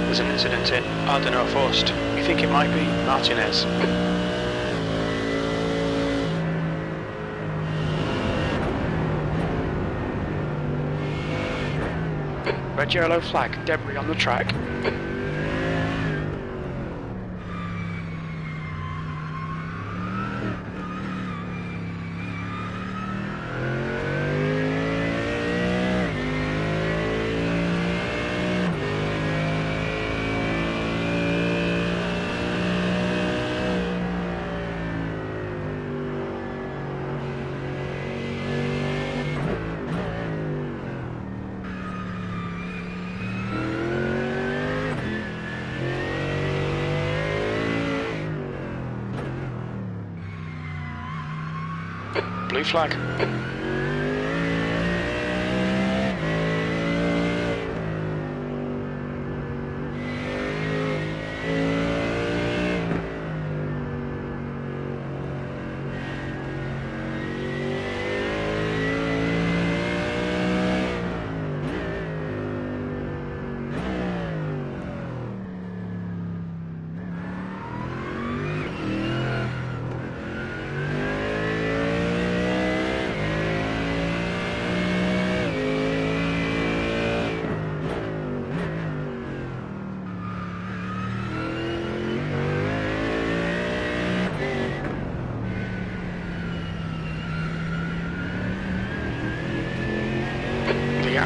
There's an incident in Ardeno Forst. We think it might be Martinez. Red yellow flag, debris on the track. Blue flag.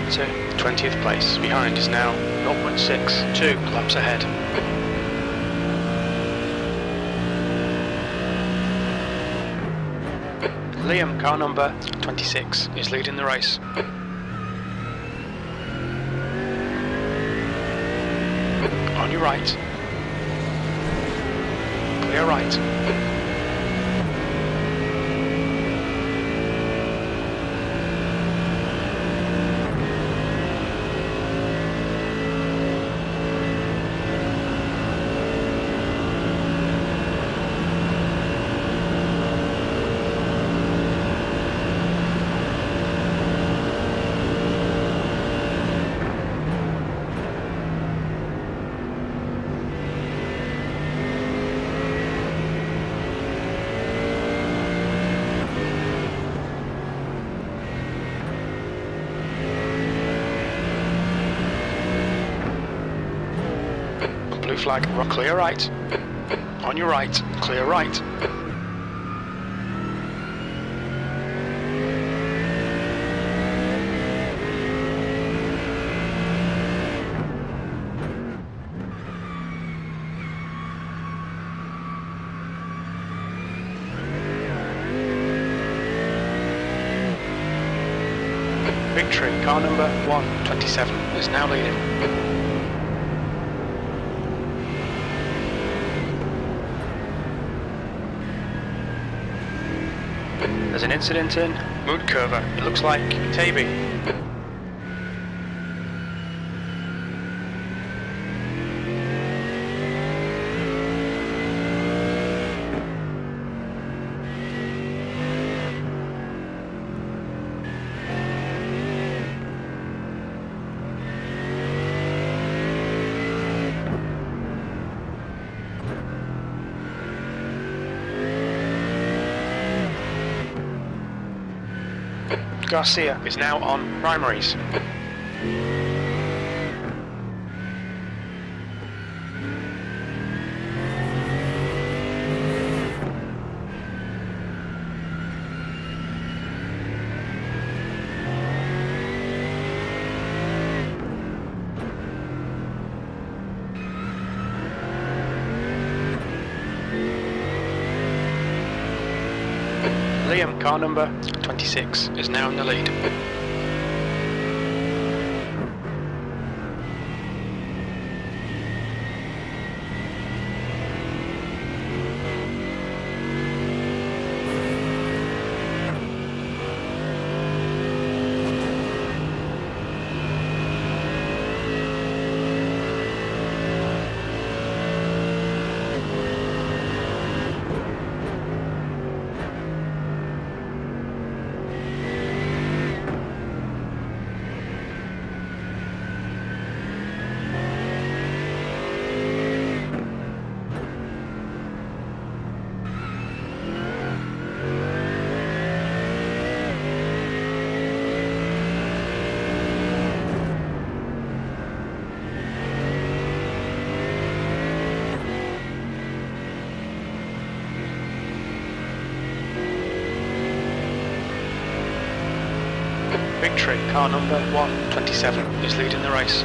into 20th place. Behind is now 0.6, 2 laps ahead. Liam, car number 26, is leading the race. On your right. Clear right. Blue flag, clear right. On your right, clear right. Victory, car number 127 is now leading. There's an incident in Mood Curver. It looks like Taby. Garcia is now on primaries. Liam, car number 26, is now in the lead. Victory, car number 127, is leading the race.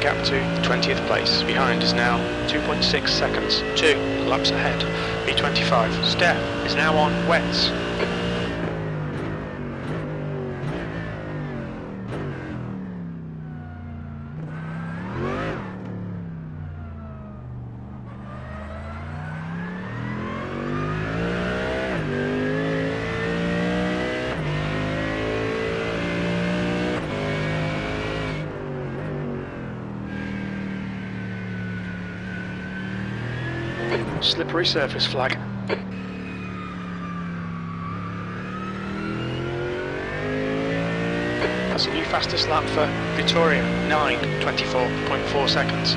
Gap to 20th place. Behind is now 2.6 seconds. 2 laps ahead. B25. Steph is now on wets. slippery surface flag. That's a new fastest lap for Victoria, 9:24.4 seconds.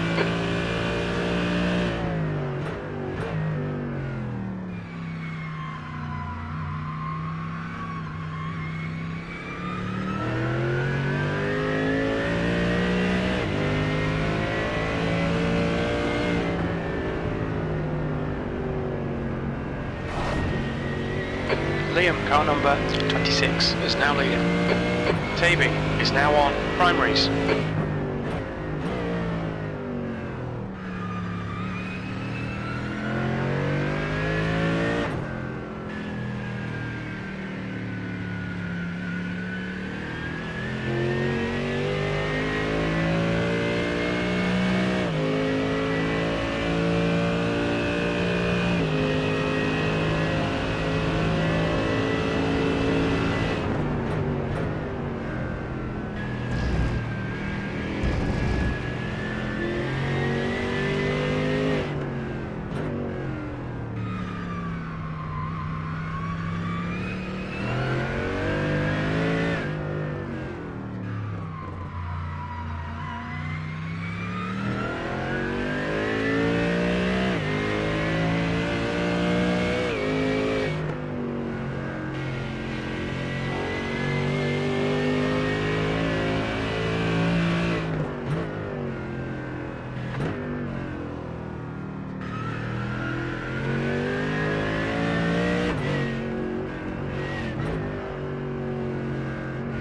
Liam, car number 26, is now leading. Taby is now on primaries.